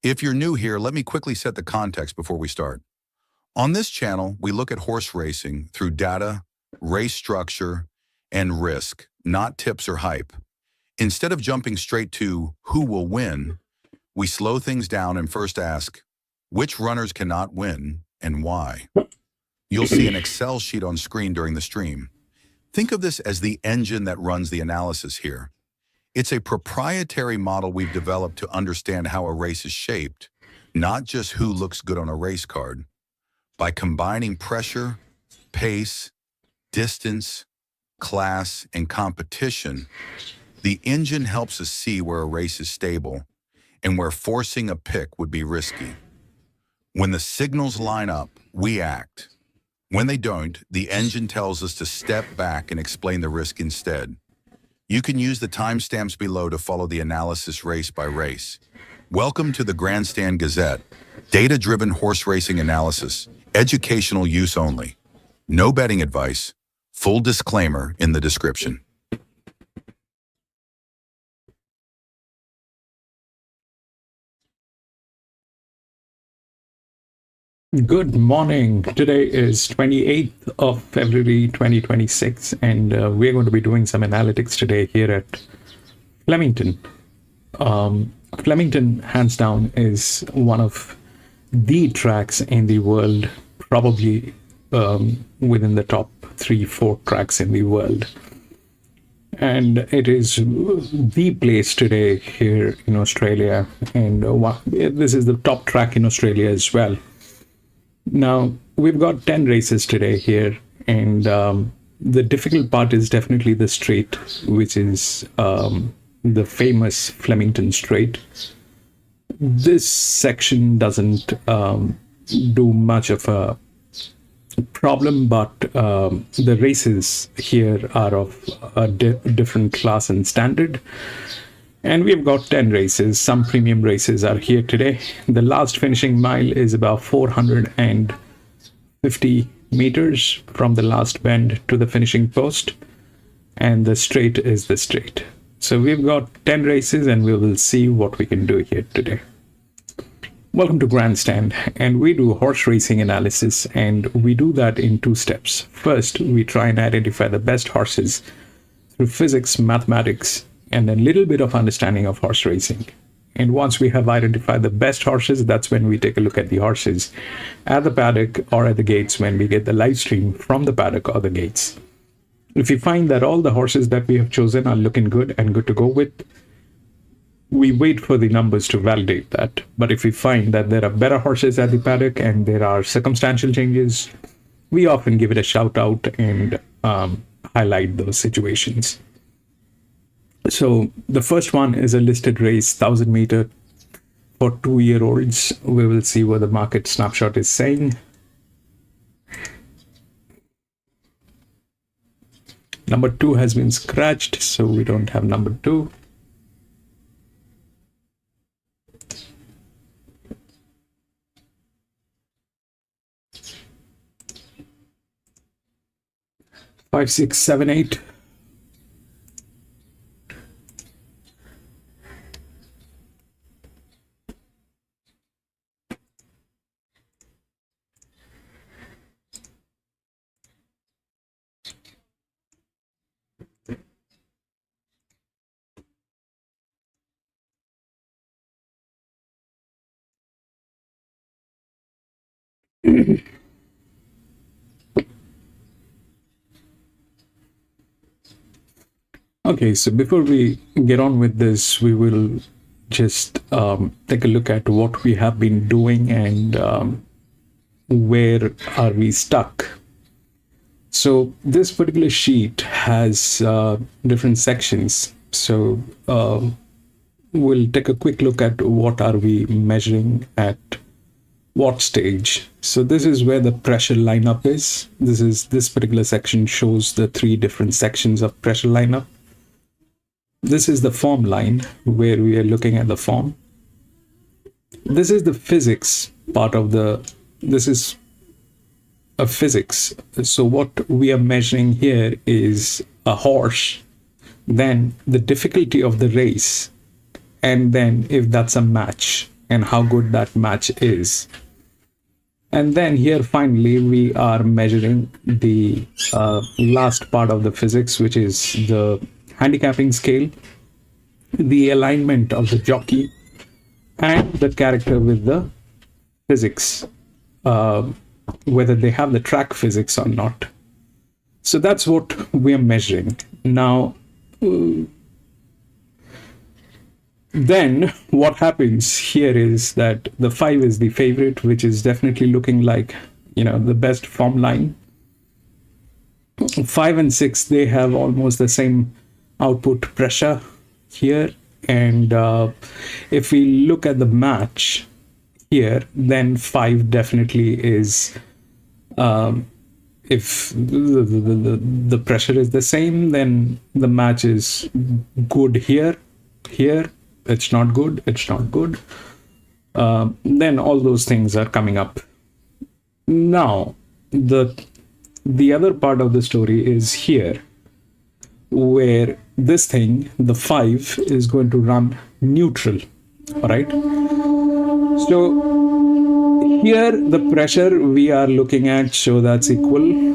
If you're new here, let me quickly set the context before we start. On this channel, we look at horse racing through data, race structure, and risk, not tips or hype. Instead of jumping straight to who will win, we slow things down and first ask, which runners cannot win and why? You'll see an Excel sheet on screen during the stream. Think of this as the engine that runs the analysis here. It's a proprietary model we've developed to understand how a race is shaped, not just who looks good on a race card. By combining pressure, pace, distance, class, and competition, the engine helps us see where a race is stable and where forcing a pick would be risky. When the signals line up, we act. When they don't, the engine tells us to step back and explain the risk instead. You can use the timestamps below to follow the analysis race by race. Welcome to the Grandstand Gazette, data-driven horse racing analysis, educational use only. No betting advice, full disclaimer in the description. Good morning. Today is 28th of February 2026 and we're going to be doing some analytics today here at Flemington. Flemington, hands down, is one of the tracks in the world, probably within the top 3-4 tracks in the world. And it is the place today here in Australia, and this is the top track in Australia as well. Now, we've got 10 races today here, and the difficult part is definitely the straight, which is the famous Flemington Straight. This section doesn't do much of a problem, but the races here are of a different class and standard. And we've got 10 races. Some premium races are here today. The last finishing mile is about 450 meters from the last bend to the finishing post. And the straight is the straight. So we've got 10 races and we will see what we can do here today. Welcome to Grandstand, and we do horse racing analysis, and we do that in 2 steps. First, we try and identify the best horses through physics, mathematics, and a little bit of understanding of horse racing. And once we have identified the best horses, that's when we take a look at the horses at the paddock or at the gates when we get the live stream from the paddock or the gates. If we find that all the horses that we have chosen are looking good and good to go with, we wait for the numbers to validate that. But if we find that there are better horses at the paddock and there are circumstantial changes, we often give it a shout out and highlight those situations. So the first one is a listed race, 1,000 meter for 2-year-olds. We will see what the market snapshot is saying. Number 2 has been scratched, so we don't have number 2. Five, 6, 7, 8. Okay, so before we get on with this, we will just take a look at what we have been doing and where are we stuck. So this particular sheet has different sections. So we'll take a quick look at what are we measuring at what stage. So this is where the pressure lineup is. This particular section shows the 3 different sections of pressure lineup. This is the form line where we are looking at the form. This is the physics part of this is a physics. So what we are measuring here is a horse, then the difficulty of the race, and then if that's a match, and how good that match is. And then here finally we are measuring the last part of the physics, which is the handicapping scale, the alignment of the jockey, and the character with the physics, whether they have the track physics or not. So that's what we are measuring. Now, then what happens here is that the 5 is the favorite, which is definitely looking like, the best form line. 5 and 6, they have almost the same output pressure here. And if we look at the match here, then 5 definitely is, if the pressure is the same, then the match is good here. It's not good, then all those things are coming up. Now, the other part of the story is here, where this thing, the 5, is going to run neutral. All right. So here the pressure we are looking at, so that's equal.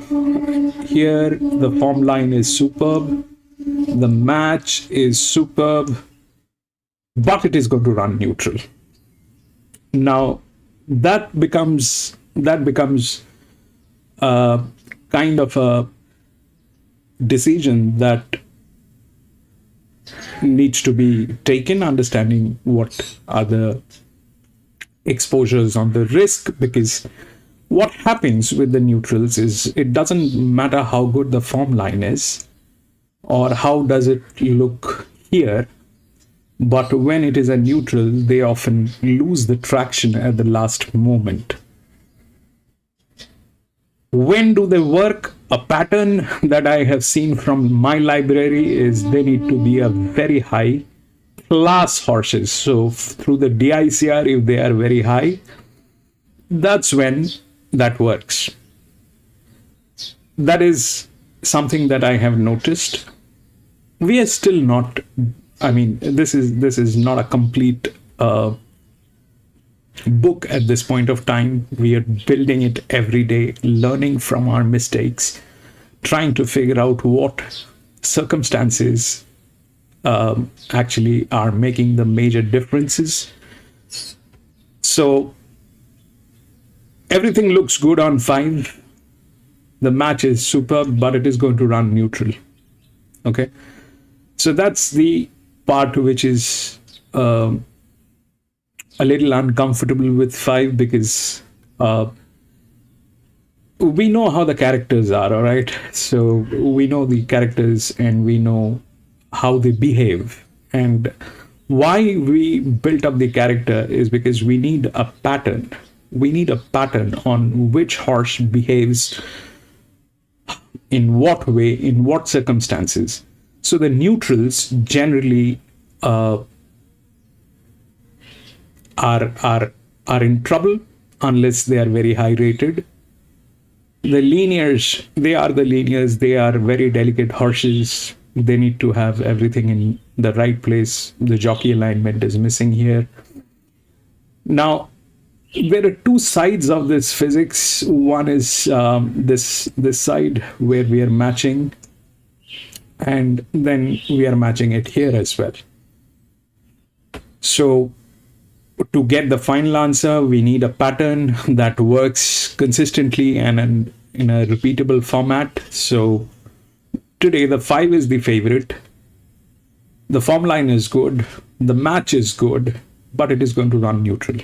Here the form line is superb, the match is superb, but it is going to run neutral. Now that becomes kind of a decision that needs to be taken, understanding what are the exposures on the risk, because what happens with the neutrals is it doesn't matter how good the form line is or how does it look here, but when it is a neutral, they often lose the traction at the last moment. When do they work? A pattern that I have seen from my library is they need to be a very high class horses. So through the DICR, if they are very high, that's when that works. That is something that I have noticed. We are still not, this is not a complete book at this point of time. We are building it every day, learning from our mistakes, trying to figure out what circumstances actually are making the major differences. So everything looks good on 5. The match is superb, but it is going to run neutral. Okay, so that's the part which is a little uncomfortable with 5, because we know how the characters are, all right? So we know the characters and we know how they behave. And why we built up the character is because we need a pattern. We need a pattern on which horse behaves in what way, in what circumstances. So the neutrals generally are in trouble unless they are very high rated. The linears, they are very delicate horses. They need to have everything in the right place. The jockey alignment is missing here. Now, there are two sides of this physics. One is this side where we are matching, and then we are matching it here as well. So to get the final answer, we need a pattern that works consistently and in a repeatable format. So today the 5 is the favorite. The form line is good. The match is good, but it is going to run neutral.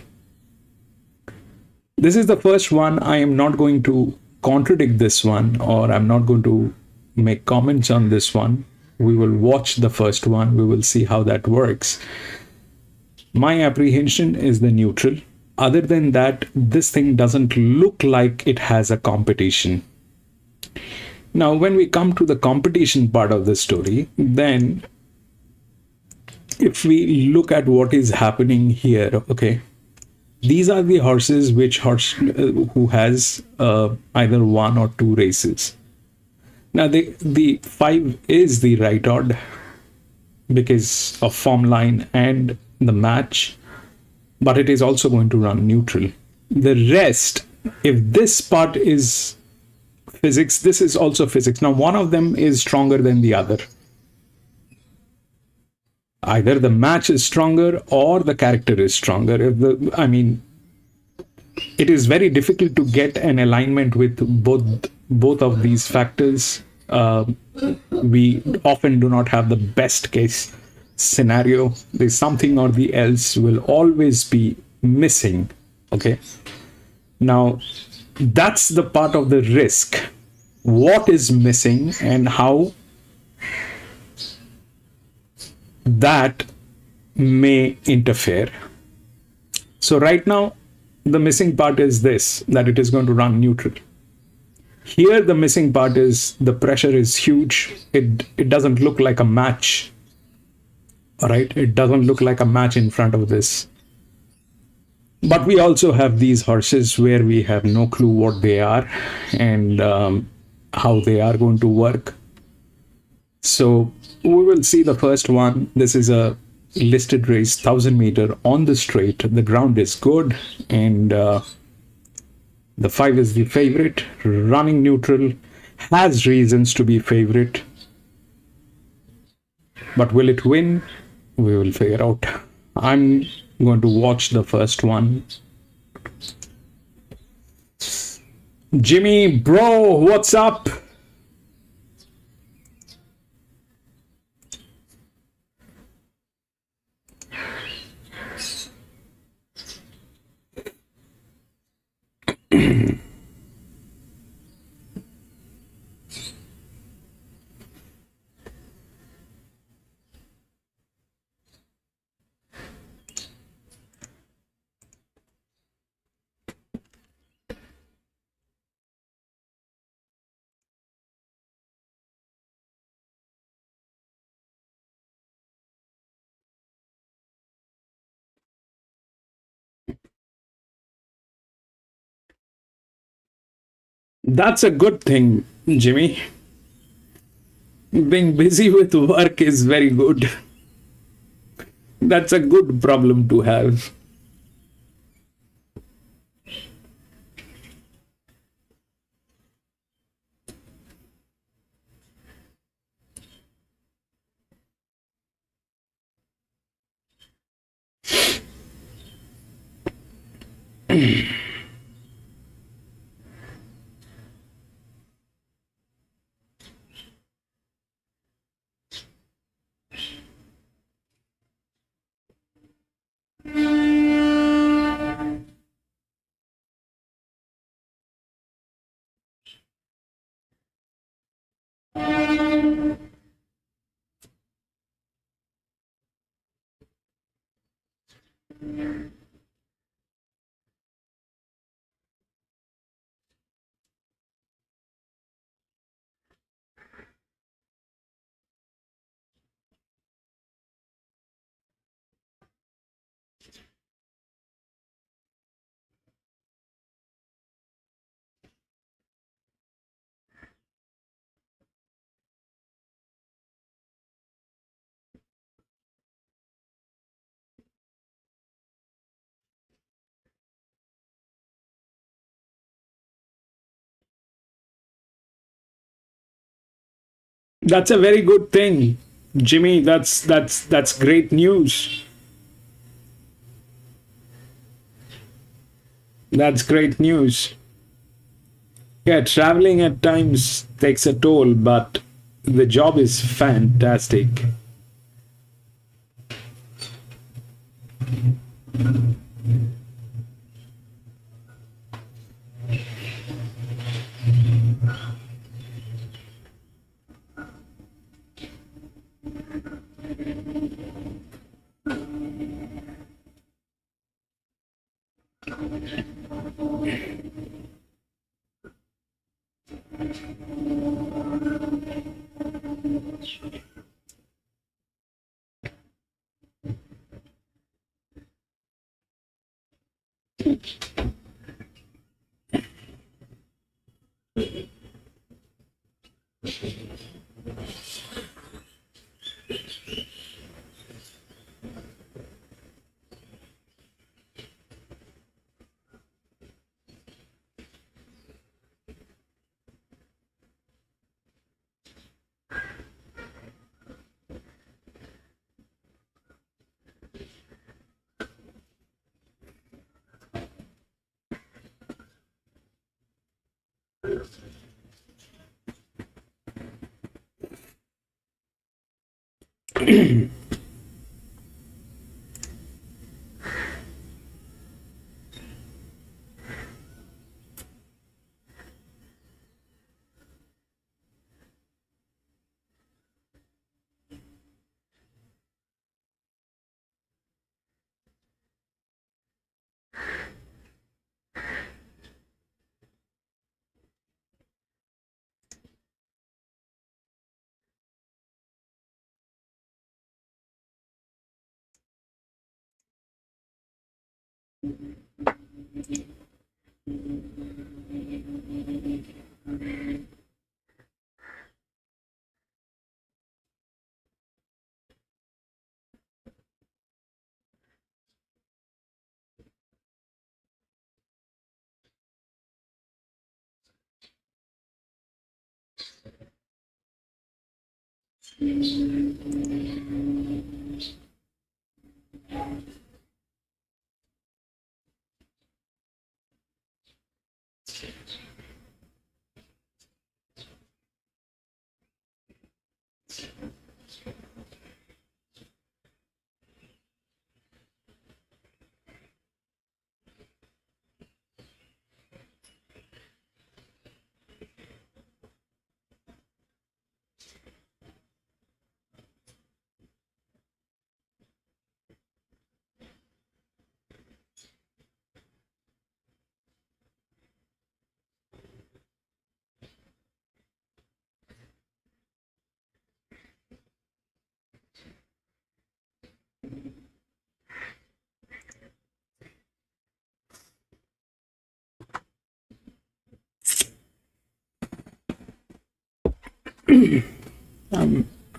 This is the first one. I am not going to contradict this one, or I'm not going to make comments on this one. We will watch the first one. We will see how that works. My apprehension is the neutral. Other than that, this thing doesn't look like it has a competition. Now, when we come to the competition part of the story, then if we look at what is happening here, okay, these are the horses who has either 1 or 2 races. Now, the 5 is the right odd because of form line and the match. but it is also going to run neutral. The rest, if this part is physics, this is also physics. Now, one of them is stronger than the other. Either the match is stronger or the character is stronger. It is very difficult to get an alignment with both of these factors. We often do not have the best case scenario. There's something or the else will always be missing. Okay. Now, that's the part of the risk. What is missing and how that may interfere. So right now, the missing part is this, that it is going to run neutral. Here, the missing part is the pressure is huge. It doesn't look like a match. All right. It doesn't look like a match in front of this. But we also have these horses where we have no clue what they are and how they are going to work. So we will see the first one. This is a listed race, 1,000 meter on the straight. The ground is good, and the 5 is the favorite. Running neutral, has reasons to be favorite. But will it win? We will figure out. I'm going to watch the first one. Jimmy, bro, what's up? That's a good thing, Jimmy. Being busy with work is very good. That's a good problem to have. That's a very good thing, Jimmy. That's great news. That's great news. Yeah, traveling at times takes a toll, but the job is fantastic.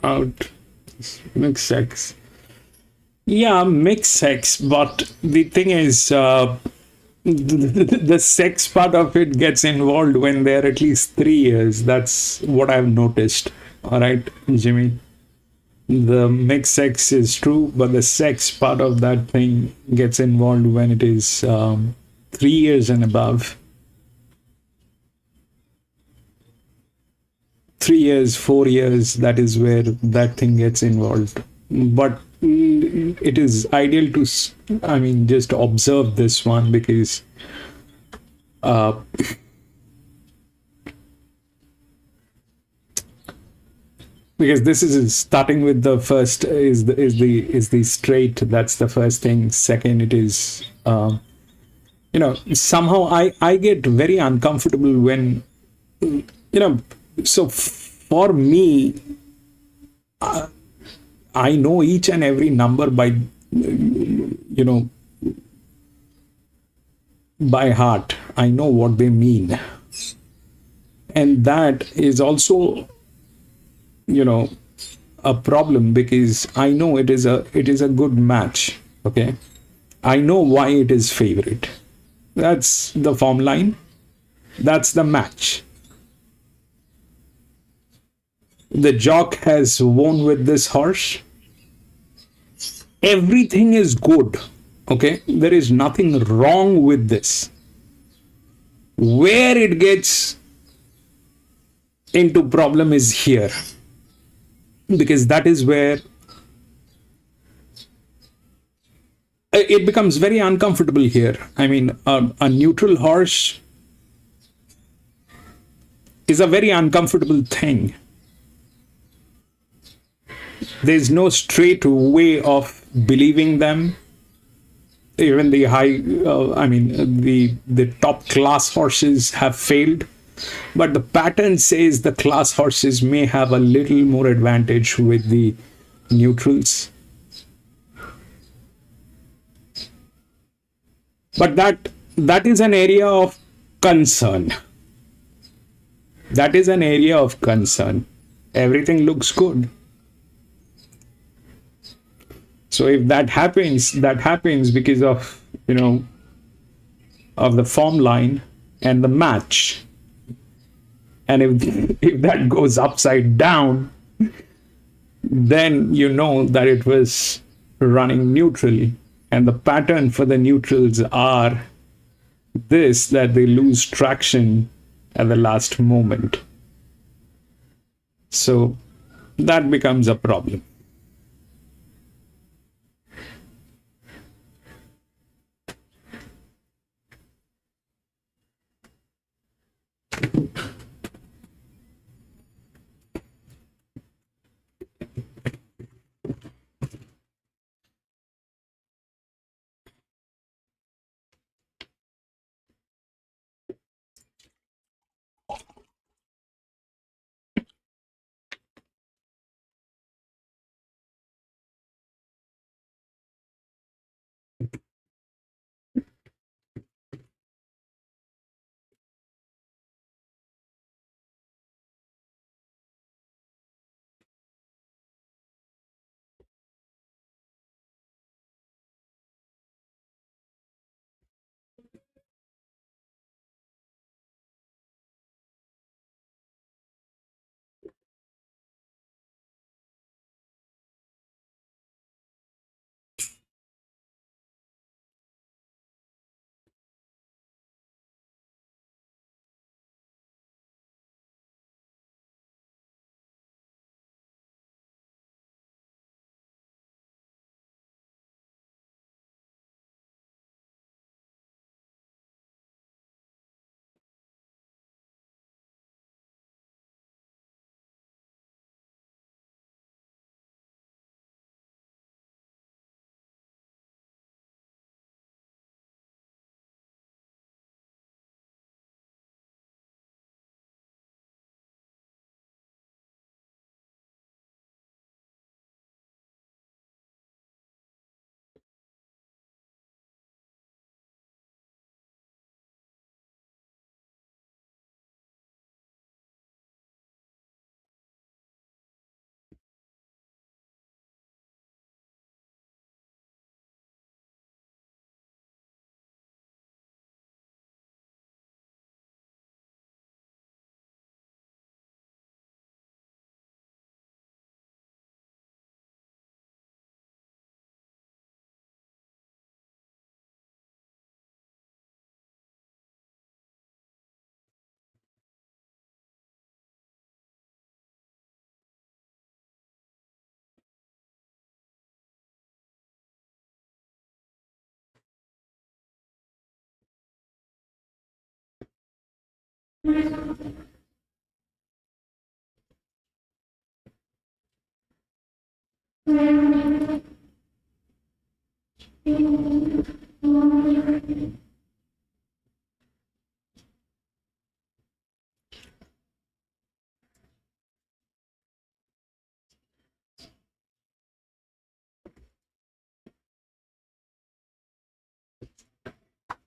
Out. Mixed sex. Yeah, mixed sex, but the thing is, the sex part of it gets involved when they're at least 3 years. That's what I've noticed. All right, Jimmy. The mixed sex is true, but the sex part of that thing gets involved when it is 3 years and above. 3 years, 4 years, that is where that thing gets involved. But it is ideal to, just observe this one because because this is starting with the first is the straight. That's the first thing. Second, it is somehow I get very uncomfortable when so for me, I know each and every number by by heart. I know what they mean, and that is also a problem because I know it is a good match. Okay, I know why it is favorite. That's the form line. That's the match. The jock has won with this horse. Everything is good. Okay, there is nothing wrong with this. Where it gets into problem is here, because that is where it becomes very uncomfortable here. A neutral horse is a very uncomfortable thing. There's no straight way of believing them. Even the the top class horses have failed, but the pattern says the class horses may have a little more advantage with the neutrals. But that is an area of concern. That is an area of concern. Everything looks good. So if that happens because of of the form line and the match. And if that goes upside down, then you know that it was running neutral. And the pattern for the neutrals are this, that they lose traction at the last moment. So that becomes a problem.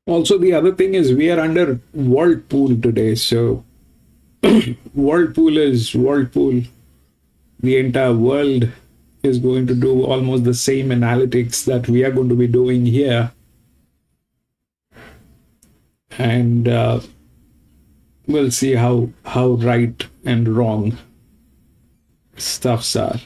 Also, the other thing is we are under Whirlpool today. So Whirlpool is Whirlpool. The entire world is going to do almost the same analytics that we are going to be doing here. And we'll see how right and wrong stuffs are.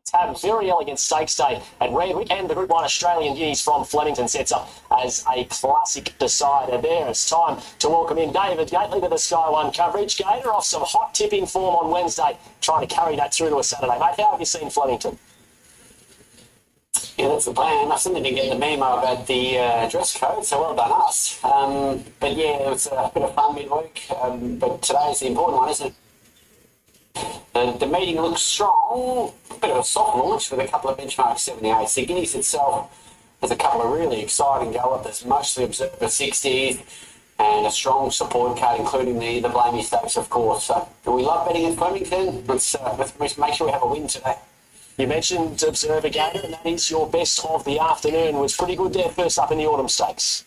Tab, very elegant stakes day at Redwick, and the Group 1 Australian Guineas from Flemington sets up as a classic decider there. It's time to welcome in David Gately to the Sky One coverage. Gator off some hot tipping form on Wednesday, trying to carry that through to a Saturday. Mate, how have you seen Flemington? Yeah, that's the plan. I still didn't get the memo about the dress code, so well done us. But yeah, it was a bit of fun midweek, but today's the important one, isn't it? The meeting looks strong, a bit of a soft launch with a couple of benchmark 78s. The Guineas itself has a couple of really exciting gallopers, mostly observed at 60s, and a strong support card, including the Blamey Stakes, of course. So we love betting at Flemington. Let's make sure we have a win today. You mentioned Observer Gator, and that is your best of the afternoon. Was pretty good there first up in the Autumn Stakes.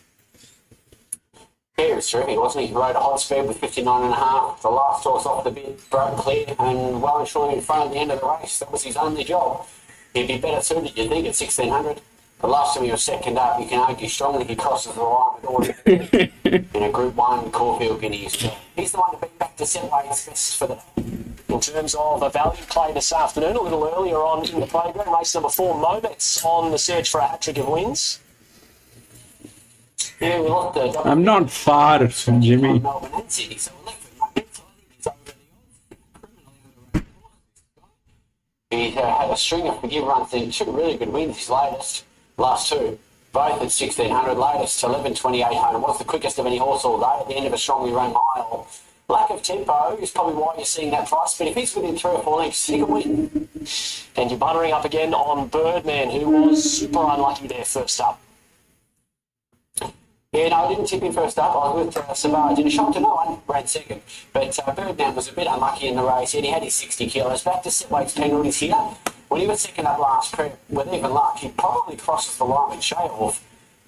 Yeah, it was terrific, wasn't he? He rode a hot speed with 59.5. The last horse off the bit, broke clear, and well and truly in front at the end of the race. That was his only job. He'd be better suited, you'd think, at 1600. The last time he was second up, you can argue strongly he crosses the line with all in a Group 1 Caulfield Guineas. He's the one to beat back to set weights best for the day. In terms of a value play this afternoon, a little earlier on in the program, race number 4, Moments on the search for a hat-trick of wins. Yeah, we lost the I'm not far from Jimmy. Melbourne and Sydney, so we're left with Moments. I think he's over the odds. He had a string of forgive runs in 2 really good wins, his latest. Last 2, both at 1600, latest 11:28 home. Was the quickest of any horse all day at the end of a strongly run mile. Lack of tempo is probably why you're seeing that price, but if he's within 3 or 4 lengths, he can win. And you're buttering up again on Birdman, who was super unlucky there first up. Yeah, no, I didn't tip him first up. I was with Savage. In a shock to no one, ran second. But Birdman was a bit unlucky in the race, and he had his 60 kilos. Back to set weights penalties here. When he was second up last prep, with even luck, he probably crosses the line with Shea-Wolf.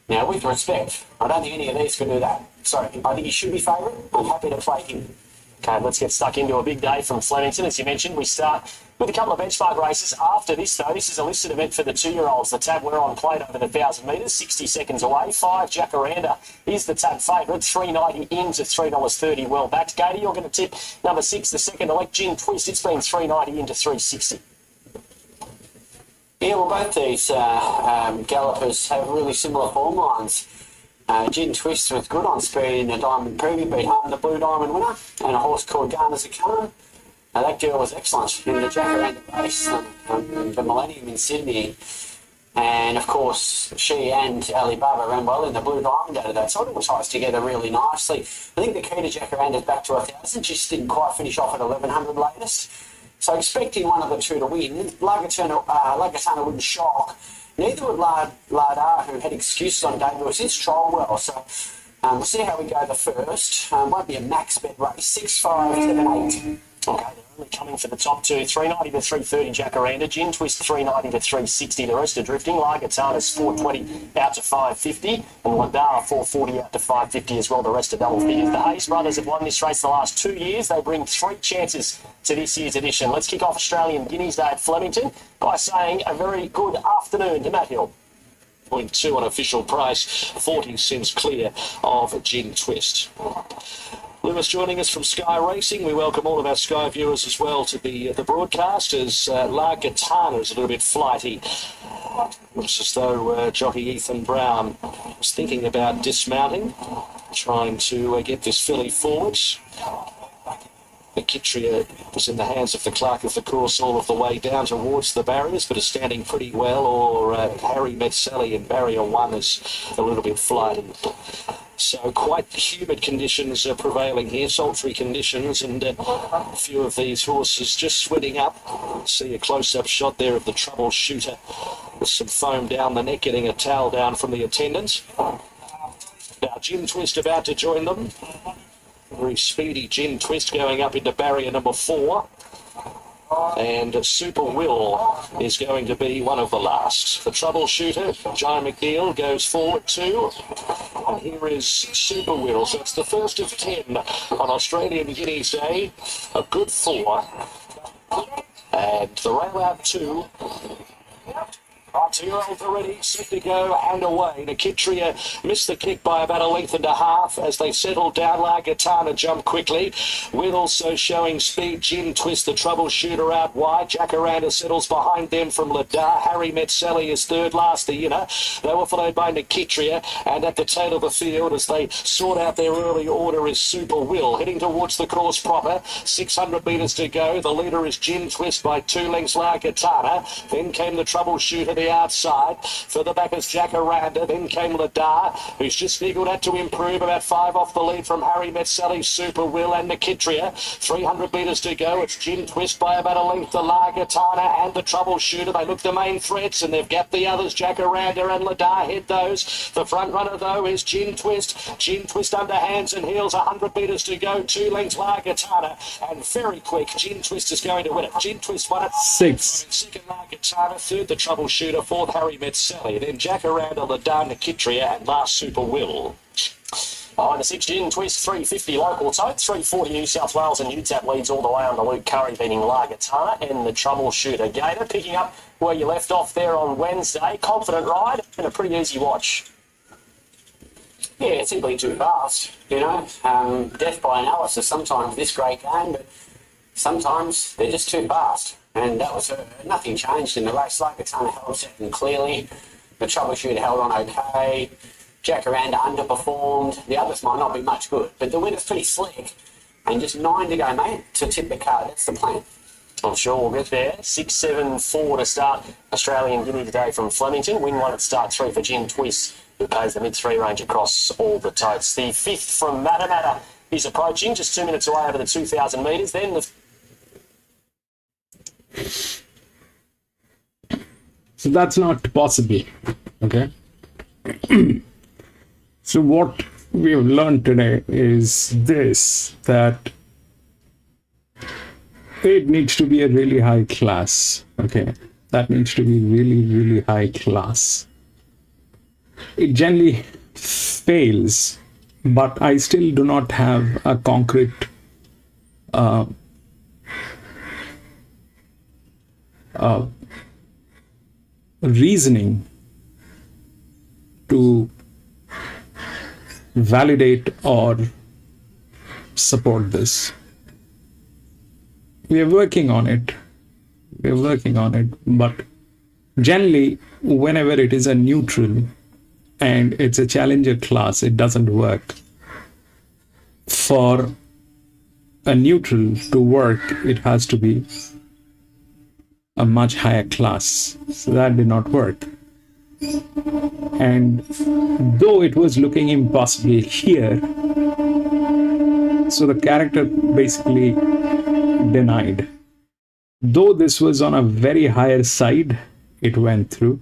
Now, with respect, I don't think any of these could do that. Sorry, I think he should be favourite. I'm happy to play him. Okay, let's get stuck into a big day from Flemington. As you mentioned, we start with a couple of benchmark races. After this, though, this is a listed event for the 2-year-olds. The tab we're on played over the 1,000 metres, 60 seconds away. 5, Jacaranda is the tab favourite, $3.90 into $3.30, well backed. Gator, you're going to tip number 6, the second elect, Gin Twist. It's been $3.90 into $3.60. Yeah, well, both these gallopers have really similar form lines. Gin Twist was good on speed in the Diamond Preview, beat home the Blue Diamond winner, and a horse called Garner's a Khan. That girl was excellent in the Jacaranda race, the Millennium in Sydney. And, of course, she and Alibaba ran well in the Blue Diamond out of that. So it all ties together really nicely. I think the key to Jacaranda's back to 1,000. She just didn't quite finish off at 1,100 latest. So expecting one of the two to win. Lagatana wouldn't shock. Neither would Lardar, who had excuses on debut. It's trial well. So we'll see how we go the first. Won't be a max bet race. 6, 5, 7, 8. Okay, they're only coming for the top 2. $3.90 to $3.30 Jacaranda. Gin Twist $3.90 to $3.60. The rest are drifting. Lagatana's $4.20 out to $5.50. And Ladara $4.40 out to $5.50 as well. The rest are double figures. The Hayes brothers have won this race the last 2 years. They bring 3 chances to this year's edition. Let's kick off Australian Guineas Day at Flemington by saying a very good afternoon to Matt Hill. 0.2 on official price, 40 cents clear of Gin Twist. Lewis joining us from Sky Racing. We welcome all of our Sky viewers as well to the broadcast as La Gatana is a little bit flighty. Looks as though jockey Ethan Brown was thinking about dismounting, trying to get this filly forwards. The Kitria was in the hands of the clerk of the course all of the way down towards the barriers, but is standing pretty well, or Harry Metzelli in barrier 1 is a little bit flighty. So quite humid conditions are prevailing here, sultry conditions, and a few of these horses just sweating up. See a close-up shot there of the troubleshooter with some foam down the neck, getting a towel down from the attendant. Now Gin Twist about to join them. Very speedy Gin Twist going up into barrier number 4. And Super Will is going to be one of the last. The troubleshooter, John McNeil, goes forward too. And here is Super Will. So it's the first of 10 on Australian Guineas Day. A good 4. And the rail out 2. 2-year-olds already set to go and away. Nikitria missed the kick by about 1.5 lengths as they settled down. Lagatana jumped quickly, with also showing speed. Gin Twist, the troubleshooter, out wide. Jacaranda settles behind them from Ladar. Harry Metzelli is third last, the inner. They were followed by Nikitria, and at the tail of the field as they sort out their early order is Super Will. Heading towards the course proper, 600 metres to go. The leader is Gin Twist by 2 lengths, Lagatana. Then came the troubleshooter, the outside. Further back is Jacaranda, then came Ladar, who's just niggled out to improve, about 5 off the lead from Harry Met-Sally, Super Will and Nikitria. 300 metres to go. It's Gin Twist by about a length to Largatana and the Troubleshooter. They look the main threats and they've gapped the others. Jacaranda and Ladar head those. The front runner though is Gin Twist. Gin Twist under hands and heels. 100 metres to go. 2 lengths Largatana and very quick. Gin Twist is going to win it. Gin Twist won it. 6. Second Largatana. Third the Troubleshooter. Fourth Harry Met-Sally. Then Jacaranda, Ladar, Nikitria and last Super Will. Behind the 6, Gin Twist, 350 local tote, 340 New South Wales and UTAP leads all the way under Luke Curry beating Largatana and the Troubleshooter. Gator picking up where you left off there on Wednesday. Confident ride and a pretty easy watch. Yeah, it's simply too fast, you know. Death by analysis sometimes this great game, but sometimes they're just too fast. And that was nothing changed in the race. Largatana held second clearly. The Troubleshooter held on okay. Jacaranda underperformed. The others might not be much good, but the winner's pretty slick. And just 9 to go, mate, to tip the card. That's the plan. I'm sure we'll get there. 6, 7, 4 to start. Australian Guinea today from Flemington. Win 1 at start 3 for Gin Twist, who pays the mid-3 range across all the totes. The 5th from Matamata is approaching, just 2 minutes away over the 2,000 metres. Then the... So that's not possible, okay? So what we have learned today is this, that it needs to be a really high class, okay? That needs to be really, really high class. It generally fails, but I still do not have a concrete reasoning to validate or support this. We are working on it. But generally, whenever it is a neutral and it's a challenger class, it doesn't work. For a neutral to work, it has to be a much higher class. So that did not work. And though it was looking impossible here, so the character basically denied. Though this was on a very higher side, it went through.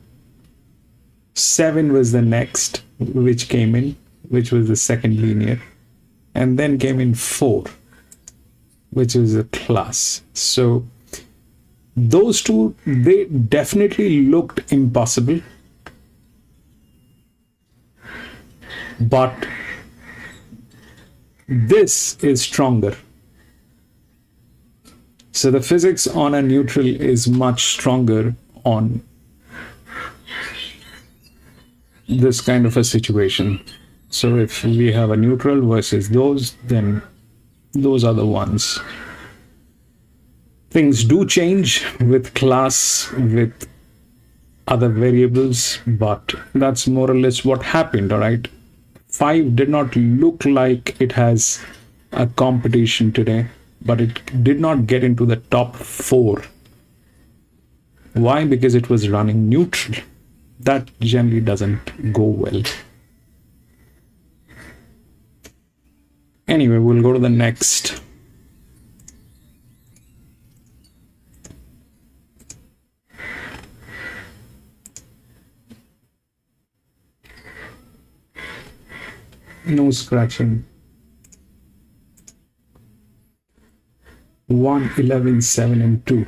7 was the next, which came in, which was the second linear. And then came in 4, which was a class. So those two, they definitely looked impossible. But this is stronger. So the physics on a neutral is much stronger on this kind of a situation. So if we have a neutral versus those, then those are the ones. Things do change with class, with other variables, but that's more or less what happened, all right? 5 did not look like it has a competition today, but it did not get into the top 4. Why? Because it was running neutral. That generally doesn't go well. Anyway, we'll go to the next. No scratching. 1, 11, 7 and 2.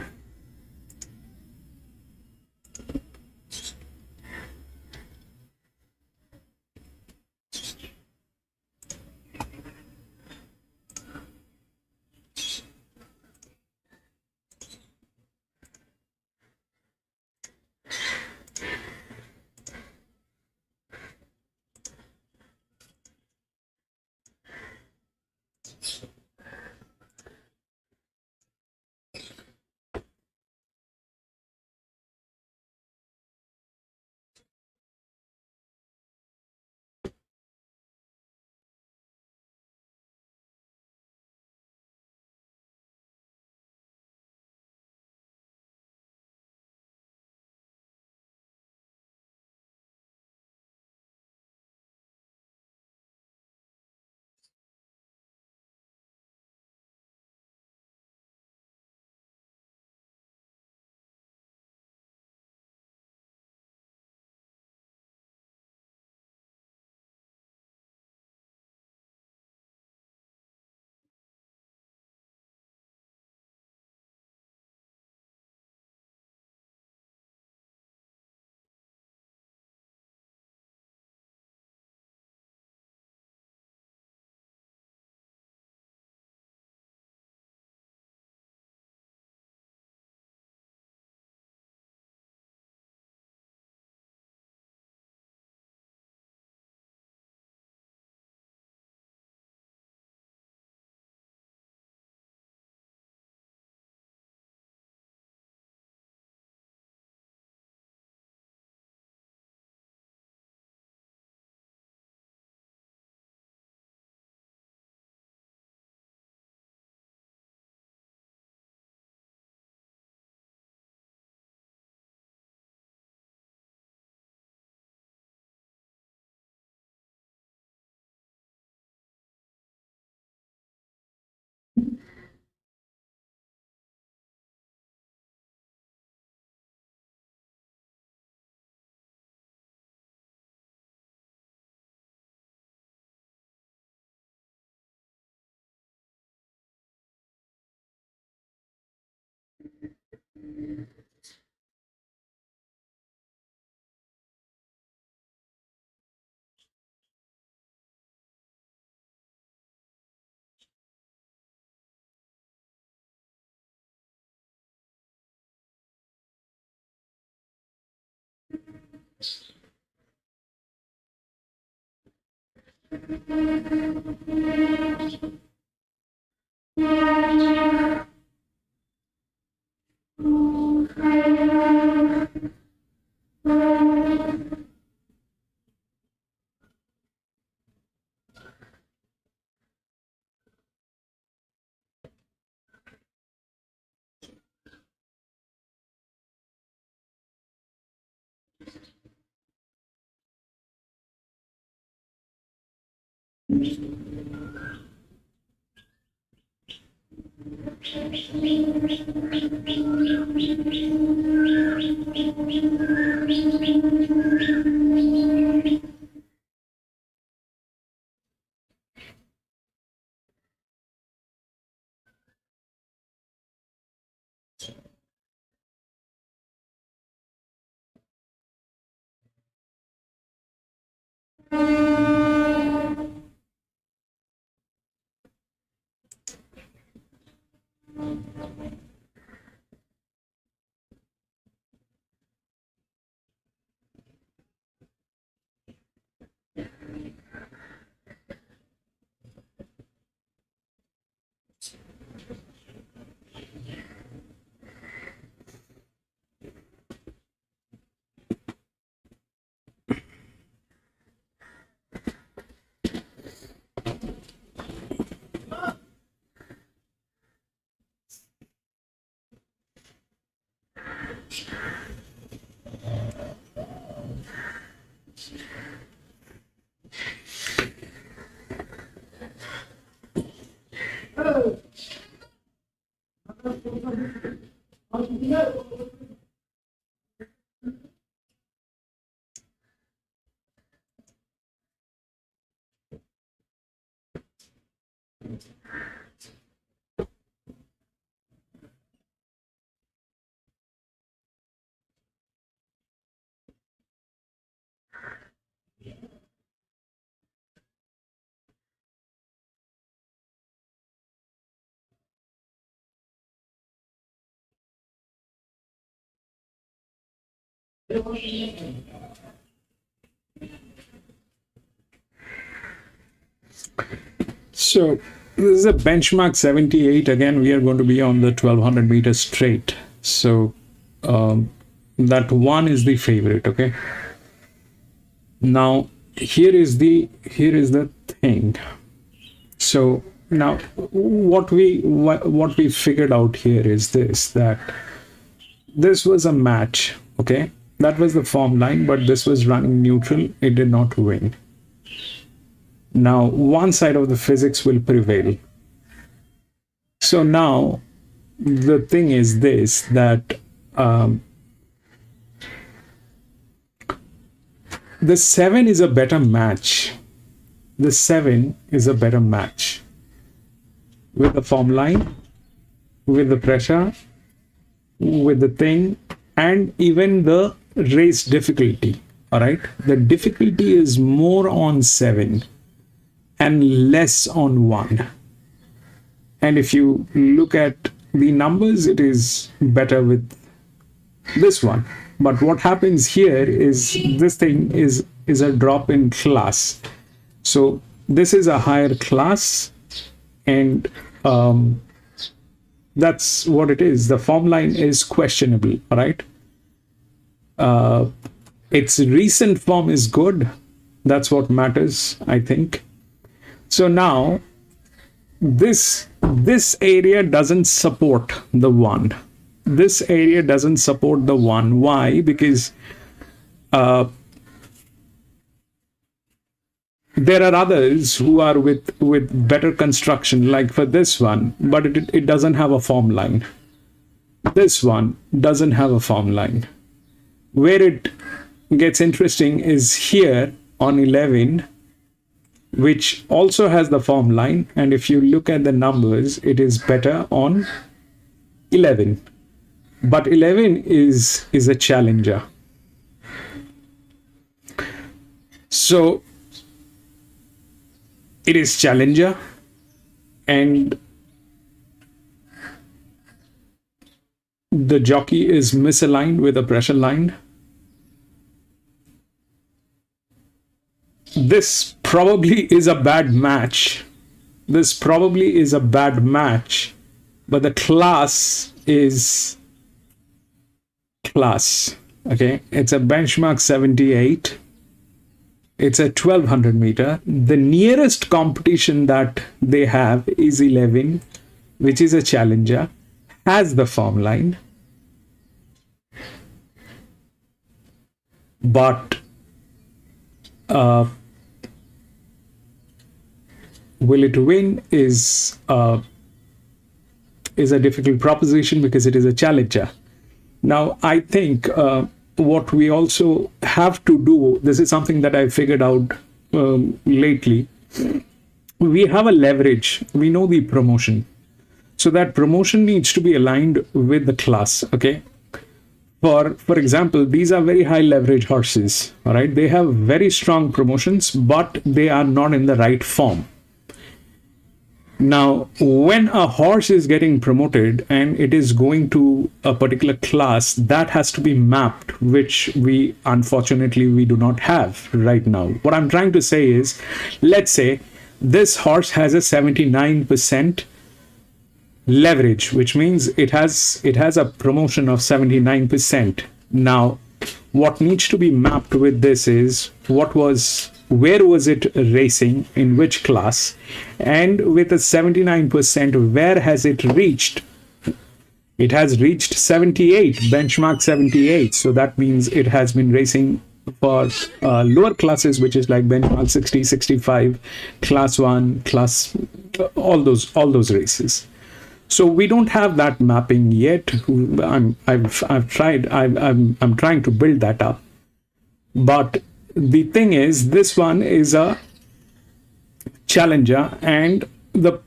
So this is a benchmark 78. Again, we are going to be on the 1200 meters straight. So that one is the favorite. Okay. Now here is the thing. So now what we figured out here is this, that this was a match. Okay, that was the form line, but this was running neutral. It did not win. Now one side of the physics will prevail. So now the thing is this, that the 7 is a better match. The 7 is a better match with the form line, with the pressure, with the thing, and even the race difficulty. All right, the difficulty is more on 7 and less on 1. And if you look at the numbers, it is better with this one. But what happens here is this thing is a drop in class. So this is a higher class, and that's what it is. The form line is questionable. All right. Its recent form is good. That's what matters, I think. So now this area doesn't support the 1. This area doesn't support the 1. Why? Because there are others who are with better construction, like for this one, but it doesn't have a form line. This one doesn't have a form line. Where it gets interesting is here on 11, which also has the form line, and if you look at the numbers, it is better on 11. But 11 is a challenger. So it is challenger, and the jockey is misaligned with a pressure line. this probably is a bad match. This probably is a bad match, but the class is class. Okay, it's a benchmark 78. It's a 1200 meter. The nearest competition that they have is 11, which is a challenger, has the form line. But will it win is a difficult proposition because it is a challenger. Now, I think what we also have to do, this is something that I figured out lately. We have a leverage. We know the promotion. So that promotion needs to be aligned with the class, okay? For example, these are very high leverage horses, all right? They have very strong promotions, but they are not in the right form. Now, when a horse is getting promoted and it is going to a particular class, that has to be mapped, which we unfortunately we do not have right now. What I'm trying to say is, let's say this horse has a 79% leverage, which means it has a promotion of 79%. Now, what needs to be mapped with this is where was it racing, in which class, and with a 79%, where has it reached? It has reached 78, benchmark 78. So that means it has been racing for lower classes, which is like benchmark 60, 65, class 1, class, all those races. So we don't have that mapping yet. I'm trying to build that up. But the thing is, this one is a challenger and the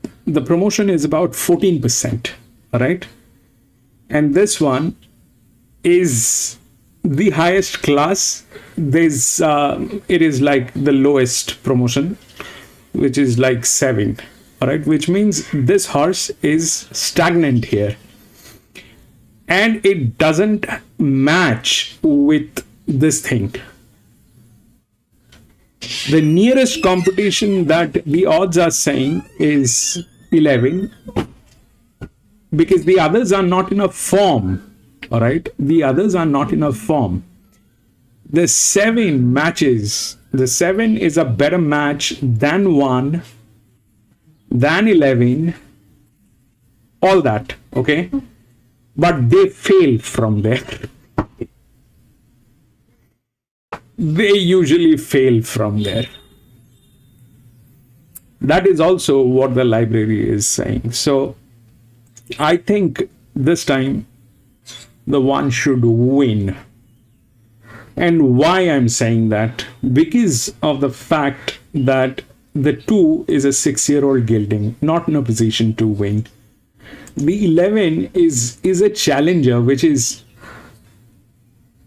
promotion is about 14%, all right? And this one is the highest class. It is like the lowest promotion, which is like 7, all right? Which means this horse is stagnant here. And it doesn't match with this thing. The nearest competition that the odds are saying is 11, because the others are not in a form, all right? The others are not in a form. The 7 matches, the 7 is a better match than 1, than 11, all that, okay? But they fail from there. They usually fail from there. That is also what the library is saying. So I think this time the one should win. And why I'm saying that? Because of the fact that the 2 is a 6-year-old gelding, not in a position to win. The 11 is a challenger, which is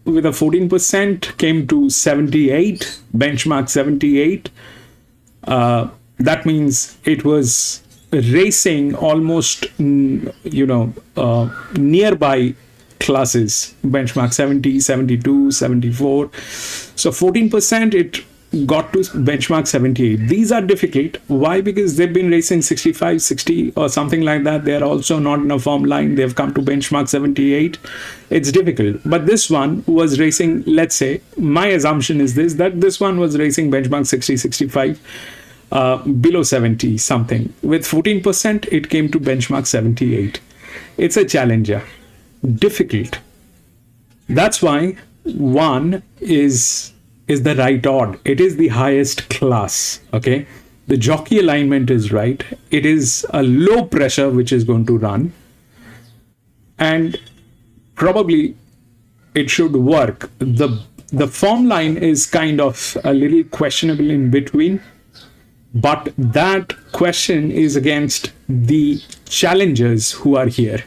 with a 14% came to 78, benchmark 78. That means it was racing almost, nearby classes, benchmark 70, 72, 74. So 14%, it got to benchmark 78. These are difficult. Why? Because they've been racing 65, 60 or something like that. They're also not in a form line. They've come to benchmark 78. It's difficult. But this one was racing, let's say, my assumption is this, that this one was racing benchmark 60, 65, below 70 something. With 14%, it came to benchmark 78. It's a challenger. Difficult. That's why 1 is the right odd. It is the highest class, okay? The jockey alignment is right. It is a low pressure which is going to run, and probably it should work. The form line is kind of a little questionable in between, but that question is against the challengers who are here.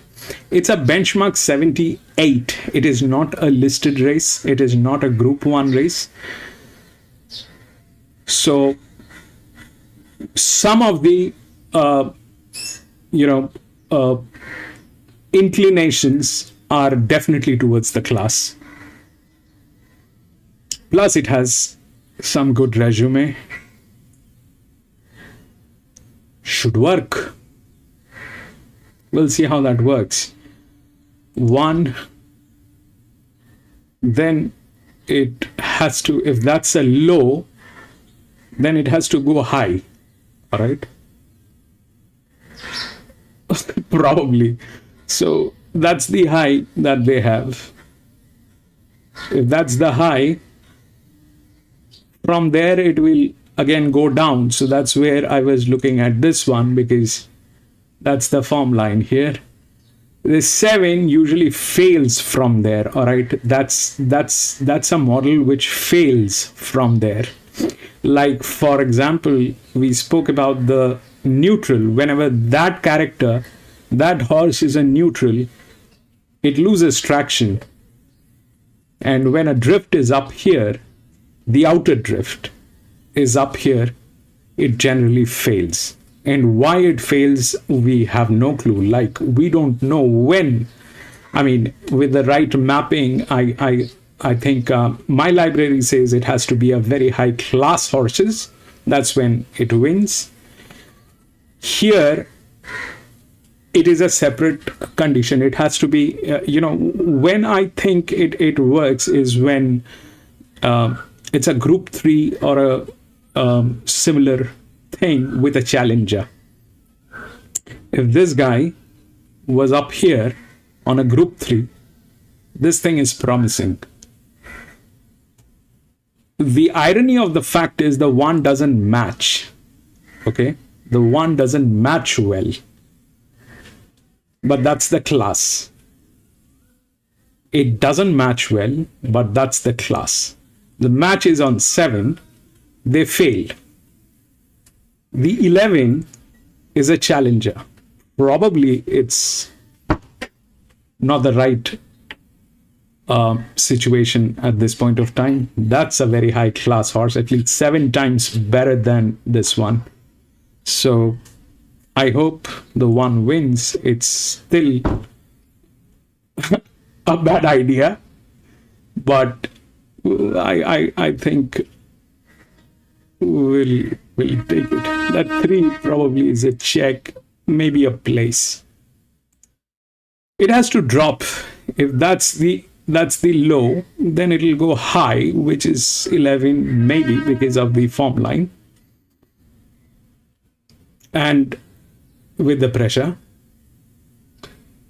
It's a benchmark 78. It is not a listed race. It is not a Group 1 race. So some of the inclinations are definitely towards the class. Plus, it has some good resume. should work. We'll see how that works. 1, then it has to, if that's a low, then it has to go high. All right. Probably. So that's the high that they have. If that's the high, from there it will again go down. So that's where I was looking at this one, because that's the form line here. The 7 usually fails from there. All right, that's a model which fails from there. Like, for example, we spoke about the neutral. Whenever that character, that horse is a neutral, it loses traction. And when a drift is up here, the outer drift is up here, it generally fails. And why it fails, we have no clue. Like, we don't know when. I mean, with the right mapping, I think my library says it has to be a very high class horses. That's when it wins. Here, it is a separate condition. It has to be, when I think it works is when it's a group 3 or a similar thing with a challenger. If this guy was up here on a group 3, this thing is promising. The irony of the fact is the 1 doesn't match. Okay, the 1 doesn't match well, but that's the class. It doesn't match well, but that's the class. The match is on 7, they failed. The 11 is a challenger. Probably it's not the right situation at this point of time. That's a very high class horse, at least 7 times better than this one. So I hope the 1 wins. It's still a bad idea, but I think we'll take it. That 3 probably is a check, maybe a place. It has to drop. If that's the low, then it'll go high, which is 11, maybe because of the form line and with the pressure.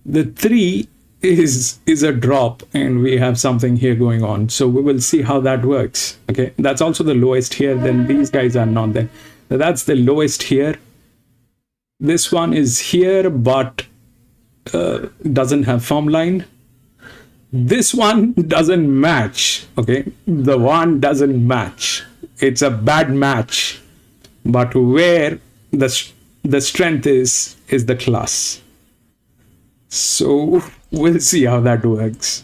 The 3 is a drop, and we have something here going on. So we will see how that works. Okay, that's also the lowest here. Then these guys are not there. That's the lowest here. This one is here, but doesn't have form line. This one doesn't match. Okay, the 1 doesn't match. It's a bad match. But where the strength is the class. So we'll see how that works.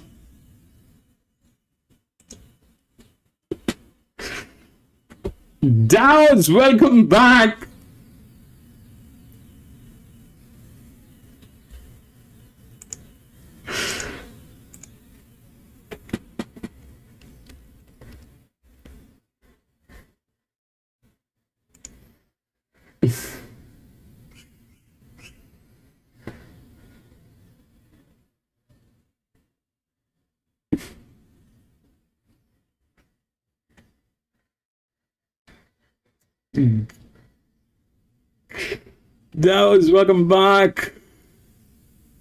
Dowds, welcome back. Dowds, welcome back.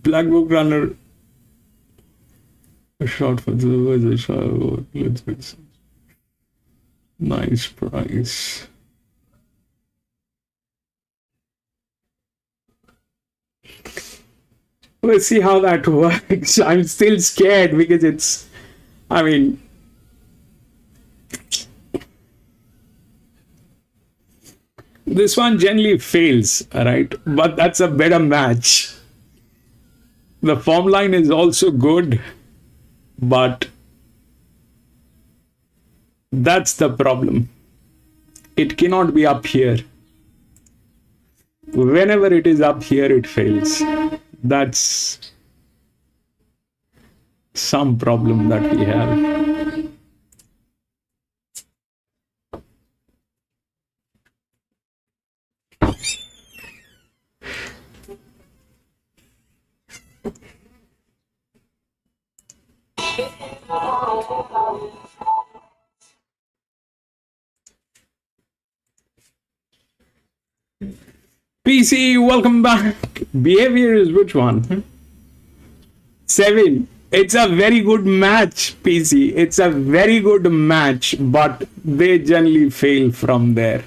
Black Book Runner. A shot for the shot. Let's get nice price. Let's see how that works. I'm still scared because it's, I mean, this one generally fails, all right? But that's a better match. The form line is also good, but that's the problem. It cannot be up here. Whenever it is up here, it fails. That's some problem that we have. PC, welcome back. Behavior is which one? 7. It's a very good match, PC. It's a very good match, but they generally fail from there.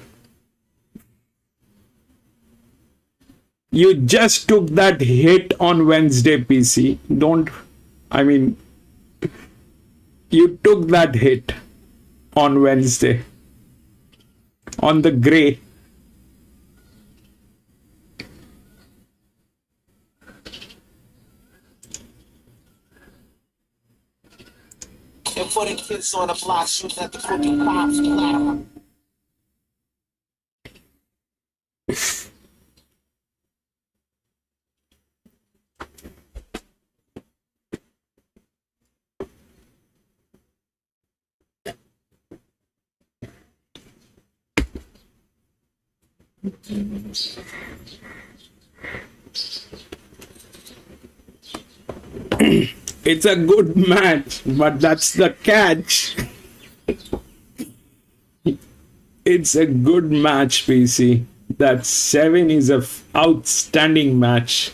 You just took that hit on Wednesday, PC. You took that hit on Wednesday. On the grey. And for the kids on the block, shooting at the crooked cops, clap. It's a good match, but that's the catch. It's a good match, PC. That 7 is a outstanding match.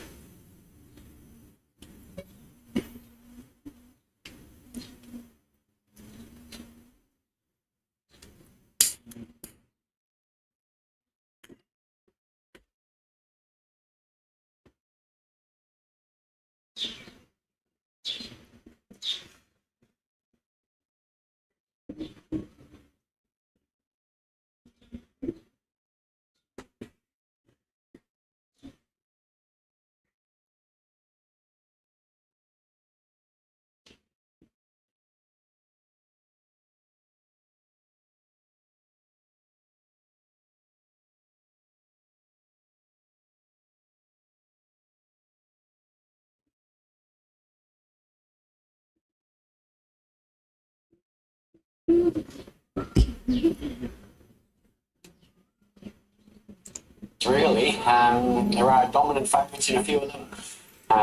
Really, there are dominant favourites in a few of them.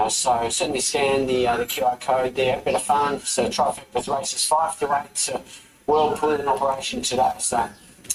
So certainly scan the QR code there, a bit of fun. So trifecta with races 5 to 8. So world pool in operation today. So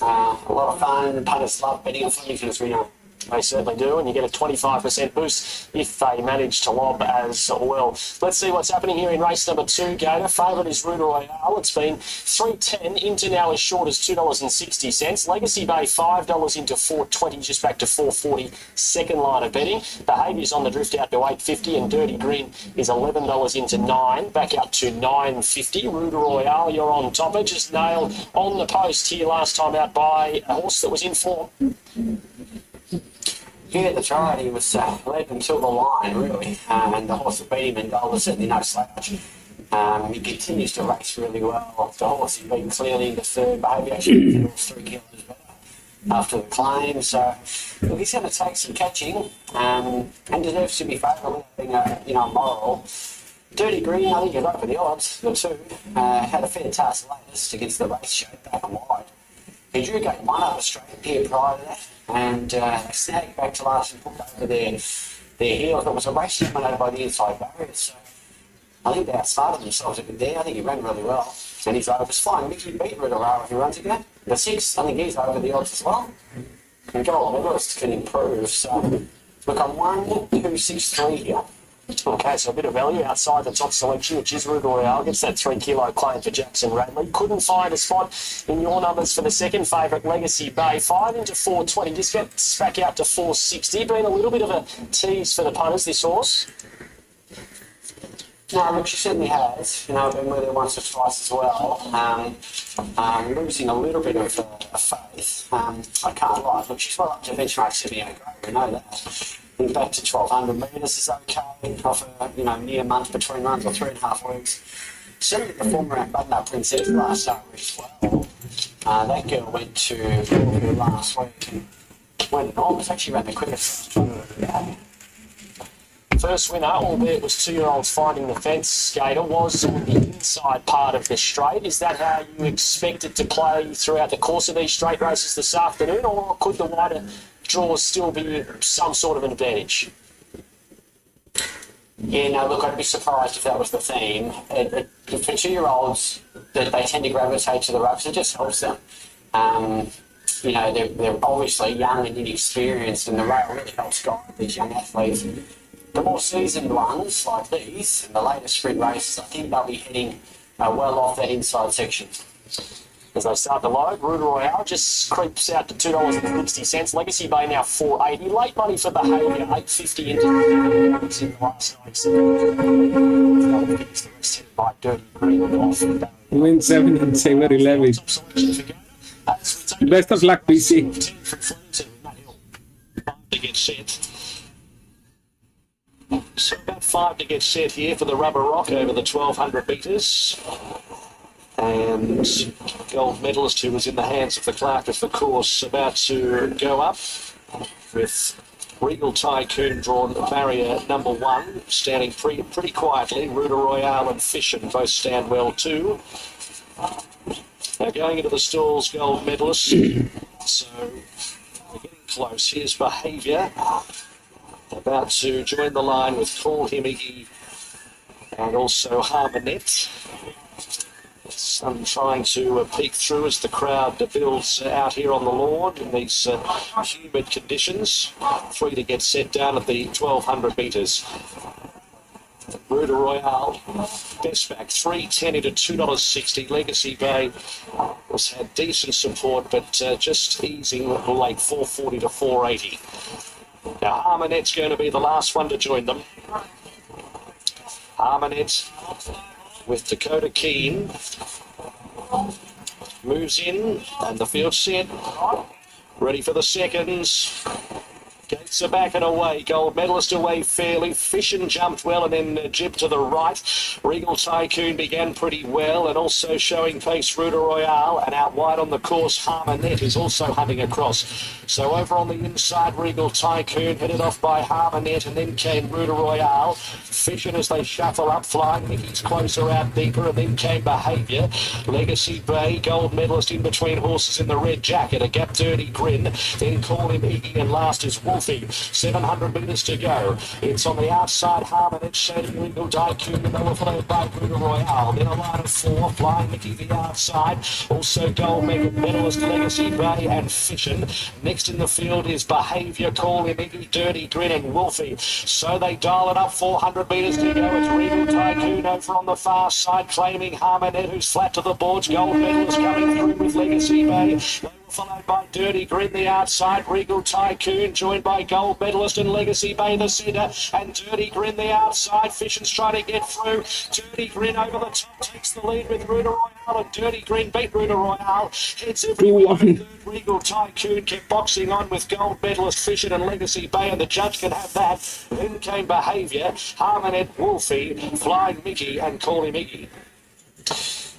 a lot of fun. The punters love betting on Flemington, as we know. They certainly do, and you get a 25% boost if they manage to lob as well. Let's see what's happening here in race number 2, Gator. Favourite is Rue Royale. It's been $3.10 into now as short as $2.60. Legacy Bay $5 into $4.20, just back to $4.40. Second line of betting. Behaviour's on the drift out to $8.50, and Dirty Green is $11 into $9, back out to $9.50. Rue Royale, you're on top. It just nailed on the post here last time out by a horse that was in form. Yeah, that's right. He was led until the line, really. And the horse that beat him in goal was certainly no slouch. He continues to race really well. The horse he beat clearly in the third. Behaviour actually was 3 kilos better after the claim. So, look, he's going to take some catching and deserves to be favourite, being a moral. Dirty Green, I think he's over the odds, the 2. Had a fantastic latest against the race show back and wide. He drew gate 1 up a straight here prior to that, and they snagged back to last and hooked over their heels. It was a race dominated by the inside barriers, so I think they outsmarted themselves a bit there. I think he ran really well, and he's over. It's fine. Mickey beat Ridderara if he runs again. The 6, I think he's over the odds as well. And Gold Everest can improve, so look, I'm 1, 2, 6, 3 here. Okay, so a bit of value outside the top selection, which is Rue Royale. Gets that 3 kilo claim for Jackson Radley. Couldn't find a spot in your numbers for the second favourite, Legacy Bay. 5 into $4.20, just gets back out to $4.60. Been a little bit of a tease for the punters, this horse. No, look, she certainly has. Been with her once or twice as well. Losing a little bit of faith. I can't lie. Look, she's well up to benchmark 78 grade. We know that. And back to 1,200 metres is okay. Off a near month between runs, or 3.5 weeks. Certainly the form around Button-Up Princess last start as well. That girl went to Liverpool last week and went enormous. Actually ran the quickest. First winner, albeit it was 2-year-olds finding the fence, Skater, was on the inside part of the straight. Is that how you expect it to play throughout the course of these straight races this afternoon, or could the wider draws still be some sort of an advantage? Yeah, no, look, I'd be surprised if that was the theme. For 2-year-olds, they tend to gravitate to the ropes. It just helps them. They're obviously young and inexperienced, and the rail really helps guide these young athletes. The more seasoned ones, like these, in the later sprint races, I think they'll be heading well off that inside section. As they start to load, Ruta Royale just creeps out to $2.60. Legacy Bay now $4.80. Late money for Behaviour, $8.50 into the last 9. By Dirty Green off. Win 7 and saver 11. Best of luck, PC. To get set. So about 5 to get set here for the rubber rock over the 1200 metres. And gold medalist who was in the hands of the clerk of the course about to go up with Regal Tycoon drawn barrier number 1, standing pretty quietly. Ruta Royale and Fission both stand well too. Now going into the stalls, gold medalist. So we're getting close. Here's Behaviour about to join the line with Call Him Iggy and also Harmonette. Some trying to peek through as the crowd builds out here on the lawn in these humid conditions. 3 to get set down at the 1200 metres. Ruta Royale, best back, 3.10 into $2.60. Legacy Bay has had decent support, but just easing late, 4.40 to 4.80. Now Harmonette's going to be the last one to join them. Harmonette with Dakota Keane moves in, and the field set, ready for the seconds. Gates are back and away. Gold medalist away fairly. Fission jumped well and then jibbed to the right. Regal Tycoon began pretty well and also showing pace Ruta Royale, and out wide on the course Harmonette is also hunting across. So over on the inside Regal Tycoon headed off by Harmonette, and then came Ruta Royale. Fission as they shuffle up, Flying Mickey's closer out deeper, and then came Behaviour. Legacy Bay, gold medalist in between horses in the red jacket, a gap Dirty Grin, then Call Him Iggy, and last is Wolfie. 700 metres to go. It's on the outside, Harmonette shading Regal Tycoon, and they were followed by Ruta Royale. Then a line of 4, Flying Mickey the outside. Also gold medalist Legacy Bay and Fission. Next in the field is Behaviour, Call Him Iggy, Dirty Grin and Wolfie. So they dial it up, 400 metres to go. It's Regal Tycoon over on the far side, claiming Harmonette, who's flat to the boards. Gold medalist coming through with Legacy Bay. Followed by Dirty Grin the outside, Regal Tycoon joined by gold medalist and Legacy Bay the centre, and Dirty Grin the outside. Fission's trying to get through. Dirty Grin over the top takes the lead with Ruta Royale, and Dirty Grin beat Ruta Royale. Heads everywhere. Regal Tycoon kept boxing on with gold medalist Fission and Legacy Bay, and the judge can have that. Then came Behaviour, Harmonette, Wolfie, Flying Mickey and Call Him Iggy.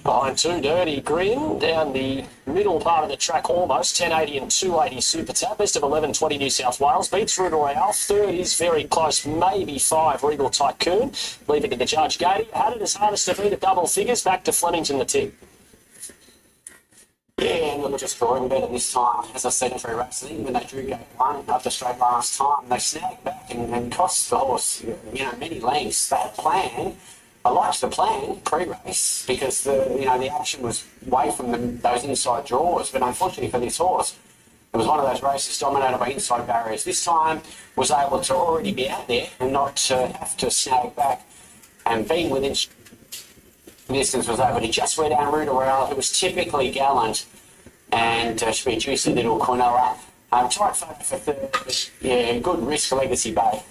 Behind 2, Dirty Grin, down the middle part of the track almost, 10.80 and 2.80 Super Tab, best of 11.20 New South Wales, beats Ruta Royale, 3rd is very close, maybe 5 Regal Tycoon, leave it to the judge. Gady had it as hardest to beat at double figures, back to Flemington the tip. Yeah, and look, just scoring better this time. As I said in 3 races, when they drew gate 1 up the straight last time, they snagged back and cost the horse, many lengths. They had planned. I liked the plan pre-race because the action was away from those inside draws, but unfortunately for this horse, it was one of those races dominated by inside barriers. This time was able to already be out there and not have to snag back, and being within distance was able to just wear down Ruta Royale, who was typically gallant, and should be a juicy little Quinoa. Tight favourite for 3rd, but yeah, good risk for Legacy Bay.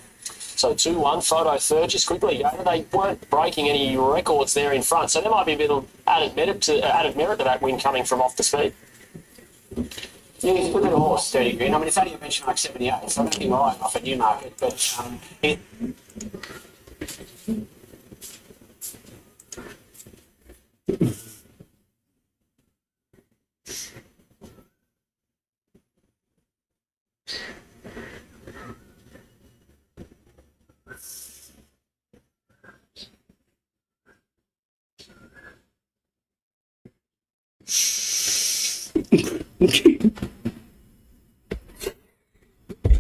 So 2-1, Photo 3rd, just quickly, they weren't breaking any records there in front, so there might be a bit of added merit to that win coming from off the speed. Yeah, he's a good little horse, Dirty Grin. I mean, it's only a benchmark 78, so I don't think right off a Newmarket, but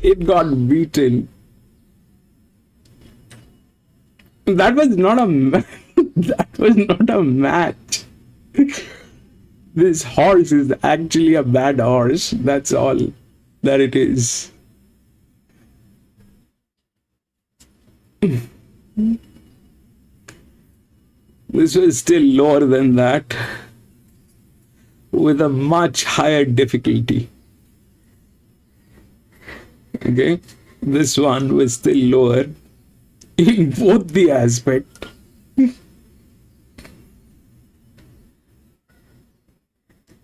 It got beaten. That was not a that was not a match. This horse is actually a bad horse. That's all that it is. This was still lower than that, with a much higher difficulty. Okay, this one was still lower in both the aspect.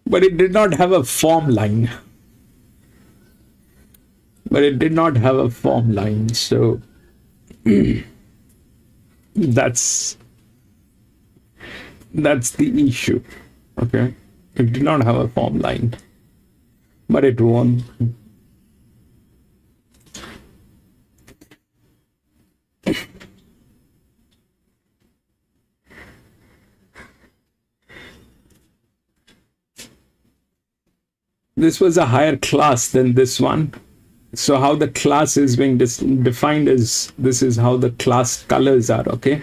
But it did not have a form line. So that's the issue. Okay, it did not have a form line, but it won. This was a higher class than this one. So how the class is being defined is, this is how the class colors are. Okay,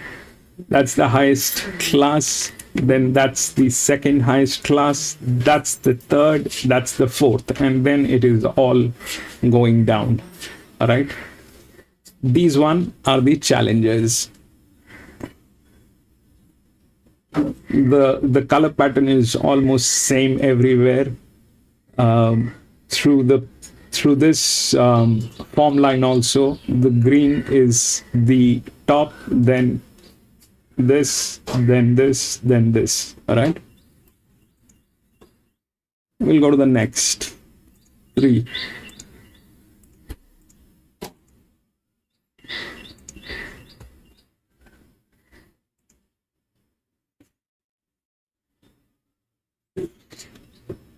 that's the highest class, then that's the second highest class, that's the third, that's the fourth, and then it is all going down. All right, these one are the challenges. The color pattern is almost same everywhere. Through this form line also, the green is the top, then this, then this, then this. All right, we'll go to the next 3.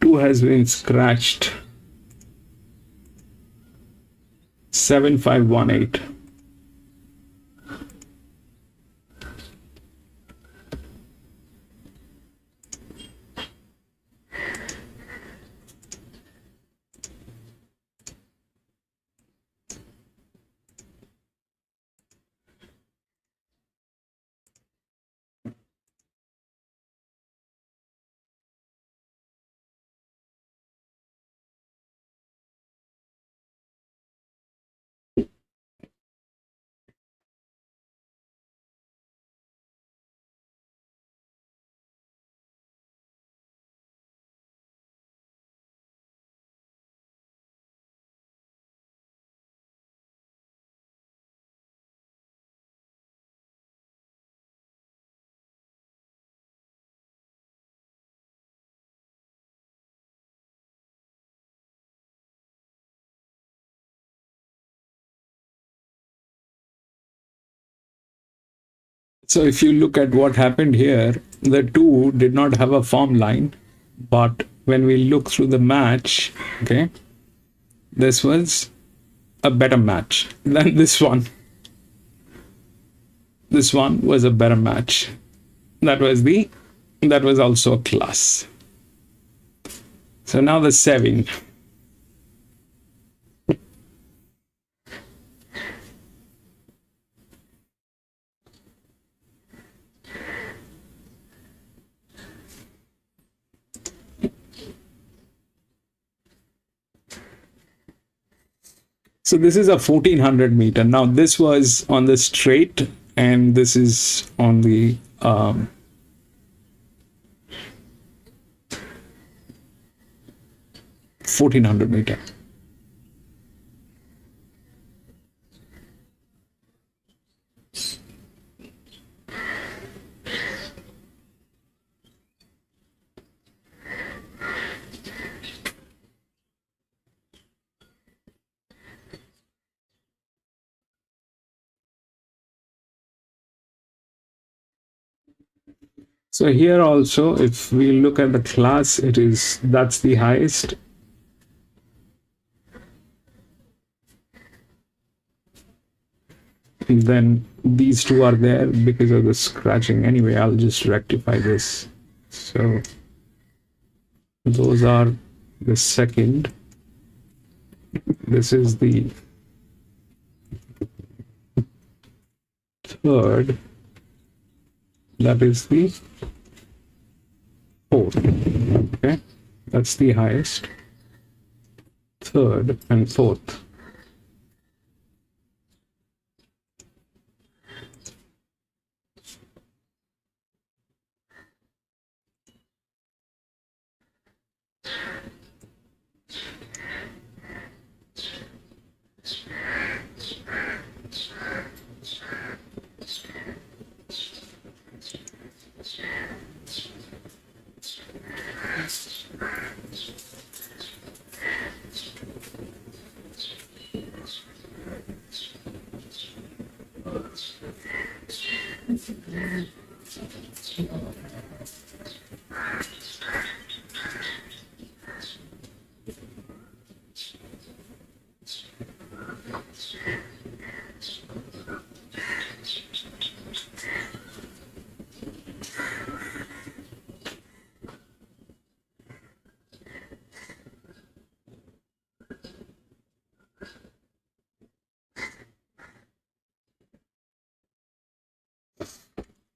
Two has been scratched. 7518. So if you look at what happened here, the two did not have a form line, but when we look through the match, okay, this was a better match than this one. This one was a better match. That was also a class. So now the 7. So this is a 1400 meter. Now this was on the straight, and this is on the 1400 meter. So here also, if we look at the class, that's the highest. And then these two are there because of the scratching. Anyway, I'll just rectify this. So those are the second. This is the third. That is the 4th. Okay, that's the highest. 3rd and 4th.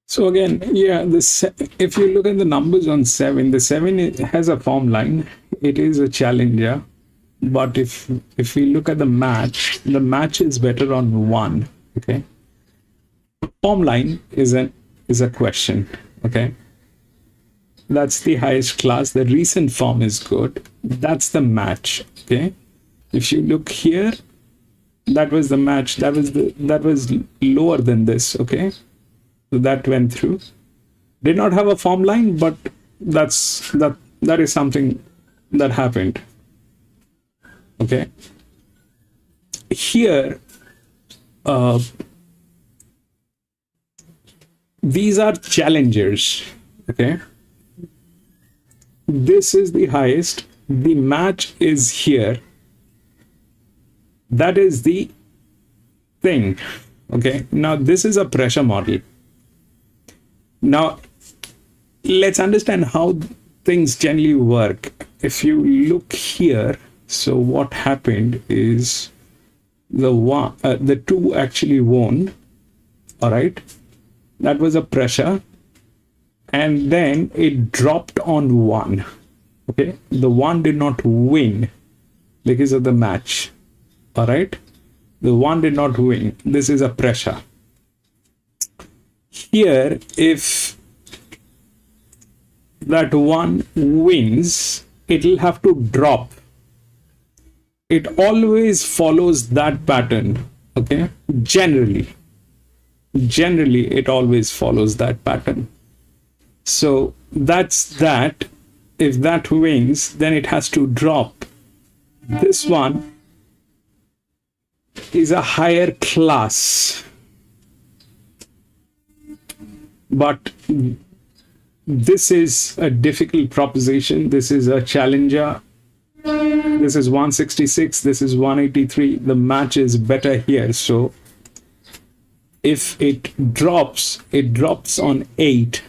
So again, yeah, if you look at the numbers on 7, the 7 has a form line. It is a challenger. But if we look at the match is better on 1. Okay. Form line is a question. Okay. That's the highest class. The recent form is good. That's the match. Okay. If you look here, that was the match. That was lower than this. Okay. So that went through. Did not have a form line, but that is something that happened. Okay. Here, these are challengers. Okay. This is the highest. The match is here. That is the thing. Okay. Now this is a pressure model. Now, let's understand how things generally work. If you look here, so what happened is the 2 actually won. All right, that was a pressure, and then it dropped on 1. Okay, the 1 did not win because of the match. All right, the 1 did not win. This is a pressure. Here, if that 1 wins, it will have to drop. It always follows that pattern. Okay, generally it always follows that pattern. So that's that. If that wins, then it has to drop. This one is a higher class, but this is a difficult proposition. This is a challenger. This is 166. This is 183. The match is better here. So if it drops on 8,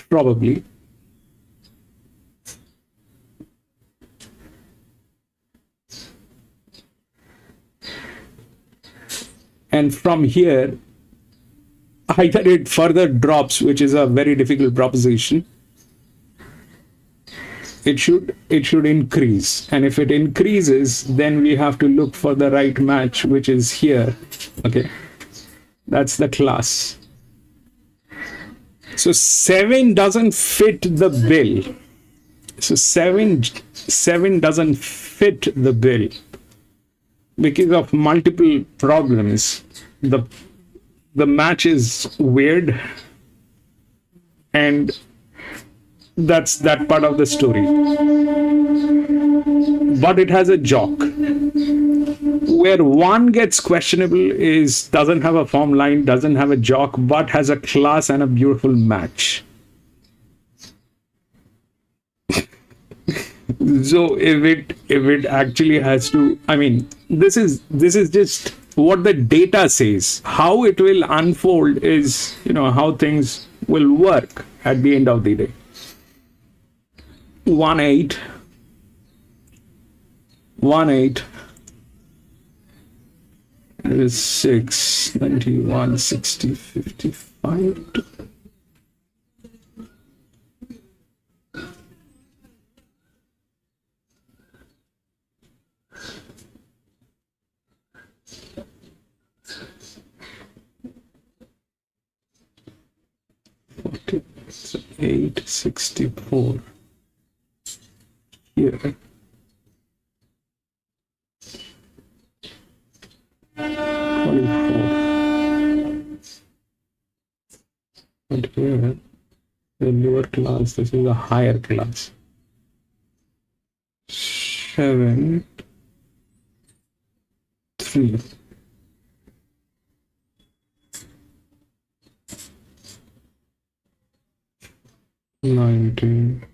probably. And from here, either it further drops, which is a very difficult proposition. It should increase, and if it increases, then we have to look for the right match, which is here. Okay, that's the class. So 7 doesn't fit the bill. So 7 doesn't fit the bill because of multiple problems. The match is weird, and that's that part of the story. But it has a jock. Where 1 gets questionable is doesn't have a form line, doesn't have a jock, but has a class and a beautiful match. So if it actually has to, I mean, this is just what the data says. How it will unfold is, how things will work at the end of the day. 1-8, 1-8 is 6, 91, 60, 55. 5 to so 864 here. 24. And here, the lower class, this is a higher class. 7, 3. 19,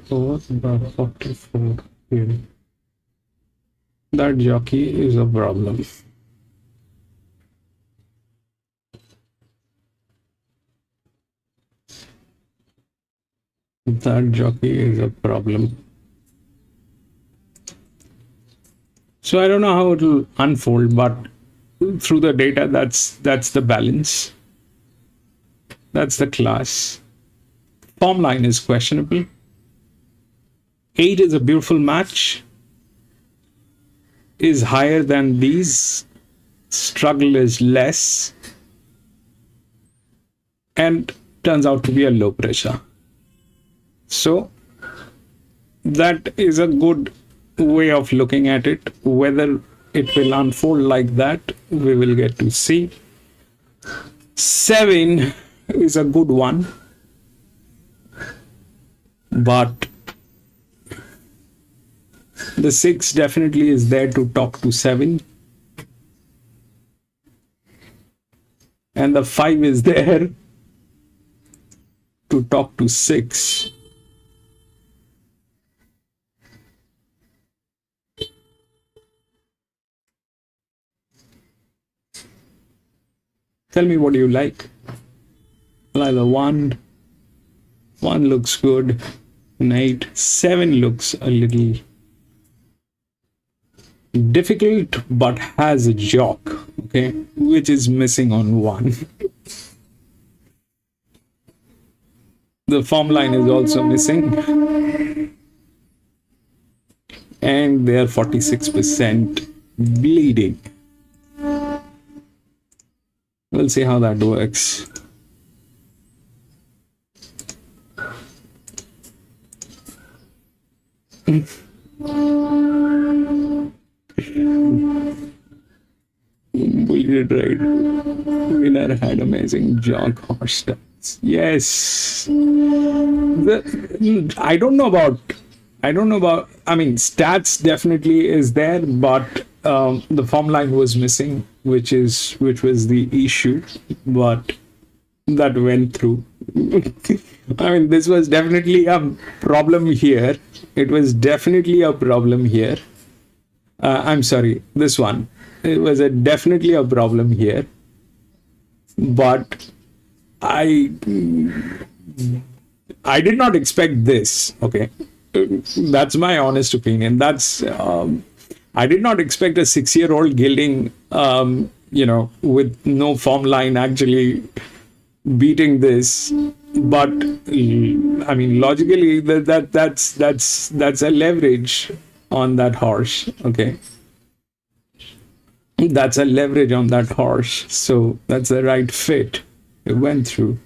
4 by 44 here. That jockey is a problem. That jockey is a problem. So I don't know how it will unfold, but through the data, that's the balance. That's the class. Form line is questionable. 8 is a beautiful match. Is higher than these. Struggle is less. And turns out to be a low pressure. So that is a good way of looking at it. Whether it will unfold like that, we will get to see. 7 is a good one, but the 6 definitely is there to talk to 7, and the 5 is there to talk to 6. Tell me what you like. Like the 1 looks good, and 8, 7 looks a little difficult, but has a jock, okay, which is missing on 1. The form line is also missing, and they are 46% bleeding. We'll see how that works. We did right. Winner had amazing jog horse stats. Yes. I don't know about. I mean, stats definitely is there, but the form line was missing, which was the issue. But that went through. I mean, this was definitely a problem here. It was definitely a problem here. I'm sorry, this one. It was definitely a problem here. But I did not expect this. Okay, that's my honest opinion. That's I did not expect a 6-year-old gelding, with no form line actually beating this. But I mean, logically, that's a leverage on that horse. Okay, that's a leverage on that horse. So that's the right fit. It went through.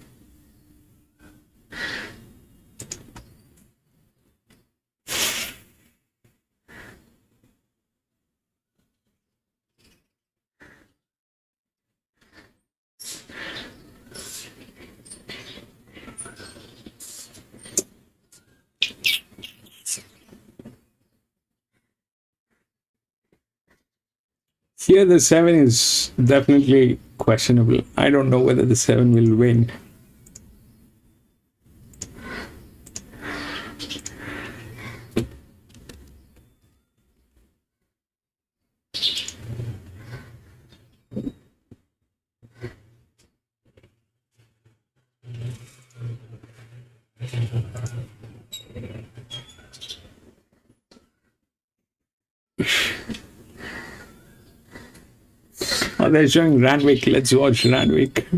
Here the 7 is definitely questionable. I don't know whether the 7 will win. Oh, they're showing Randwick. Let's watch Randwick.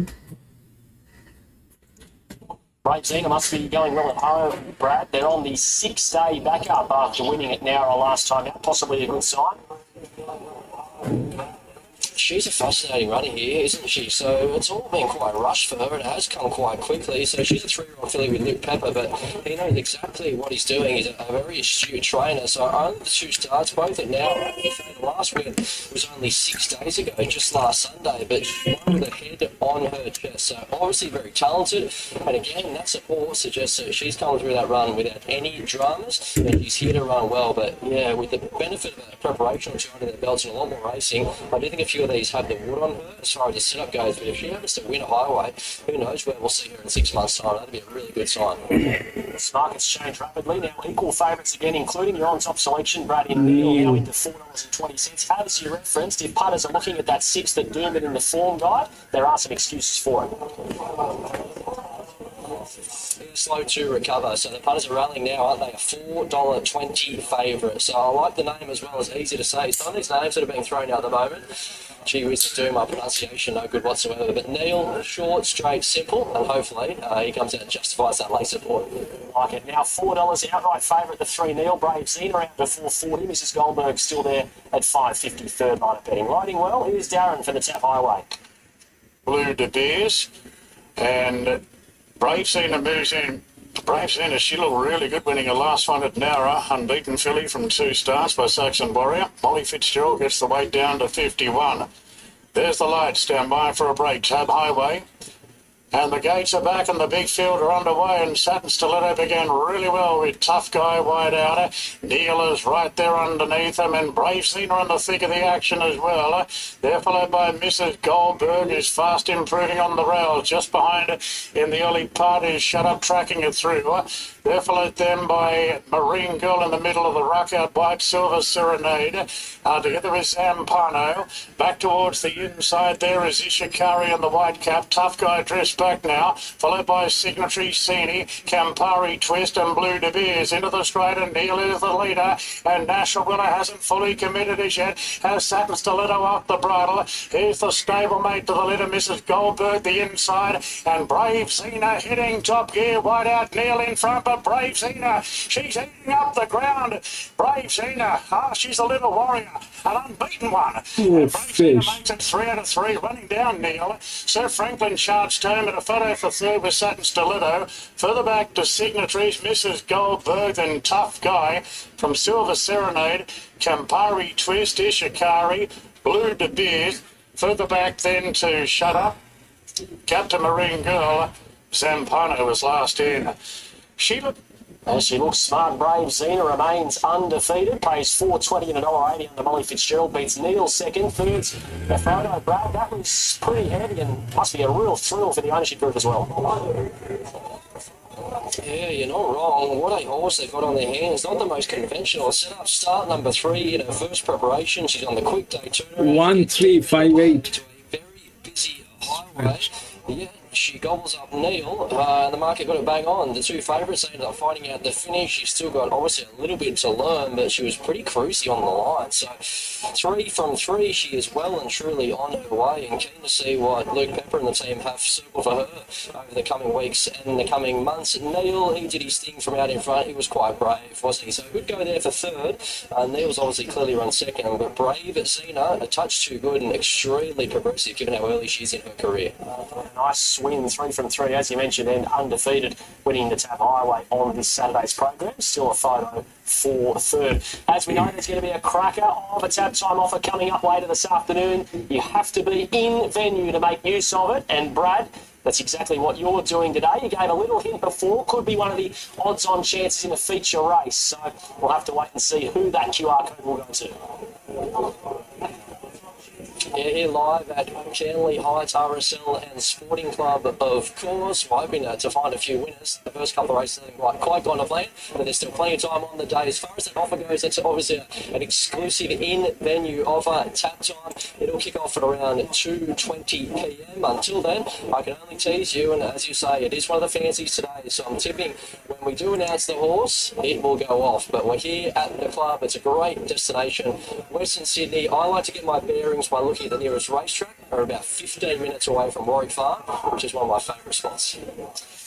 Brave Xena must be going well at home, Brad. They're on the 6-day backup after winning at Nowra last time out. Possibly a good sign. She's a fascinating runner here, isn't she? So it's all been quite rushed for her, and it has come quite quickly. So she's a 3-year-old filly with Luke Pepper, but he knows exactly what he's doing. He's a very astute trainer. So only the 2 starts, both at now. The last win was only 6 days ago, just last Sunday, but she won with a head on her chest. So obviously very talented. And again, that's a horse that just she's come through that run without any dramas, and she's here to run well. But yeah, with the benefit of a preparation or 2 under their belts and a lot more racing, I do think a few of these have the wood on her as far as the setup goes, but if she happens to win a highway, who knows where we'll see her in 6 months' time. That'd be a really good sign. This market's changed rapidly. Now equal favourites again, including your on-top selection, Brad in Neil, now into $4.20. As you referenced, if punters are looking at that 6 that doomed it in the form guide, there are some excuses for it. Slow to recover, so the punters are rallying now, aren't they? A $4.20 favourite. So I like the name as well as easy to say. Some of these names that are being thrown out at the moment, gee whiz to do my pronunciation no good whatsoever. But Neil, short, straight, simple, and hopefully he comes out and justifies that late support. Like it. Now $4 outright favourite, the 3 Neil. Brave Xena out to $4.40. Mrs. Goldberg still there at $5.50. Third line of betting. Riding well, here's Darren for the Tap Highway. Blue De Beers and Brave Xena moves in. Brave Xena, she looked really good winning her last one at Nowra. Unbeaten filly from 2 starts by Saxon Warrior. Molly Fitzgerald gets the weight down to 51. There's the lights. Stand by for a break. Tab Highway. And the gates are back and the big field are underway, and Satin Stiletto began really well with Tough Guy wide outer. Neil is right there underneath him, and Brave Xena in the thick of the action as well. They're followed by Mrs. Goldberg, who's fast improving on the rails. Just behind her in the early part is Shut Up tracking it through. They're followed then by Marine Girl in the middle of the ruck out White Silver Serenade. Together with Zampano. Back towards the inside there is Ishikari in the white cap. Tough Guy dressed back now, followed by Signatory Sini, Campari Twist and Blue De Beers into the straight, and Neil is the leader, and National Winner hasn't fully committed as yet, has Satin Stiletto off the bridle. Here's the stablemate to the leader, Mrs. Goldberg the inside, and Brave Xena hitting top gear, wide out, Neil in front, but Brave Xena, she's eating up the ground. Brave Xena, she's a little warrior, an unbeaten one. Brave Xena makes it 3 out of 3, running down Neil. Sir Franklin charged home at a photo for third with Satin Stiletto. Further back to Signatories, Mrs. Goldberg and Tough Guy from Silver Serenade, Campari Twist, Ishikari, Blue De Beers. Further back then to Shut Up, Captain Marine Girl. Zampano was last in. She looks smart. Brave Xena remains undefeated. Pays $4.20 and $1.80 under Molly Fitzgerald. Beats Neil second. Third's the photo, Brad. That was pretty heavy and must be a real thrill for the ownership group as well. Yeah, you're not wrong. What a horse they've got on their hands. Not the most conventional setup. Start number 3 in her first preparation. She's on the quick day turnaround. 1358. Very busy highway. Yeah, she gobbles up Neil, and the market got it bang on. The 2 favourites ended up fighting out the finish. She's still got obviously a little bit to learn, but she was pretty cruisy on the line. So 3 from 3, she is well and truly on her way, and keen to see what Luke Pepper and the team have circled for her over the coming weeks and the coming months. Neil, he did his thing from out in front. He was quite brave, wasn't he? So he would go there for third. Neil's obviously clearly run second, but Brave Xena, a touch too good and extremely progressive given how early she is in her career. Nice win, 3 from 3, as you mentioned, and undefeated, winning the Tap Highway on this Saturday's program. Still a photo for third. As we know, there's going to be a cracker of a Tap Time offer coming up later this afternoon. You have to be in venue to make use of it, and Brad, that's exactly what you're doing today. You gave a little hint before. Could be one of the odds-on chances in a feature race. So we'll have to wait and see who that QR code will go to. Yeah, here live at Chanley Heights RSL and Sporting Club, of course. We're hoping to find a few winners. The first couple of races haven't quite gone to plan, but there's still plenty of time on the day. As far as that offer goes, that's obviously an exclusive in-venue offer. Tap Time, it'll kick off at around 2:20 p.m. Until then, I can only tease you, and as you say, it is one of the fancies today, so I'm tipping when we do announce the horse, it will go off. But we're here at the club. It's a great destination. Western Sydney, I like to get my bearings by looking Donkey, the nearest racetrack, are about 15 minutes away from Warwick Farm, which is one of my favourite spots.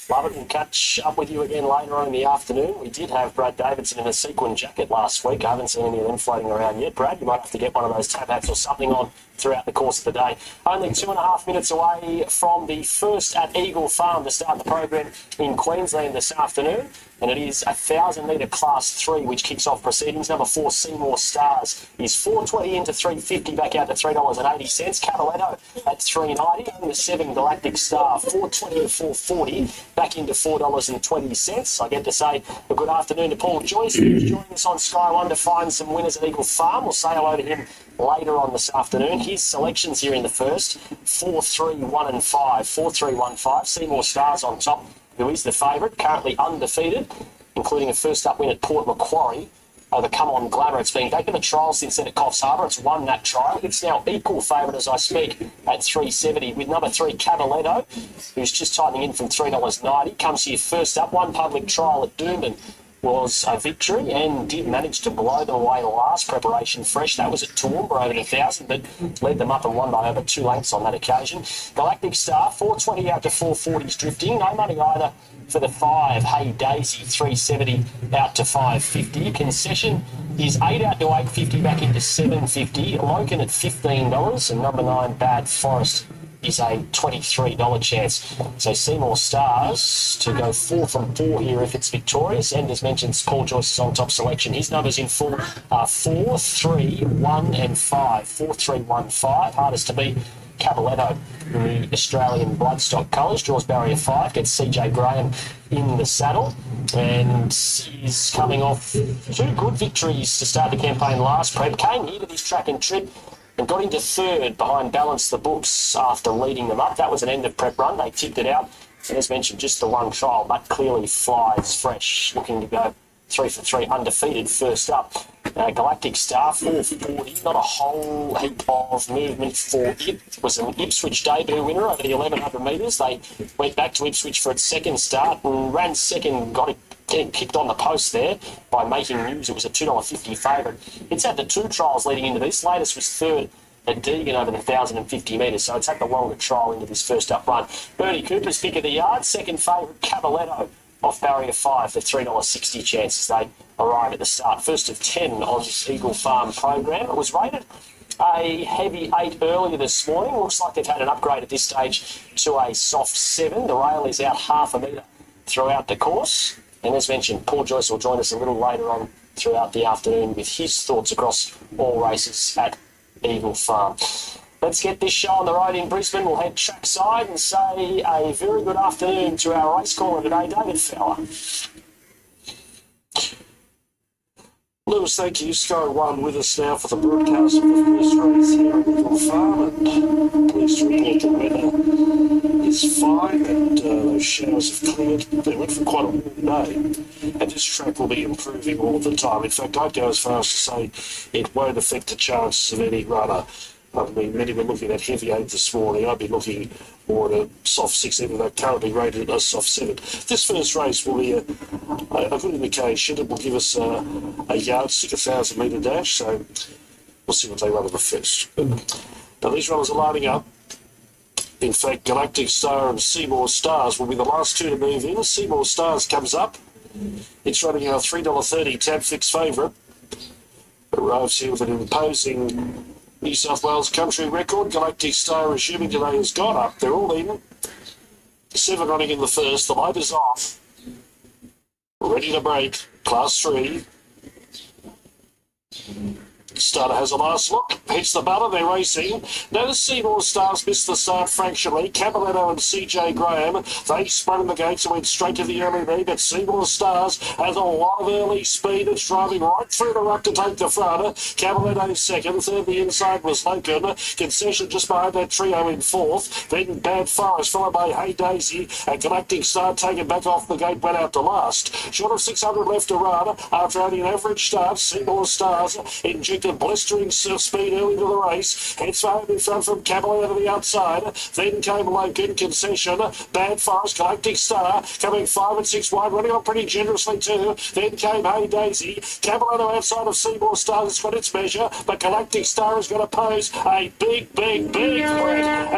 Love it. We'll catch up with you again later on in the afternoon. We did have Brad Davidson in a sequin jacket last week. I haven't seen any of them floating around yet. Brad, you might have to get one of those tab hats or something on throughout the course of the day. Only 2.5 minutes away from the first at Eagle Farm to start the program in Queensland this afternoon. And it is a 1,000-metre Class 3, which kicks off proceedings. Number 4, Seymour Stars, is $4.20 into $3.50, back out to $3.80. Cavaletto at $3.90. And the 7, Galactic Star, $4.20 to $4.40, back into $4.20. I get to say a good afternoon to Paul Joyce, who's joining us on Sky One to find some winners at Eagle Farm. We'll say hello to him later on this afternoon. His selections here in the first: 4, 3, 1 and 5. 4, 3, 1, 5. Seymour Stars on top, who is the favourite, currently undefeated, including a first-up win at Port Macquarie over Come On Glamour. It's been back in the trial since then at Coffs Harbour. It's won that trial. It's now equal favourite as I speak at $3.70 with number 3, Cavaletto, who's just tightening in from $3.90. Comes here first up. One public trial at Doomben was a victory and did manage to blow them away last preparation fresh. That was at Toowoomba over 1,000, but led them up and won by over 2 lengths on that occasion. Galactic Star, $4.20 out to $4.40's drifting. No money either for the 5, Hey Daisy, $3.70 out to $5.50. Concession is 8 out to $8.50, back into $7.50. Loken at $15, and number 9, Bad Forest, is a $23 chance. So Seymour Stars to go 4 from 4 here if it's victorious. And as mentioned, Paul Joyce's on top selection. His numbers in full are 4, 3, 1 and 5. 4, 3, 1, 5. Hardest to beat, Cavaletto in the Australian bloodstock colours. Draws barrier 5. Gets CJ Graham in the saddle. And is coming off 2 good victories to start the campaign last prep. Came here to this track and trip and got into 3rd behind Balance the Books after leading them up. That was an end of prep run. They tipped it out. And as mentioned, just the one trial, but clearly flies fresh, looking to go 3 for 3 undefeated first up. Galactic Star, $4.40. Not a whole heap of movement for it. It was an Ipswich debut winner over the 1,100 metres. They went back to Ipswich for its second start and ran second, got it getting kicked on the post there by Making News. It was a $2.50 favourite. It's had the 2 trials leading into this. Latest was 3rd at Deegan over the 1,050 metres, so it's had the longer trial into this first up run. Bernie Cooper's pick of the yard, second favourite, Cavaletto, off barrier 5 for $3.60 chances. They arrive at the start. First of 10 on this Eagle Farm program. It was rated a heavy 8 earlier this morning. Looks like they've had an upgrade at this stage to a soft 7. The rail is out half a metre throughout the course. And as mentioned, Paul Joyce will join us a little later on throughout the afternoon with his thoughts across all races at Eagle Farm. Let's get this show on the road in Brisbane. We'll head trackside and say a very good afternoon to our race caller today, David Fowler. Lewis, thank you. Sky One with us now for the broadcast of the first race here at Eagle Farm. And pleased to report the weather is fine and those showers have cleared. They went for quite a warm day. And this track will be improving all the time. In fact, I'd go as far as to say it won't affect the chances of any runner. I mean, many were looking at heavy 8 this morning. I'd be looking more at a soft 6, even though currently rated a soft 7. This first race will be a good indication. It will give us a yardstick, 1,000-metre dash, so we'll see what they run in the first. Now, these runners are lining up. In fact, Galactic Star and Seymour Stars will be the last 2 to move in. Seymour Stars comes up. It's running our $3.30 tab fix favourite. Arrives here with an imposing New South Wales country record. Galactic Star, assuming today, has gone up. They're all even. 7 running in the first. The light is on. Ready to break. Class 3. Starter has a last look, hits the button, they're racing. Notice Seymour Stars missed the start fractionally. Cavaletto and CJ Graham, they sprung the gates and went straight to the early lead, but Seymour Stars has a lot of early speed. It's driving right through the ruck to take the front. Cavaletto second, third the inside was Loken. Concession just behind that trio in fourth. Then Bad Forest, followed by Hey Daisy, and Galactic Star taken back off the gate, went out to last. Short of 600 left to run. After only an average start, Seymour Stars injected blistering speed early to the race. Heads home in front from Cavalier to the outside. Then came Logan, Concession, Bad Forest, Galactic Star, coming 5 and 6 wide, running on pretty generously too. Then came Hey Daisy. Cavalier outside of Seymour Stars has got its measure, but Galactic Star is going to pose a big threat.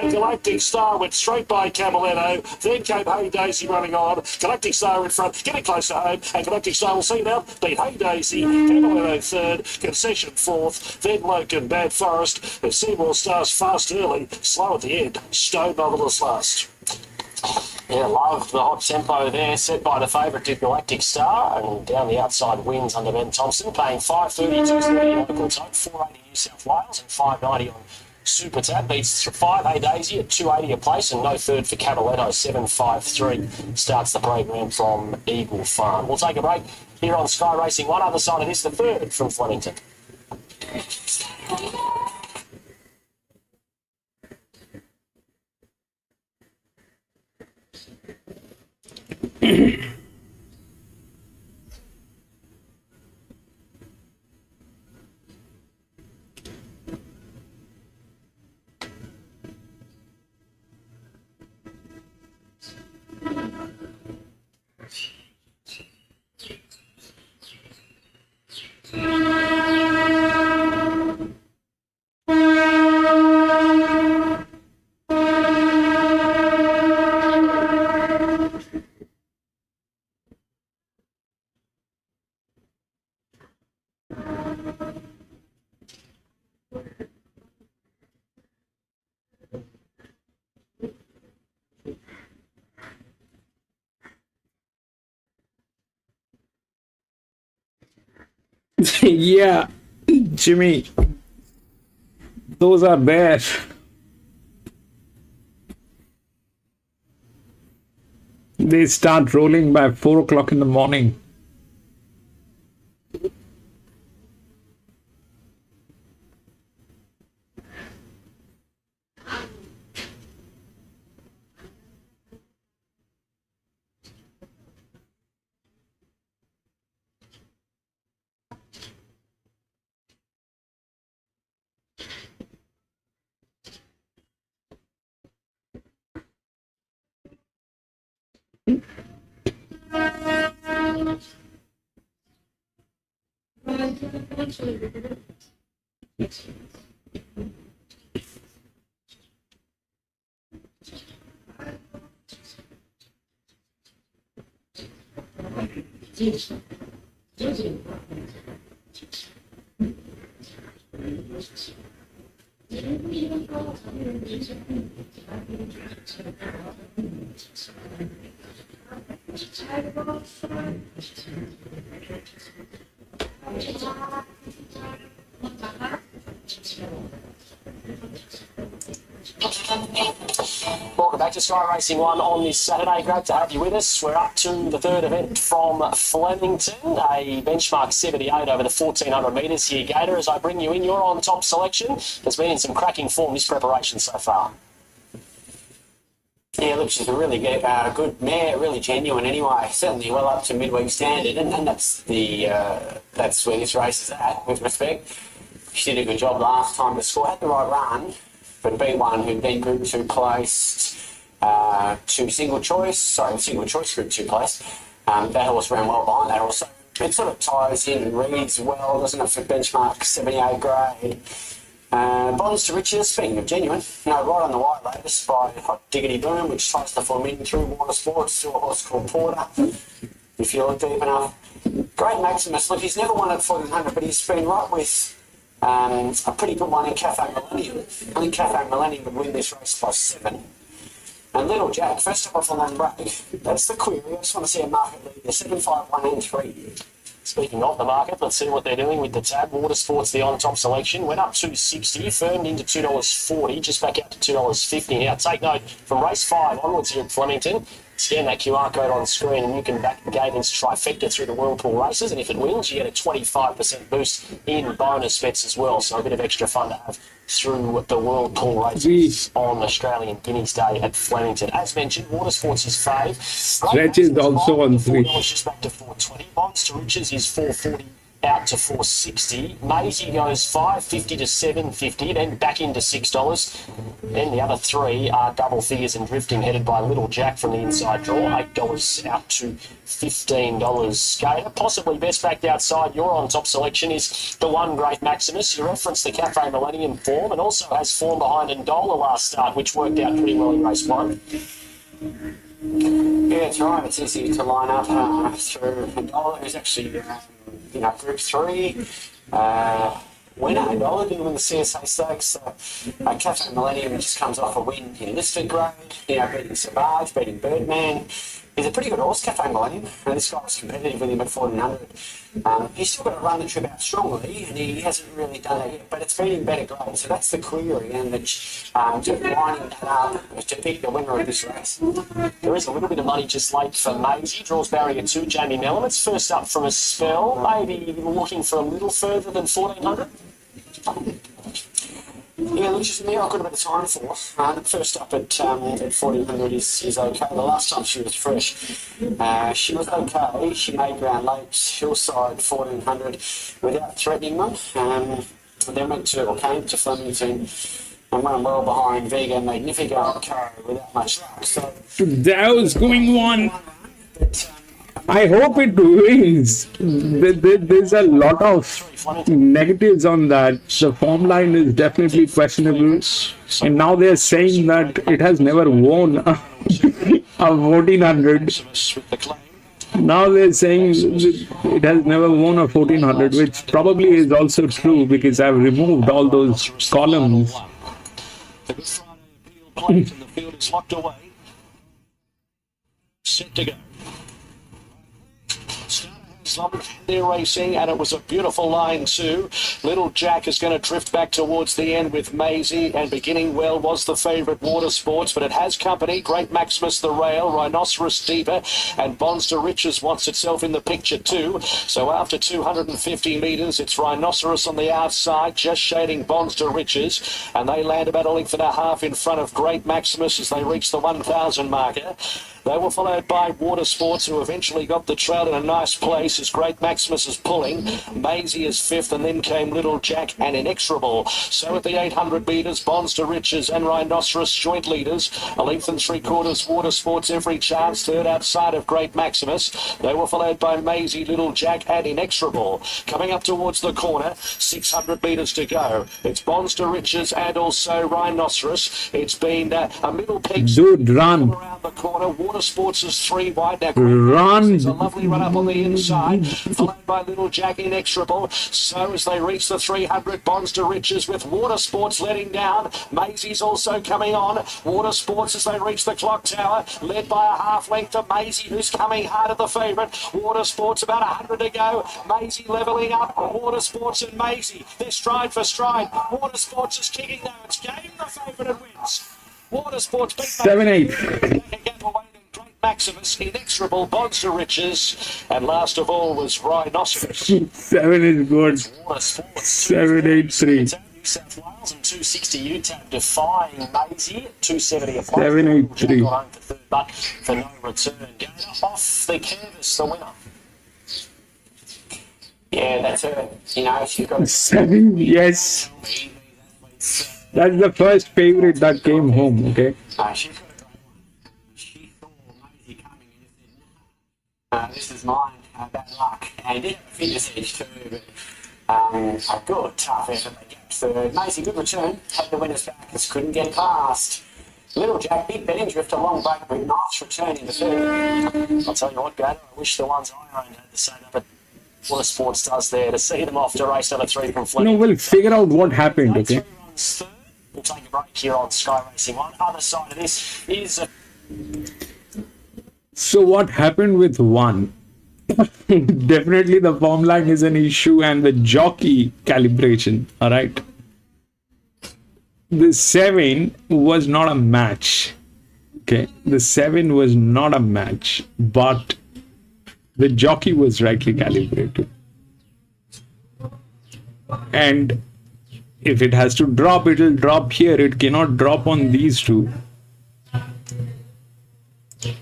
And Galactic Star went straight by Cavalier. Then came Hey Daisy running on. Galactic Star in front, getting closer home, and Galactic Star will see now beat Hey Daisy, Cavalier third, Concession fourth, then Logan, Bad Forest, and Seymour Stars fast early, slow at the end, Stone Marvellous last. Yeah, love the hot tempo there, set by the favourite to Galactic Star, and down the outside wins under Ben Thompson, paying $5.30 to local tote, $4.80 New South Wales, and $5.90 on Super Tab. Beats 5 A Daisy at $2.80 a place, and no third for Cavaletto, 7.53 starts the program from Eagle Farm. We'll take a break here on Sky Racing. One other side of this, the third from Flemington. Yeah, Jimmy, those are bad. They start rolling by 4 o'clock in the morning. Welcome back to Sky Racing 1 on this Saturday. Great to have you with us. We're up to the third event from Flemington, a benchmark 78 over the 1,400 metres here, Gator. As I bring you in, you're on top selection. There's been in some cracking form this preparation so far. Yeah, look, she's a really good mare, really genuine anyway. Certainly well up to midweek standard, and that's where this race is at, with respect. She did a good job last time to score. Had the right run, but beat one who'd been Group 2 placed to single choice Group 2 placed. That horse ran well behind that horse. So it sort of ties in and reads well, doesn't it, for benchmark 78 grade. Bonds to Riches, speaking of genuine, right on the white latest by Hot Diggity Boom, which tries to form in through Water Sports to a horse called Porter, if you look deep enough. Great Maximus, look, he's never won at 1,400, but he's been right with a pretty good one in Cafe Millennium. I think Cafe Millennium would win this race by 7. And Little Jack, first up off a long break, that's the query. I just want to see a market leader, 7, 5, 1 and 3. Speaking of the market, let's see what they're doing with the tab. Water Sports, the on-top selection, went up $2.60, firmed into $2.40, just back out to $2.50. Now, take note, from race 5 onwards here at Flemington, scan that QR code on screen and you can back Gavin's trifecta through the Whirlpool races, and if it wins, you get a 25% boost in bonus bets as well, so a bit of extra fun to have through the Whirlpool races on Australian Guineas Day at Flemington. As mentioned, Water Sports is fave. Stretch is also on 3. $4 just back to $4.20. Bonds to Riches is $4.40 out to 460. Maisie goes 550 to 750, then back into $6. Then the other three are double figures and drifting, headed by Little Jack from the inside draw, $8 out to $15. Skater, possibly best backed outside. Your on top selection is the one Great Maximus. You referenced the Cafe Millennium form, and also has form behind Ndola last start, which worked out pretty well in race 1. Yeah, that's right. It's easy to line up through Ndola, who's actually, Group 3. Winner. Ndola didn't win the CSA Stakes. Cafe Millennium just comes off a win in Lisford Grade, beating Savage, beating Birdman. He's a pretty good horse, Cafe Millennium, and this guy was competitive with him at 1400. He's still got to run the trip out strongly, and he hasn't really done that yet, but it's been in better grade, so that's the query, and just lining that up to pick the winner of this race. There is a little bit of money just late for Maisie. Draws barrier 2, Jamie Mellon. It's first up from a spell, maybe looking for a little further than 1400. Yeah, look, she's a mare I've got a bit of time for. First up at 1400 is okay. The last time she was fresh, she was okay. She made ground late, Hillside 1400 without threatening them. Then came to Flemington and went well behind Vega Magnifico without much luck. So that was going on. I hope it wins. There's a lot of negatives on that. The form line is definitely questionable. And now they're saying that it has never won a 1400. Now they're saying it has never won a 1400, which probably is also true because I've removed all those columns. The Good Friday appeal plate and the field is locked away. Set to go. They're racing, and it was a beautiful line too. Little Jack is going to drift back towards the end with Maisie, and beginning well was the favourite Water Sports, but it has company. Great Maximus the Rail, Rhinoceros Deeper, and Bonds to Riches wants itself in the picture too. So after 250 metres, it's Rhinoceros on the outside, just shading Bonds to Riches, and they land about a length and a half in front of Great Maximus as they reach the 1,000 marker. They were followed by Water Sports, who eventually got the trail in a nice place as Great Maximus is pulling. Maisie is fifth, and then came Little Jack and Inexorable. So at the 800 metres, Bonds to Riches and Rhinoceros joint leaders. A length and 3/4 Water Sports every chance, third outside of Great Maximus. They were followed by Maisie, Little Jack and Inexorable. Coming up towards the corner, 600 metres to go. It's Bonds to Riches and also Rhinoceros. It's been a middle peg. Dude, run. Around the corner, Water Sports is 3 wide. Now, Run. There's a lovely run up on the inside, followed by Little Jack Inexorable. So as they reach the 300, Bonds to Riches with Water Sports letting down. Maisie's also coming on. Water Sports as they reach the clock tower, led by a half length to Maisie, who's coming hard at the favourite. Water Sports about 100 to go. Maisie levelling up. Water Sports and Maisie, they're stride for stride. Water Sports is kicking though. It's game the favourite and wins. Water Sports beat 7-8. Maximus, Inexorable, Bonds to Riches, and last of all was Rhinoceros. 7 is good. 7-8-3. New South Wales and 260 UTAB defying Maisie, 270 a play. 7-8-3. Got home for third, but for no return. Going off the canvas, the winner. yeah, that's her. She's got 7, yes. That's the first favorite that came home, okay? she's got a great one. She saw Maisie coming and said, this is mine, bad luck. And did have a fitness edge too, but a good tough effort. They get third. Maisie, good return. Had the winners back, just couldn't get past. Little Jack, big betting drift, a long break, but nice return in the third. I'll tell you what, Gator, I wish the ones I owned had the same, but Water Sports does there to see them off to race number 3 from Flemington. We'll figure out what happened, okay? 3 runs third. We'll take a break here on Sky Racing 1. Other side of this is So what happened with 1? Definitely the form line is an issue and the jockey calibration, alright? The 7 was not a match, okay? The 7 was not a match, but the jockey was rightly calibrated. And if it has to drop, it will drop here. It cannot drop on these two.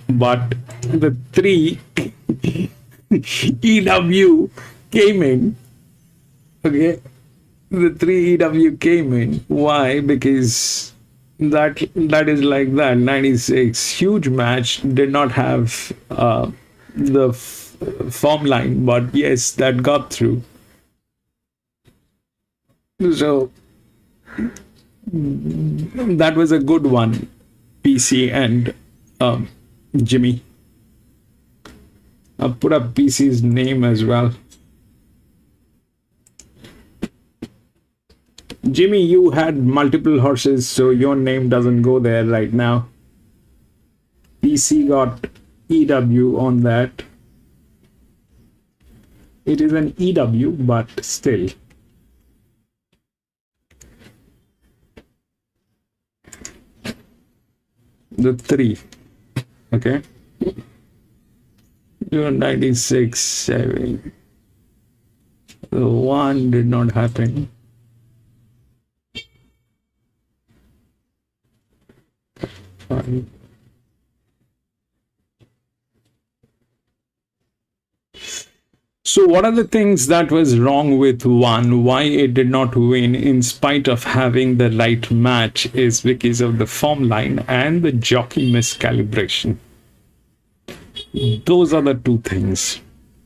But the 3 EW came in Okay, the 3EW came in. Why? Because that is like that. 96 huge match, did not have the form line, but yes, that got through. So that was a good one, PC and Jimmy. I'll put up PC's name as well. Jimmy, you had multiple horses, so your name doesn't go there right now. PC got EW on that. It is an EW, but still. The 3. Okay. 96, 7. The 1 did not happen. Fine. So what are the things that was wrong with 1? Why it did not win in spite of having the right match is because of the form line and the jockey miscalibration. Those are the two things.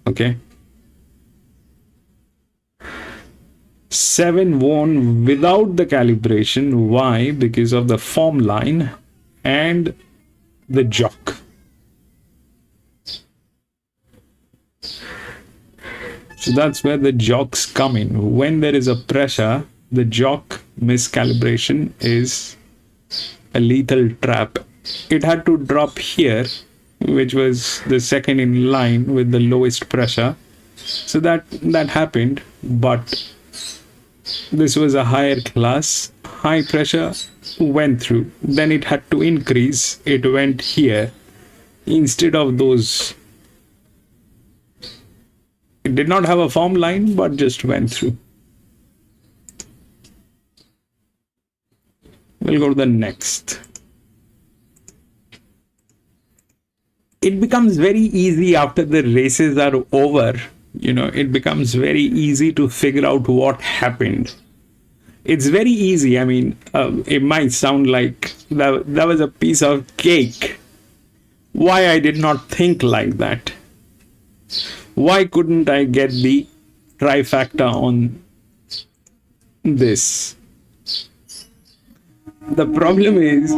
Okay. 7 won without the calibration. Why? Because of the form line and the jock. So that's where the jocks come in. When there is a pressure, the jock miscalibration is a lethal trap. It had to drop here, which was the second in line with the lowest pressure. So that happened, but this was a higher class. High pressure went through. Then it had to increase. It went here. Instead of those, it did not have a form line, but just went through. We'll go to the next. It becomes very easy after the races are over. You know, it becomes very easy to figure out what happened. It's very easy. I mean, it might sound like that was a piece of cake. Why I did not think like that? Why couldn't I get the trifecta on this? The problem is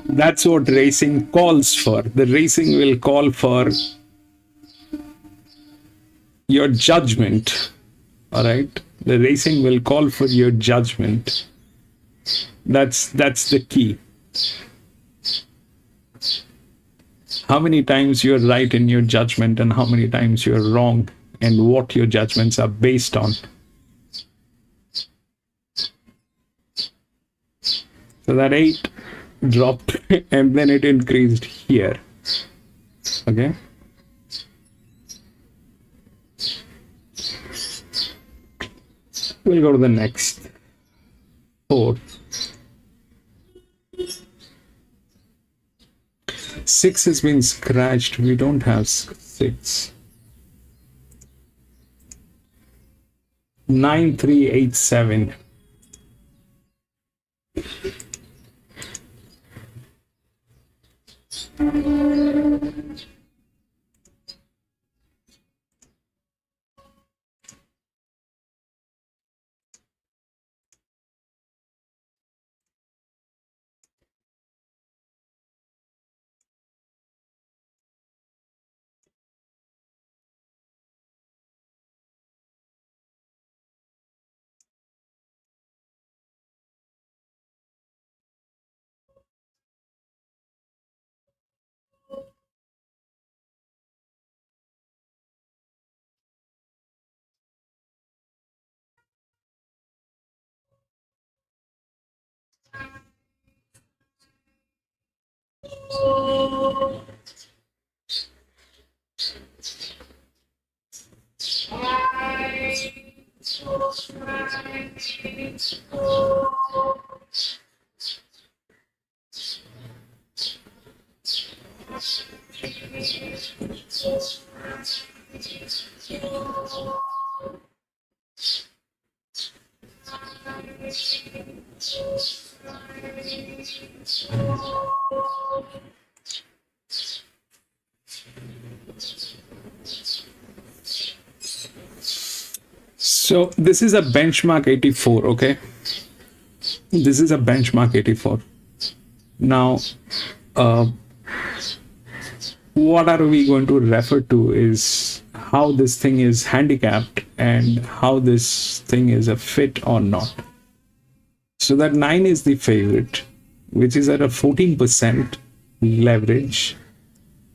that's what racing calls for. The racing will call for your judgment. All right, the racing will call for your judgment. That's the key. How many times you're right in your judgment and how many times you're wrong, and what your judgments are based on. So that 8 dropped and then it increased here. Okay. We'll go to the next. 4. 6 has been scratched. We don't have 6. 9, 3, 8, 7. So this is a benchmark 84, okay? This is a benchmark 84. Now, what are we going to refer to is how this thing is handicapped and how this thing is a fit or not. So that 9 is the favorite, which is at a 14% leverage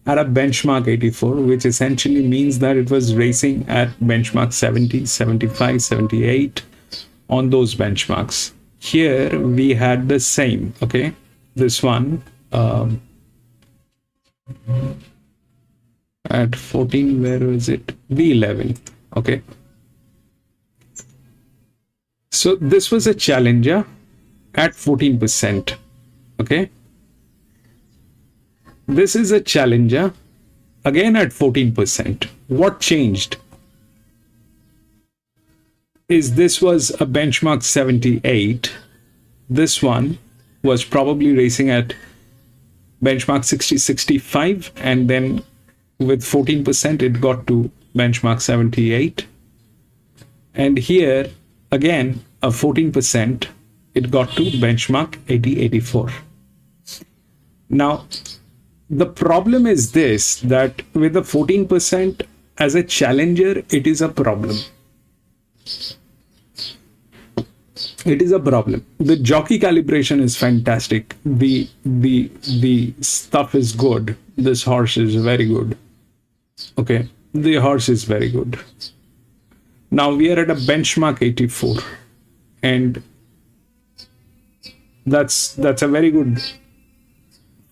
at a benchmark 84, which essentially means that it was racing at benchmark 70, 75, 78 on those benchmarks. Here we had the same, okay? This one at 14, where is it? B11, okay? So this was a challenger at 14%, okay? This is a challenger again at 14%. What changed is this was a benchmark 78. This one was probably racing at benchmark 60, 65, and then with 14% it got to benchmark 78. And here again a 14%, it got to benchmark 80, 84. Now the problem is this, that with the 14% as a challenger, it is a problem. It is a problem. The jockey calibration is fantastic. The stuff is good. This horse is very good. Okay, the horse is very good. Now we are at a benchmark 84, and that's a very good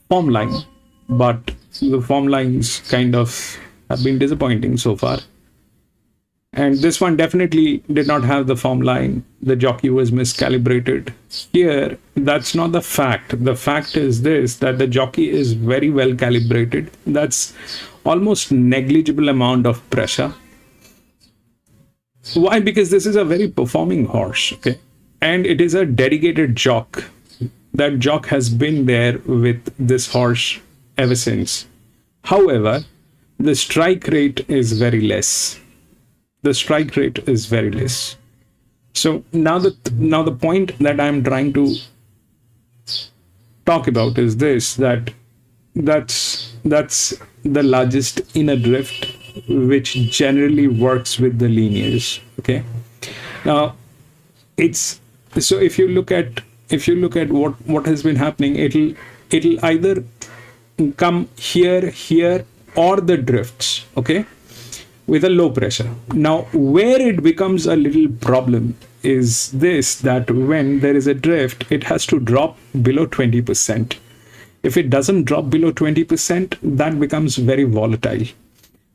form line. But the form lines kind of have been disappointing so far. And this one definitely did not have the form line. The jockey was miscalibrated. Here, that's not the fact. The fact is this, that the jockey is very well calibrated. That's almost negligible amount of pressure. Why? Because this is a very performing horse, okay? And it is a dedicated jock. That jock has been there with this horse ever since. However, the strike rate is very less. The strike rate is very less. So now the point that I'm trying to talk about is this, that's the largest inner drift, which generally works with the linears. Okay. Now it's so if you look at what has been happening, it'll either come here or the drifts, okay, with a low pressure. Now where it becomes a little problem is this, that when there is a drift, it has to drop below 20%. If it doesn't drop below 20%, that becomes very volatile.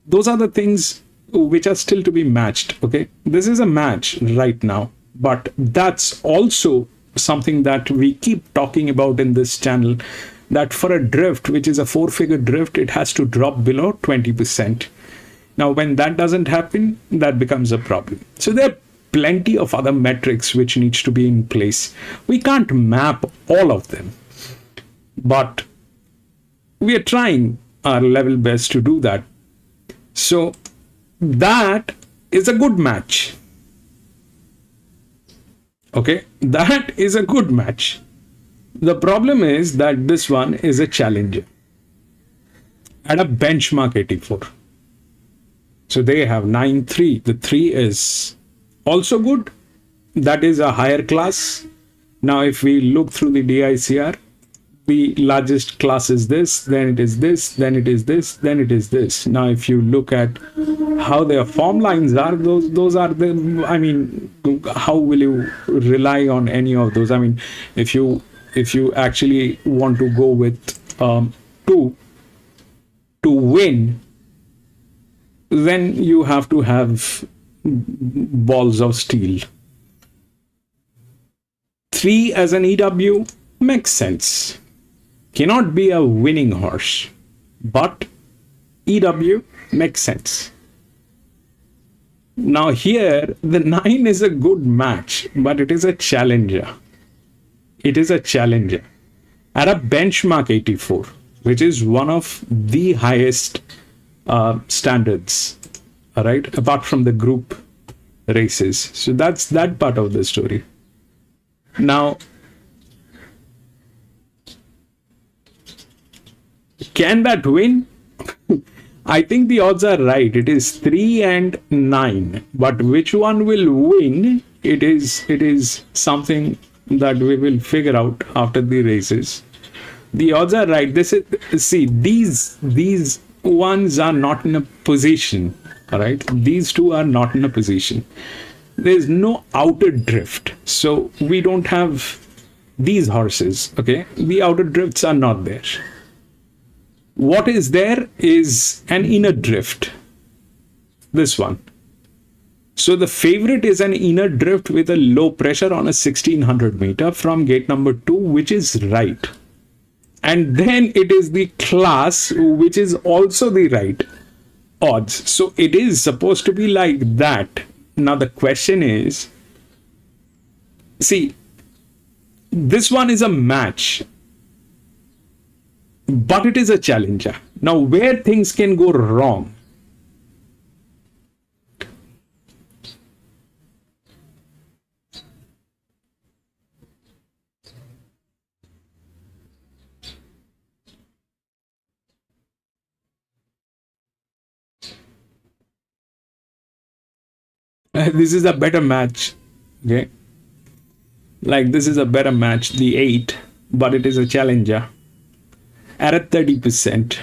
Those are the things which are still to be matched. Okay, this is a match right now, but that's also something that we keep talking about in this channel, that for a drift, which is a 4-figure drift, it has to drop below 20%. Now, when that doesn't happen, that becomes a problem. So there are plenty of other metrics which needs to be in place. We can't map all of them, but we are trying our level best to do that. So that is a good match. Okay, that is a good match. The problem is that this one is a challenger at a benchmark 84. So they have 9-3. The 3 is also good. That is a higher class. Now, if we look through the DICR, the largest class is this, then it is this, then it is this, then it is this. Now, if you look at how their form lines are, those are the, I mean, how will you rely on any of those? I mean, if you actually want to go with 2 to win, then you have to have balls of steel. 3 as an EW makes sense. Cannot be a winning horse, but EW makes sense. Now here, the 9 is a good match, but it is a challenger. It is a challenger at a benchmark 84, which is one of the highest standards, all right, apart from the group races. So that's that part of the story. Now, can that win? I think the odds are right. It is 3 and 9, but which one will win? It is something that we will figure out after the races. The odds are right. This is, see, these ones are not in a position. All right, these two are not in a position. There's no outer drift, so we don't have these horses. Okay, the outer drifts are not there. What is there is an inner drift. This one. So the favorite is an inner drift with a low pressure on a 1600 meter from gate number 2, which is right. And then it is the class, which is also the right odds. So it is supposed to be like that. Now the question is, see, this one is a match, but it is a challenger. Now where things can go wrong? This is a better match. Okay, like this is a better match, the 8, but it is a challenger at a 30%.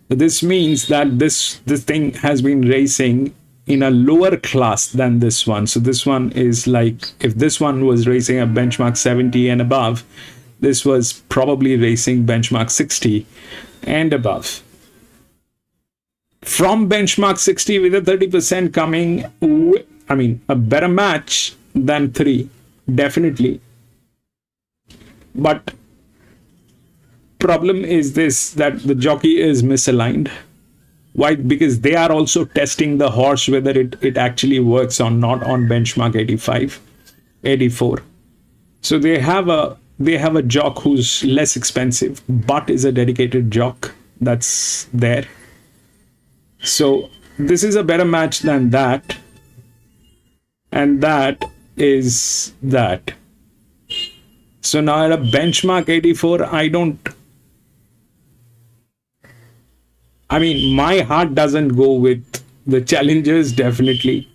So this means that this thing has been racing in a lower class than this one. So this one is like, if this one was racing a benchmark 70 and above, this was probably racing benchmark 60 and above. From benchmark 60 with a 30% coming, I mean, a better match than 3, definitely. But problem is this, that the jockey is misaligned. Why? Because they are also testing the horse whether it actually works or not on benchmark 85, 84. So they have a jock who's less expensive, but is a dedicated jock that's there. So this is a better match than that, and that is that. So now at a benchmark 84, I mean, my heart doesn't go with the challengers, definitely.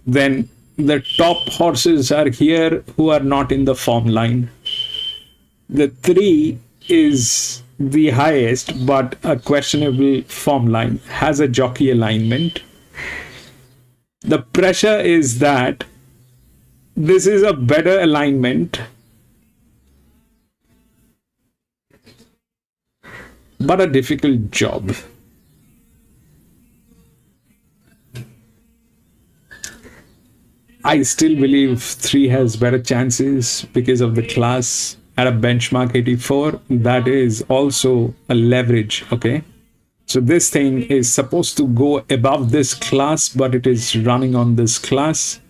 Then the top horses are here who are not in the form line. The 3 is the highest, but a questionable form line, has a jockey alignment. The pressure is that this is a better alignment, but a difficult job. I still believe 3 has better chances because of the class. At a benchmark 84, that is also a leverage. Okay, so this thing is supposed to go above this class, but it is running on this class,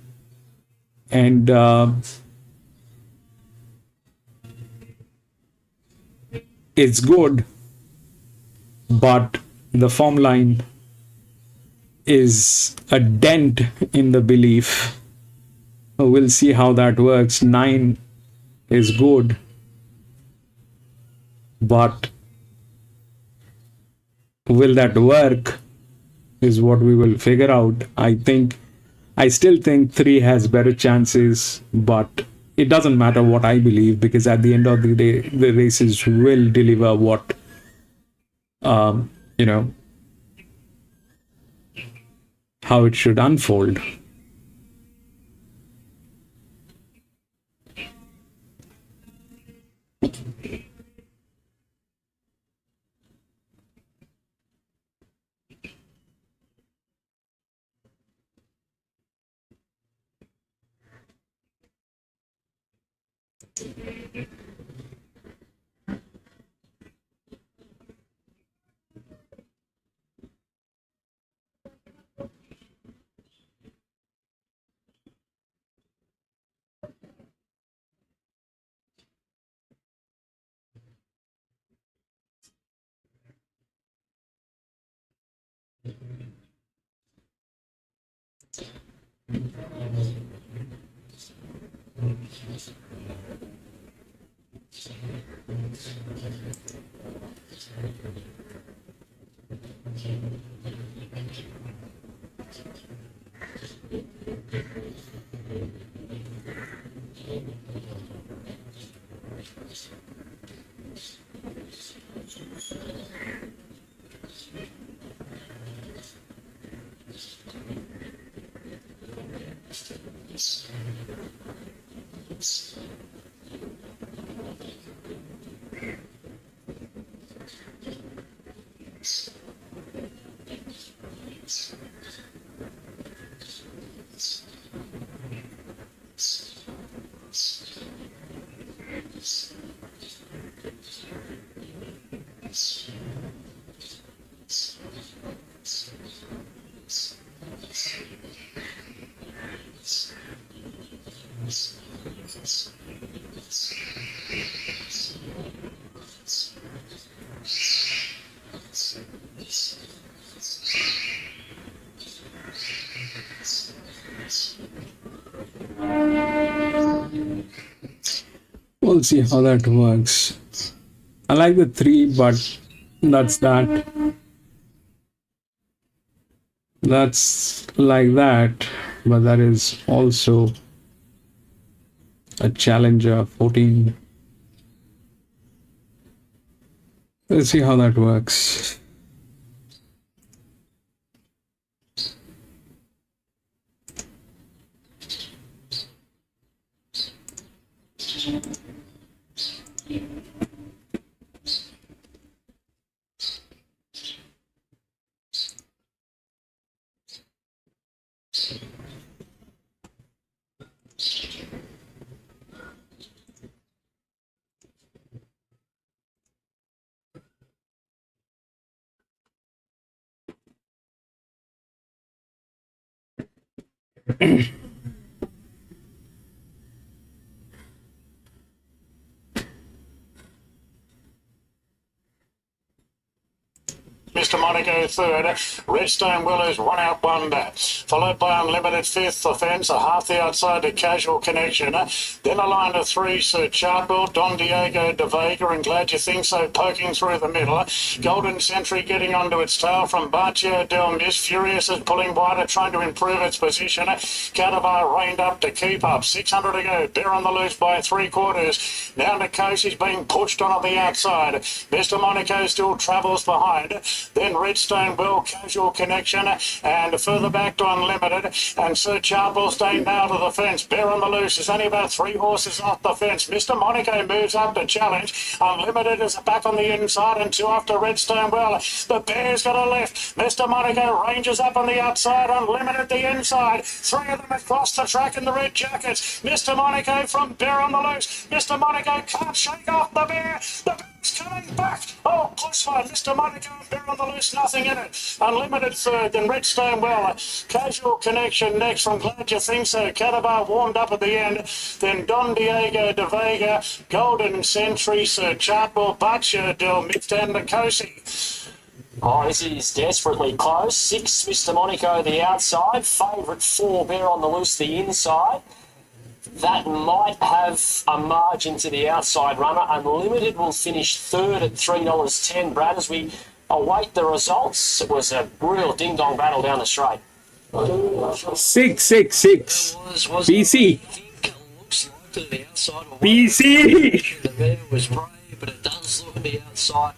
and it's good, but the form line is a dent in the belief. We'll see how that works. 9 is good, but will that work is what we will figure out. I still think 3 has better chances, but it doesn't matter what I believe, because at the end of the day, the races will deliver what you know, how it should unfold. We'll see how that works. I like the 3, but that's that. That's like that, but that is also a challenger 14. Let's see how that works. Mr. Monaco third, Redstone Willers 1 out 1 bat, followed by Unlimited fifth offence, a half the outside to Casual Connection, then a line to 3, Sir Chartwell, Don Diego de Vega, and Glad You Think So poking through the middle, Golden Sentry getting onto its tail from Barcio del Miss, Furious is pulling wider, trying to improve its position, Cadavar reined up to keep up, 600 to go, Bear on the loose by 3/4, now Nicosis being pushed on the outside, Mr. Monaco still travels behind, then Redstone Well, Casual Connection, and further back to Unlimited, and Sir Chartwell staying now to the fence. Bear on the loose is only about 3 horses off the fence. Mr. Monaco moves up to challenge. Unlimited is back on the inside and 2 after Redstone Well. The Bear's got a left. Mr. Monaco ranges up on the outside. Unlimited the inside. 3 of them across the track in the red jackets. Mr. Monaco from Bear on the loose. Mr. Monaco can't shake off the Bear. The Bear's coming back. Oh, close one. Mr. Monaco and Bear on the loose, nothing in it. Unlimited third, then Redstone Well. Casual Connection next from Glad You Think So. Cadavar warmed up at the end. Then Don Diego de Vega, Golden Sentry, Sir Chartwell, Butcher, Del Mift and Nicosi. Oh, this is desperately close. 6, Mr. Monaco, the outside. Favourite 4, Bear on the loose, the inside. That might have a margin to the outside runner. Unlimited will finish third at $3.10, Brad, as we await the results. It was a real ding-dong battle down the straight. 666. BC. Looks like to the outside. BC. The bear was brave, but it does look to the outside.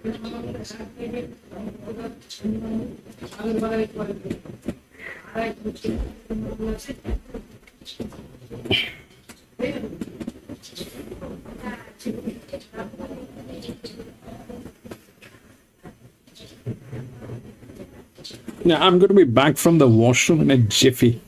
Yeah, I'm going to be back from the washroom in a jiffy.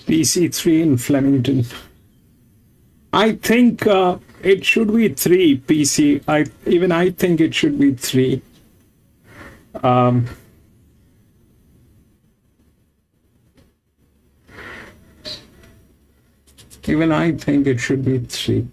PC3 in Flemington. I think it should be 3 PC. I think it should be 3. Even I think it should be 3.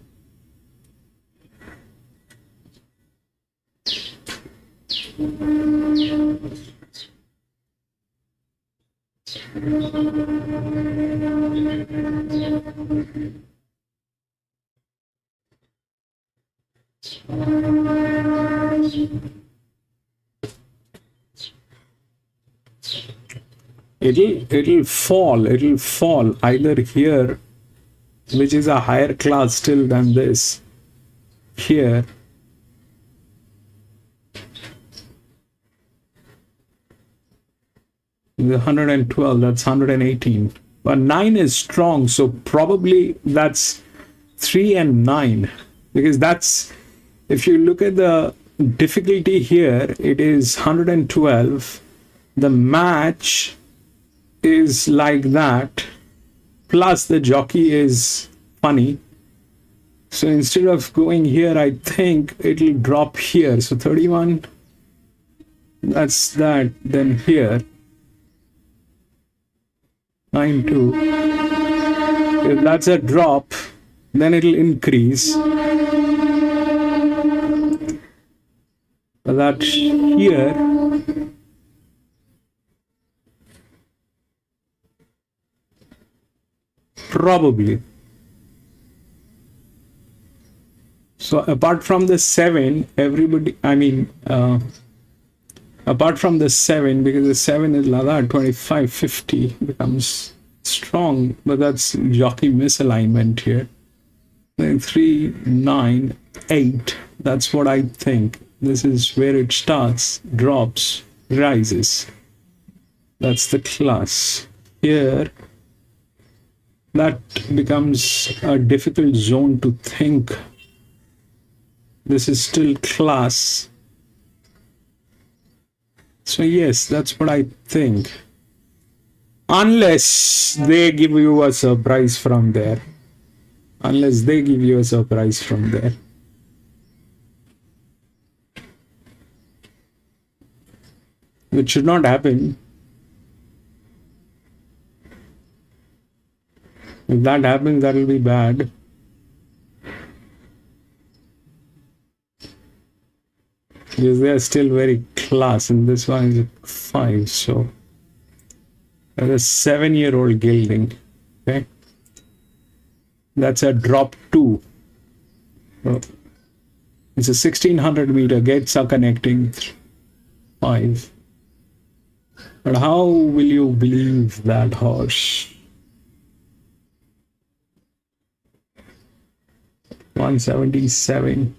It'll fall either here, which is a higher class still than this, here, the 112, that's 118, but 9 is strong, so probably that's 3 and 9, because that's, if you look at the difficulty here, it is 112, the match is like that, plus the jockey is funny, so instead of going here, I think it'll drop here, so 31, that's that, then here 9-2, if that's a drop, then it'll increase, but that here, probably. So apart from the 7, everybody, apart from the 7, because the 7 is like that, 25, 50 becomes strong, but that's jockey misalignment here. Then 3, 9, 8, that's what I think. This is where it starts, drops, rises. That's the class. Here, that becomes a difficult zone to think. This is still class. So yes, that's what I think. Unless they give you a surprise from there. Unless they give you a surprise from there. Which should not happen. If that happens, that will be bad. Because they are still very class, and this one is a 5, so that's a 7-year-old gelding. Okay, that's a drop 2. So it's a 1600 meter, gates are connecting 5. But how will you believe that horse? 177.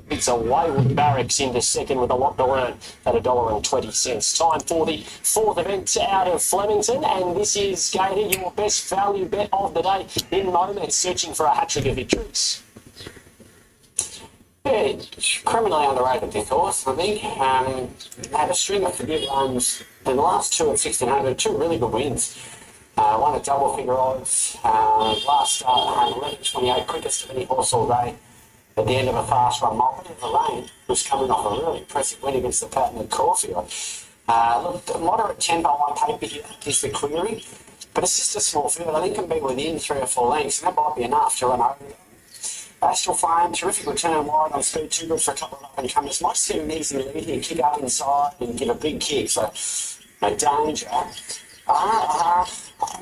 It's a Wayward Barracks into second with a lot to learn at $1.20. Time for the fourth event out of Flemington, and this is, Gator, your best value bet of the day in moments, searching for a hat-trick of victories. Yeah, criminally underrated this horse, I think. Had a string of forgive runs in the last 2 at 1600, 2 really good wins. Won at double figure odds. Last start, 11.28, quickest of any horse all day. At the end of a fast run, Mulberry of the Lane was coming off a really impressive win against the pattern at Caulfield. Look, moderate tempo on paper here is the query, but it's just a small field. I think it can be within 3 or 4 lengths, and that might be enough to run over them. Astral Flame, terrific return wide on speed, too good for a couple of up-and-comers. Might see an easy lead here, kick up inside and give a big kick, so no danger.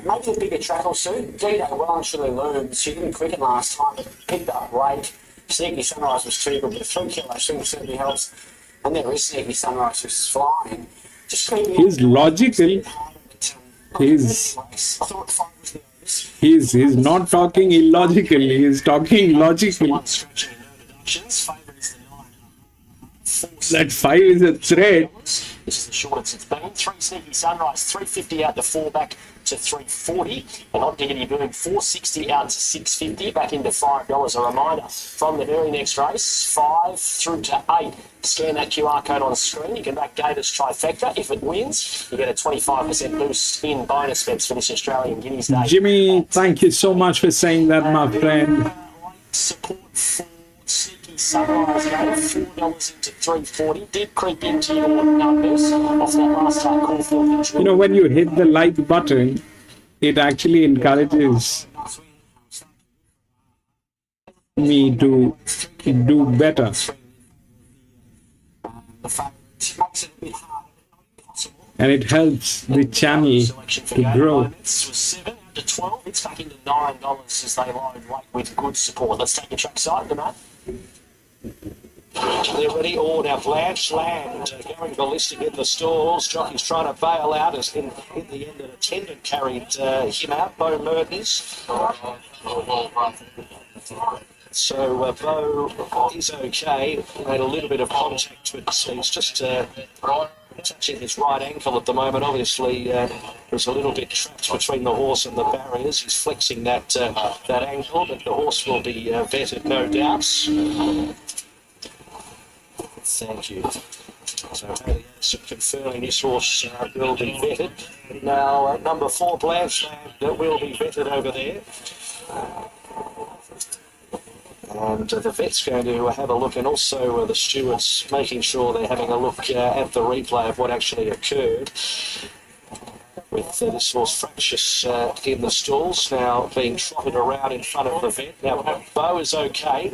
Maybe the bigger track will suit. D-Day well and truly looms. She didn't quicken last time, but picked up late. Sneaky Sunrise was too good, but a 3 kilo swing certainly helps. And there is Sneaky Sunrise who's flying. Just He's logical. He's... I thought 5 was the He's not talking illogically, he's talking logically. One stretching and no deductions. Favourite is the 9.5. That 5 is a threat. This is the shortest it's been. 3 Sneaky Sunrise, 350 out to 4 back to 340. And Hot Diggity Boom, 460 out to 650 back into $5. A reminder from the very next race, 5 through to 8. Scan that QR code on the screen. You can back Gators Trifecta. If it wins, you get a 25% boost in bonus bets for this Australian Guineas Day. Jimmy, thank you so much for saying that, my friend. Support for Sneaky Sunrise Gator, $4 into 340. Did creep into your numbers off that last time Caulfield injury. You know, when you hit the like button, it actually encourages me to do better. And it helps the channel to grow. This was 7 out to 12. It's back into $9 as they load weight with good support. Let's take a track side to that. They're ready. Oh, now Blanche Land going ballistic in the stalls. Jockey's trying to bail out as in the end an attendant carried him out. Bo Mertens. So Bo is okay. Made a little bit of contact with he's just touching his right ankle at the moment. Obviously, there's a little bit trapped between the horse and the barriers. He's flexing that ankle, but the horse will be vetted, no doubts. Thank you. So confirming this horse will be vetted. Now, number 4, Blanchland, will be vetted over there. And the vet's going to have a look, and also the stewards making sure they're having a look at the replay of what actually occurred. With this horse Fractious in the stalls, now being trotted around in front of the vet. Now, Bo is okay.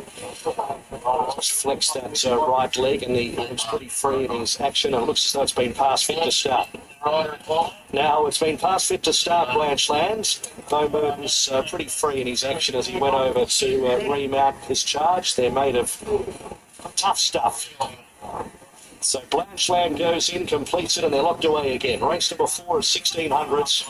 Just flexed that right leg, and he looks pretty free in his action. It looks as though it's been past fit to start. Now, it's been past fit to start, Blanchland. Bo Merton's pretty free in his action as he went over to remount his charge. They're made of tough stuff. So Blanchland goes in, completes it, and they're locked away again. Race number 4 is 1600s.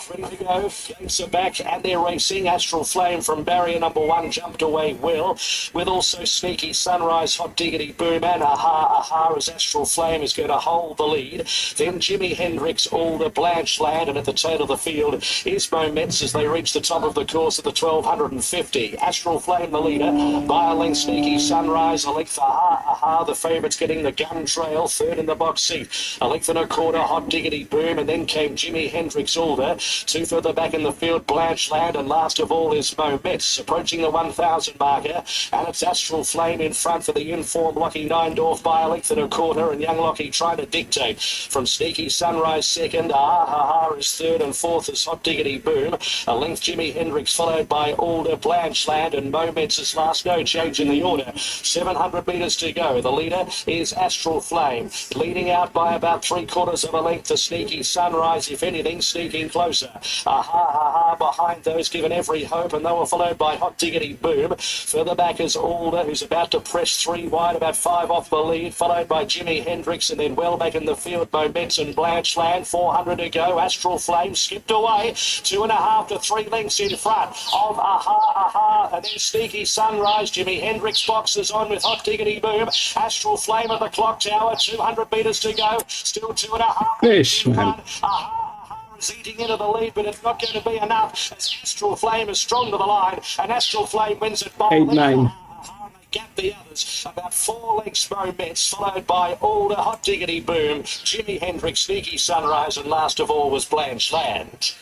Ready to go. Gates are back and they're racing. Astral Flame from barrier number 1 jumped away well, with also Sneaky Sunrise, Hot Diggity Boom, and Aha as Astral Flame is going to hold the lead. Then Jimmy Hendricks, Alder, Blanchland, and at the tail of the field is Moments as they reach the top of the course at the 1250. Astral Flame the leader, by a length Sneaky Sunrise, a length Aha, the favourites getting the gun trail, third in the box seat. A length and a quarter, Hot Diggity Boom, and then came Jimmy Hendricks, Alder. 2 further back in the field, Blanchland, and last of all is Moments, approaching the 1,000 marker, and it's Astral Flame in front for the informed Lockie Neindorf by a length and a quarter, and young Lockie trying to dictate from Sneaky Sunrise second. Is third, and fourth is Hot Diggity Boom. A length Jimmy Hendricks followed by Alder, Blanchland, and Moments is last, no change in the order. 700 metres to go. The leader is Astral Flame, leading out by about 3/4 of a length to Sneaky Sunrise, if anything, sneaking closer. Behind those given every hope, and they were followed by Hot Diggity Boom. Further back is Alder, who's about to press 3 wide, about 5 off the lead, followed by Jimmy Hendricks, and then well back in the field, Moments and Blanchland. 400 to go. Astral Flame skipped away, 2.5 to 3 lengths in front of and then Sneaky Sunrise. Jimmy Hendricks boxes on with Hot Diggity Boom. Astral Flame at the clock tower, 200 metres to go, still 2.5 Fish, in man. front. Is eating into the lead, but it's not going to be enough as Astral Flame is strong to the line, and Astral Flame wins it by 8-9. Gap the others about 4 lengths. Moments followed by Alder, Hot Diggity Boom, Jimmy Hendricks, Sneaky Sunrise, and last of all was Blanchland.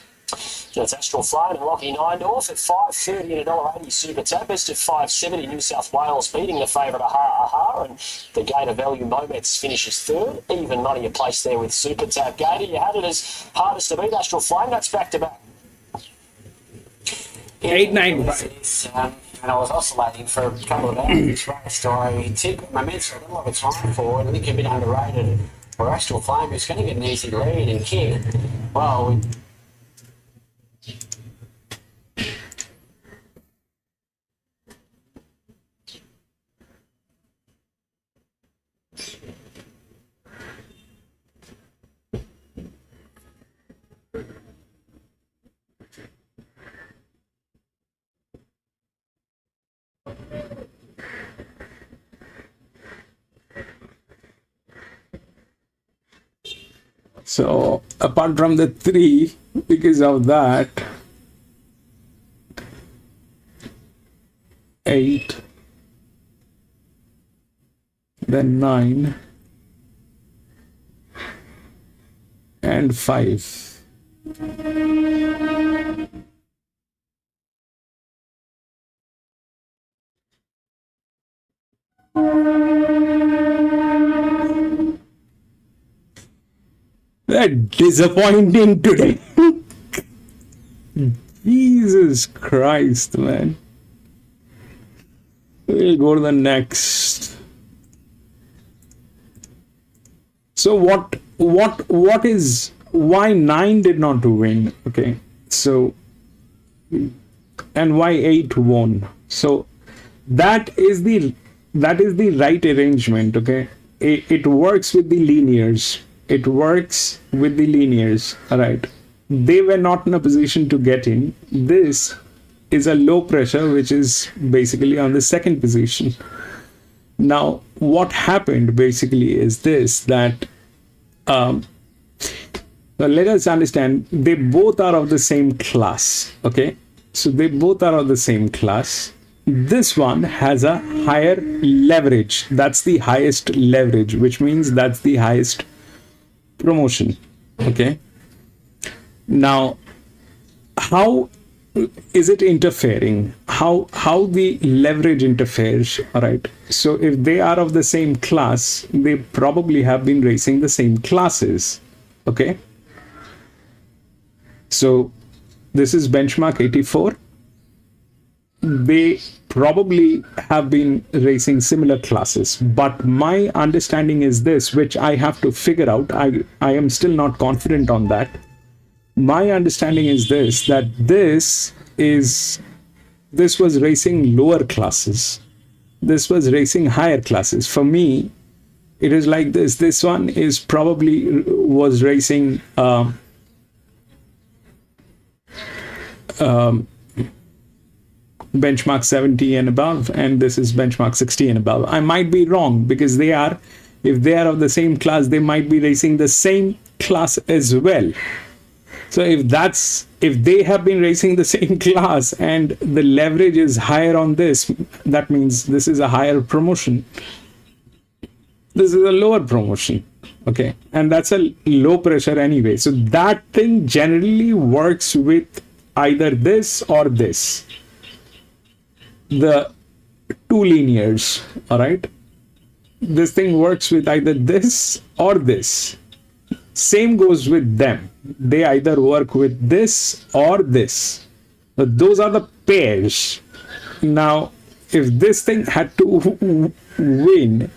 That's Astral Flame and Lockie Neindorf at $5.30 and $1.80 Super Tab. Best of $5.70 New South Wales beating the favourite Aha, and the Gator Value Moments finishes third. Even money a place there with Super Tab. Gator, you had it as hardest to beat. Astral Flame, that's back to back. 8-9. And I was oscillating for a couple of hours this race. So I tipped Moments a little of a time forward. I think a bit underrated. Where Astral Flame is going to get an easy lead and kick. Well, So apart from the 3, because of that, 8, then 9, and 5. They're disappointing today. Jesus Christ, man. We'll go to the next. So what is why 9 did not win? Okay, so and why 8 won? So that is the right arrangement. Okay, it works with the linears. It works with the linears. All right, they were not in a position to get in. This is a low pressure, which is basically on the second position. Now, what happened basically is this, that let us understand, they both are of the same class. Okay, so they both are of the same class. This one has a higher leverage. That's the highest leverage, which means that's the highest promotion. Okay, now how is it interfering? How the leverage interferes? All right, so if they are of the same class, they probably have been racing the same classes. Okay, so this is benchmark 84. They probably have been racing similar classes, but my understanding is this, which I have to figure out. I am still not confident on that. My understanding is this, that this was racing lower classes. This was racing higher classes. For me, it is like this. This one is probably was racing benchmark 70 and above, and this is benchmark 60 and above. I might be wrong, because if they are of the same class, they might be racing the same class as well. So if they have been racing the same class and the leverage is higher on this, that means this is a higher promotion. This is a lower promotion. Okay, and that's a low pressure anyway. So that thing generally works with either this or this. The two linears, all right? This thing works with either this or this. Same goes with them. They either work with this or this. But those are the pairs. Now, if this thing had to win,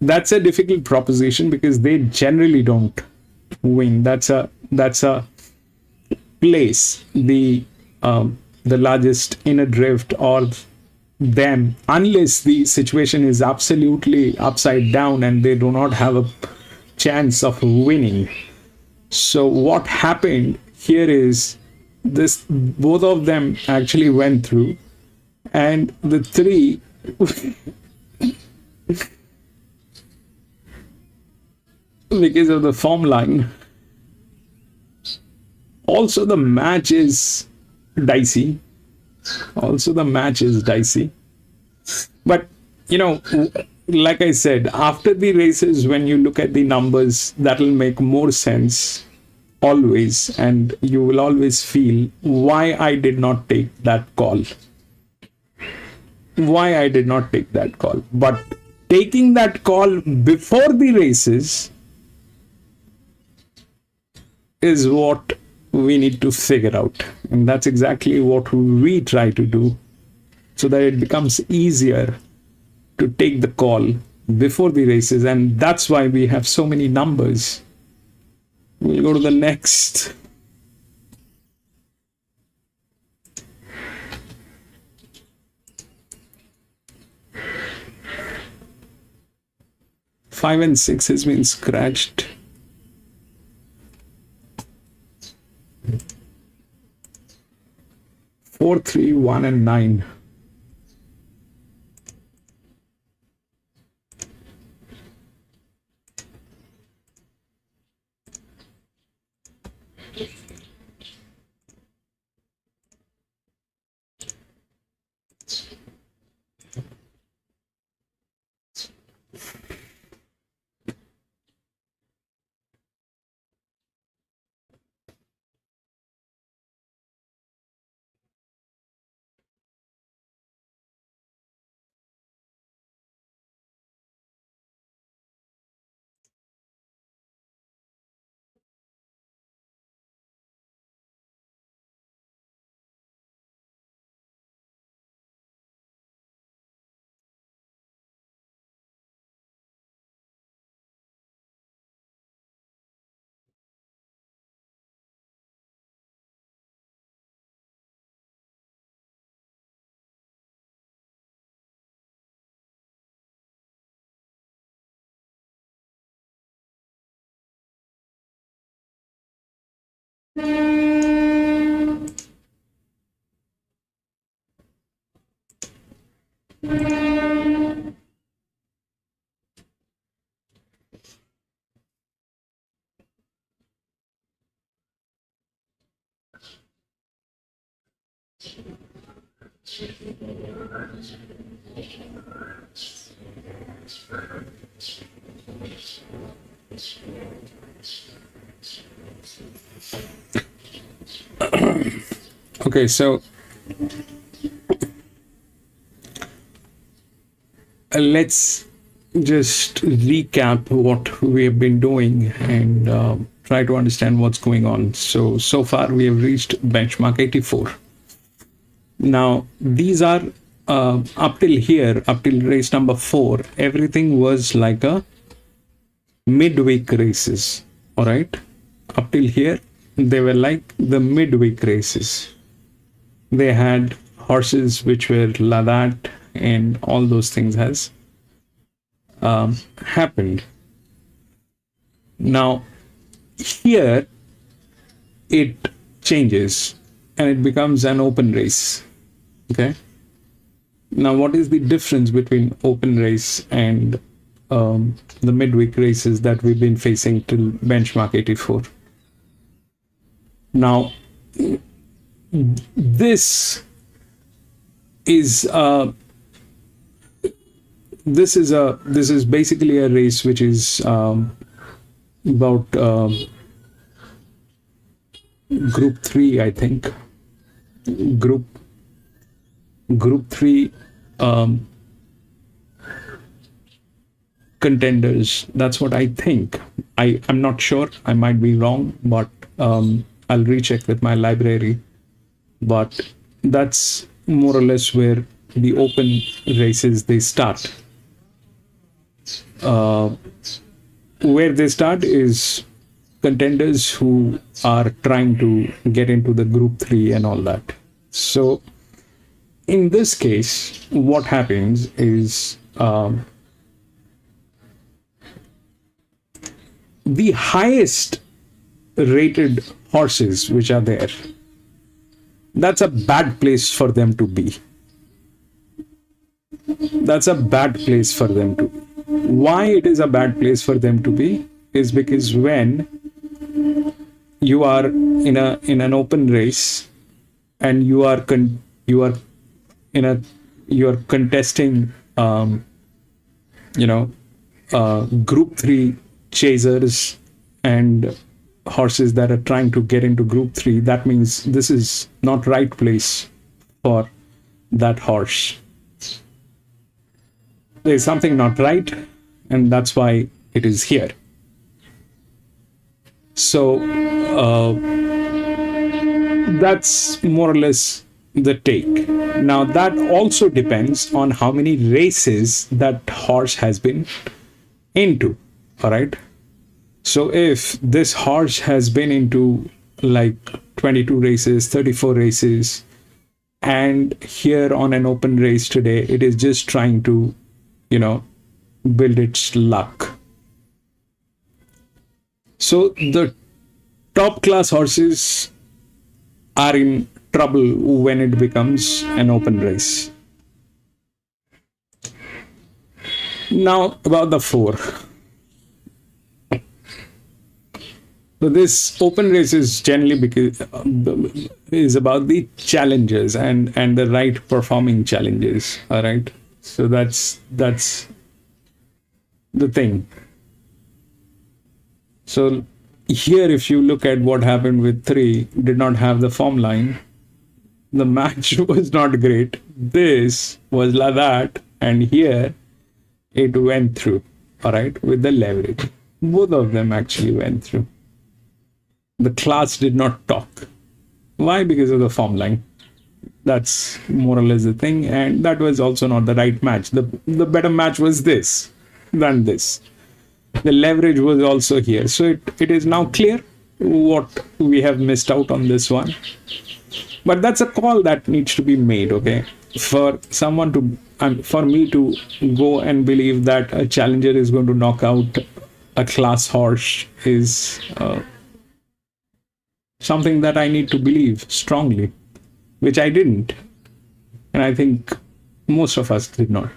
that's a difficult proposition, because they generally don't win. That's a place, the largest inner drift or them, unless the situation is absolutely upside down and they do not have a chance of winning. So what happened here is this: both of them actually went through, and the 3 because of the form line. Also, the match is dicey. But, like I said, after the races, when you look at the numbers, that will make more sense always. And you will always feel why I did not take that call. But taking that call before the races is what we need to figure out, and that's exactly what we try to do, so that it becomes easier to take the call before the races. And that's why we have so many numbers. We'll go to the next. Five and 6 has been scratched. 4, 3, 1, and 9. Okay, so let's just recap what we have been doing and try to understand what's going on. So far we have reached benchmark 84. Now these are up till here, up till race number 4, everything was like a midweek races. All right, up till here they were like the midweek races. They had horses which were ladat and all those things has happened. Now here it changes and it becomes an open race. Okay, now what is the difference between open race and the midweek races that we've been facing till benchmark 84? Now this is basically a race which is about group 3, I think. Group 3 contenders. That's what I think. I'm not sure. I might be wrong, but I'll recheck with my library. But that's more or less where the open races they start. Where they start is contenders who are trying to get into the group 3 and all that. So in this case, what happens is the highest rated horses which are there, that's a bad place for them to be. That's a bad place for them to be. Why it is a bad place for them to be is because when you are in an open race and you are contesting group 3 chasers and horses that are trying to get into group 3, that means this is not right place for that horse. There's something not right, and that's why it is here. So that's more or less the take. Now that also depends on how many races that horse has been into. All right, so if this horse has been into like 22 races, 34 races, and here on an open race today it is just trying to build its luck. So the top class horses are in trouble when it becomes an open race. Now about the 4. So this open race is generally is about the challenges and the right performing challenges. All right. So that's the thing. So here, if you look at what happened with 3, did not have the form line. The match was not great. This was like that, and here it went through. All right, with the leverage. Both of them actually went through. The class did not talk. Why? Because of the form line. That's more or less the thing, and that was also not the right match. The better match was this than this. The leverage was also here. So it is now clear what we have missed out on this one. But that's a call that needs to be made, okay? For someone to, for me to go and believe that a challenger is going to knock out a class horse is something that I need to believe strongly, which I didn't. And I think most of us did not.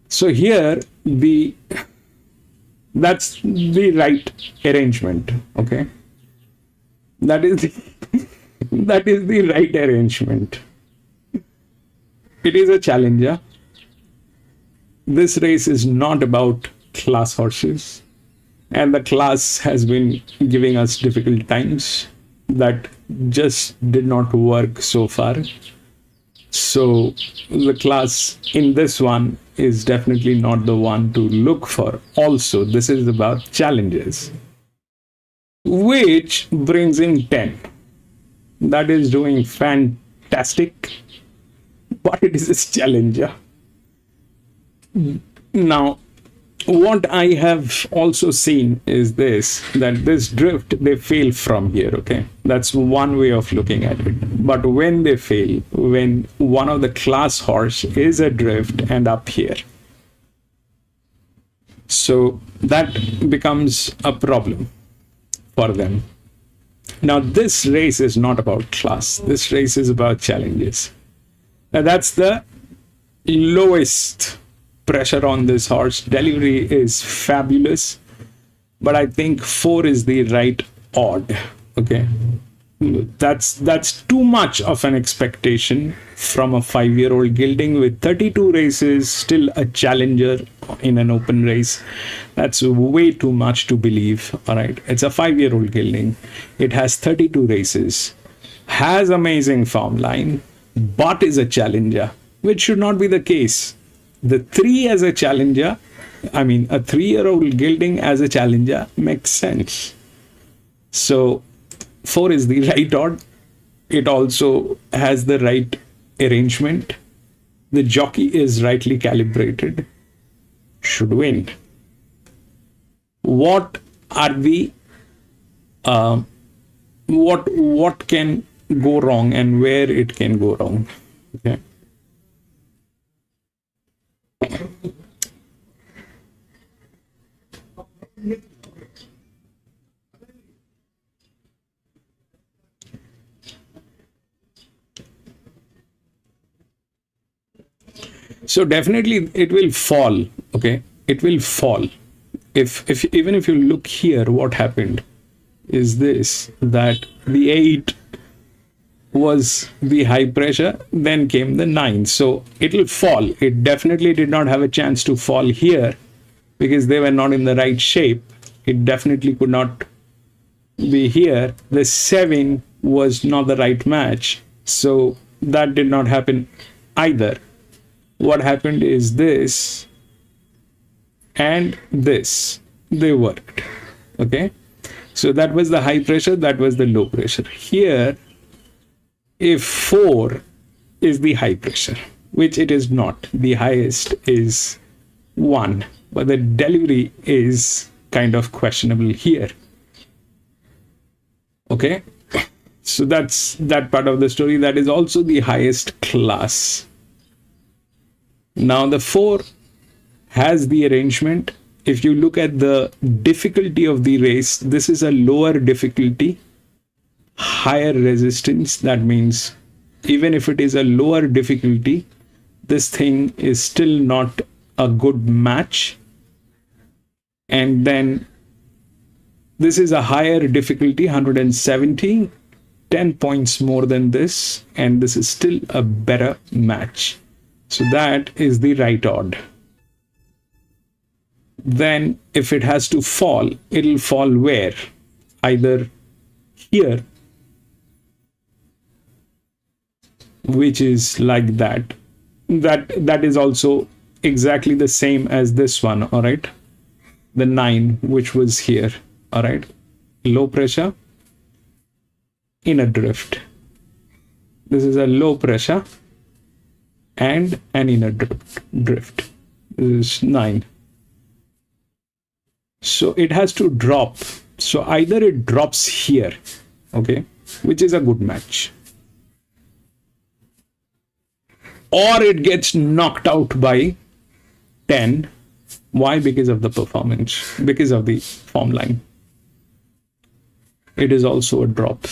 So here, that's the right arrangement, okay? That is the right arrangement. It is a challenger. This race is not about class horses, and the class has been giving us difficult times that just did not work so far. So the class in this one is definitely not the one to look for. Also, this is about challenges, which brings in 10. That is doing fantastic, but it is a challenger. Now, what I have also seen is this, that this drift, they fail from here, okay? That's one way of looking at it. But when they fail, when one of the class horse is adrift and up here, so that becomes a problem for them. Now, this race is not about class. This race is about challenges. Now, that's the lowest pressure on this horse. Delivery is fabulous, but I think 4 is the right odd. Okay, that's too much of an expectation from a 5-year-old gelding with 32 races, still a challenger in an open race. That's way too much to believe. All right, it's a 5-year-old gelding. It has 32 races, has amazing form line, but is a challenger, which should not be the case. The 3 as a challenger, I mean, a 3-year-old gelding as a challenger makes sense. So 4 is the right odd. It also has the right arrangement. The jockey is rightly calibrated. Should win. What are the what can go wrong and where it can go wrong? Okay. So definitely it will fall. Okay, it will fall. If even if you look here, what happened is this, that the 8 was the high pressure, then came the 9. So it will fall. It definitely did not have a chance to fall here because they were not in the right shape. It definitely could not be here. The 7 was not the right match. So that did not happen either. What happened is this and this. They worked. Okay. So that was the high pressure. That was the low pressure. Here, if 4 is the high pressure, which it is not, the highest is 1, but the delivery is kind of questionable here. Okay, so that's that part of the story. That is also the highest class. Now the 4 has the arrangement. If you look at the difficulty of the race, this is a lower difficulty higher resistance. That means even if it is a lower difficulty, this thing is still not a good match. And then this is a higher difficulty, 170, 10 points more than this, and this is still a better match. So that is the right odd. Then if it has to fall, it'll fall where? Either here, which is like that. That is also exactly the same as this one, all right? The 9, which was here, all right? Low pressure, inner drift. This is a low pressure and an inner drift. This is 9. So it has to drop. So either it drops here, okay, which is a good match, or it gets knocked out by 10. Why? Because of the performance, because of the form line. It is also a drop.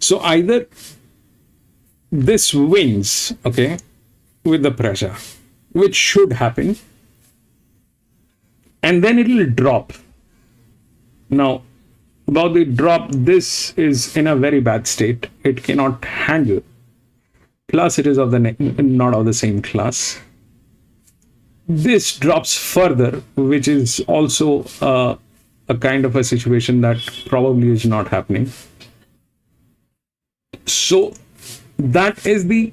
So either this wins, okay, with the pressure, which should happen, and then it will drop. Now, about the drop, this is in a very bad state. It cannot handle. Plus, it is of the not of the same class. This drops further, which is also a kind of a situation that probably is not happening. So that is the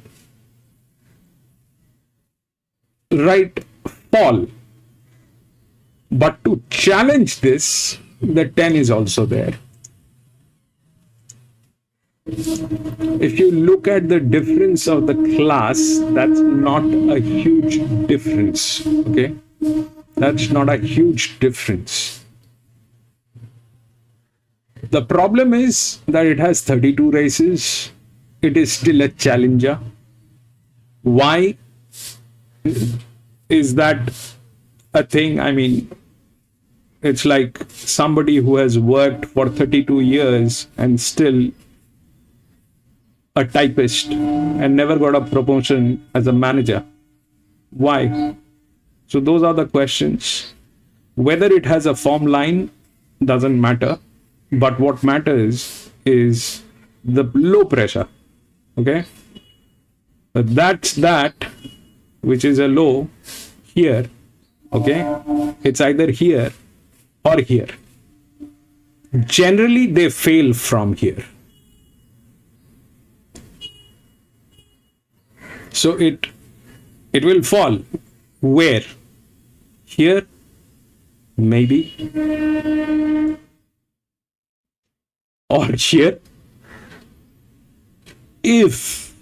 right fall. But to challenge this, the 10 is also there. If you look at the difference of the class, that's not a huge difference, okay? That's not a huge difference. The problem is that it has 32 races. It is still a challenger. Why is that a thing? I mean, it's like somebody who has worked for 32 years and still a typist and never got a promotion as a manager. Why? So those are the questions. Whether it has a form line doesn't matter, but what matters is the low pressure, okay? But that's that, which is a low here, okay? It's either here or here. Generally, they fail from here. So it will fall where? Here, maybe, or here. If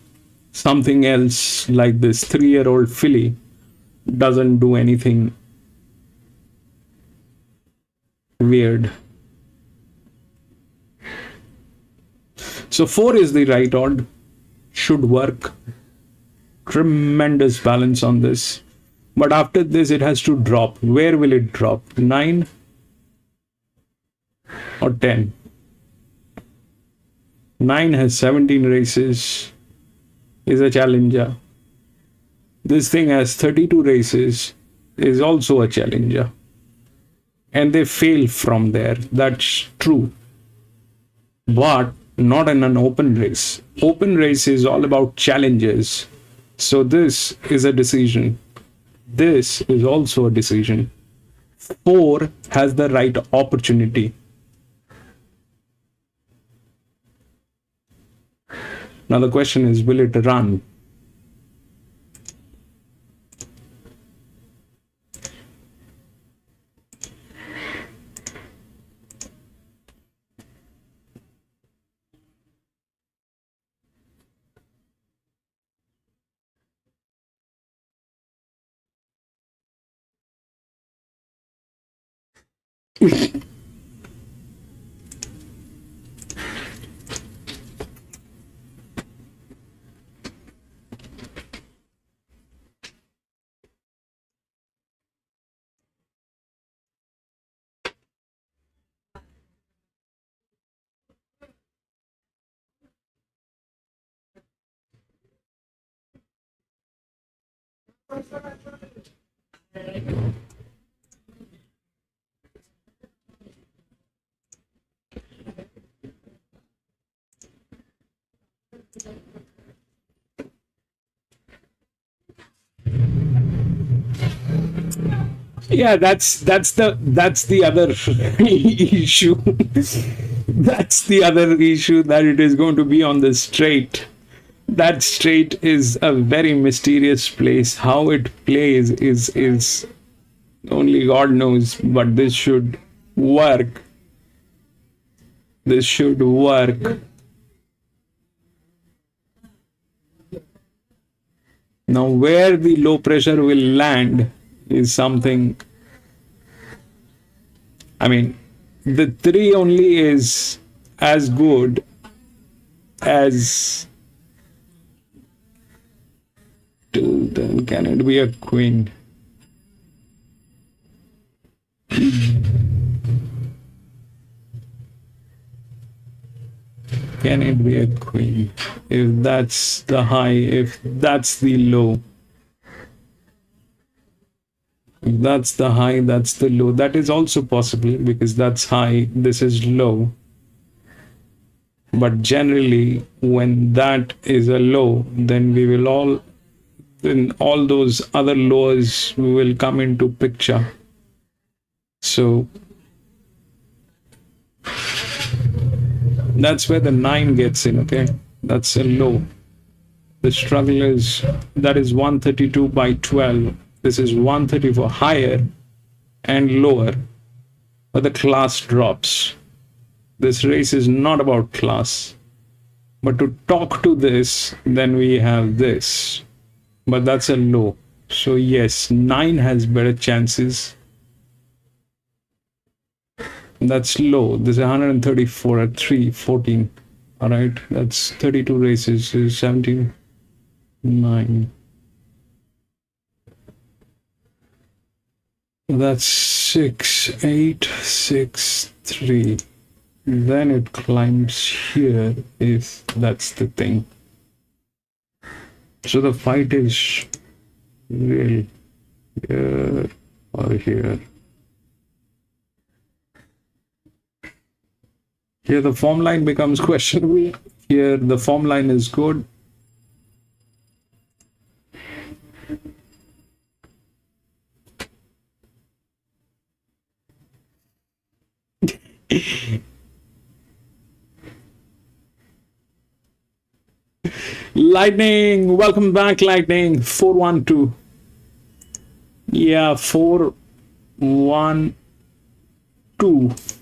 something else like this 3-year-old filly doesn't do anything weird. So 4 is the right odd, should work. Tremendous balance on this. But after this, it has to drop. Where will it drop? 9 or 10? 9 has 17 races, is a challenger. This thing has 32 races, is also a challenger. And they fail from there. That's true. But not in an open race. Open race is all about challenges. So this is a decision. This is also a decision. 4 has the right opportunity. Now the question is, will it run? Yeah, that's the other issue. That's the other issue, that it is going to be on the straight. That straight is a very mysterious place. How it plays is only God knows, but this should work. This should work. Now, where the low pressure will land is something. I mean, the 3 only is as good as. Till then, can it be a queen? Can it be a queen? If that's the high, if that's the low. If that's the high, that's the low. That is also possible because that's high, this is low. But generally, when that is a low, then we will then all those other lows will come into picture. So that's where the 9 gets in, okay? That's a low. The struggle is, that is 132 by 12. This is 134 higher and lower, but the class drops. This race is not about class. But to talk to this, then we have this. But that's a low. So yes, 9 has better chances. That's low. This is 134 at 314. All right, that's 32 races. Is 17, 9. That's 6, 8, 6, 3. Then it climbs here, if that's the thing. So the fight is real here or here. Here the form line becomes questionable. Here the form line is good. Lightning, welcome back, Lightning. 412. Yeah, 412.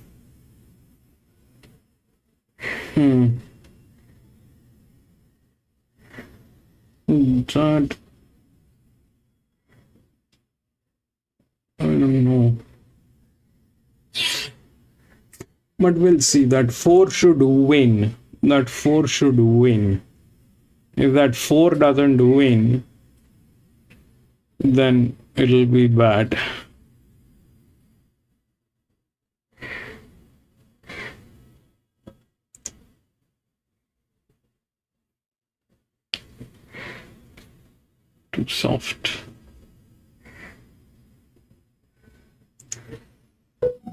That, I don't know. But we'll see. That 4 should win. That 4 should win. If that 4 doesn't win, then it'll be bad. Too soft.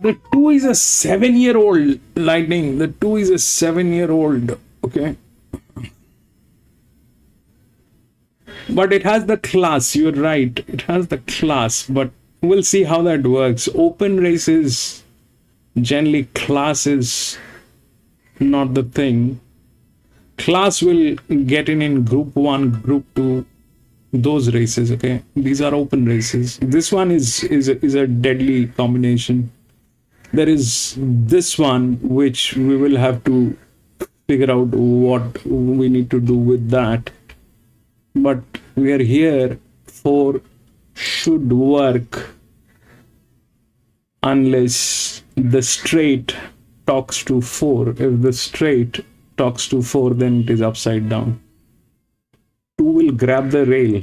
The 2 is a 7-year-old, Lightning. The 2 is a 7-year-old. Okay. But it has the class. You're right. It has the class. But we'll see how that works. Open races, generally class is not the thing. Class will get in group 1, group 2, those races. Okay. These are open races. This one is a deadly combination. There is this one which we will have to figure out what we need to do with that. But we are here. 4 should work unless the straight talks to 4. If the straight talks to 4, then it is upside down. 2 will grab the rail.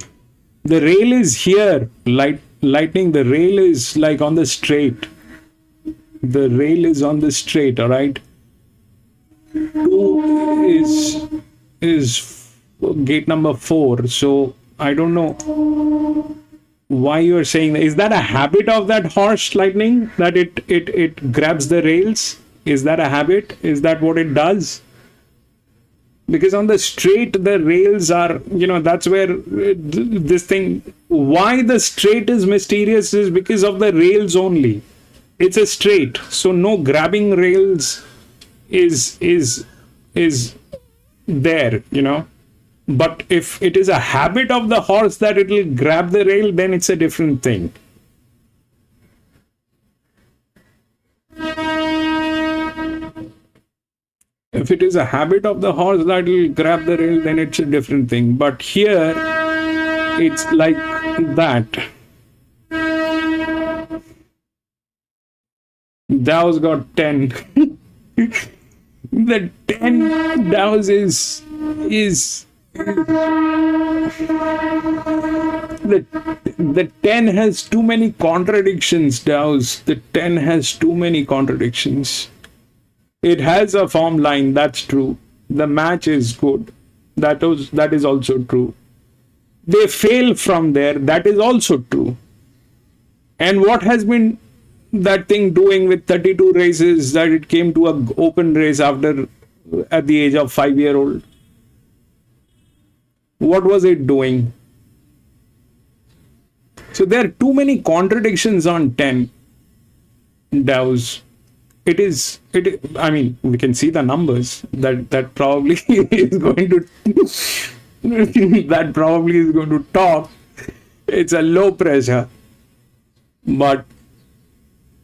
The rail is here. Lightning, the rail is like on the straight. The rail is on the straight, all right? 2 is gate number 4, so I don't know. why you're saying that. Is that a habit of that horse, Lightning, that it grabs the rails? Is that a habit? Is that what it does? Because on the straight, the rails are, that's where this thing, why the straight is mysterious is because of the rails only. It's a straight, so no grabbing rails is there, But if it is a habit of the horse that it will grab the rail, then it's a different thing. If it is a habit of the horse that will grab the rail, then it's a different thing. But here, it's like that. Dow's got 10. The 10 Dow's is the 10 has too many contradictions, Dow's. The 10 has too many contradictions. It has a form line, that's true. The match is good. That is also true. They fail from there, that is also true. And what has been that thing doing with 32 races, that it came to an open race at the age of 5-year-old? What was it doing? So there are too many contradictions on 10 Dow's. I mean, we can see the numbers that probably is going to that probably is going to talk. It's a low pressure, but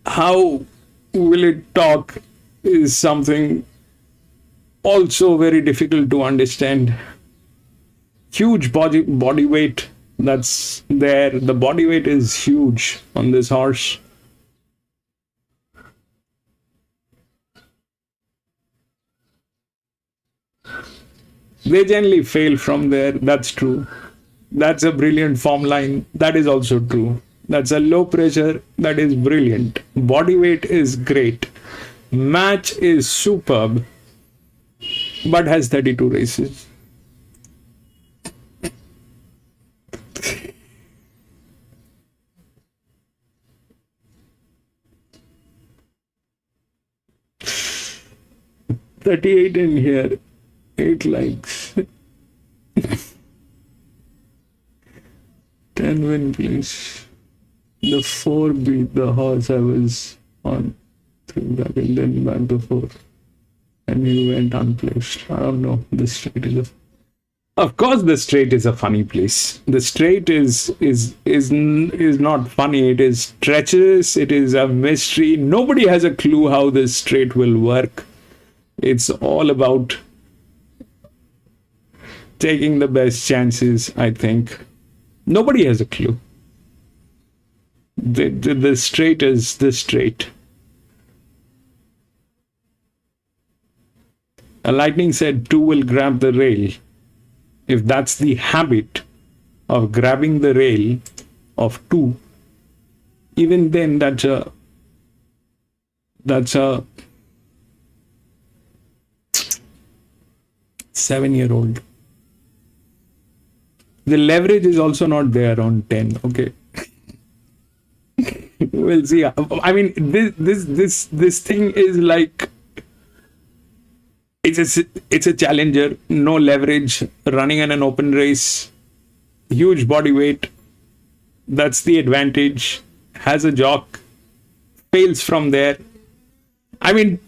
how will it talk is something also very difficult to understand. Huge body weight that's there. The body weight is huge on this horse. They generally fail from there. That's true. That's a brilliant form line. That is also true. That's a low pressure. That is brilliant. Body weight is great. Match is superb, but has 32 races. $38 in here. 8 likes. 10 win, please. The 4 beat the horse I was on. 3 back and then back to 4. And he went unplaced. I don't know. The straight is Of course the straight is a funny place. The straight is not funny. It is treacherous. It is a mystery. Nobody has a clue how this straight will work. It's all about taking the best chances, I think. Nobody has a clue. The straight is the straight. A Lightning said 2 will grab the rail. If that's the habit of grabbing the rail of 2, even then that's a 7-year-old. The leverage is also not there on 10. Okay. We'll see. I mean, this thing is like, it's a challenger, no leverage, running in an open race, huge body weight. That's the advantage. Has a jock, fails from there. I mean,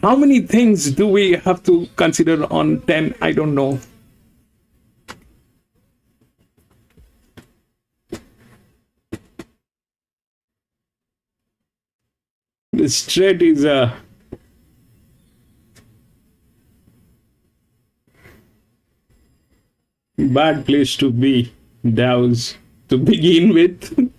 how many things do we have to consider on 10? I don't know. The straight is a bad place to be, Dow's, to begin with.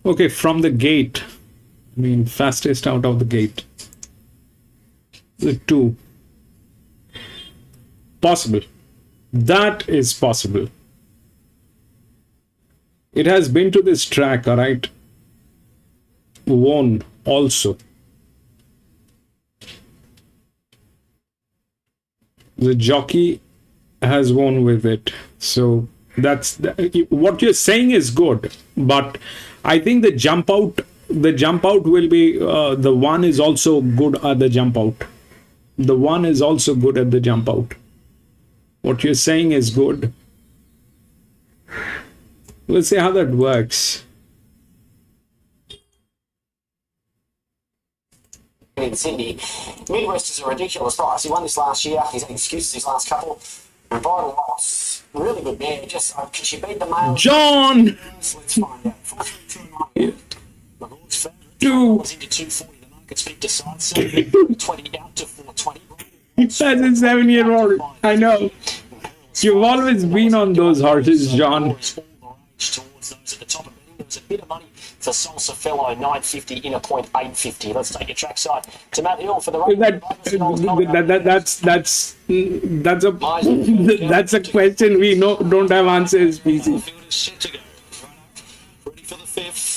Okay, from the gate, I mean, fastest out of the gate. The 2. possible. That is possible. It has been to this track, all right. Won also. The jockey has won with it. So that's what you're saying is good, but I think the jump out will be the one is also good at the jump out. The one is also good at the jump out. What you're saying is good. We'll see how that works. In Sydney, Midwest is a ridiculous price. He won this last year. He's had excuses his last couple. And Bridal Loss, really good mare. Just can she beat the male? John. Let's find out. 4-3-2-9. The Lord's favourite. Two. Was into 240. The market's picked aside. 20 out to 420. That's a 7-year-old. I know. You've always been on those horses, John. Towards those at the top of the betting. There was a bit of money for Salsa Fellow, 950 in a point 850. Let's take your trackside to Matt Hill for the that's a question we don't have answers, PC. Ready for the fifth.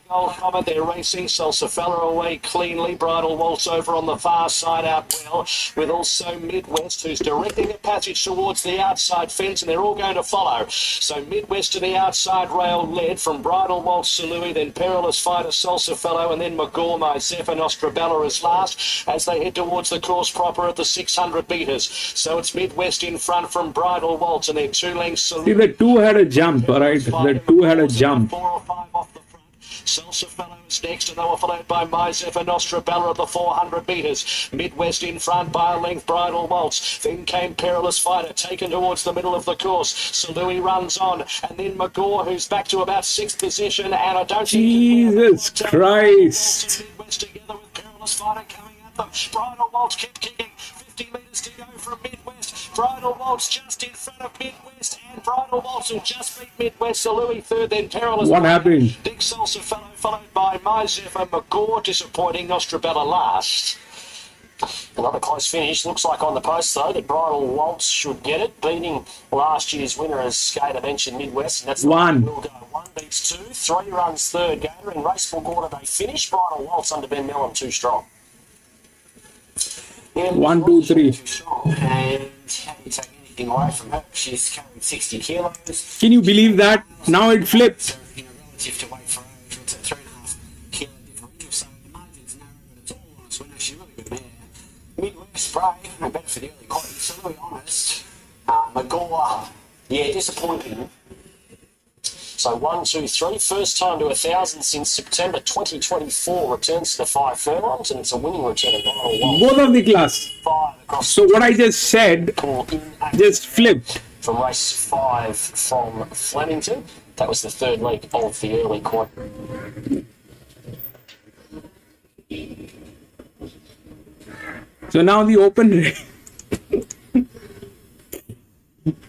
Gold Comet, they're racing. Salsa Fella away cleanly. Bridal Waltz over on the far side out well, with also Midwest, who's directing a passage towards the outside fence, and they're all going to follow. So Midwest to the outside rail led from Bridal Waltz to Louis, then Perilous Fighter, Salsa Fellow, and then Magormo, Zephyr Nostrabella is last as they head towards the course proper at the 600 metres. So it's Midwest in front from Bridal Waltz, and they're 2 lengths. See, the two had a jump, all right? The two had a jump. 4 or 5 off the front. Salsa Fellow is next, and they were followed by My Zephyr Nostrabella at the 400 metres. Midwest in front by a length, Bridal Waltz. Then came Perilous Fighter, taken towards the middle of the course. So Louis runs on, and then McGaw, who's back to about 6th position, and I don't think... Jesus Christ! Midwest together with Perilous Fighter coming at them. Bridal Waltz kept kicking. 50 metres to go from Midwest. Bridal Waltz just in front of Midwest, and Bridal Waltz will just beat Midwest. So Louis third, then Perilous. What happened? Big Salsa Fellow followed by My Zephyr. McGaw disappointing. Nostrabella last. Another close finish. Looks like on the post, though, that Bridal Waltz should get it, beating last year's winner, as Skater mentioned, Midwest. And that's One. Will go. 1 beats 2. 3 runs third. Gator in raceful quarter. They finish. Bridal Waltz under Ben Mellon, too strong. 1, 2, 3. And how do you take anything away from her? She's carrying 60 kilos. Can you believe that? Now it flipped. So, relative to weight for her, it's a 3.5 kilo differential. So the margin's narrow, but it's all on its winner. She's really good mare. Midwest brave, no better for the early quality. So to be honest, McGaw, yeah, disappointing. So 1, 2, 3. First time to 1,000 since September 2024. Returns to the 5 furlongs, and it's a winning return. Both of the class. 5 across So what I just said just flipped. from race 5 from Flemington. That was the third leg of the early quarter. So now the open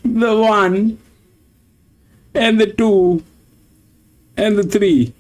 the 1 and the 2 and the 3.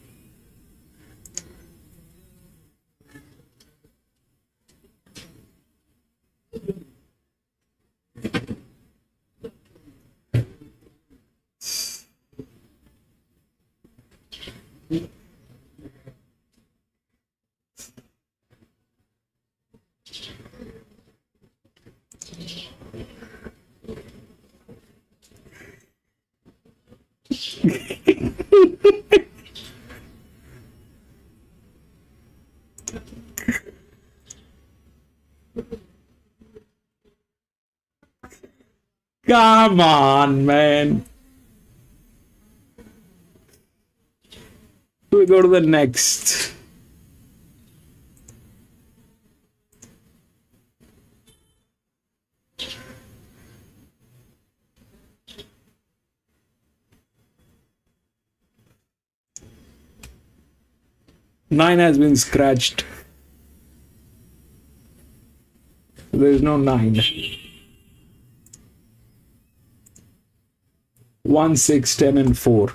Come on, man. We go to the next. Nine has been scratched. There is no 9. 1, 6, 10, and 4.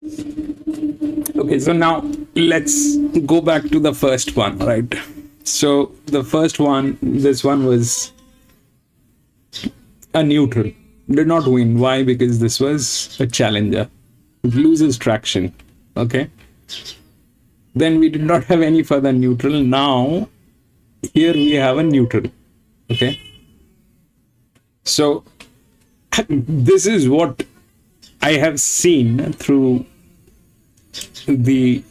Okay, so now let's go back to the first one, right? So the first one, this one was a neutral. Did not win. Why? Because this was a challenger. It loses traction. Okay. Then we did not have any further neutral. Now here we have a neutral. Okay. So this is what I have seen through the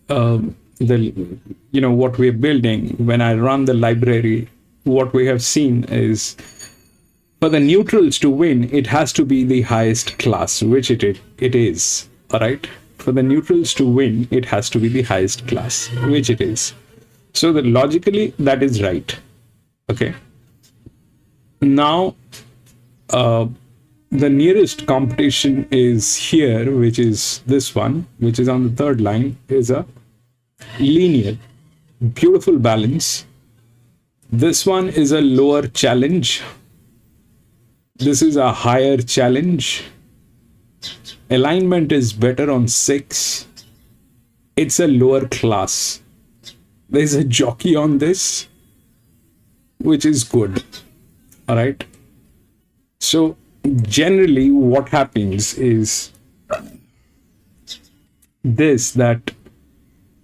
what we're building. When I run the library, what we have seen is for the neutrals to win, it has to be the highest class, which it is. All right. For the neutrals to win, it has to be the highest class, which it is. So that logically, that is right. Okay. Now, the nearest competition is here, which is this one, which is on the third line, is a linear, beautiful balance. This one is a lower challenge. This is a higher challenge. Alignment is better on 6. It's a lower class. There's a jockey on this, which is good. All right. So generally what happens is this, that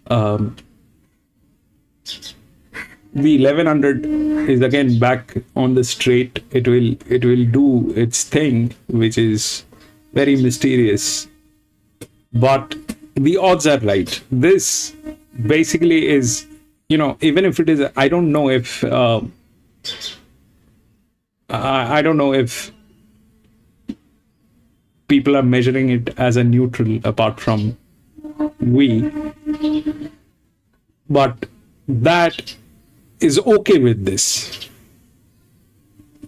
the 1100 is again back on the straight. It will do its thing, which is very mysterious, but the odds are right. This basically is, even if it is, I don't know if people are measuring it as a neutral apart from we, but that is okay with this.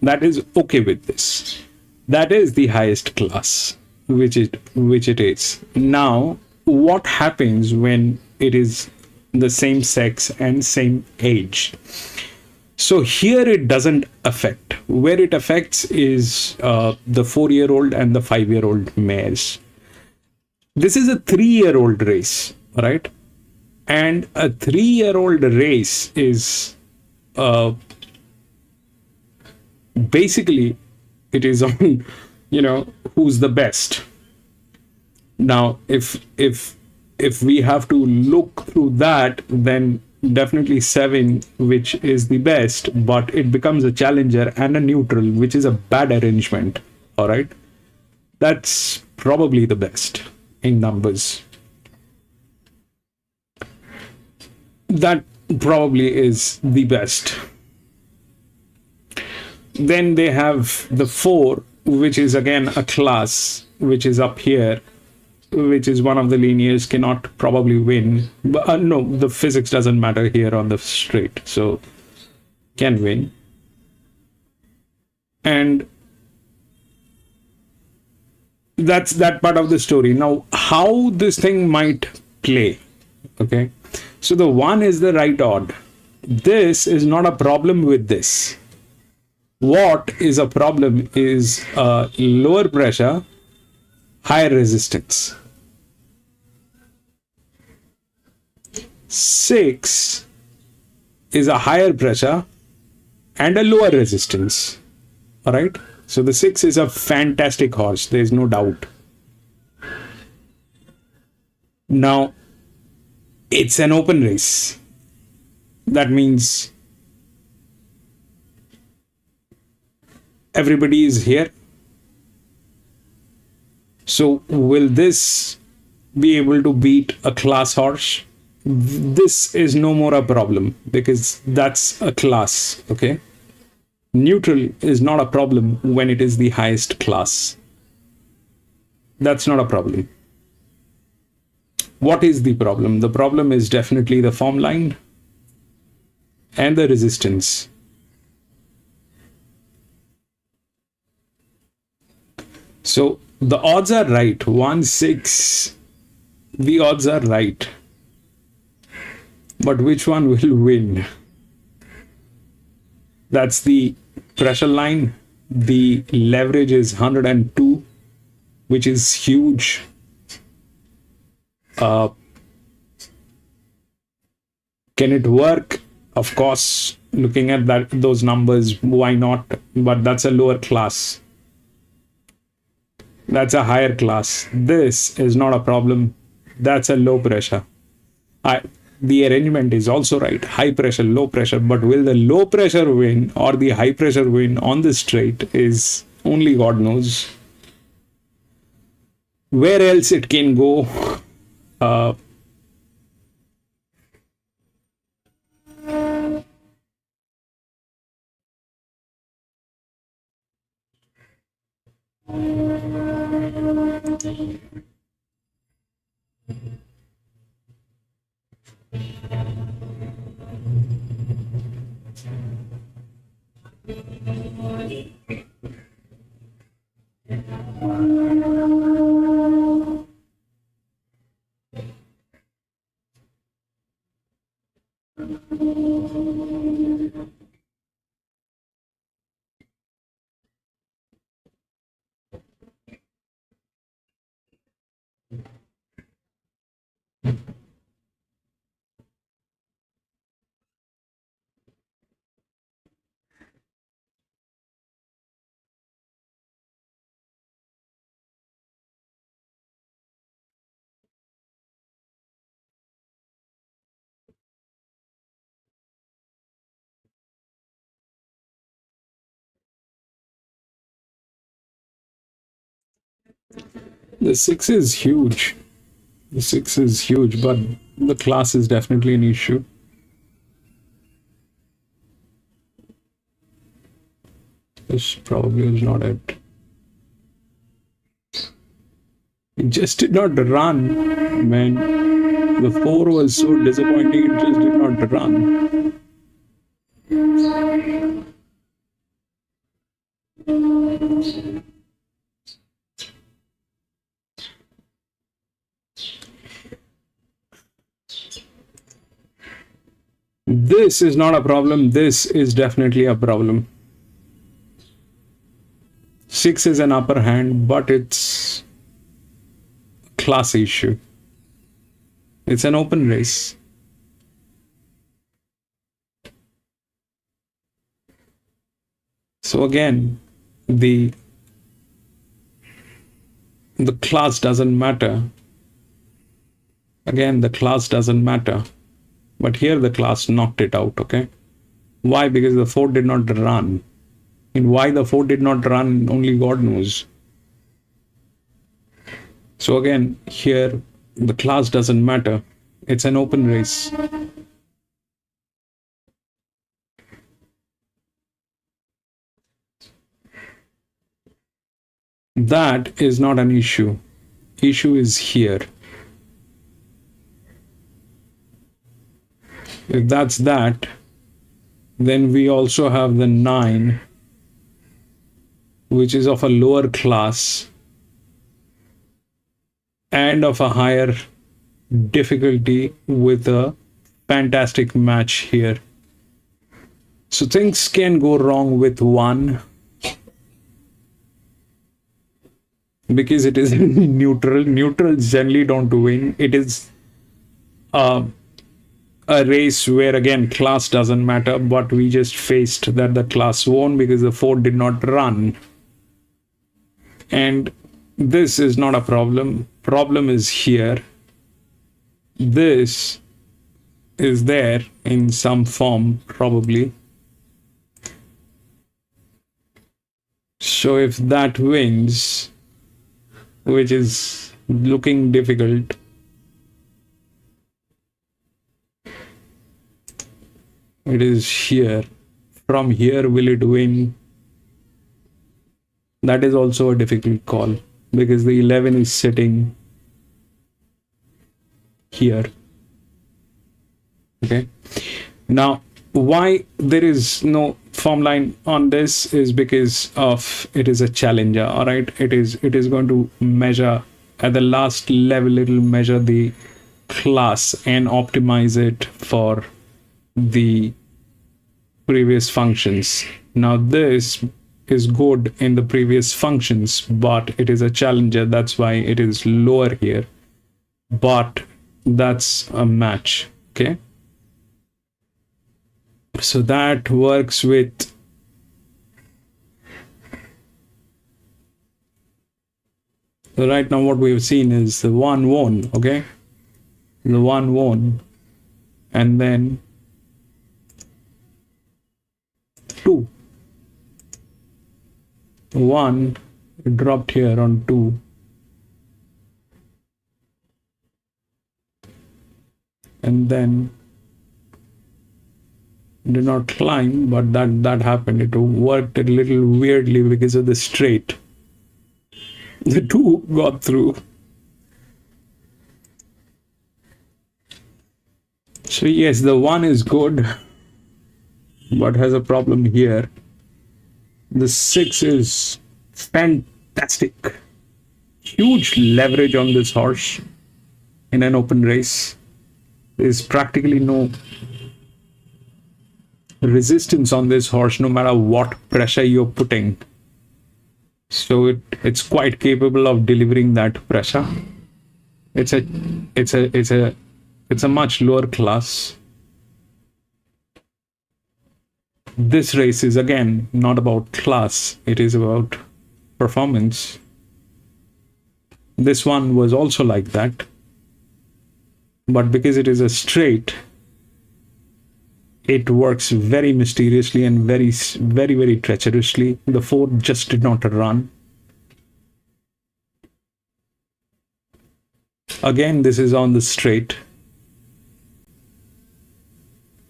That is okay with this. That is the highest class, which it is. Now, what happens when it is the same sex and same age? So here it doesn't affect. Where it affects is the 4-year-old and the 5-year-old mares. This is a 3-year-old race, right? And a 3-year-old race is basically, it is on, who's the best. Now, if we have to look through that, then definitely 7, which is the best, but it becomes a challenger and a neutral, which is a bad arrangement. All right. That's probably the best in numbers. That probably is the best. Then they have the 4, which is again a class, which is up here, which is one of the linears, cannot probably win. But no, the physics doesn't matter here on the straight, so can win. And that's that part of the story. Now, how this thing might play, okay? So the 1 is the right odd. This is not a problem with this. What is a problem is lower pressure, higher resistance. 6 is a higher pressure and a lower resistance. All right. So the 6 is a fantastic horse. There is no doubt. Now, it's an open race. That means everybody is here. So will this be able to beat a class horse? This is no more a problem because that's a class. Okay. Neutral is not a problem when it is the highest class. That's not a problem. What is the problem? The problem is definitely the form line and the resistance. So the odds are right. 1-6, the odds are right. But which one will win? That's the pressure line. The leverage is 102, which is huge. Can it work? Of course, looking at those numbers, why not? But that's a lower class. That's a higher class. This is not a problem. That's a low pressure. The arrangement is also right. High pressure, low pressure. But will the low pressure win or the high pressure win on the straight is only God knows. Where else it can go? The 6 is huge. The 6 is huge, but the class is definitely an issue. This probably is not it. It just did not run, man. The 4 was so disappointing, it just did not run. This is not a problem. This is definitely a problem. 6 is an upper hand, but it's a class issue. It's an open race. So again, the class doesn't matter. Again, the class doesn't matter. But here the class knocked it out, okay? Why? Because the 4 did not run. And why the 4 did not run, only God knows. So again, here the class doesn't matter. It's an open race. That is not an issue. Issue is here. If that's that, then we also have the 9, which is of a lower class and of a higher difficulty with a fantastic match here. So things can go wrong with 1 because it is neutral. Neutrals generally don't win. It is a race where again class doesn't matter, but we just faced that the class won because the 4 did not run. And this is not a problem. Problem is here. This is there in some form, probably. So if that wins, which is looking difficult, it is here. From here, will it win? That is also a difficult call because the 11 is sitting here. Okay. Now, why there is no form line on this is because of it is a challenger. All right. It is going to measure at the last level. It will measure the class and optimize it for the previous functions. Now this is good in the previous functions, but it is a challenger. That's why it is lower here. but that's a match. Okay, so that works with so right now what we've seen is the 1 won. Okay, the 1 won, and then 2 1 dropped here on 2, and then did not climb, but that happened. It worked a little weirdly because of the straight. The 2 got through. So yes, the 1 is good, but has a problem here. The 6 is fantastic. Huge leverage on this horse in an open race. There's practically no resistance on this horse, no matter what pressure you're putting. So it's quite capable of delivering that pressure. It's a much lower class. This race is again not about class, it is about performance. This one was also like that, but because it is a straight, it works very mysteriously and very treacherously. The 4 just did not run. Again, this is on the straight.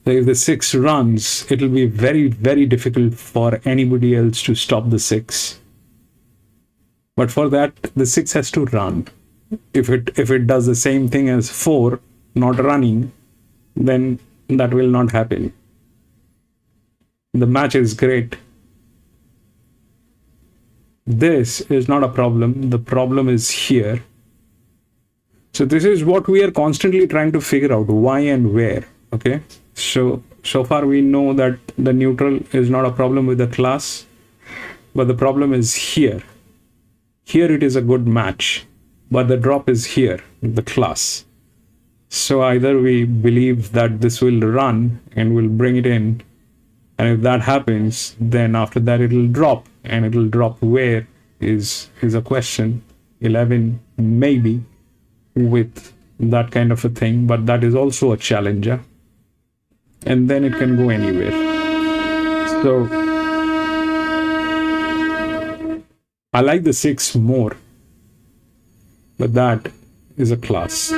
So if the 6 runs, it will be very difficult for anybody else to stop the 6. But for that, the 6 has to run. If it does the same thing as 4, not running, then that will not happen. The match is great. This is not a problem. The problem is here. So this is what we are constantly trying to figure out, why and where. Okay, so far we know that the neutral is not a problem with the class, but the problem is here. Here it is a good match, but the drop is here, the class. So either we believe that this will run and we'll bring it in, and if that happens, then after that it will drop, and it will drop where is a question. 11 maybe with that kind of a thing, but that is also a challenger, and then it can go anywhere. So I like the 6 more, but that is a class.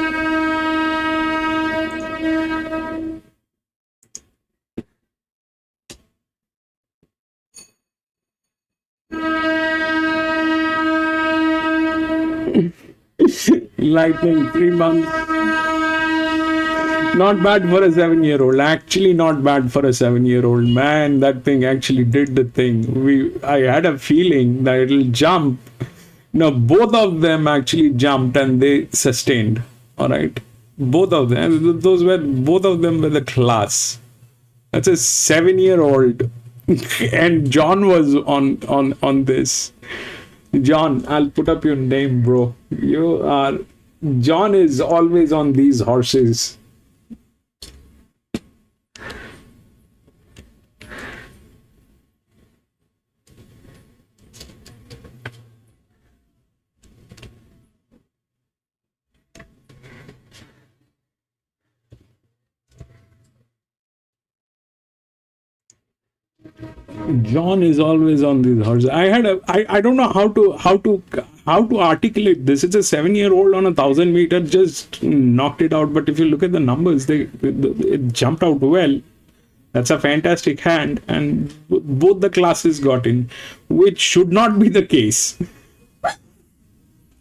Lightning, 3 months. Not bad for a 7-year-old. Actually, not bad for a 7-year-old. Man, that thing actually did the thing. I had a feeling that it'll jump. No, both of them actually jumped and they sustained. All right, both of them. Both of them were the class. That's a 7-year-old, and John was on this. John, I'll put up your name, bro. John is always on these horses. John is always on these horses. I don't know how to articulate this. It's a 7-year-old on 1,000 meters, just knocked it out. But if you look at the numbers, it jumped out well. That's a fantastic hand, and both the classes got in, which should not be the case.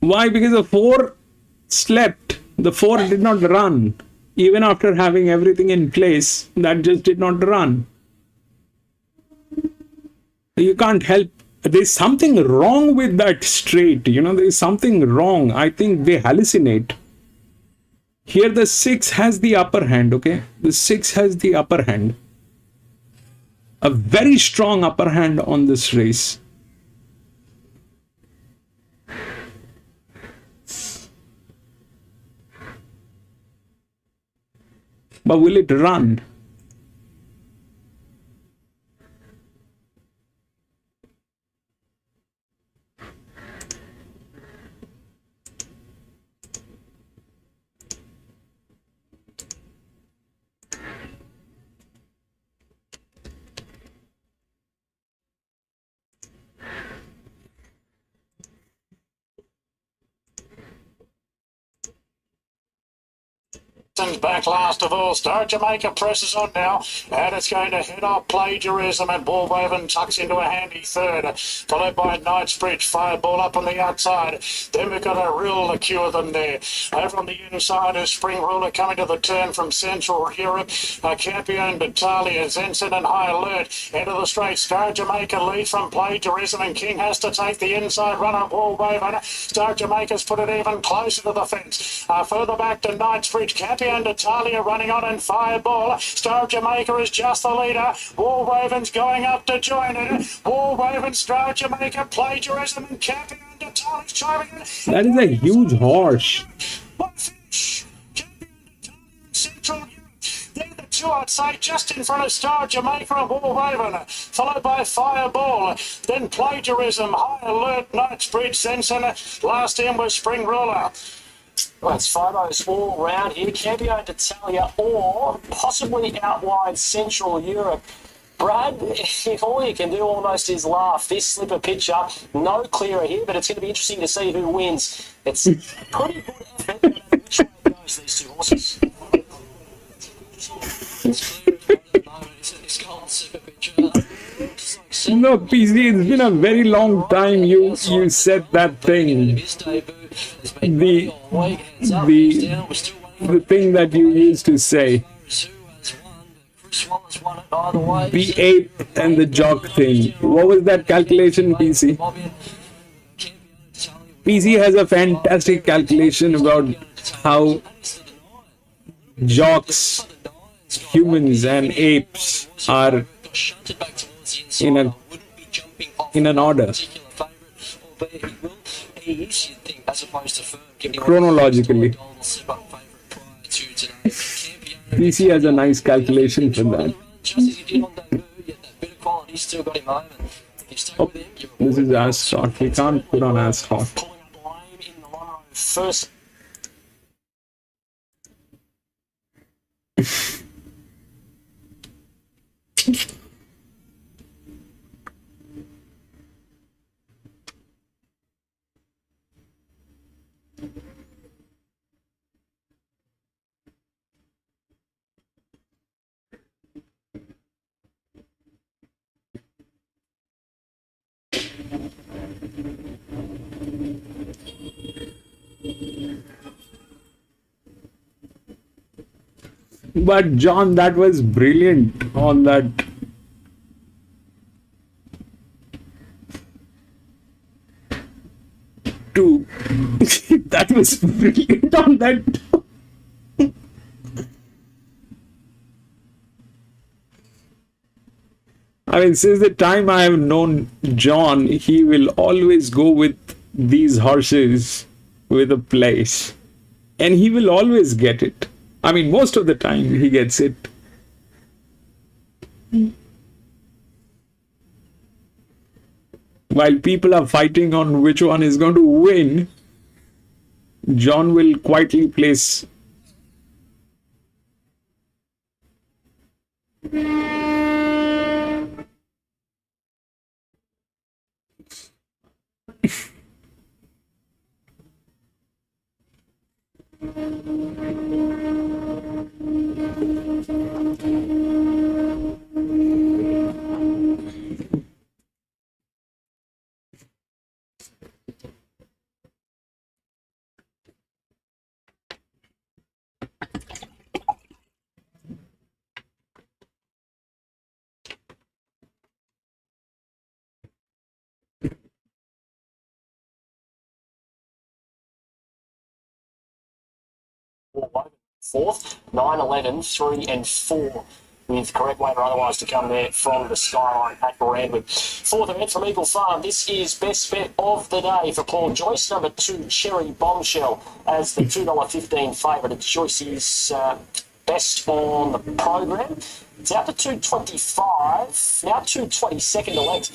Why? Because the 4 slept. The 4 did not run. Even after having everything in place, that just did not run. You can't help. There's something wrong with that straight. There's something wrong. I think they hallucinate. Here the 6 has the upper hand, okay? The 6 has the upper hand. A very strong upper hand on this race. But will it run? Back last of all. Star Jamaica presses on now, and it's going to head off Plagiarism, and Bullraven tucks into a handy third, followed by Knightsbridge. Fireball up on the outside. Then we've got a real liqueur of them there. Over on the inside is Spring Ruler coming to the turn from Central Europe. Campion, Natalia, Zenson and High Alert into the straight. Star Jamaica leads from Plagiarism, and King has to take the inside run on Bullraven. Star Jamaica's put it even closer to the fence. Further back to Knightsbridge. Campion, Natalia running on, and Fireball. Star Jamaica is just the leader. Bullraven's going up to join it. Bullraven, Star Jamaica, Plagiarism, and Campion, Natalia's chiming in. That is a huge horse. One finish. Campion, Natalia, and Central Europe. They're the two, I'd say, just in front of Star Jamaica and Bullraven, followed by Fireball, then Plagiarism, High Alert, Knightsbridge, Sensen. Last in was Spring Ruler. Well, it's photos all around here. Campion, Natalia, or possibly out wide Central Europe. Brad, if all you can do almost is laugh, this slipper picture, no clearer here, but it's going to be interesting to see who wins. It's pretty good effort, no matter which way it goes, these two horses. No, PC, it's been a very long time you said that thing. The thing that you used to say. The ape and the jock thing. What was that calculation, PC? PC has a fantastic calculation about how jocks, humans and apes are in an order. Chronologically. PC has a nice calculation for that. Oh, this is as short. We can't put on as hot. First. But John, that was brilliant on that. Too. That was brilliant on that. I mean, since the time I have known John, he will always go with these horses with a place. And he will always get it. I mean, most of the time he gets it. While people are fighting on which one is going to win, John will quietly place. Fourth, 9, 11, 3 and 4 with correct weight or otherwise to come there from the skyline at Randwick. Fourth event from Eagle Farm. This is best bet of the day for Paul Joyce. Number 2, Cherry Bombshell as the $2.15 favourite. Joyce is best on the program. It's out to 225, now 222nd to legs.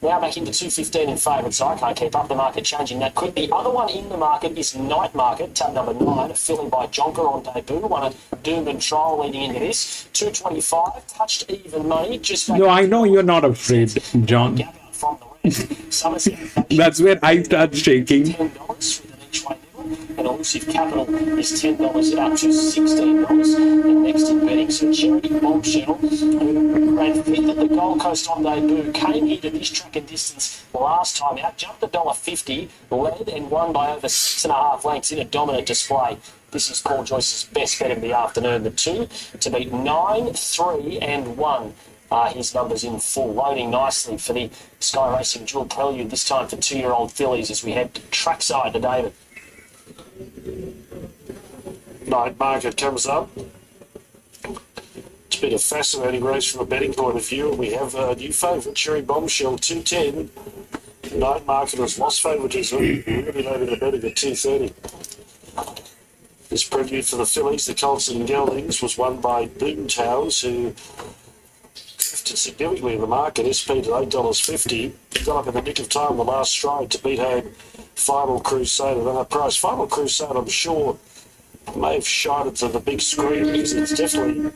Now back into 215 in favourite, so I can't keep up. The market changing that quick. The other one in the market is Night Market, tab number 9, a filly by Jonker on debut. Won a Doom and Trial leading into this. 225, touched even money. Just No, I know you're not afraid, John. from the rest. Somerset That's where I start shaking. $10 with an each way level, and Elusive Capital is $10 up to $16. And next in betting, so Charity Bombshell, who ran fifth at the Gold Coast on debut, came here to this track and distance last time out, jumped $1.50, led and won by over 6.5 lengths in a dominant display. This is Paul Joyce's best bet of the afternoon. The 2 to beat 9, 3 and 1. His numbers in full, loading nicely for the Sky Racing Dual Prelude, this time for 2-year-old fillies as we head trackside to David. Night Market comes up. It's been a fascinating race from a betting point of view. We have a new favourite, Cherry Bombshell, 210. Night Market has lost favouritism. Really loaded the betting at 230. This prelude for the fillies, the Colts and Geldings, was won by Boomtowns, who drifted significantly in the market. SP to $8.50. Got up in the nick of time the last stride to beat home Final Crusade at that price. Final Crusade, I'm sure, may have shied it to the big screen because it's definitely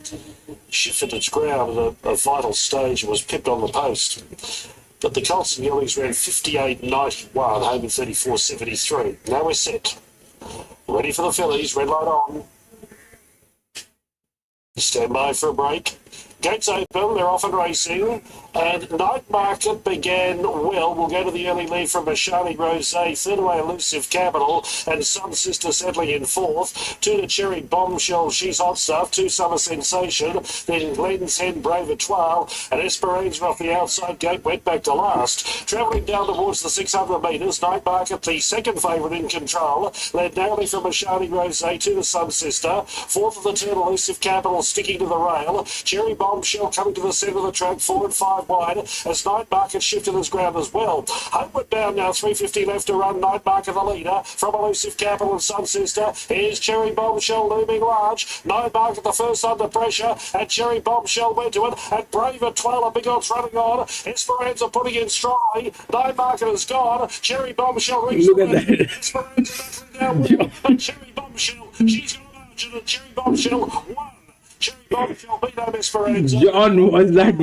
shifted its ground at a vital stage and was pipped on the post. But the Colts and Geldings ran 58.91, home in 34.73. Now we're set. Ready for the fillies, red light on. Stand by for a break. Gates open, they're off and racing, and Night Market began well. We'll go to the early lead from Mashani Rosé, third away Elusive Capital, and Sun Sister settling in fourth. 2 to Cherry Bombshell, she's hot stuff. 2 Summer Sensation, then Glenn's Hen, Brave Etoile, and Esperanza off the outside gate went back to last. Travelling down towards the 600 metres, Night Market, the second favourite in control, led narrowly from Mashani Rosé, 2 to Sun Sister. Fourth of the turn, Elusive Capital sticking to the rail. Cherry Bombshell coming to the centre of the track, 4 and 5 wide, as Night Market shifted his ground as well. Homeward bound now, 350 left to run. Night Market the leader from Elusive Capital and Sun Sister. Here's Cherry Bombshell looming large. Night Market the first under pressure, and Cherry Bombshell went to it, and Brave Etoile, big odds running on. Esperanza putting in stride. Night Market is gone. Cherry Bombshell reached Look at that. Esperanza down well, and Cherry Bombshell, she's got a margin, and Cherry Bombshell won. Cherry Bombshell beat home Esperanza. John, was that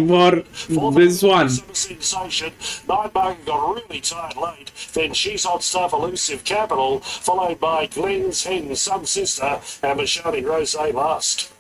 for this one? Sensation. Night Market got really tired late. Then She's Hot Stuff, Elusive Capital, followed by Glenn's Hen, Sun Sister, and Mashani Rosé last.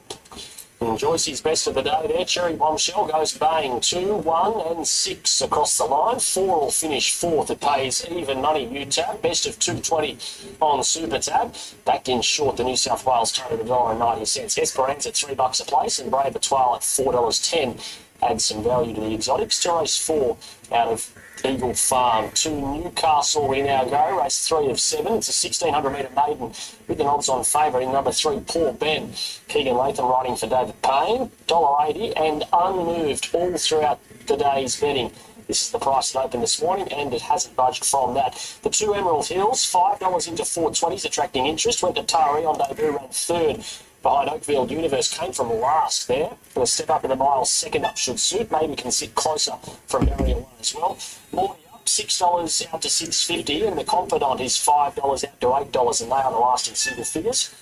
Joyce's best of the day there. Cherry Bombshell goes baying 2, 1 and 6 across the line. 4 will finish fourth. It pays even money UTAB. Best of 220 on Super Tab. Backed in short, the New South Wales total at $1.90. Esperanza at $3 a place, and Brave Etoile at $4.10. Add some value to the exotics. To race 4 out of Eagle Farm. To Newcastle we now go. Race 3 of 7. It's a 1,600 metre maiden with an odds-on favourite in number 3, Poor Ben. Keegan Latham riding for David Payne. $1.80 and unmoved all throughout the day's betting. This is the price that opened this morning, and it hasn't budged from that. The 2 Emerald Hills, $5 into 4.20s, attracting interest. Went to Tari on debut, ran third behind Oakfield Universe, came from last there. Going to step up in the mile, second up should suit. Maybe can sit closer from area 1 as well. Morty up, $6 out to $6.50, and the Confidant is $5 out to $8, and they are the last in single figures.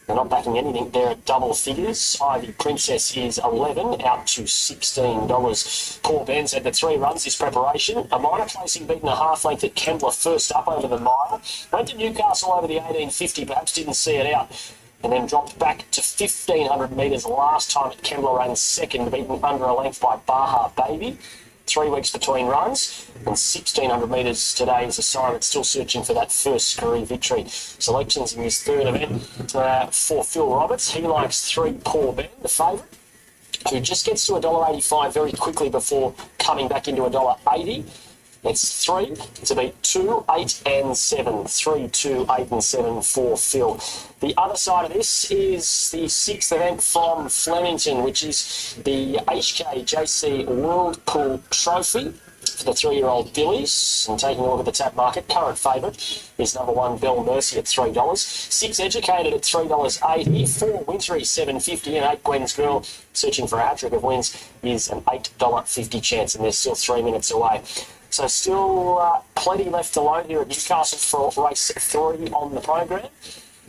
They're not backing anything there at double figures. Ivy Princess is $11 out to $16. Poor Ben's had the 3 runs this preparation. A minor placing beaten a half length at Kembla first up over the mile. Went to Newcastle over the 1850, perhaps didn't see it out, and then dropped back to 1,500 metres last time at Kembla, ran second, beaten under a length by Baja Baby. 3 weeks between runs, and 1,600 metres today is a sign it's still searching for that first scurry victory. Selections in his third event for Phil Roberts. He likes 3 Poor Ben, the favourite, who just gets to $1.85 very quickly before coming back into $1.80. It's 3 to beat 2, 8 and 7. 3, 2, 8 and 7 for Phil. The other side of this is the 6th event from Flemington, which is the HKJC World Pool Trophy. for the 3-year-old fillies. And taking a look at the tap market, current favourite is number 1 Bell Mercy at $3. 6 Educated at $3.80. 4 Wintry $7.50, and 8 Gwen's Girl, searching for a hat-trick of wins, is an $8.50 chance, and they're still 3 minutes away. So still plenty left to load here at Newcastle for race 3 on the program.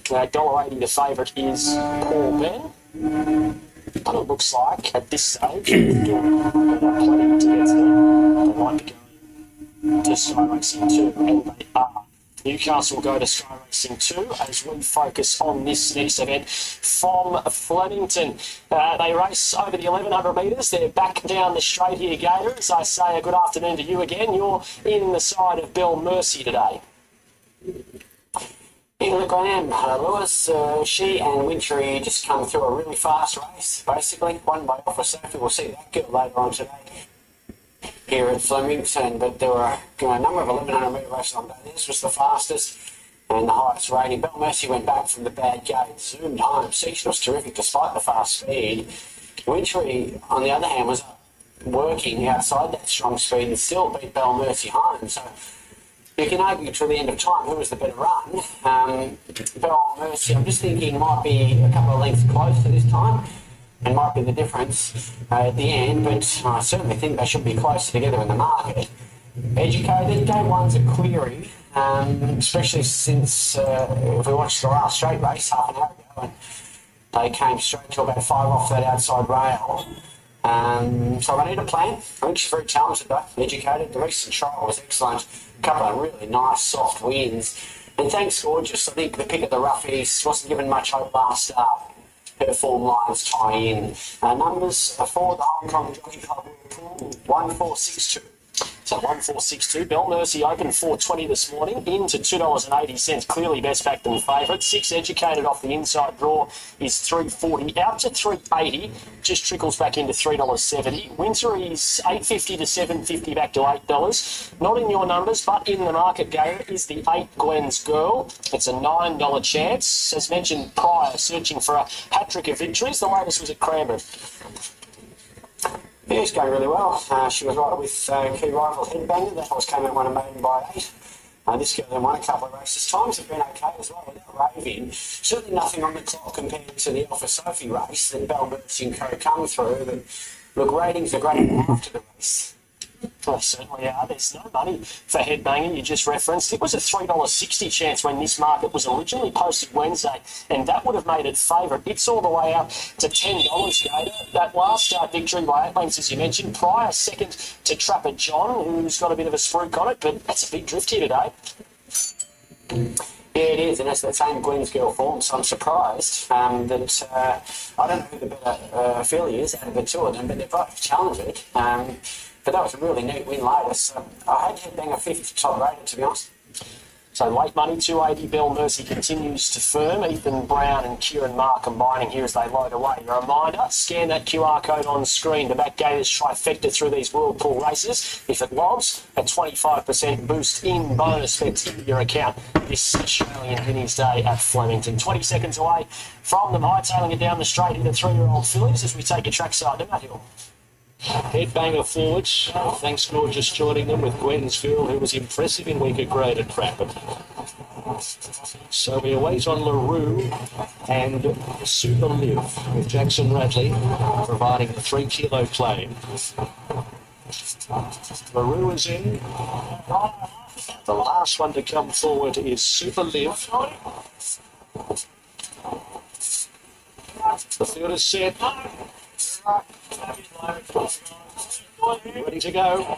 $1.80 the favourite is Paul Ben. But it looks like at this stage, they've got plenty to get to. They might be going to Sky Racing 2, and they are. Newcastle will go to Sky Racing 2 as we focus on this next event from Flemington. They race over the 1,100 metres. They're back down the straight here, Gators. I say a good afternoon to you again. You're in the side of Bell Mercy today. Yeah, look, I am. Lewis, she and Wintry just come through a really fast race, basically. Won by Offer Sophie. We'll see that girl later on today here at Flemington. But there were a number of 1,100 metre races on that. This was the fastest and the highest rating. Bell Mercy went back from the bad gate, zoomed home. Section was terrific despite the fast speed. Wintry, on the other hand, was working outside that strong speed and still beat Bell Mercy home. So you can argue till the end of time who was the better run. Bell Mercy, I'm just thinking, might be a couple of lengths closer this time and might be the difference at the end, but I certainly think they should be closer together in the market. Educated, day one's a query, especially since if we watched the last straight race half an hour ago and they came straight to about 5 off that outside rail. So I need a plan. I think she's very talented though, educated. The recent trial was excellent. A couple of really nice soft wins. And thanks Gorgeous, I think the pick at the roughies wasn't given much hope last start. Her form lines tie in. Numbers for the Hong Kong Jockey Club Liverpool, 1462. So 1462. Bell Mercy opened 4.20 this morning, into $2.80. Clearly best back than favourite. 6 Educated off the inside draw is $3.40 out to $3.80. Just trickles back into $3.70. Windsor is $8.50 to $7.50 back to $8. Not in your numbers, but in the market gainer is the 8 Gwen's Girl. It's a $9 chance. As mentioned prior, searching for a hat-trick of victories. The latest was at Cranbourne. Yeah, it's going really well. She was right with key rival Headbanger. That horse came out won a maiden by 8. This girl then won a couple of races. Times have been okay as well without raving. Certainly nothing on the clock compared to the Alpha Sophie race that Bell Mercy and Co come through. But look, ratings are great after the race. Well, certainly are. There's no money for Headbanger, you just referenced. It was a $3.60 chance when this market was originally posted Wednesday, and that would have made it favourite. It's all the way up to $10, Gator. That last start victory by 8 lengths, as you mentioned, prior second to Trapper John, who's got a bit of a spruik on it, but that's a big drift here today. Yeah, it is, and it's that same Gwen's Girl form, so I'm surprised that I don't know who the better filly is out of the two of them, but they're both challenged. But that was a really neat win later, so I had Headbanger 5th top rated, to be honest. So late money, 280. Bell Mercy continues to firm. Ethan Brown and Kieran Marr combining here as they load away. A reminder, scan that QR code on screen to back Gators trifecta through these Whirlpool races. If it lobs, a 25% boost in bonus bets into your account this Australian Guineas Day at Flemington. 20 seconds away from them, hightailing it down the straight into 3-year-old fillies as we take a trackside to Matt Hill. Headbanger forwards. Thanks, Gorgeous, joining them with Gwen's Girl, who was impressive in weaker grade at Cranbourne. So we await on LaRue and Super Live, with Jackson Radley providing the 3 kilo claim. LaRue is in. The last one to come forward is Super Live. The field is set. Ready to go.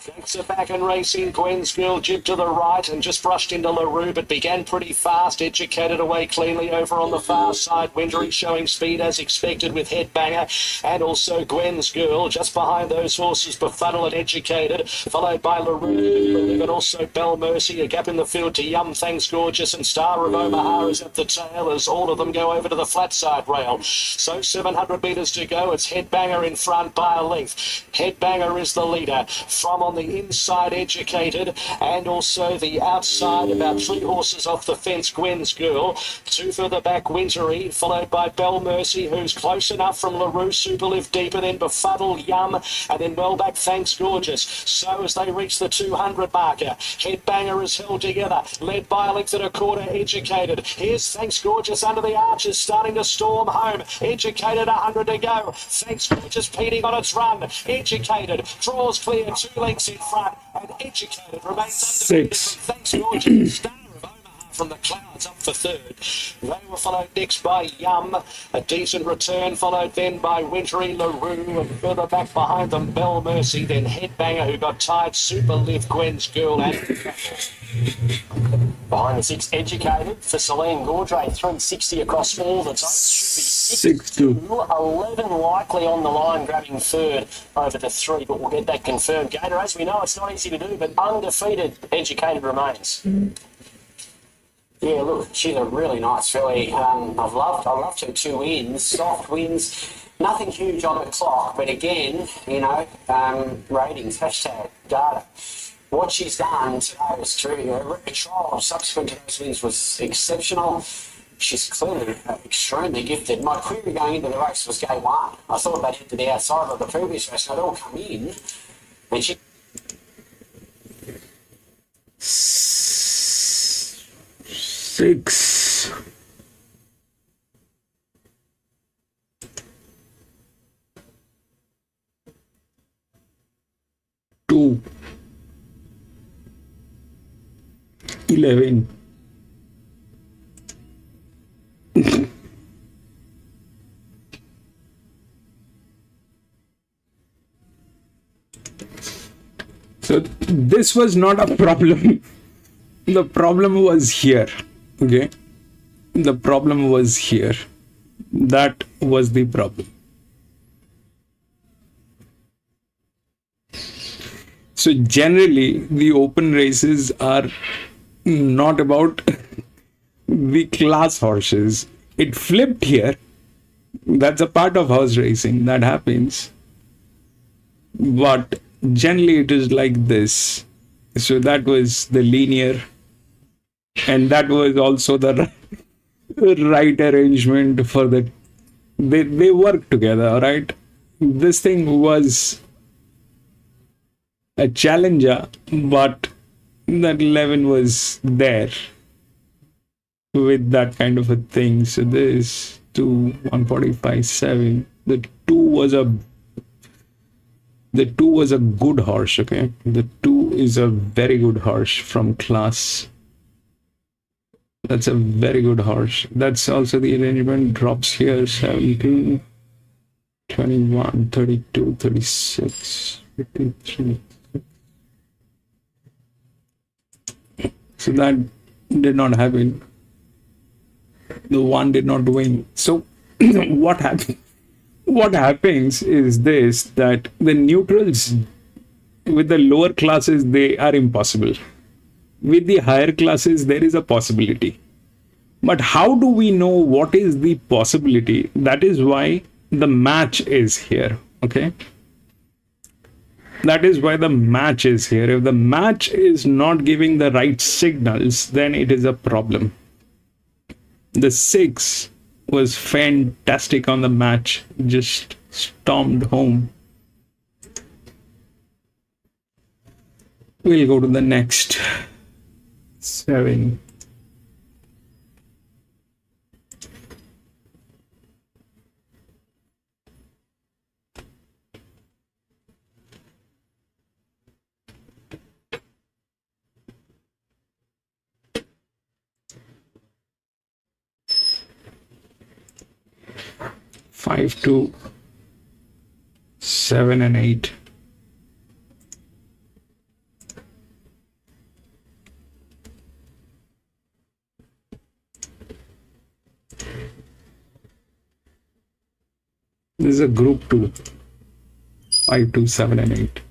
Gates are back and racing. Gwen's Girl jib to the right and just brushed into LaRue, but began pretty fast. Educated away cleanly over on the far side. Windery showing speed as expected with Headbanger and also Gwen's Girl just behind those horses. Befuddle and Educated, followed by LaRue and also Bell Mercy. A gap in the field to Yum Thanks Gorgeous, and Star of Omaha is at the tail as all of them go over to the flat side rail. So 700 metres to go. It's Headbanger in front by a length. Headbanger is the leader from Yum on the inside, Educated, and also the outside, about 3 horses off the fence, Gwen's Girl. 2 further back, Wintery, followed by Bell Mercy, who's close enough from LaRue, Superlift deeper, then Befuddle Yum, and then well back, Thanks Gorgeous. So as they reach the 200 marker, Headbanger is held together, led by a length and a quarter, Educated. Here's Thanks Gorgeous under the arches, starting to storm home. Educated, 100 to go. Thanks Gorgeous peating on its run. Educated draws clear, 2 lengths in front, and Educated remains undefeated from Thanks Gorgeous. Star of Omaha from the clouds up for third. They were followed next by Yum, a decent return, followed then by Wintry, LaRue, and further back behind them Bell Mercy, then Headbanger, who got tied, Superlift, Gwen's Girl, and Behind the 6, Educated for Celine Gaudray, 360 across all the time. Should be 6-2. 11 likely on the line, grabbing third over the 3, but we'll get that confirmed. Gator, as we know, it's not easy to do, but undefeated, Educated remains. Yeah, look, she's a really nice filly. I've loved her 2 wins, soft wins, nothing huge on the clock, but again, you know, ratings, hashtag data. What she's done today was true. Her trial subsequent to those wins was exceptional. She's clearly extremely gifted. My query going into the race was gate 1. I thought they'd head to the outside of the previous race, and they'd all come in, and she... 6. 2. 11. So this was not a problem. The problem was here. Okay. The problem was here. That was the problem. So generally, the open races are not about the class horses. It flipped here. That's a part of horse racing. That happens. But generally, it is like this. So that was the linear. And that was also the right arrangement for the... They work together, all right? This thing was a challenger, but that 11 was there with that kind of a thing. So this 2, 145.7. The 2 was a good horse, okay? The 2 is a very good horse from class. That's a very good horse. That's also the arrangement. Drops here, 17, 21, 32, 36, 53. So that did not happen. The 1 did not win. So what happened? What happens is this, that the neutrals with the lower classes, they are impossible. With the higher classes, there is a possibility. But how do we know what is the possibility? That is why the match is here. Okay. That is why the match is here. If the match is not giving the right signals, then it is a problem. The 6 was fantastic on the match, just stormed home. We'll go to the next 7. Five, 2, 7 and 8. This is a group 2. 5, 2, 7 and 8.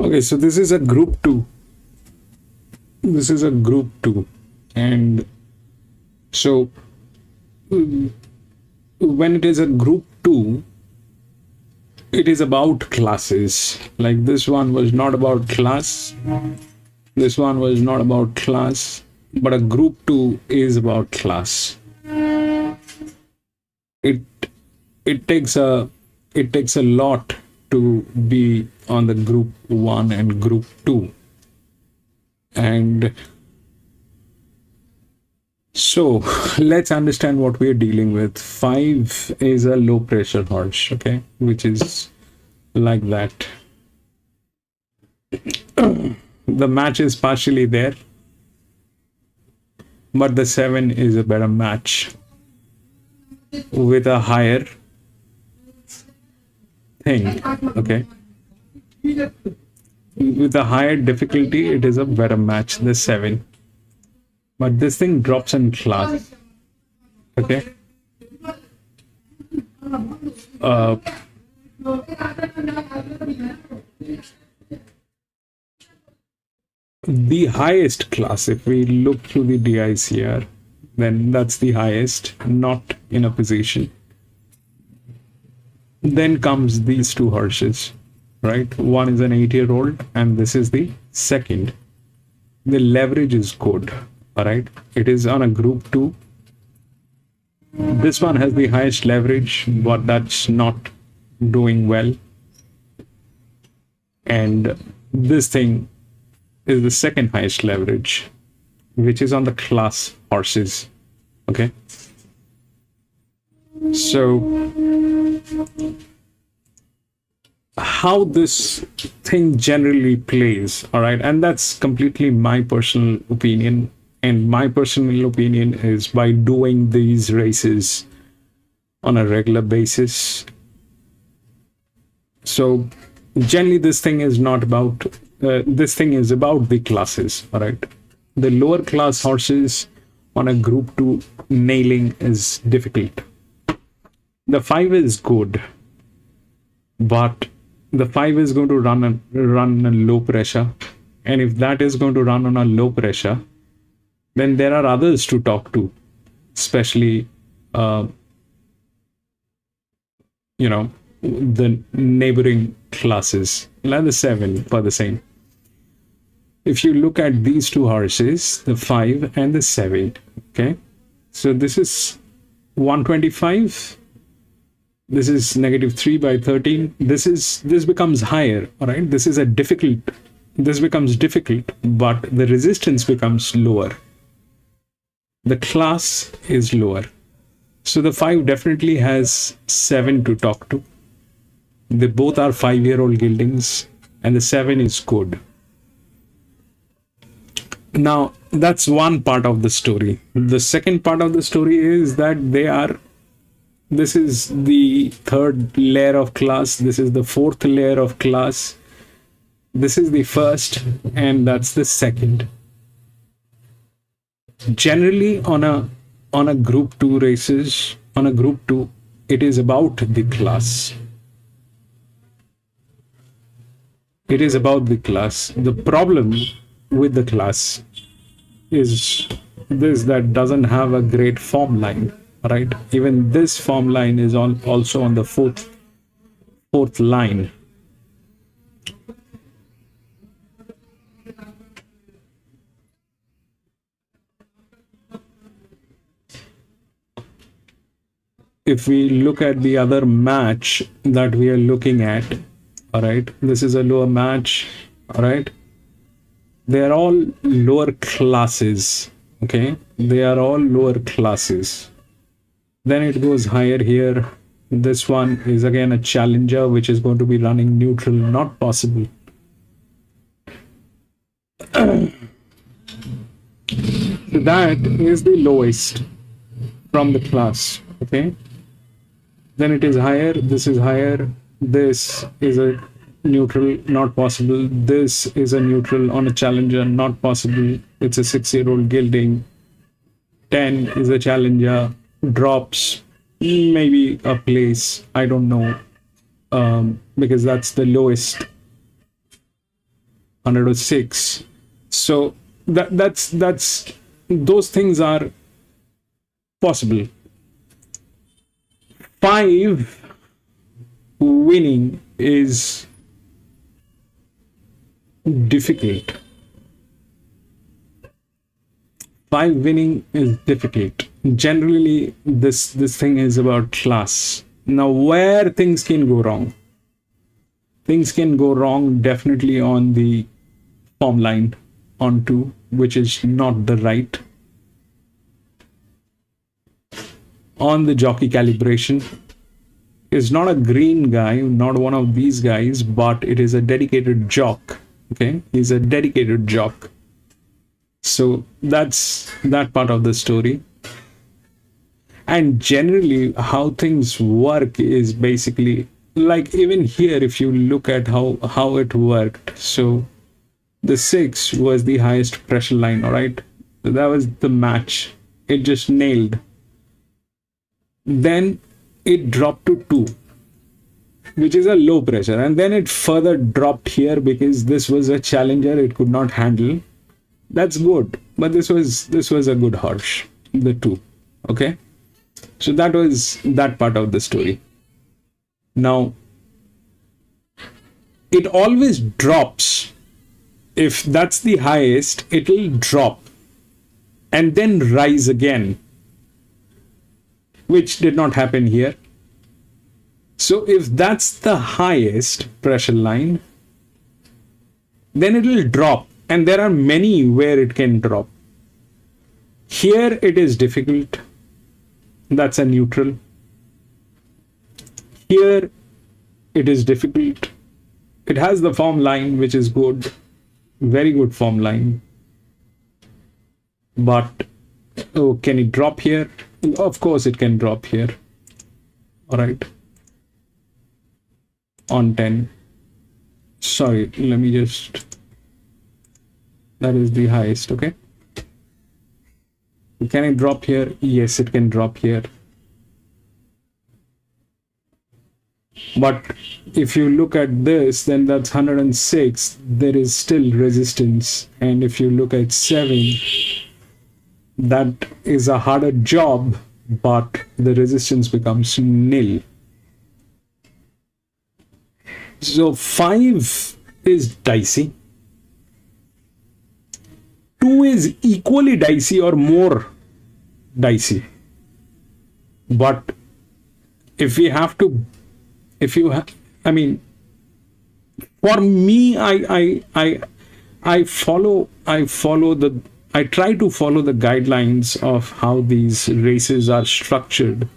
Okay, so this is a group 2. This is a group 2. And so when it is a group 2, it is about classes. Like this one was not about class. This one was not about class. But a group 2 is about class. It takes a lot to be on the group 1 and group 2. And so let's understand what we're dealing with. 5 is a low pressure horse, okay, which is like that. The match is partially there, but the 7 is a better match with a higher thing, okay? With a higher difficulty, it is a better match, the 7. But this thing drops in class, okay? The highest class, if we look through the DIs here, then that's the highest, not in a position. Then comes these two horses, right? One is an 8-year-old and this is the second. The leverage is good, all right? It is on a group 2. This one has the highest leverage, but that's not doing well. And this thing is the second highest leverage, which is on the class horses, okay? So how this thing generally plays, all right? And that's completely my personal opinion. And my personal opinion is by doing these races on a regular basis. So generally this thing is not about, this thing is about the classes, all right? The lower class horses on a group 2 nailing is difficult. The 5 is good, but the 5 is going to run a low pressure. And if that is going to run on a low pressure, then there are others to talk to, especially, the neighboring classes, like the 7 for the same. If you look at these two horses, the 5 and the 7, okay? So this is 125. This is -3 by 13. This becomes higher, all right? This becomes difficult, but the resistance becomes lower. The class is lower. So the 5 definitely has 7 to talk to. They both are 5-year-old geldings, and the 7 is good. Now, that's one part of the story. The second part of the story is that this is the 3rd layer of class, this is the 4th layer of class, this is the 1st, and that's the 2nd. Generally on a group 2 races, on a group 2, it is about the class. It is about the class. The problem with the class is this, that doesn't have a great form line, right? Even this form line is also on the fourth line. If we look at the other match that we are looking at, all right, this is a lower match, all right? They are all lower classes, okay? They are all lower classes. Then it goes higher here. This one is again a challenger, which is going to be running neutral, not possible. So that is the lowest from the class, okay? Then it is higher, this is higher, this is a neutral, not possible, this is a neutral on a challenger, not possible, it's a 6-year-old gelding, 10 is a challenger, drops, maybe a place, I don't know, because that's the lowest, 106. So that's those things are possible. 5 winning is difficult. 5 winning is difficult. Generally, this thing is about class. Now, where things can go wrong? Things can go wrong definitely on the form line, on 2, which is not the right. On the jockey calibration, is not a green guy, not one of these guys, but it is a dedicated jock. Okay, he's a dedicated jock. So that's that part of the story. And generally, how things work is basically like even here, if you look at how it worked, so the 6 was the highest pressure line, all right? So that was the match. It just nailed. Then it dropped to 2, which is a low pressure, and then it further dropped here because this was a challenger it could not handle. That's good, but this was a good horse, the 2. Okay, so that was that part of the story. Now it always drops. If that's the highest, it will drop and then rise again, which did not happen here. So if that's the highest pressure line, then it will drop, and there are many where it can drop. Here it is difficult. That's a neutral. Here it is difficult. It has the form line, which is good, very good form line. But oh, can it drop here? Of course it can drop here. All right. On 10. Sorry, let me just, that is the highest. Okay, can it drop here? Yes, it can drop here. But if you look at this, then that's 106. There is still resistance. And if you look at 7, that is a harder job, but the resistance becomes nil. So 5 is dicey. 2 is equally dicey or more dicey. But if we have to, I mean, for me, I try to follow the guidelines of how these races are structured.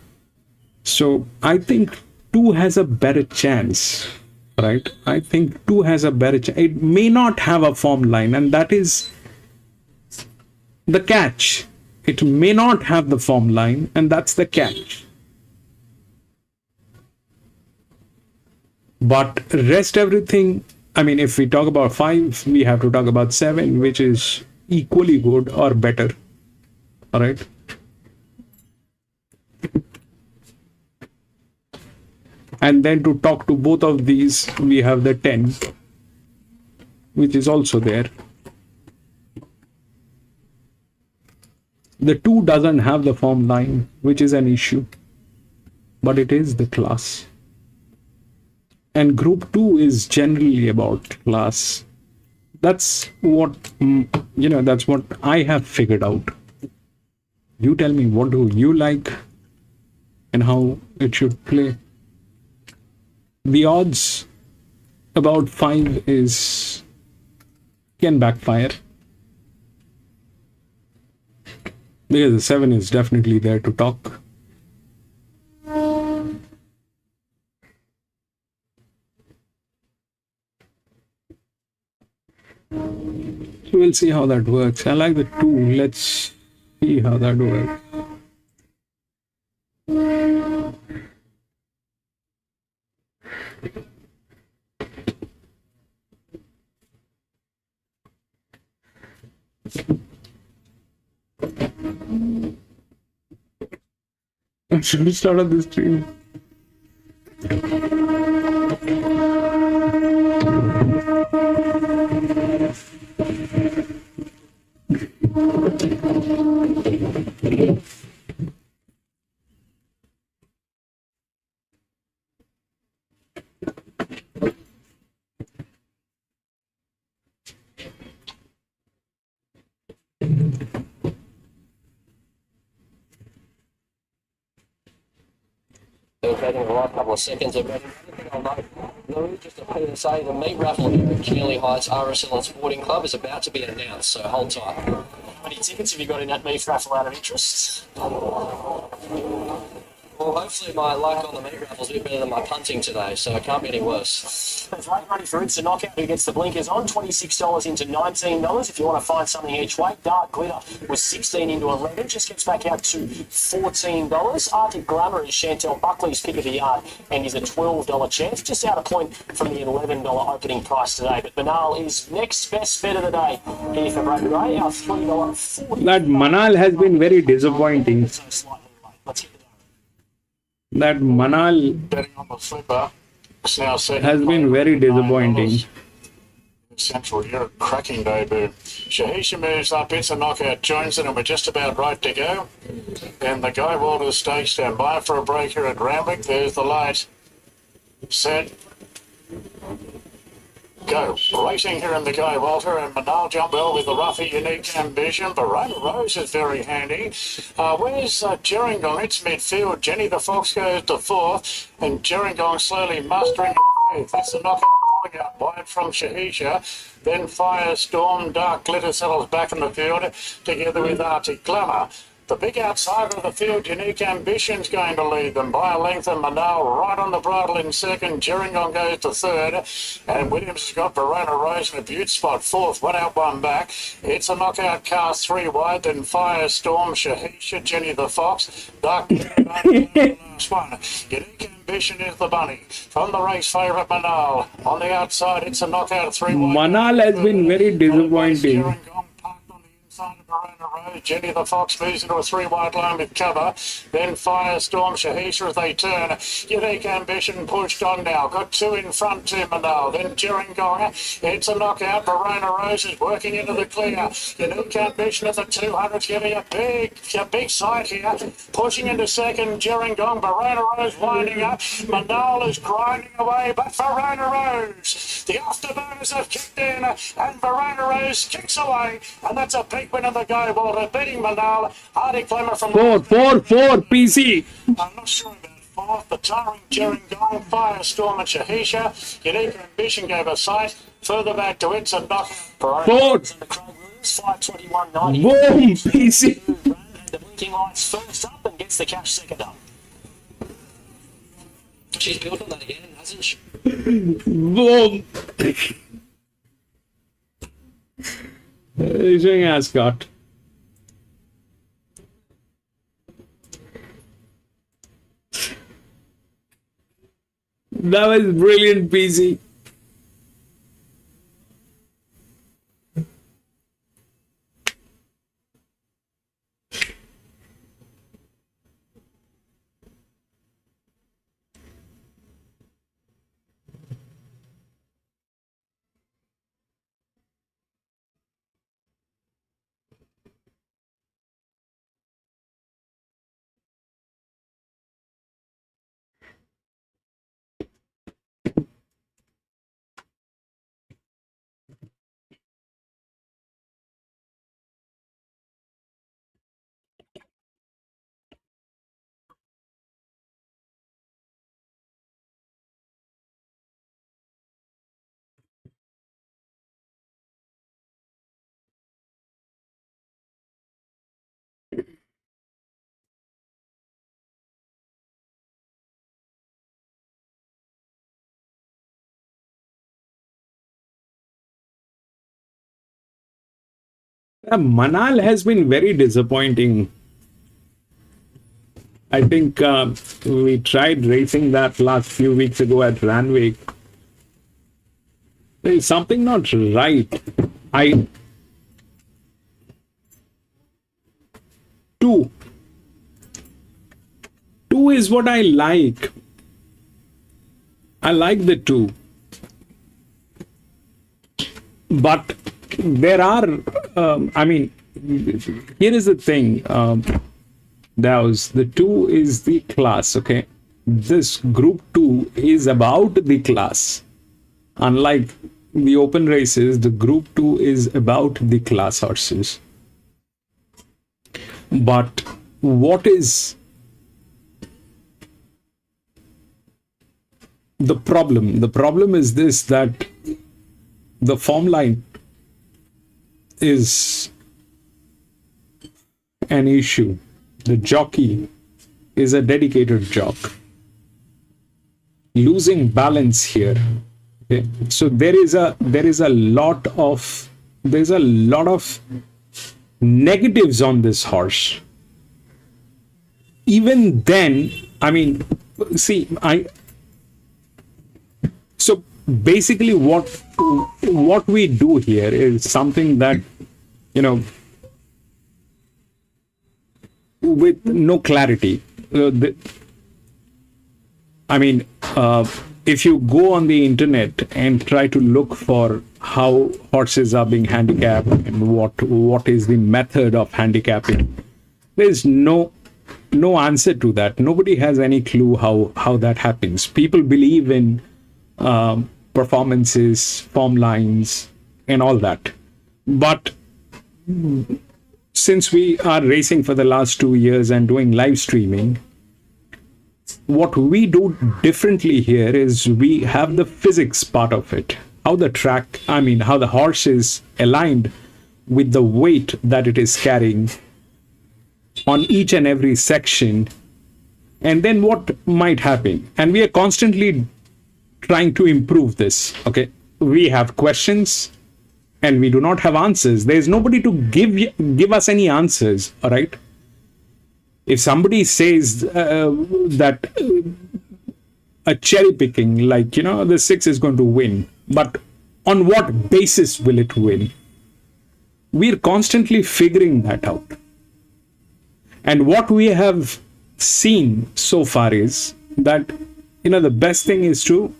So I think 2 has a better chance. Right, I think 2 has a better chance. It may not have a form line, and that is the catch. It may not have the form line, and that's the catch. But rest everything, I mean, if we talk about 5, we have to talk about 7, which is equally good or better. All right. And then to talk to both of these, we have the 10, which is also there. The 2 doesn't have the form line, which is an issue, but it is the class. And group 2 is generally about class. That's what, that's what I have figured out. You tell me, what do you like and how it should play? The odds about 5 can backfire, because the 7 is definitely there to talk. So we'll see how that works. I like the 2. Let's see how that works. Should we start on this stream? In the last couple of seconds of anything I'll note, Lou, just a PSA, the meat raffle here at Keeley Heights RSL and Sporting Club is about to be announced, so hold tight. How many tickets have you got in that meat raffle out of interest? Well, Well, hopefully my luck on the meat raffle's a bit better than my punting today, so it can't be any worse. There's late money for It's a Knockout, who gets the blinkers on, $26 into $19. If you want to find something each way, Dark Glitter was 16 into 11, just gets back out to $14. Arctic Glamour is Chantel Buckley's pick of the yard and is a $12 chance, just out a point from the $11 opening price today. But Manal is next best bet of the day here for Brad Gray, our $3.40. That Manal has been very disappointing. So slightly late. Let's hit the That Manal Betting on the flipper. It's now second has been very disappointing. Central Europe cracking debut. Shahisha moves up, It's a Knockout joins it, and we're just about right to go. And the Guy Walters Stakes stand by for a break here at Randwick. There's the light. Set. Go. Racing here in the Guy Walter, and Manal Jumbell with the rougher Unique Ambition. Barona Rose is very handy. Where's Gerringong? It's midfield. Jenny the Fox goes to fourth, and Gerringong slowly mustering in fifth. That's the Knockout pulling out wide from Shahisha. Then Firestorm, Dark Glitter settles back in the field together with Arctic Glamour. The big outsider of the field, Unique Ambition's going to lead them by a length, and Manal right on the bridle in second. Gerringong goes to third, and Williams has got Barona Rose in a beaut spot fourth. One out, one back. It's a Knockout cast three wide, then Firestorm, Shahisha, Jenny the Fox, Dark last one. Unique Ambition is the bunny. From the race favourite Manal. On the outside, It's a Knockout three wide. Manal has been very disappointing. Gerringong parked on the inside of Barona Road. Jenny the Fox moves into a three wide line with cover. Then Firestorm, Shahisha as they turn. Unique Ambition pushed on now. Got two in front to Manal. Then Gerringong. It's a Knockout. Barona Rose is working into the clear. Unique Ambition at the 200's getting a big sight here. Pushing into second. Gerringong. Barona Rose winding up. Manal is grinding away, but Barona Rose. The afterburners have kicked in, and Barona Rose kicks away, and that's a big win of the Go Water, beating Manal. Arctic Glamour from 4 PC. I'm not sure about fourth. The towering Gerringong, Firestorm and Shahisha. Unique Ambition gave a sight. Further back to It's a Knockout. 4. 521.90. Boom, PC. The blinking lights first up and gets the cash second up. She's built on that again, hasn't she? Boom. Showing Ascot. That was brilliant, PC. Manal has been very disappointing. I think we tried racing that last few weeks ago at Randwick. There is something not right. Two is what I like. I like the 2. But there are, here is the thing, the 2 is the class, okay? This group 2 is about the class. Unlike the open races, the group 2 is about the class horses. But what is the problem? The problem is this, that the form line is an issue. The jockey is a dedicated jog. Losing balance here. Okay. So there is a lot of negatives on this horse. Even then, I mean, see, so basically what we do here is something that, you know, with no clarity. If you go on the internet and try to look for how horses are being handicapped and what is the method of handicapping, there's no answer to that. Nobody has any clue how that happens. People believe in performances, form lines, and all that. But since we are racing for the last 2 years and doing live streaming, what we do differently here is we have the physics part of it. How the horse is aligned with the weight that it is carrying on each and every section, and then what might happen. And we are constantly trying to improve this. Okay, we have questions and we do not have answers. There is nobody to give us any answers. All right. If somebody says that a cherry picking, like, you know, the 6 is going to win, but on what basis will it win? We're constantly figuring that out. And what we have seen so far is that, you know, the best thing is to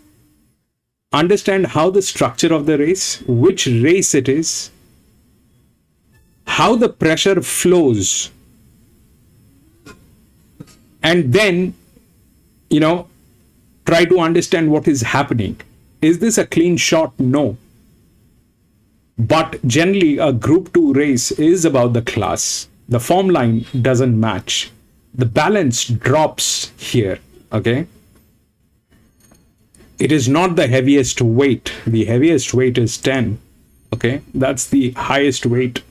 understand how the structure of the race, which race it is, how the pressure flows, and then, you know, try to understand what is happening. Is this a clean shot? No. But generally, a Group 2 race is about the class. The form line doesn't match. The balance drops here, okay? It is not the heaviest weight. The heaviest weight is 10, okay? That's the highest weight,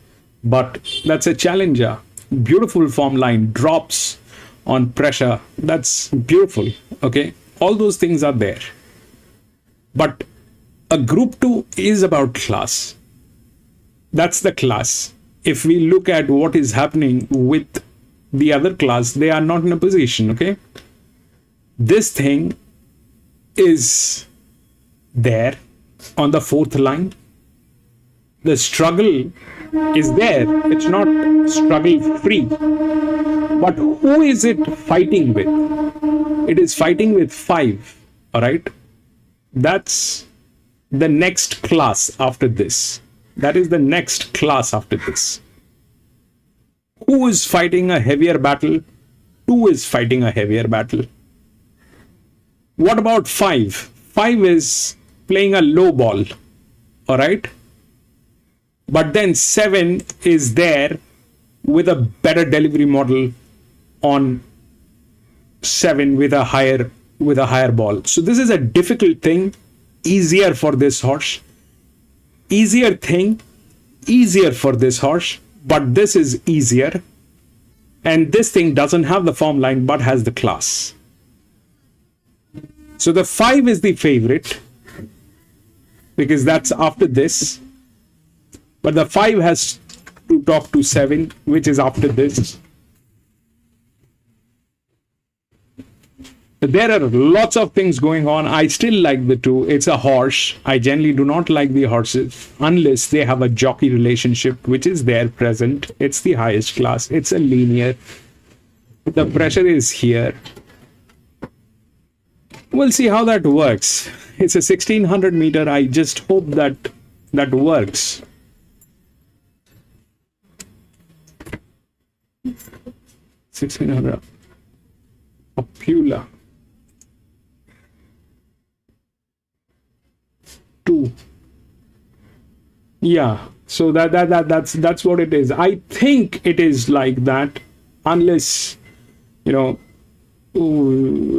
but that's a challenger. Beautiful form line, drops on pressure. That's beautiful, okay? All those things are there. But a Group 2 is about class. That's the class. If we look at what is happening with the other class, they are not in a position, okay? This thing is there on the 4th line. The struggle is there. It's not struggle free. But who is it fighting with? It is fighting with 5, all right? That's the next class after this. That is the next class after this. Who is fighting a heavier battle? 2 is fighting a heavier battle. What about 5? 5 is playing a low ball, all right? But then 7 is there with a better delivery model on 7 with a higher ball. So this is a difficult thing, easier for this horse. Easier thing, easier for this horse, but this is easier. And this thing doesn't have the form line, but has the class. So the 5 is the favorite, because that's after this. But the 5 has to talk to 7, which is after this. There are lots of things going on. I still like the 2. It's a horse. I generally do not like the horses unless they have a jockey relationship, which is there present. It's the highest class. It's a linear. The pressure is here. We'll see how that works. It's a 1600 meter. I just hope that works. $1,600. Popula. 2. Yeah, so that's what it is. I think it is like that, unless, you know,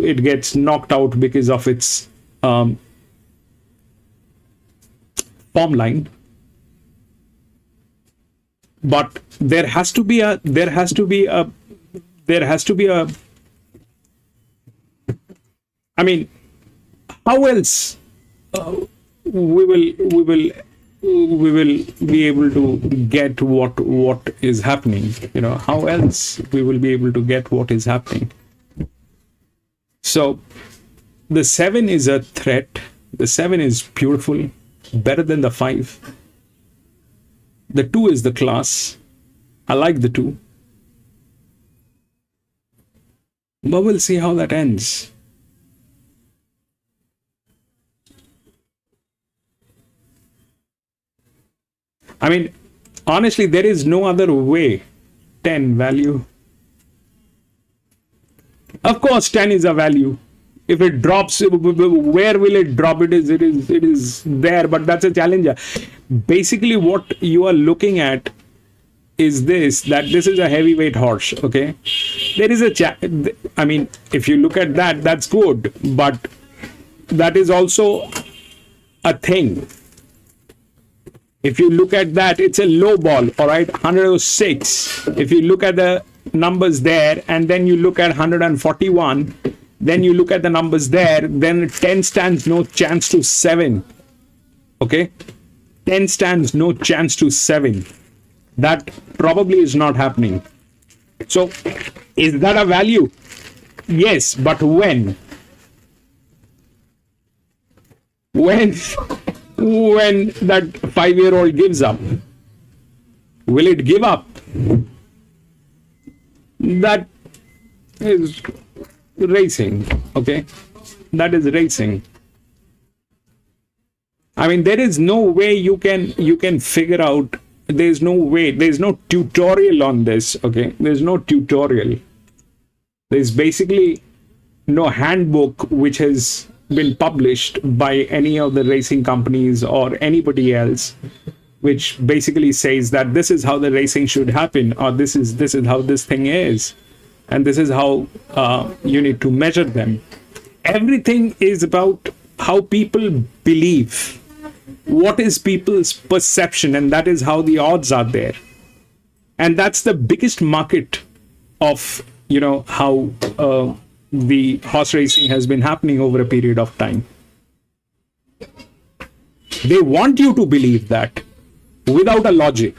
it gets knocked out because of its form line. But there has to be a I mean, how else we will be able to get what is happening? How else we will be able to get what is happening? So the 7 is a threat. The 7 is beautiful, better than the 5. The 2 is the class. I like the 2. But we'll see how that ends. I mean, honestly, there is no other way. 10 value. Of course, 10 is a value. If it drops, where will it drop? It is there, but that's a challenger. Basically, what you are looking at is that this is a heavyweight horse. Okay, there is I mean, if you look at that, that's good, but that is also a thing. If you look at that, it's a low ball, all right, 106. If you look at the numbers there, and then you look at 141, then you look at the numbers there, then 10 stands no chance to 7. Okay, 10 stands no chance to 7. That probably is not happening. So, is that a value? Yes, but when? When that 5-year-old gives up? Will it give up? That is racing. Okay, that is racing. I mean, there is no way you can figure out. There's no way. There's no tutorial on this. Okay, there's no tutorial. There's basically no handbook which has been published by any of the racing companies or anybody else, which basically says that this is how the racing should happen, or this is how this thing is, and this is how you need to measure them. Everything is about how people believe. What is people's perception, and that is how the odds are there. And that's the biggest market of how the horse racing has been happening over a period of time. They want you to believe that without a logic.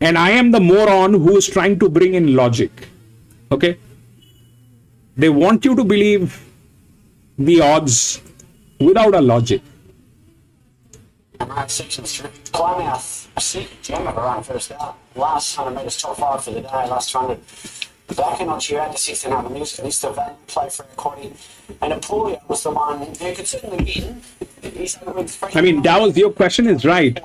And I am the moron who is trying to bring in logic. Okay? They want you to believe the odds without a logic. Right, sections through. Plymouth, gem of a run first out. Last 100 metres, top 5 for the day, last 200. Back a notch, you had the 1600 metres. This the value play for a quaddy. And Apulia was the one who could certainly win. I mean, Dawes, your question is right.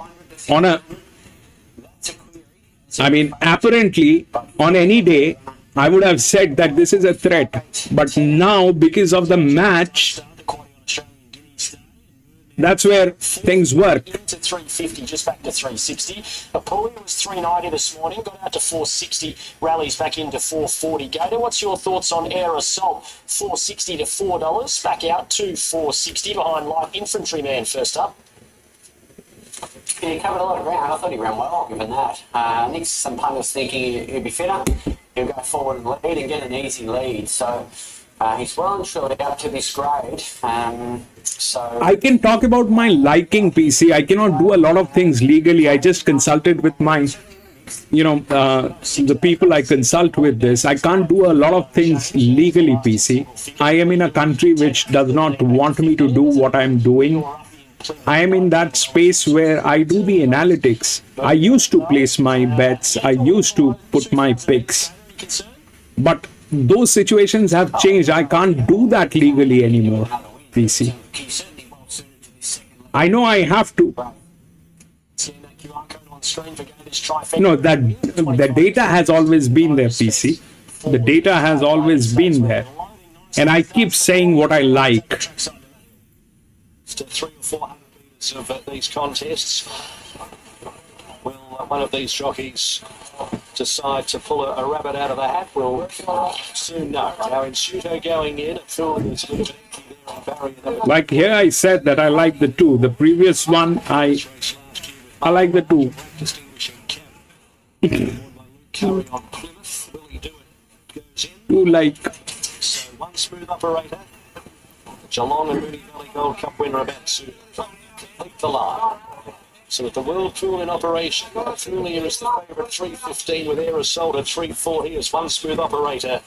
Apparently, on any day, I would have said that this is a threat. But now, because of the match, that's where things work. To 350, just back to 360. Apulia was 390 this morning, got out to 460, rallies back into 440. Gator, what's your thoughts on Air Assault? 460 to $4, back out to 460 behind Light Infantryman first up. Yeah, he covered a lot of ground. I thought he ran well, given that. Nick's some pundits thinking he'd be fitter. He'll go forward and lead and get an easy lead. So he's well and truly out to this grade. So I can talk about my liking, PC. I cannot do a lot of things legally. I just consulted with my, the people I consult with this. I can't do a lot of things legally, PC. I am in a country which does not want me to do what I'm doing. I am in that space where I do the analytics. I used to place my bets. I used to put my picks. But those situations have changed. I can't do that legally anymore, PC. I know I have to. No, the data has always been there, PC. The data has always been there. And I keep saying what I like. To 300 or 400 metres of these contests. Will one of these jockeys decide to pull a rabbit out of the hat? We'll soon know. Now in Shuto going in, Phil is a little bit empty there on barrier. Like here I said that I like the 2. The previous one, I like the 2. Distinguishing carry on Plymouth. Will he do it? Goes in. 2 like. So One Smooth Operator. Geelong and Moonee Valley Gold Cup winner about to complete the line. So with the World Pool in operation, Fulia is the favourite 3.15 with Aerosol at 3.40 as One Smooth Operator.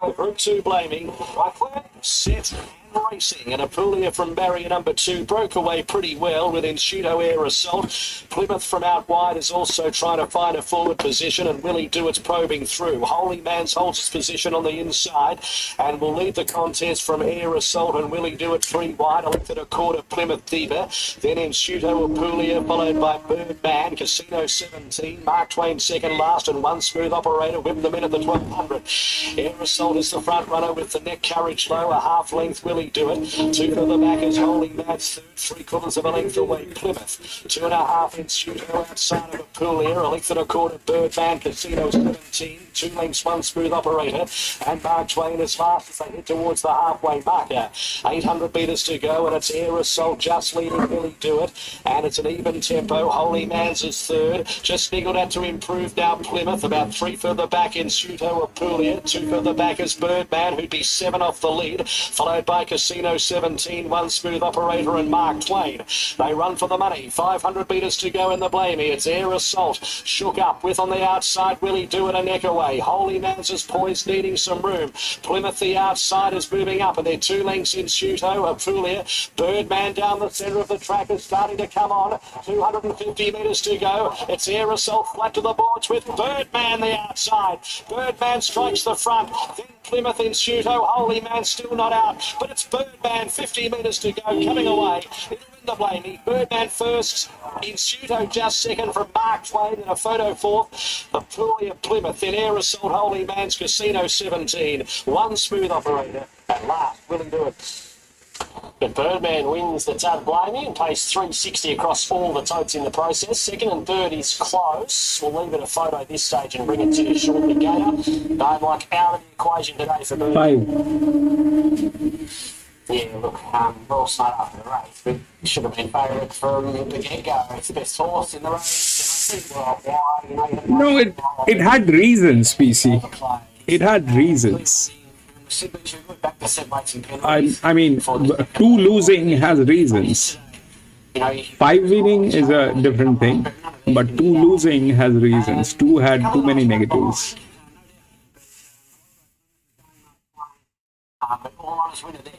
The Group 2 blaming, set and racing, and Apulia from barrier number 2 broke away pretty well with Ensuto Air Assault. Plymouth from out wide is also trying to find a forward position, and Willie Dewitt's probing through. Holy Mans holds his position on the inside and will lead the contest from Air Assault and Willie Dewitt 3 wide, a length and a quarter Plymouth deeper. Then Ensuto Apulia, followed by Birdman, Casino 17, Mark Twain second last, and One Smooth Operator whipped them in at the 1200. Air Assault is the front runner with the neck courage low, a half length Willie Dewitt. 2 for the back is Holy Mans third, 3/4 of a length away Plymouth. 2.5 in Pseudo outside of Apulia, a length and a quarter Birdman, Casino 17, 2 lengths One Smooth Operator, and Mark Twain as fast as they head towards the halfway marker. 800 metres to go, and it's Air Assault just leading Willie Dewitt, and it's an even tempo. Holy Mans is third, just niggled out to improve now Plymouth, about 3 further back in Pseudo Apulia, 2 further back is Birdman, who'd be 7 off the lead, followed by Casino 17, One Smooth Operator and Mark Twain. They run for the money. 500 metres to go in the blamey. It's Air Assault. Shook up with on the outside Willie Dewitt a neck away. Holy Mans is poised, needing some room. Plymouth the outside is moving up, and they're 2 lengths in Pseudo Apulia. Birdman down the centre of the track is starting to come on. 250 metres to go. It's Air Assault flat to the boards with Birdman the outside. Birdman strikes the front. Then Plymouth in Pseudo. Holy Man still not out, but it's Birdman 50 metres to go coming away. In the blamey. Birdman first, in Pseudo just second from Mark Twain, and a photo fourth. Apulia Plymouth, then Air Assault, Holy Man's Casino 17. One Smooth Operator, and last, Willie Dewitt. But Birdman wins the Tab Blamey and pays 360 across all the totes in the process. Second and third is close. We'll leave it a photo at this stage and bring it to you shortly, Gator. No luck out of the equation today for Birdman. 5. Yeah, look, well smart after the race, but should have been favourite from the get-go. It's the best horse in the race. No, it had reasons, PC. It had reasons. I mean, 2 losing has reasons. 5 winning is a different thing, but 2 losing has reasons. 2 had too many negatives. But all on his winner there.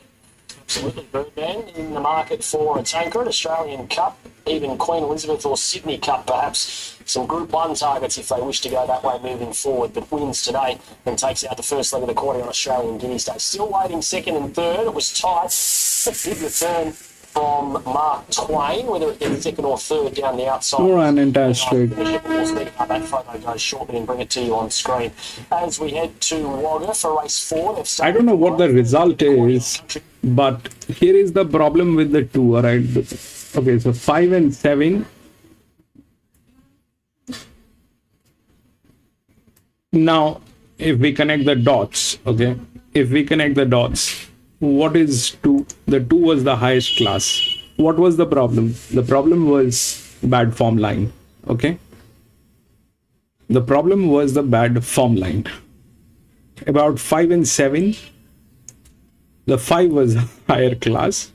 Absolutely, Birdman in the market for a tanker, an Australian Cup, even Queen Elizabeth or Sydney Cup perhaps. Some Group 1 targets if they wish to go that way moving forward, but wins today and takes out the first leg of the quarter on Australian Guineas Day. Still waiting second and third. It was tight. A big return from Mark Twain, whether it gets second or third down the outside. Or an entire straight. That photo goes shortly and bring it to you on screen. As we head to Wagga for race 4. I don't know what the result is, but here is the problem with the 2, alright? Okay, so 5 and 7. Now, if we connect the dots, okay? If we connect the dots, what is 2? The 2 was the highest class. What was the problem? The problem was bad form line, okay? The problem was the bad form line. About 5 and 7, the 5 was higher class.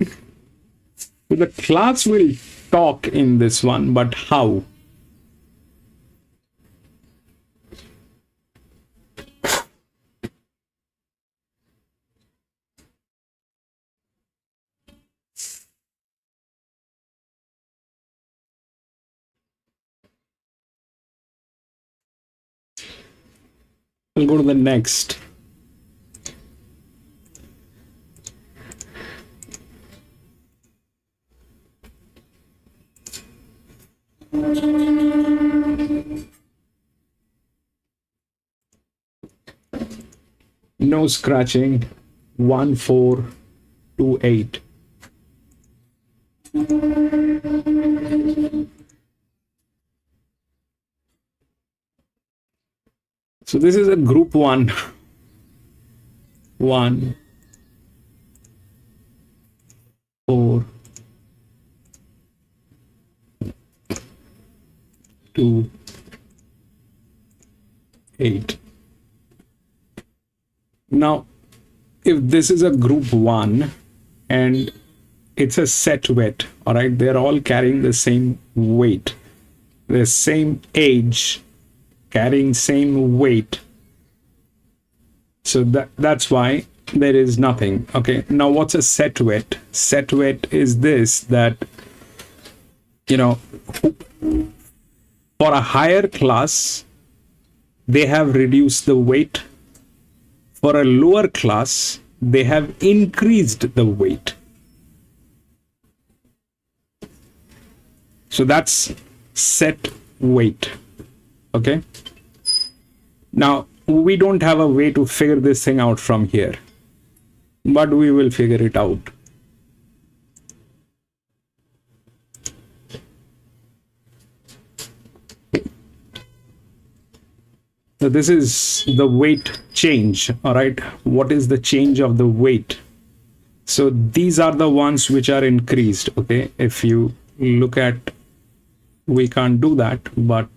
So the class will talk in this one, but how? We'll go to the next. No scratching. 1428. So this is a group 1. 1, 4, 2, 8. Now, if this is a group 1 and it's a set weight, all right, they're all carrying the same weight, the same age, carrying same weight. So that's why there is nothing. Okay, now what's a set weight? Set weight is this, that, you know, for a higher class, they have reduced the weight. For a lower class, they have increased the weight. So that's set weight. Okay. Now, we don't have a way to figure this thing out from here, but we will figure it out. So this is the weight change, all right? What is the change of the weight? So these are the ones which are increased, okay? If you look at, we can't do that, but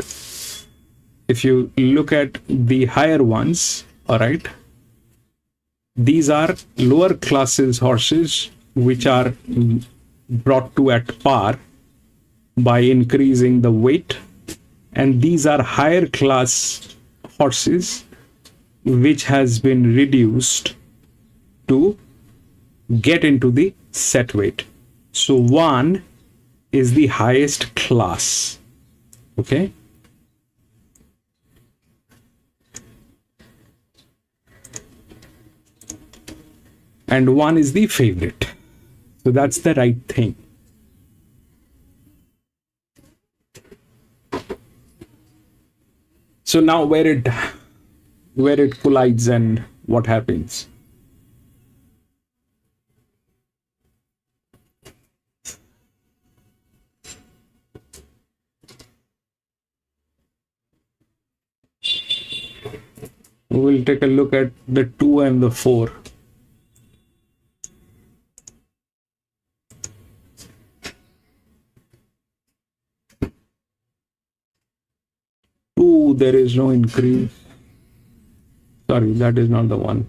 if you look at the higher ones, all right, these are lower classes horses which are brought to at par by increasing the weight, and these are higher class horses which has been reduced to get into the set weight. So 1 is the highest class. Okay. And 1 is the favorite. So that's the right thing. So now where it collides and what happens? We will take a look at the 2 and the 4. There is no increase. Sorry, that is not the one.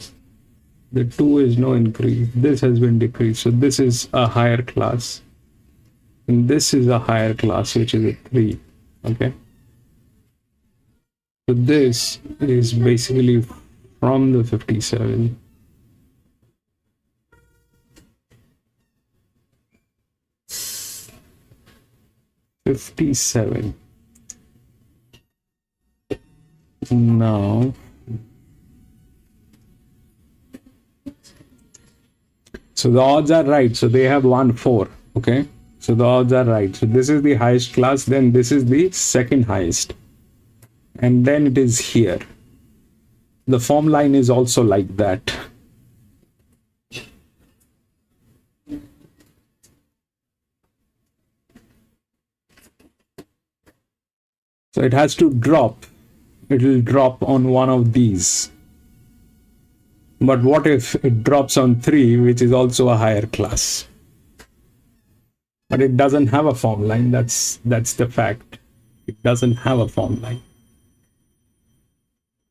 The 2 is no increase. This has been decreased. So this is a higher class. And this is a higher class, which is a 3. Okay. So this is basically from the 57. Now, so the odds are right. So they have 1, 4. Okay. So the odds are right. So this is the highest class. Then this is the second highest. And then it is here. The form line is also like that. So it has to drop. It will drop on one of these. But what if it drops on 3, which is also a higher class? But it doesn't have a form line. That's the fact. It doesn't have a form line.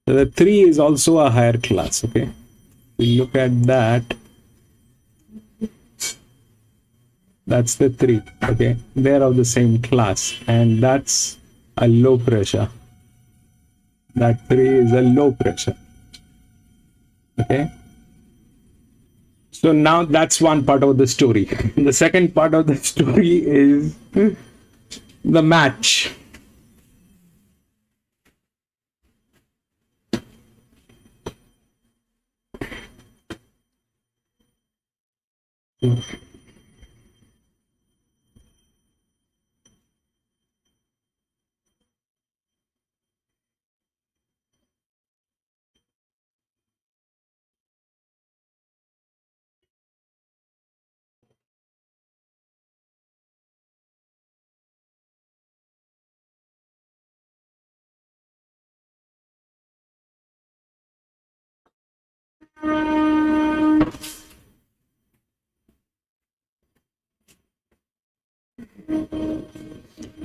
So the 3 is also a higher class. Okay. We look at that. That's the 3. Okay. They're of the same class. And that's a low pressure. That 3 is a low pressure. Okay. So now that's one part of the story. The second part of the story is the match.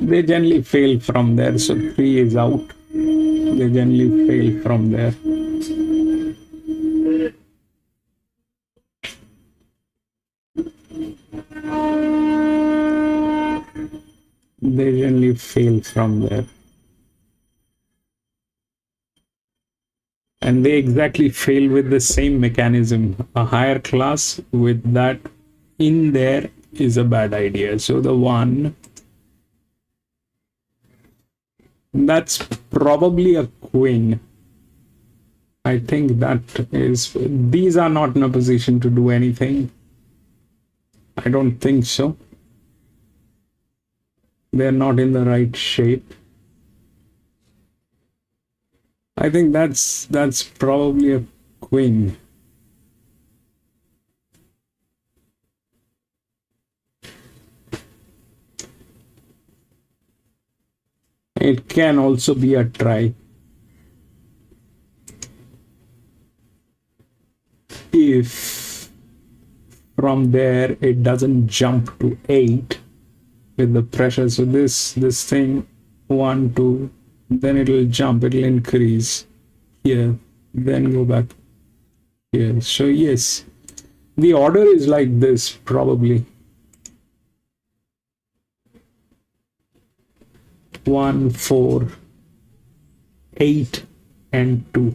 They generally fail from there, so 3 is out. They generally fail from there. They generally fail from there. And they exactly fail with the same mechanism. A higher class with that in there is a bad idea. So the one, that's probably a queen. I think that is, these are not in a position to do anything. I don't think so. They're not in the right shape. I think that's probably a queen. It can also be a try. If from there it doesn't jump to 8 with the pressure, so this thing 1, 2, then it'll jump, it'll increase here, then go back here. So yes, the order is like this probably. 1, 4, 8 and 2.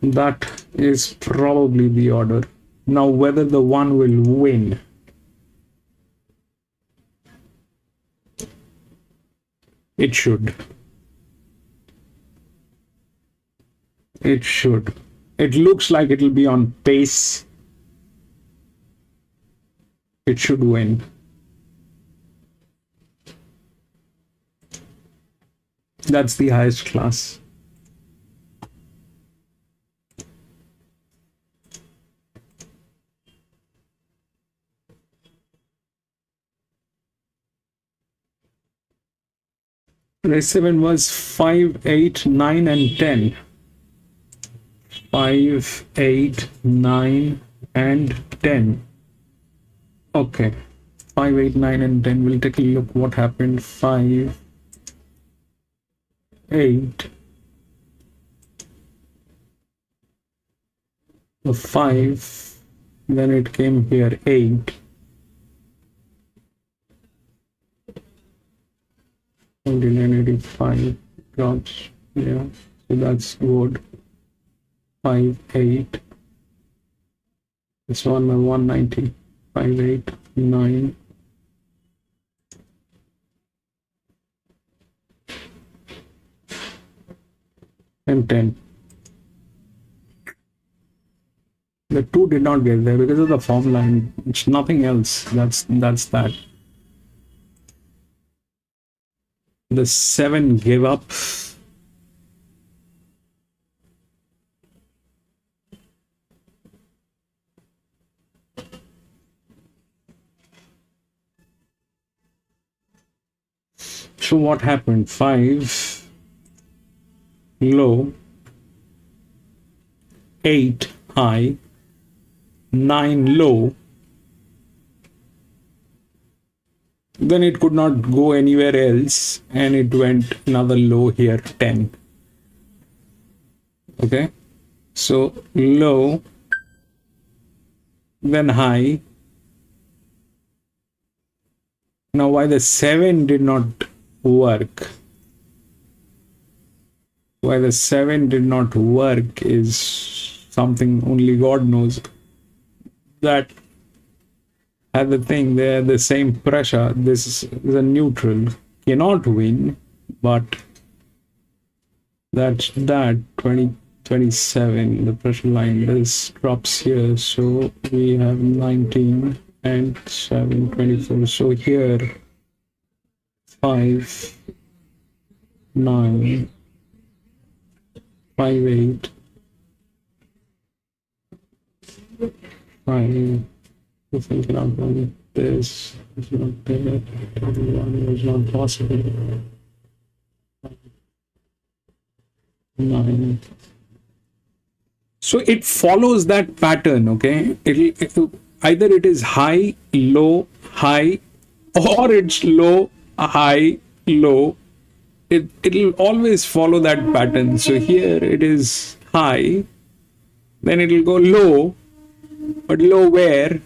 That is probably the order. Now whether the one will win, it should. It should. It looks like it'll be on pace. It should win. That's the highest class. Race 7 was 5, 8, 9 and 10. 5, 8, 9 and 10. Okay. 5, 8, 9 and 10. We'll take a look what happened. 5, 8. The 5. Then it came here 8. $1,985 drops, yeah, so that's good. 5, 8. This one 190. 5, 8, 9. And 10. The 2 did not get there because of the form line. It's nothing else. That's that. The 7 gave up. So what happened? 5 low, 8 high, 9 low. Then it could not go anywhere else and it went another low here, 10. Okay, so low, then high. Now why the 7 did not work? Why the 7 did not work is something only God knows. That had the thing there, the same pressure. This is a neutral, cannot win, but that's that 20, 27. The pressure line, this drops here, so we have 19 and 7, 24. So here 5, 9, 5, 8, 5. Thinking of this is not there. 21 was not possible. 9. So it follows that pattern, okay? Either it is high, low, high, or it's low, high, low, it'll always follow that pattern. So here it is high, then it'll go low, but low where?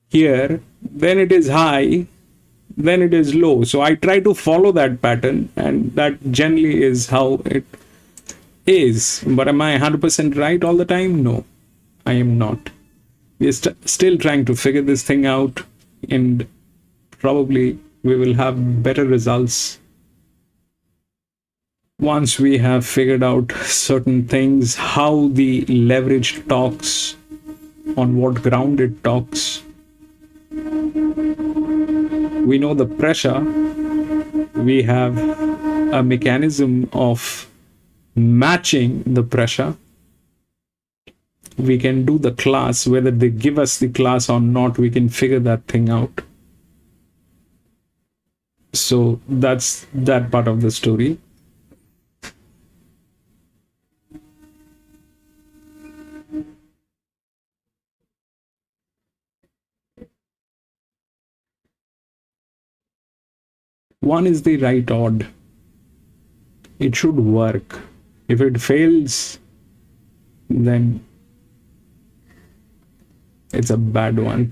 Here, then it is high, then it is low. So I try to follow that pattern, and that generally is how it is. But am I 100% right all the time? No, I am not. We're still trying to figure this thing out, and probably we will have better results once we have figured out certain things, how the leverage talks, on what ground it talks. We know the pressure. We have a mechanism of matching the pressure. We can do the class, whether they give us the class or not, we can figure that thing out. So that's that part of the story. One is the right odd. It should work. If it fails, then it's a bad one.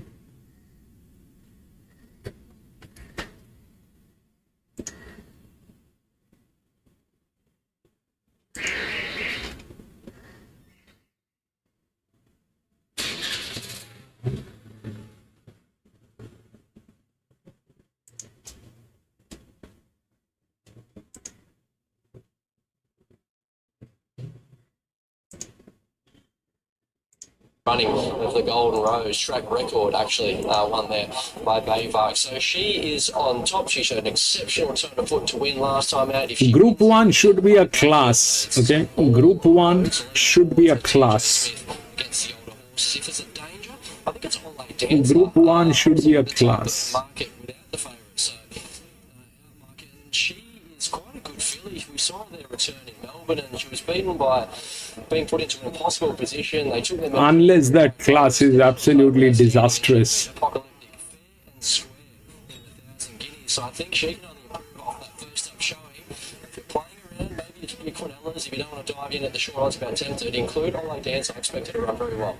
Running of the Golden Rose track record, actually won there by Bayvark. So she is on top. She showed an exceptional return of foot to win last time out. If she Group 1 should be a class, okay? Group 1 should be a class. against the older horses, if there's a danger, I think it's all laid down. Group 1 should be a class. Market without the favourite. So our market, and she is quite a good filly. We saw her there return in Melbourne, and she was beaten by being put into an impossible position. They took them Unless that class is absolutely disastrous. apocalyptic fair and square in the 1,000 guineas. So I think she can only improve off that first up showing. If you're playing around, maybe it's your Quinellas. If you don't want to dive in at the short odds about tempted, include Ole Dance. I expect her to run very well.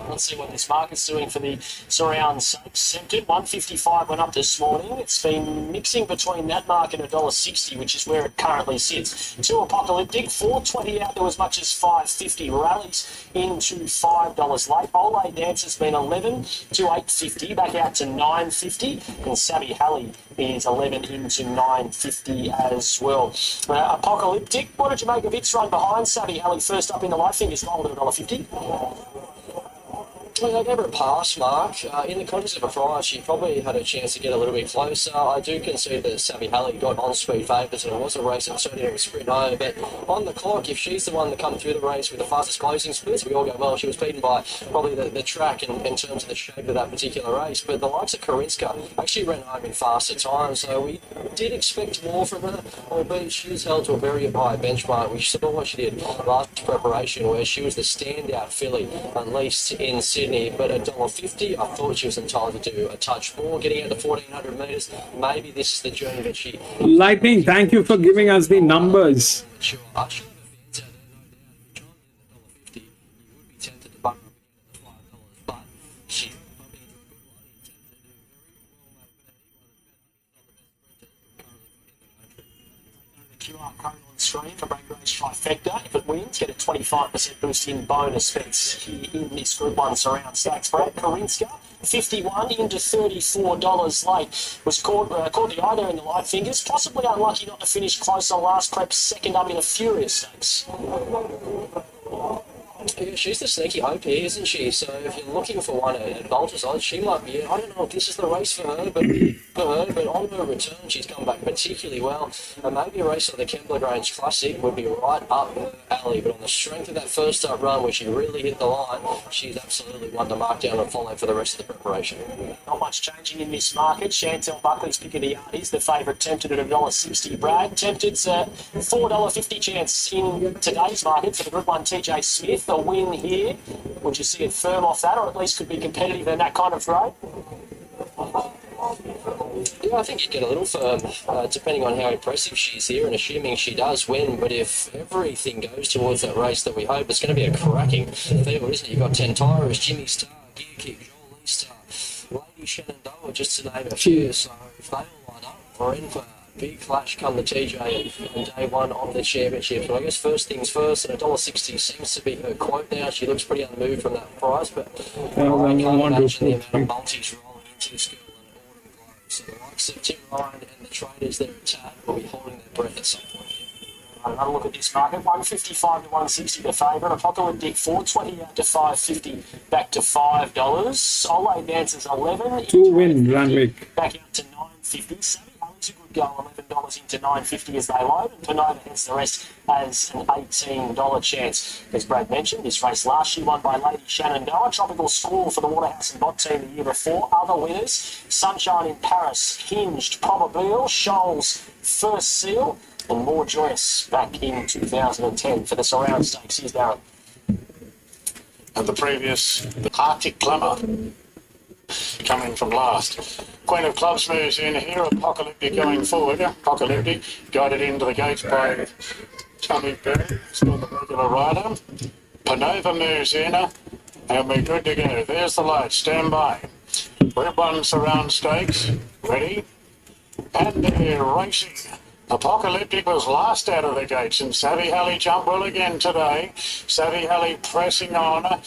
Let's see what this market's doing for the Surround Stakes. Tempted 155 went up this morning. It's been mixing between that mark and $1.60, which is where it currently sits. 2 Apocalyptic, 420 out to as much as $5.50. Rallies into $5 late. Ole Dance has been 11 to $8.50, back out to $9.50, and Savvy Halley is 11 into $9.50 as well. Apocalyptic, what did you make of its run behind Savvy Halley? First up in the light fingers, rolled at $1.50. Well, I gave her a pass, Mark. In the context of a prize, she probably had a chance to get a little bit closer. I do concede that Savvy Halley got on-speed favours, and it was a race that certainly didn't sprint home. But on the clock, if she's the one that come through the race with the fastest closing splits, we all go, well, she was beaten by probably the track in terms of the shape of that particular race. But the likes of Karinska actually ran home in faster time, so we did expect more from her, albeit she was held to a very high benchmark. We saw what she did last preparation, where she was the standout filly, unleashed in Sydney. But $1.50, I thought she was entitled to do a touch more, getting out to 1,400 metres. Maybe this is the journey that she... Lightning, thank you for giving us the numbers. Sure, I should have fans out there, no doubt. If John did $1.50, you would be tempted to bung up again at $5, but she's bumping into a good one. He tempted to do very well, maybe one of the better, if not the best sprinter currently in the country. QR code on screen for Break Race Trifecta. If it wins, get a 25% boost in bonus bets here in this Group 1 Surround Stakes. Brad Karinska, 51 into $34 late. Was caught the eye there in the light fingers. Possibly unlucky not to finish closer. Last prep, second up in a Furious Stakes. Yeah, she's the sneaky hope here, isn't she? So if you're looking for one at Bolter's odds, she might be. I don't know if this is the race for her, but on her return, she's come back particularly well. And maybe a race like the Kembla Grange Classic would be right up her alley. But on the strength of that first up run, where she really hit the line, she's absolutely one to mark down and follow for the rest of the preparation. Not much changing in this market. Chantel Buckley's pick of the yard is the favourite, tempted at $1.60. Brad, tempted's a $4.50 chance in today's market for the Group 1 TJ Smith. A win here. Would you see it firm off that, or at least could be competitive in that kind of rate? Yeah, I think you get a little firm, depending on how impressive she is here, and assuming she does win. But if everything goes towards that race that we hope, it's going to be a cracking field, isn't it? You've got Tentira's, Jimmy Star, Gear Kick, Joel Easter, Lady Shenandoah, just to name a few. So if they all line up, we're in for a big clash come the TJ and day one of the championship. So I guess first things first, and $1.60 seems to be her quote now. She looks pretty unmoved from that price, but I can't imagine the amount of multis rolling into this girl. So the likes of Tim Ryan and the traders there at Tad will be holding their breath at some point. Another look at this market, 155 to 160 the favourite, Apocalyptic 420 out to 550, back to $5. Ole Dancers 11. 2 win, Randwick. Back out to 950. Sammy Haley's a good goal, $11 into 950 as they load, and Panova hits the rest as an $18 chance. As Brad mentioned, this race last year won by Lady Shenandoah. Tropical Squall for the Waterhouse and Bot team the year before. Other winners, Sunshine in Paris, Hinged, Probabile, Shoals, First Seal, and More Joyous back in 2010 for the Surround Stakes. Here's Darren. And the Arctic Glamour coming from last. Queen of Clubs moves in here. Apocalyptic going forward. Apocalyptic guided into the gates by Tommy Berry, still the regular rider. Panova moves in, and we're good to go. There's the light. Stand by. Group 1 Surround Stakes. Ready? And they're racing. Apocalyptic was last out of the gates, and Savvy Halley jumped well again today. Savvy Halley pressing on.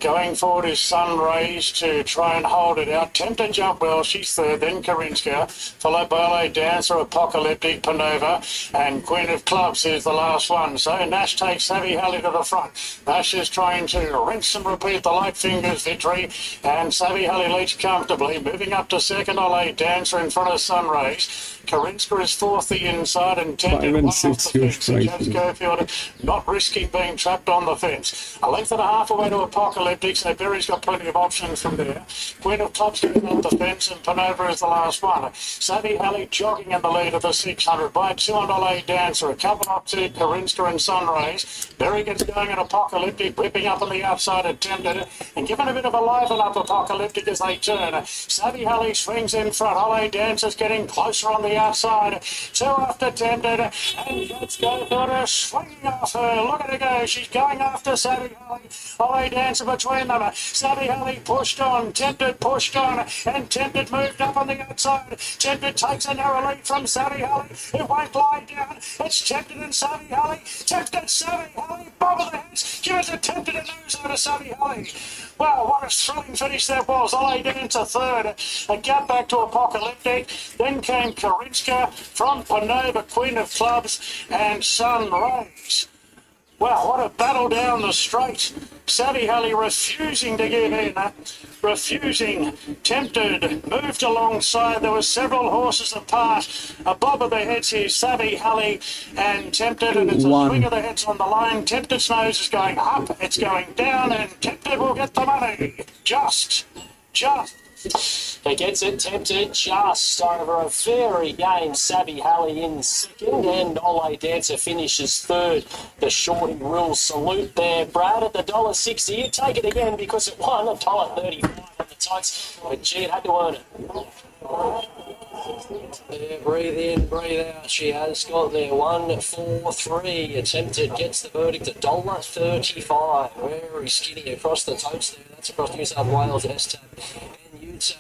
Going forward is Sunrays to try and hold it out. Tempted jump well, she's third, then Karinska, followed by LA Dancer, Apocalyptic, Panova, and Queen of Clubs is the last one. So Nash takes Savvy Halley to the front. Nash is trying to rinse and repeat the light fingers victory, and Savvy Halley leads comfortably, moving up to second, LA Dancer in front of Sunrays. Karinska is fourth the inside, and 5 and 6 huge prices. Schofield not risking being trapped on the fence. A length and a half away to Apocalyptic, so Berry's got plenty of options from there. Queen of Clubs getting up the fence, and Panova is the last one. Savvy Halley jogging in the lead of the 600 by 2 on LA Dancer. A couple up to Karinska and Sunrays. Berry gets going at Apocalyptic, whipping up on the outside at Tempted, and giving a bit of a liven up Apocalyptic as they turn. Savvy Halley swings in front. LA Dancer's getting closer on the outside. 2 after Tempted, and let's go for her, swinging off her. Look at her go. She's going after Savvy Halley. LA Dancer between them. Savvy Halley pushed on. Tempted pushed on, and Tempted moved up on the outside. Tempted takes a narrow lead from Savvy Halley. It won't lie down. It's Tempted and Savvy Halley. Tempted, Savvy Halley. Bob of the heads. Give it to Tempted and moves over to Savvy Halley. Wow, what a thrilling finish that was. LA Dancer third. A gap back to Apocalyptic. Then came Karinska from Panova, Queen of Clubs, and Sunrays. Wow, what a battle down the straight. Savvy Halley refusing to give in, refusing. Tempted, moved alongside. There were several horses apart. A bob of the heads here, Savvy Halley and Tempted, and it's a swing of the heads on the line. Tempted's nose is going up, it's going down, and Tempted will get the money. Just. He gets it, Tempted just over a very game. Savvy Halley in second, and Ole Dancer finishes third. The shorty will salute there, Brad, at the $1.60. You take it again because it won $1.35 on the totes, but gee, it had to earn it. Yeah, breathe in, breathe out. She has got there 1, 4, 3. Attempted, gets the verdict $1.35. Very skinny across the totes there. That's across New South Wales, S-Tab and Utah.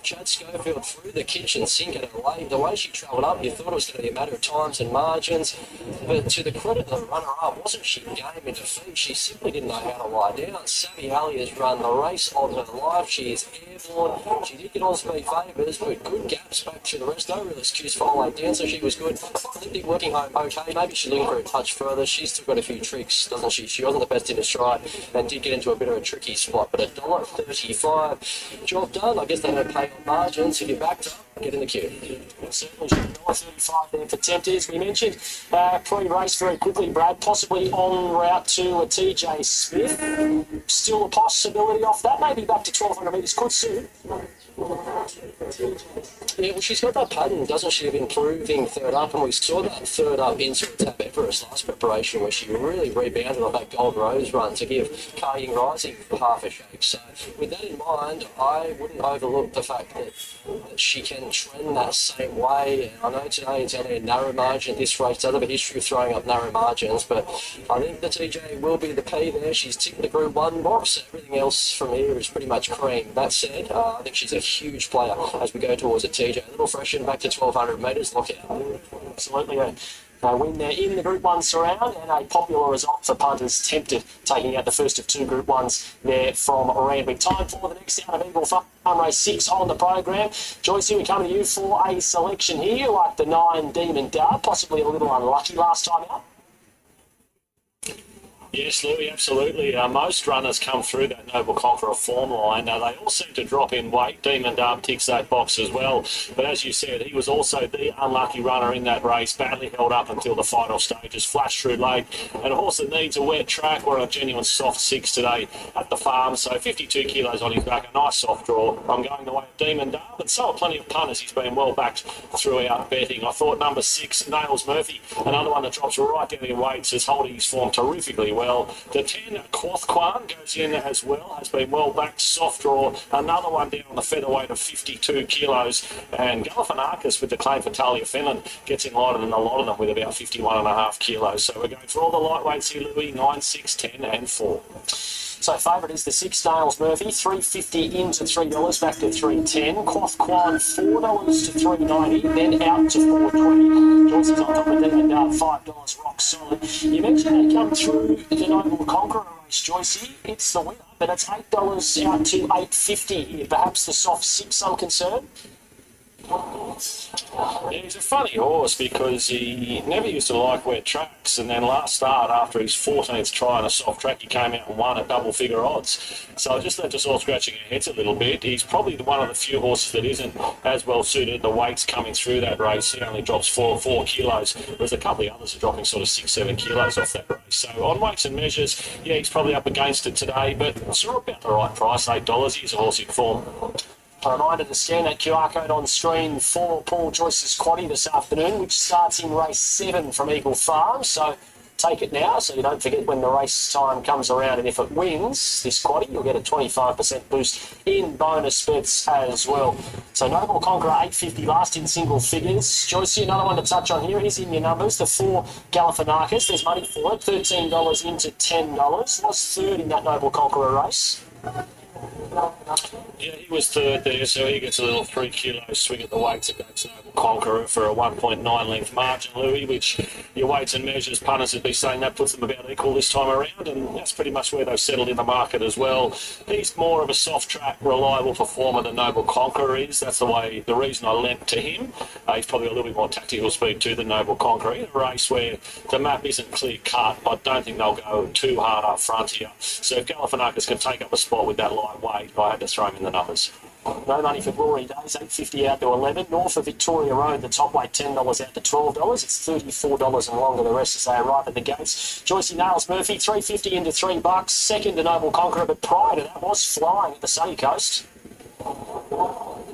Chad Schofield through the kitchen sink at her late. The way she travelled up, you thought it was going to be a matter of times and margins. But to the credit of the runner-up, wasn't she game in defeat? She simply didn't know how to lie down. Savvy Halley has run the race of her life. She is airborne. She did get on speed favours, but good gaps back to the rest. No real excuse for Ole Dancer. She was good. Olympic working home okay. Maybe she's looking for a touch further. She's still got a few tricks, doesn't she? She wasn't the best in the stride and did get into a bit of a tricky spot. But $1.35, job done. I guess they don't pay on margins. If you're backed up, get in the queue. Certainly $1.35 there for Tempted, as we mentioned. Pre-race very quickly, Brad, possibly en route to a TJ Smith. Still a possibility off that, maybe back to 1,200 metres, could suit. Yeah, well, she's got that pattern, doesn't she, of improving third up, and we saw that third up into Tab Everest last preparation where she really rebounded on that Gold Rose run to give Carrying Rising half a shake. So with that in mind, I wouldn't overlook the fact that she can trend that same way. And I know today it's only a narrow margin. This race does have a history of throwing up narrow margins, but I think the TJ will be the P there. She's ticked the Group 1 box. Everything else from here is pretty much cream. That said, I think she's a huge player as we go towards a TJ. A little freshened back to 1,200 metres. Look out. Absolutely. A win there in the Group 1 surround, and a popular result for punters tempted, taking out the first of two Group 1s there from Randwick. Time for the next out of Eagle Farm race 6 on the program. Joyce, here we come to you for a selection here, like the 9 Demon Dart, possibly a little unlucky last time out. Yes, Louis, absolutely. Most runners come through that Noble Conqueror form line. They all seem to drop in weight. Demon Dart ticks that box as well. But as you said, he was also the unlucky runner in that race, badly held up until the final stages, flashed through late. And a horse that needs a wet track. We're on a genuine soft 6 today at the farm. So 52 kilos on his back, a nice soft draw. I'm going the way of Demon Dart, but so are plenty of punters. He's been well backed throughout betting. I thought number 6, Nails Murphy, another one that drops right down in weights, is holding his form terrifically well. The 10, Quothquan, goes in as well, has been well backed, soft draw. Another one down on the featherweight of 52 kilos. And Galifianakis with the claim for Talia Fenton gets in lighter than a lot of them with about 51.5 kilos. So we're going for all the lightweights here, Louis, 9, 6, 10 and 4. So favourite is the 6 Nails Murphy, $3.50 into $3, back to $3.10. Quothquan, $4 to $3.90, then out to $4.20. Joyce is on top of Demon Dart, $5 rock solid. You mentioned they come through the Noble Conqueror race, Joyce. It's the winner, but it's $8 out to $8.50 here. Perhaps the soft 6, I'm concerned. Yeah, he's a funny horse because he never used to like wet tracks, and then last start after his 14th try on a soft track he came out and won at double figure odds. So I just left us all scratching our heads a little bit. He's probably one of the few horses that isn't as well suited. The weights coming through that race, he only drops 4 kilos, whereas a couple of others are dropping sort of 6-7 kilos off that race. So on weights and measures, yeah, he's probably up against it today, but it's about the right price, $8. He's a horse in form. A reminder to scan that QR code on screen for Paul Joyce's quaddie this afternoon, which starts in race 7 from Eagle Farm. So take it now so you don't forget when the race time comes around. And if it wins this quaddie, you'll get a 25% boost in bonus bets as well. So Noble Conqueror, $8.50 last in single figures. Joyce, another one to touch on here is in your numbers. The 4 Galifianakis, there's money for it, $13 into $10. Lost third in that Noble Conqueror race. Yeah, he was third there, so he gets a little 3 kilo swing at the weights against Noble Conqueror for a 1.9 length margin, Louis, which your weights and measures punters would be saying that puts them about equal this time around, and that's pretty much where they've settled in the market as well. He's more of a soft track, reliable performer than Noble Conqueror is. That's the reason I lent to him. He's probably a little bit more tactical speed too than Noble Conqueror. In a race where the map isn't clear cut, I don't think they'll go too hard up front here. So if Galifianakis can take up a spot with that light weight, I had to throw him in the numbers. No money for Glory Days, $8.50 out to $11. North of Victoria Road, the top weight, $10 out to $12. It's $34 and longer. The rest as they arrive at the gates. Joyce Nails Murphy, $3.50 into $3. Second to Noble Conqueror, but prior to that was Flying at the Sunny Coast.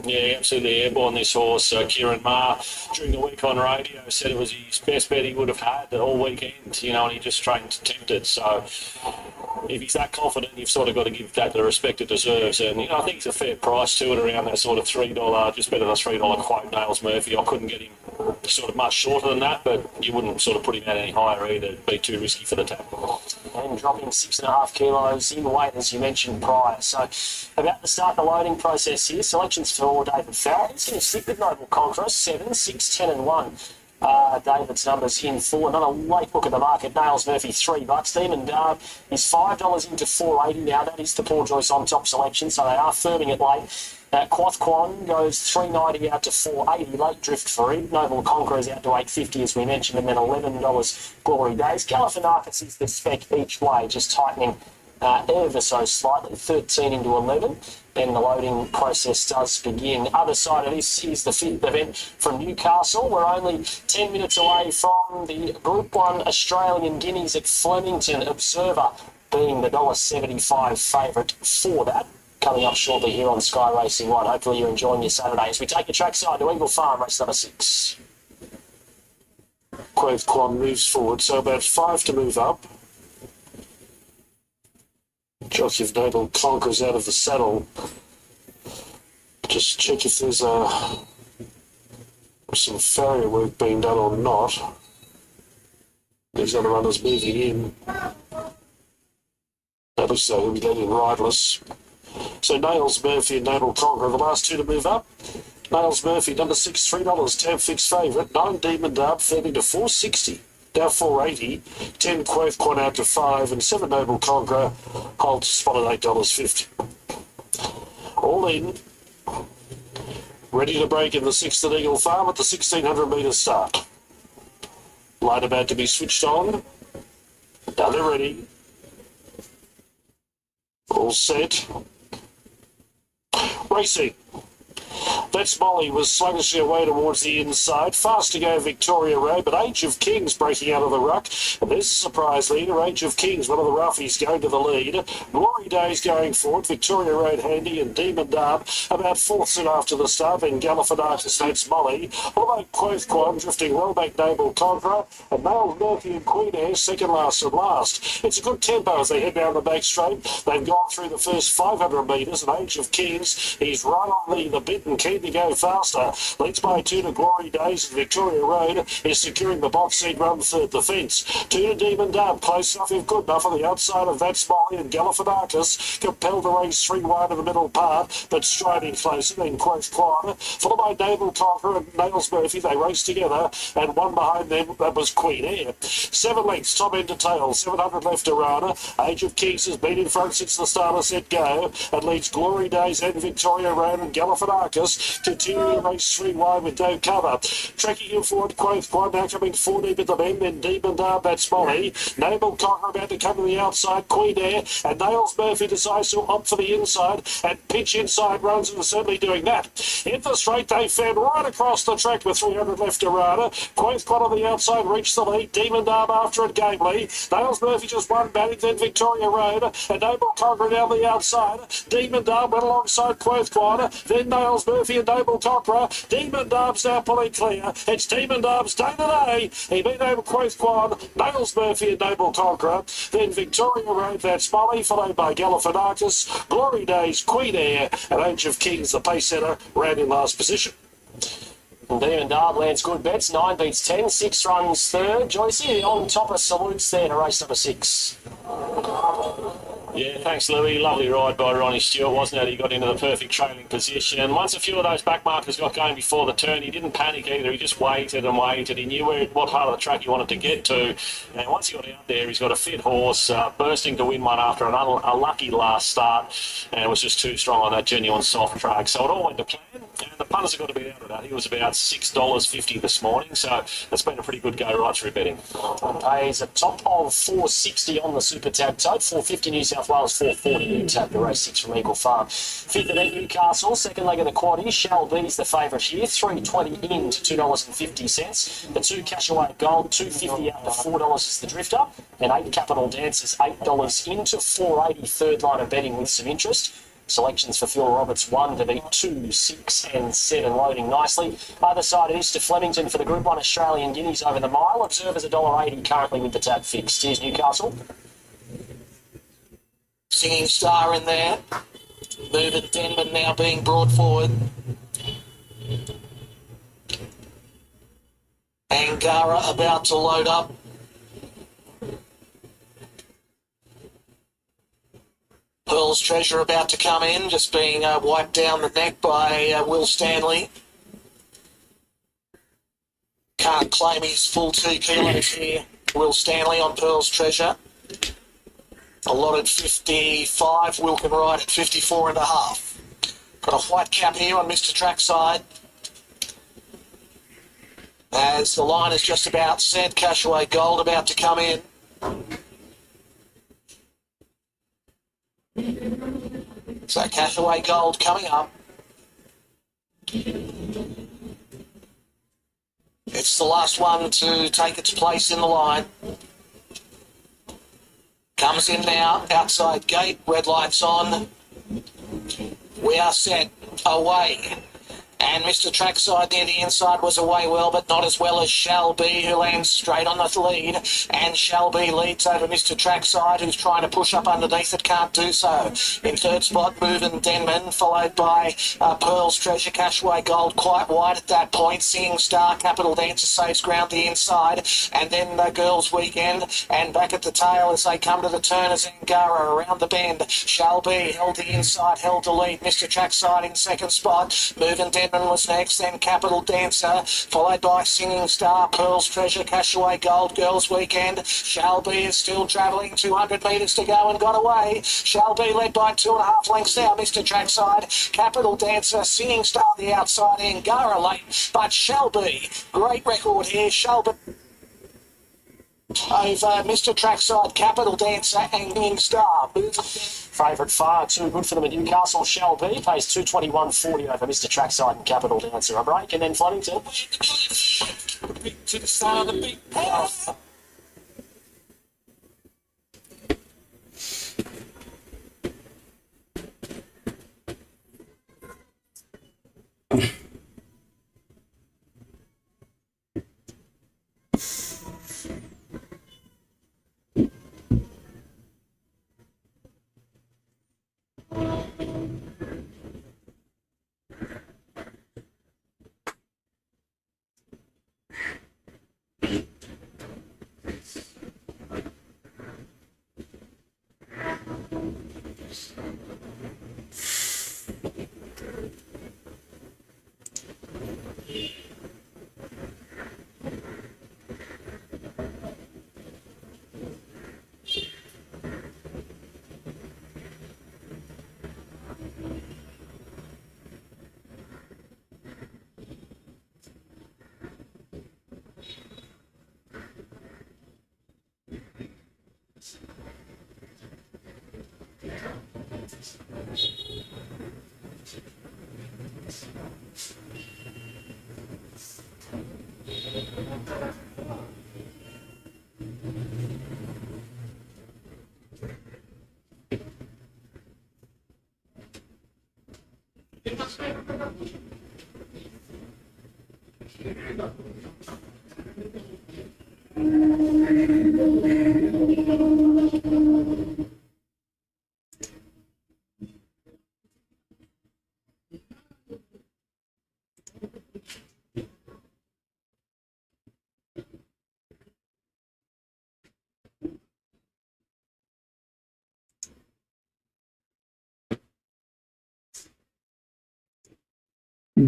Yeah, absolutely airborne, this horse. Kieran Maher, during the week on radio, said it was his best bet he would have had all weekend, and he just trained to tempt it. So if he's that confident, you've sort of got to give that the respect it deserves. And, I think it's a fair price to it, around that sort of $3, just better than a $3 quote, Nails Murphy. I couldn't get him sort of much shorter than that, but you wouldn't sort of put him out any higher either. It'd be too risky for the tap. And dropping 6.5 kilos in weight, as you mentioned prior. So about to start the loading process here. Selections for David Farrell. He's going to stick with Noble Conqueror, 7, 6, 10 and 1. David's numbers in 4. Another late look at the market. Nails Murphy, $3. Demon Dart is $5 into $4.80 now. That is the Paul Joyce on top selection, so they are firming it late. Quothquan goes $3.90 out to $4.80. Late drift for him. Noble Conqueror is out to $8.50 as we mentioned, and then $11 Glory Days. Galifianakis is the spec each way, just tightening ever so slightly, 13 into 11. Then the loading process does begin. Other side of this is the 5th event from Newcastle. We're only 10 minutes away from the Group 1 Australian Guineas at Flemington. Observer being the $1.75 favourite for that. coming up shortly here on Sky Racing 1. Hopefully you're enjoying your Saturday as we take you trackside to Eagle Farm, race number 6. Quoth Quan moves forward, so about 5 to move up. Joseph Noble conquers out of the saddle. Just check if there's some farrier work being done or not. These other runners moving in. That looks like he'll be let in riderless. So Nails, Murphy and Noble Conqueror, the last 2 to move up. Nails Murphy, number 6, $3, tab fixed favourite. 9 Demon Dub, firming to $4.60. Now $4.80. 10 Quoth Quan out to 5, and 7 Noble Conqueror holds spot at $8.50. All in. Ready to break in the 6th at Eagle Farm at the 1,600 metre start. Light about to be switched on. Now they're ready. All set. Racing. That's Molly was sluggishly away towards the inside. Fast to go Victoria Road, but Age of Kings breaking out of the ruck. And there's a surprise leader. Age of Kings, one of the roughies, going to the lead. Glory Days going forward. Victoria Road handy and Demon Dub about 4th soon after the start. Then Gallifanatus, that's Molly. Although Quoth Quan drifting well back Noble Conqueror. And Nails Murphy and Queen Air second last and last. It's a good tempo as they head down the back straight. They've gone through the first 500 metres. And Age of Kings, he's right on the bit and keen to go faster. Leads by 2 to Glory Days, and Victoria Road is securing the box seat run third the fence. 2 to Demon Dub, close enough if good enough on the outside of That's Molly, and Gallifanatus compelled to race 3 wide of the middle part, but striding closer than Quoth Quan, followed by Noble Conqueror and Nails Murphy. They race together, and one behind them, that was Queen Air. 7 lengths, top end to tail, 700 left to run. Age of Kings has been in front since the start of set go, and leads Glory Days and Victoria Road, and Gallifanatus continue to race 3 wide with no cover. Tracking him forward, Quoth Quan now coming 4 deep at the bend, then Demon Dub, that's Molly. Noble Conqueror about to come to the outside, Queen Air, and Nails Murphy decides to opt for the inside and pitch inside runs, and are certainly doing that. In the straight, they fed right across the track with 300 left to run. Quoth Quan on the outside reached the lead, Demon Dub after it gamely. Nails Murphy just one batting, then Victoria Road, and Noble Conqueror down the outside. Demon Dub went alongside Quoth Quan, then Nails Murphy and Noble Conqueror. Demon Dub's now pulling clear. It's Demon Dub's day today. He beat over Quoth Quan, Nails Murphy and Noble Conqueror. Then Victoria Road, that's Molly, followed by Gallifanatus, Glory Days, Queen Air, and Age of Kings, the pace setter, ran in last position. Demon Dub lands good bets. 9 beats 10. 6 runs 3rd. Joycey on top of salutes there to race number 6. Yeah, thanks, Louis. Lovely ride by Ronnie Stewart, wasn't it? He got into the perfect trailing position. And once a few of those back markers got going before the turn, he didn't panic either. He just waited and waited. He knew what part of the track he wanted to get to. And once he got out there, he's got a fit horse, bursting to win one after an unlucky last start. And it was just too strong on that genuine soft track. So it all went to plan. And the punters have got to be out of that. He was about $6.50 this morning. So it's been a pretty good go right through betting. Pays a top of $4.60 on the Super Tab tote. $4.50 New South Wales, $4.40 New Tab, the race 6 from Eagle Farm. 5th event Newcastle, second leg of the quaddie. Shall Be's the favourite here. $3.20 in to $2.50. The 2 Cashaway Gold, $2.50 out to $4 is the drifter. And 8 Capital Dancers, $8 into $4.80. Third line of betting with some interest. Selections for Phil Roberts, 1 to beat 2, 6 and 7, loading nicely. Other side it is to Flemington for the Group 1 Australian Guineas over the mile. Observers $1.80 currently with the tab fixed. Here's Newcastle. Singing Star in there. Moving Denman now being brought forward. Angara about to load up. Pearl's Treasure about to come in, just being wiped down the neck by Will Stanley. Can't claim his full 2 kilos here, Will Stanley on Pearl's Treasure. Allotted 55, Will can ride at 54 and a half. Got a white cap here on Mr. Trackside. As the line is just about set, Cashaway Gold about to come in. So Cashaway Gold coming up. It's the last one to take its place in the line. Comes in now, outside gate, red lights on. We are set away. And Mr. Trackside near the inside was away well, but not as well as Shall Be, who lands straight on the lead. And Shall Be leads over Mr. Trackside, who's trying to push up underneath it, can't do so. In third spot, Movin' Denman, followed by Pearl's Treasure, Cashaway Gold, quite wide at that point. Singing Star, Capital Dancer saves ground the inside. And then the Girls' Weekend, and back at the tail as they come to the turn as Angara around the bend. Shall Be held the inside, held the lead. Mr. Trackside in second spot. Movin' Denman was next, then Capital Dancer, followed by Singing Star, Pearl's Treasure, Cashaway Gold, Girls' Weekend. Shall Be is still travelling, 200 metres to go and got away. Shall Be led by 2.5 lengths now, Mr. Trackside. Capital Dancer, Singing Star the outside, Angara late, but Shall Be, great record here, Shall Be over Mr. Trackside, Capital Dancer and Singing Star. Favourite far too good for them at Newcastle. Shall Be pays 221.40 over Mr. Trackside and Capital Dancer. A break and then Flemington. To the start of the big path.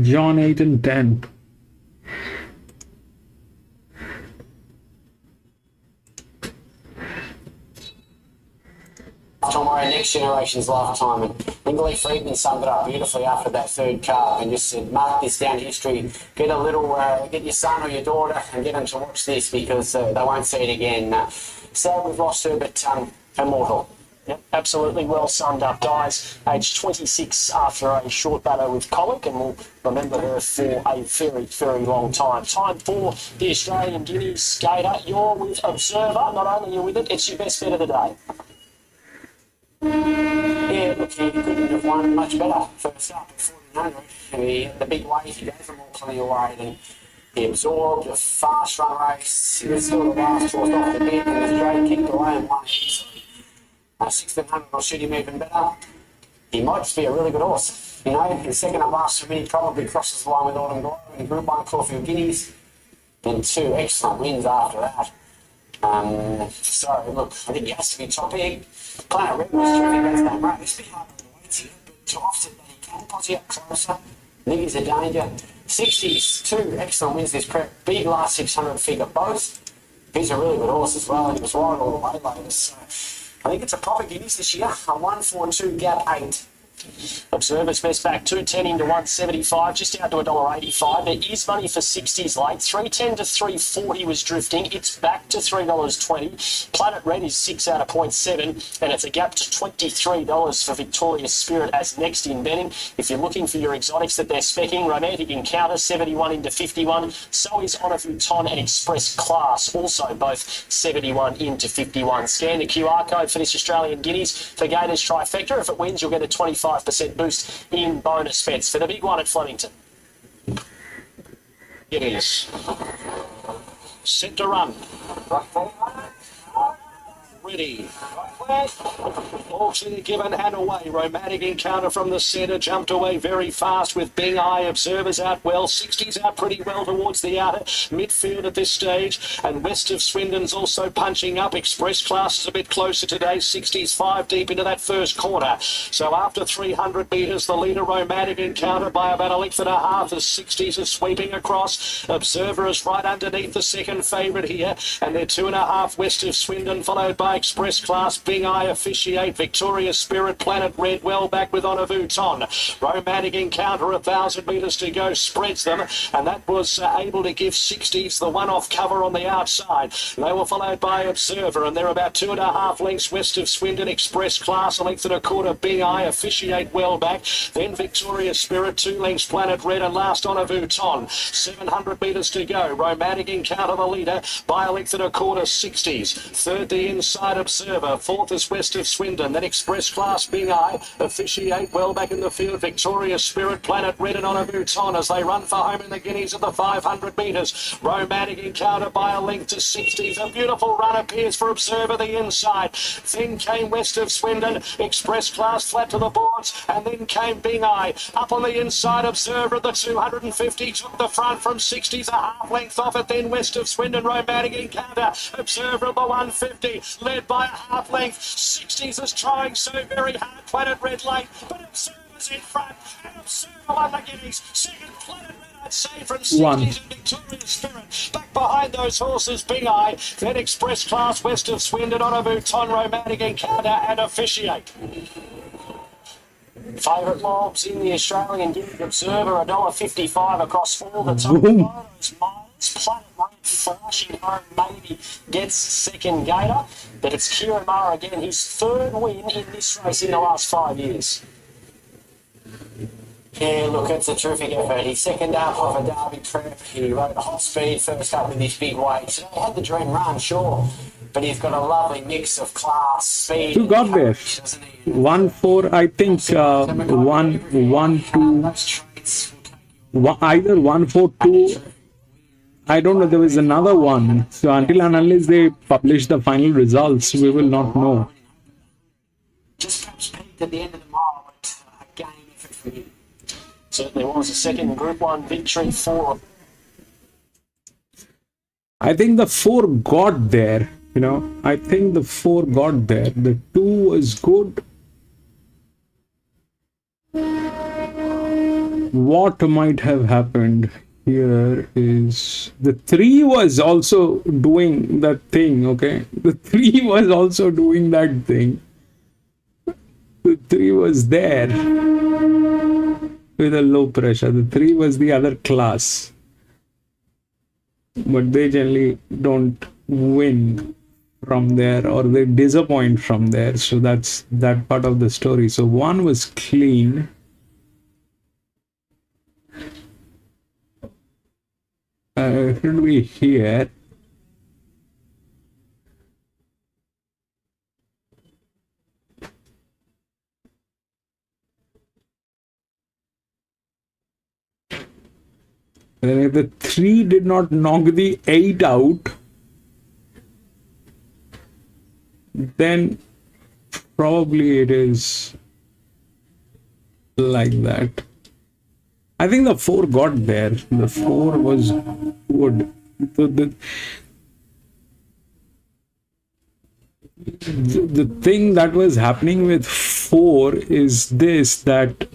John 8 and 10. Tomorrow, next generation's lifetime. And Ingleigh Friedman summed it up beautifully after that third card and just said, mark this down history. Get a little, get your son or your daughter and get them to watch this because they won't see it again. Sad we've lost her, but immortal. Yep, absolutely well summed up. Dies aged 26 after a short battle with colic, and we'll remember her for a very, very long time. Time for the Australian Guineas skater. You're with Observer. Not only are you with it, it's your best bet of the day. Yeah, look, he couldn't have won much better first up at 1400. The big weight, he gave them all plenty of weight, and he absorbed a fast run race. He was still the last horse off the bit, and the straight kicked away and won easily. 1600 will shoot him even better. He might just be a really good horse. You know, in second and last for me, probably crosses the line with Autumn Glow in Group 1 Caulfield Guineas. Then 2 excellent wins after that. So, look, I think he has to be top egg. Planet Red was terrific against that race. It's a bit hard on the weights here, but to offset that, he can posse up closer. I think he's a danger. 60s, 2 excellent wins this prep. Big last 600 figure both. He's a really good horse as well. He was wide all the way later, so I think it's a proper Guineas this year. A 1-4-2 gap 8. Observer's best back 210 into 175, just out to $1.85. There is money for 60s late. 310 to 340 was drifting. It's back to $3.20. Planet Red is 6 out of 0.7, and it's a gap to $23 for Victoria's Spirit as next in betting. If you're looking for your exotics that they're specking, Romantic Encounter 71 into 51. So is Honor Vuitton and Express Class, also both 71 into 51. Scan the QR code for this Australian Guineas for Gators Trifecta. If it wins, you'll get a $25 25% boost in bonus bets for the big one at Flemington. Guineas. Set to run. Ready. All clear given and away. Romantic Encounter from the centre jumped away very fast with Bing Eye. Observers out well. 60s out pretty well towards the outer midfield at this stage. And west of Swindon's also punching up. Express Class is a bit closer today. 60s 5 deep into that first corner. So after 300 metres, the leader Romantic Encounter by about a length and a half as 60s are sweeping across. Observer is right underneath the second favourite here. And they're 2.5 west of Swindon, followed by Express Class, Bing Eye, Officiate, Victoria Spirit, Planet Red, well back with Honor Vuitton. Romantic Encounter, 1,000 metres to go, spreads them, and that was able to give 60s the one-off cover on the outside. They were followed by Observer, and they're about 2.5 lengths west of Swindon. Express Class, a length and a quarter, Bing Eye, Officiate, well back. Then Victoria Spirit, 2 lengths, Planet Red, and last Honor Vuitton. 700 metres to go. Romantic Encounter, the leader, by a length and a quarter, 60s. Third, the inside Observer. Fourth is west of Swindon. Then Express Class, Bing Eye, Officiate, well back in the field. Victoria Spirit, Planet Red, and Honor Vuitton as they run for home in the Guineas at the 500 metres. Romantic Encounter by a length to 60s. A beautiful run appears for Observer, the inside. Then came west of Swindon. Express Class flat to the boards, and then came Bing Eye. Up on the inside, Observer at the 250 took the front from 60s, a half length off it. Then west of Swindon, Romantic Encounter. Observer at the 150, led by a half length. 60s is trying so very hard. Planet Red late, but Observer's in front, and Observer won the Guineas. Second, Planet Red, I'd say, from 60s and Victoria Spirit. Back behind those horses, Bing Eye, then Express Class west of Swindon, Honor Vuitton, Romantic Encounter, and Officiate. Favourite mobs in the Australian Guinea. Observer, $1.55 across all the top photos. Planet Red flashing home, maybe gets second gator, but it's Kieran Maher again, his third win in this race in the last 5 years. Yeah, look, it's a terrific effort. He's second up off a Derby prep. He rode a hot speed first up with his big weight. Today he had the dream run, sure, but he's got a lovely mix of class, speed. Who got there? 1-4, I think. 1-1-2. Either 1-4-2. I don't know. There was another one. So until and unless they publish the final results, we will not know. Just perhaps peaked at the end of the mile, but a game effort for him. Certainly was a second Group 1 victory for. I think the 4 got there. I think the 4 got there. The 2 was good. What might have happened here is the 3 was also doing that thing, okay? The 3 was also doing that thing. The 3 was there with a low pressure. The 3 was the other class. But they generally don't win from there, or they disappoint from there. So that's that part of the story. So 1 was clean. Should be here. And then if the 3 did not knock the 8 out, then probably it is like that. I think the 4 got there. The 4 was good. The thing that was happening with 4 is this, that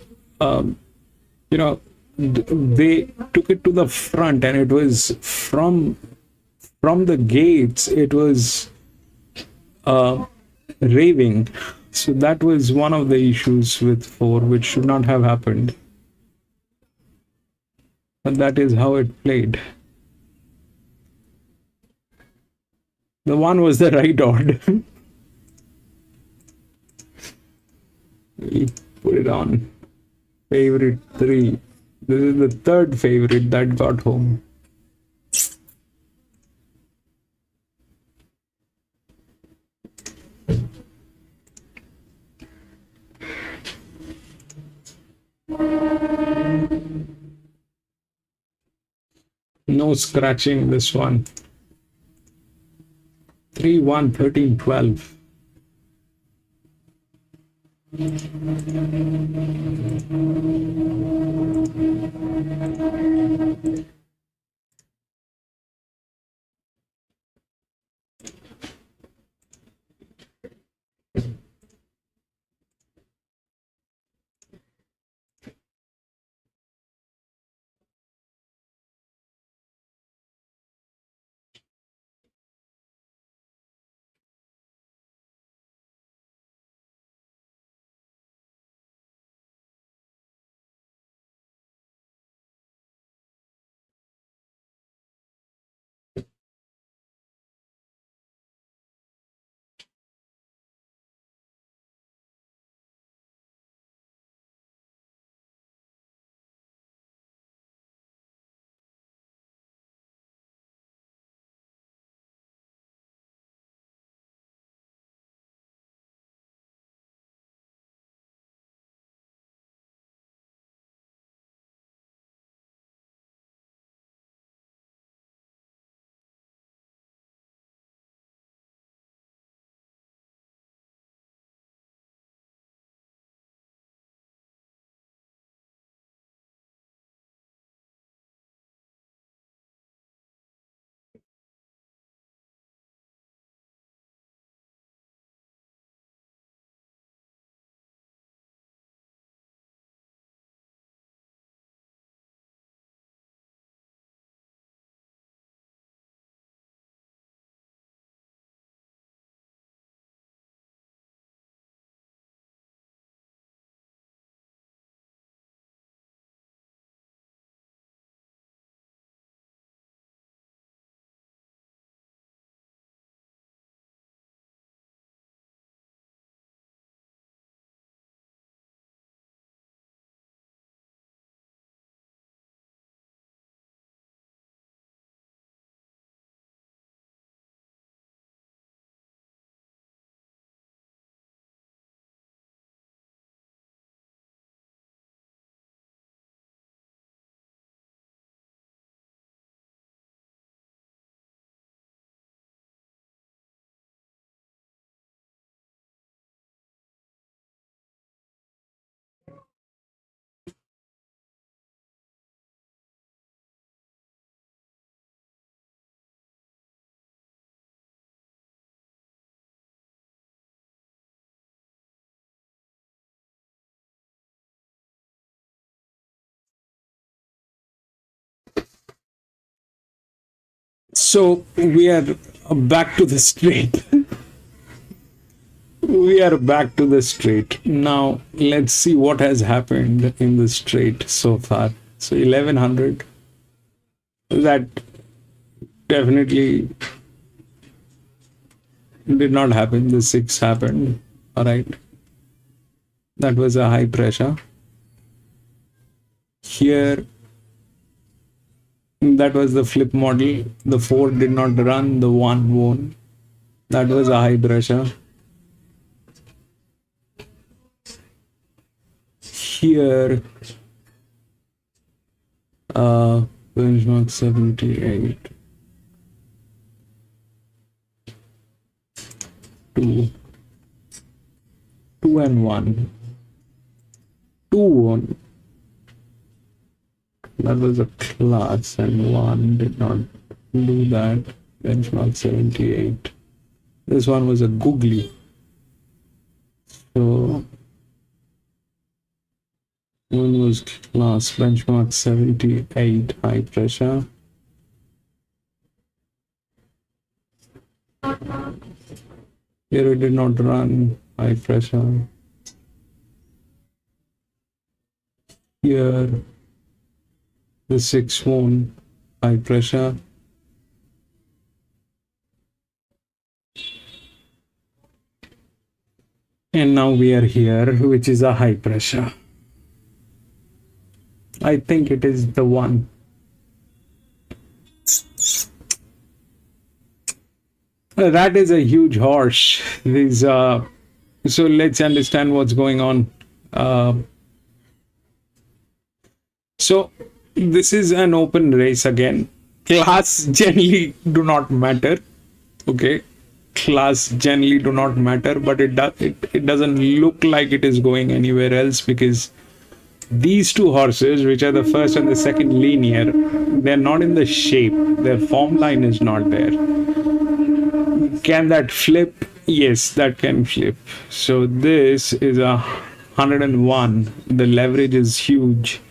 they took it to the front, and it was from the gates, it was raving. So that was one of the issues with 4, which should not have happened. But that is how it played. The 1 was the right odd. We put it on. Favorite 3. This is the 3rd favorite that got home. No scratching this one. 3-1, 13, 12. So we are back to the straight. We are back to the straight. Now let's see what has happened in the straight so far. So 1100. That definitely did not happen. The 6 happened. All right. That was a high pressure. Here, that was the flip model. The 4 did not run, the 1 won. That was a high pressure. Here, benchmark 78. 2 and 1. 2 won. That was a class, and 1 did not do that. Benchmark 78. This one was a googly. So 1 was class, benchmark 78, high pressure. Here it did not run, high pressure. Here the 6 won, high pressure. And now we are here, which is a high pressure. I think it is the one. That is a huge horse. So let's understand what's going on. So this is an open race again. Class generally do not matter. Okay, class generally do not matter, but it doesn't look like it is going anywhere else, because these two horses, which are the first and the second linear, they're not in the shape. Their form line is not there. Can that flip? Yes, that can flip. So this is 101. The leverage is huge.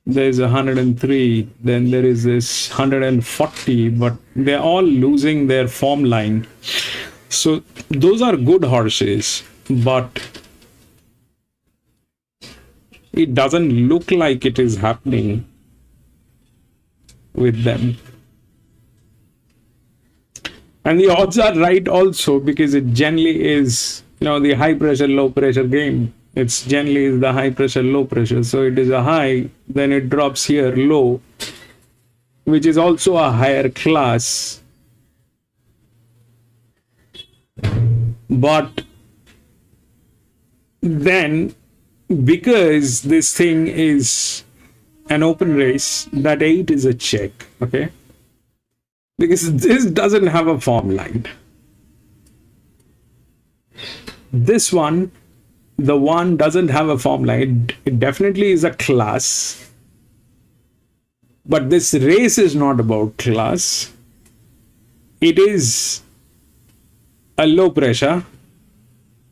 There's 103. Then there is this 140, but they're all losing their form line. So those are good horses, but it doesn't look like it is happening with them. And the odds are right also, because it generally is, the high pressure, low pressure game. It's generally is the high pressure, low pressure. So it is a high, then it drops here low, which is also a higher class. But then, because this thing is an open race, that 8 is a check, okay? Because this doesn't have a form line. This one, the one doesn't have a form line. It definitely is a class. But this race is not about class. It is a low pressure,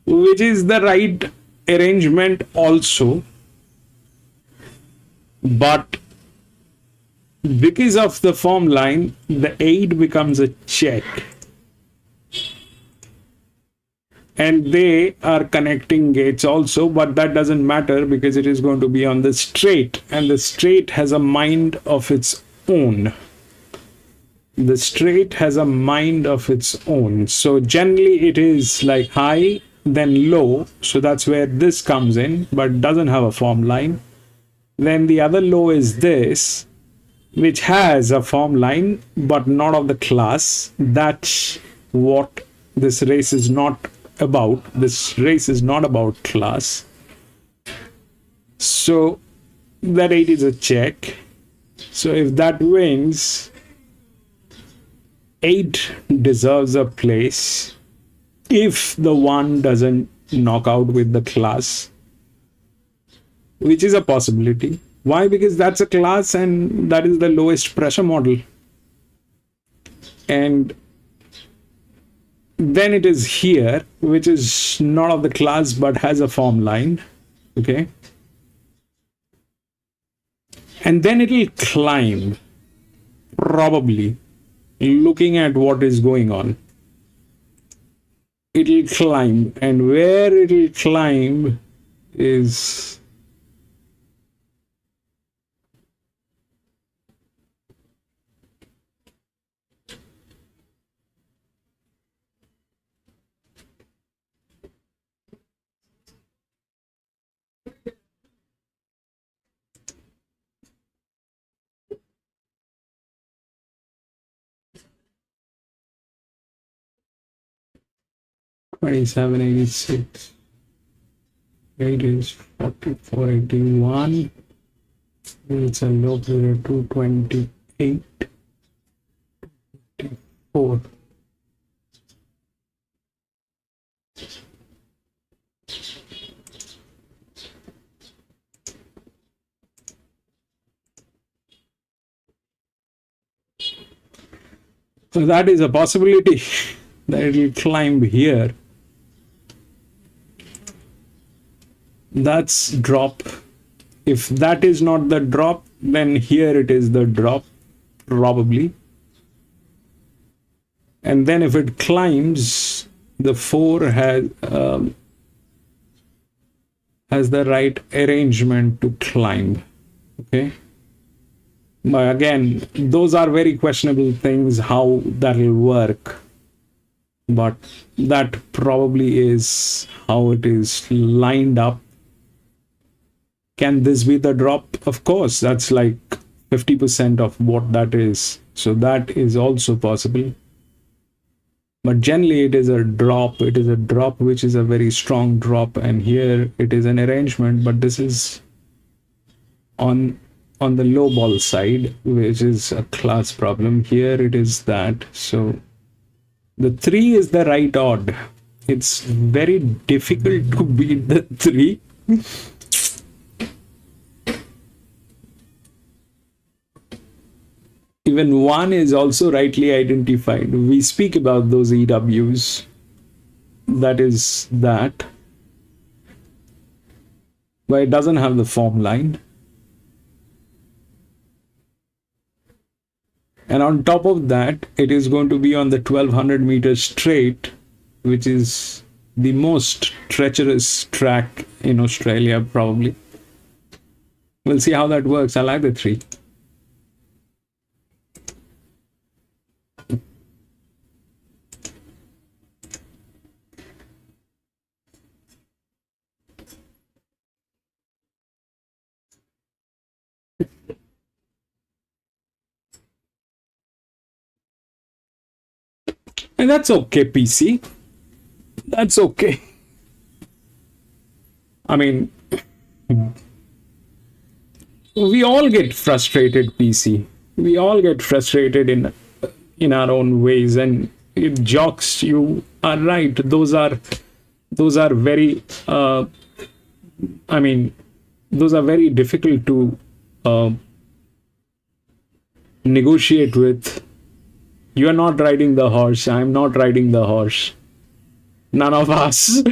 which is the right arrangement also. But because of the form line, the 8 becomes a check. And they are connecting gates also, but that doesn't matter, because it is going to be on the straight, and the straight has a mind of its own. The straight has a mind of its own. So generally it is like high, then low. So that's where this comes in, but doesn't have a form line. Then the other low is this, which has a form line, but not of the class. That's what this race is not about. This race is not about class. So that 8 is a check. So if that wins, 8 deserves a place if the 1 doesn't knock out with the class, which is a possibility. Why? Because that's a class and that is the lowest pressure model. And then it is here, which is not of the class but has a form line. Okay. And then it will climb, probably, looking at what is going on. It will climb, and where it will climb is $27.86. 8 is 44.81. It's a low period 228. 4. So that is a possibility that it will climb here. That's drop. If that is not the drop, then here it is the drop, probably. And then if it climbs, the 4 has the right arrangement to climb. Okay. But again, those are very questionable things, how that will work. But that probably is how it is lined up. Can this be the drop? Of course, that's like 50% of what that is. So that is also possible. But generally it is a drop. It is a drop which is a very strong drop. And here it is an arrangement. But this is on on the low ball side, which is a class problem. Here it is that. So the 3 is the right odd. It's very difficult to beat the 3. Even 1 is also rightly identified. We speak about those EWs. That is that. But it doesn't have the form line. And on top of that, it is going to be on the 1200 meter straight, which is the most treacherous track in Australia, probably. We'll see how that works. I like the 3. And that's okay, PC. That's okay. I mean, we all get frustrated, PC. We all get frustrated in our own ways. And it jocks, you are right. Those are very, I mean, those are very difficult to negotiate with. You are not riding the horse. I am not riding the horse. None of us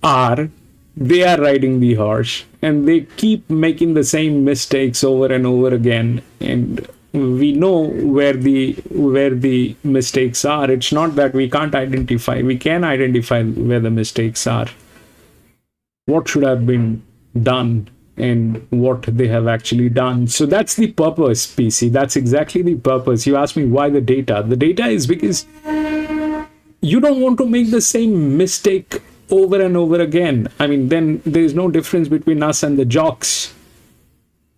are. They are riding the horse. And they keep making the same mistakes over and over again. And we know where the mistakes are. It's not that we can't identify. We can identify where the mistakes are. What should have been done and what they have actually done. So that's the purpose, PC. That's exactly the purpose. You asked me why the data. The data is because you don't want to make the same mistake over and over again. I mean, then there is no difference between us and the jocks.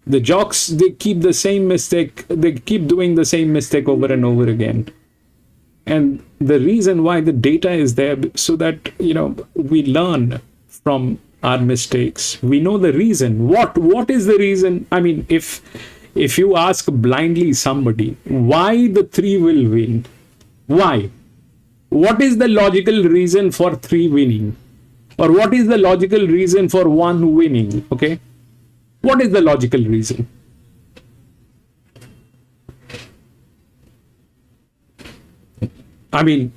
The jocks, they keep the same mistake. They keep doing the same mistake over and over again. And the reason why the data is there, so that, we learn from our mistakes. We know the reason. What is the reason? I mean, if you ask blindly somebody why the 3 will win, why? What is the logical reason for 3 winning? Or what is the logical reason for 1 winning? Okay? What is the logical reason? I mean,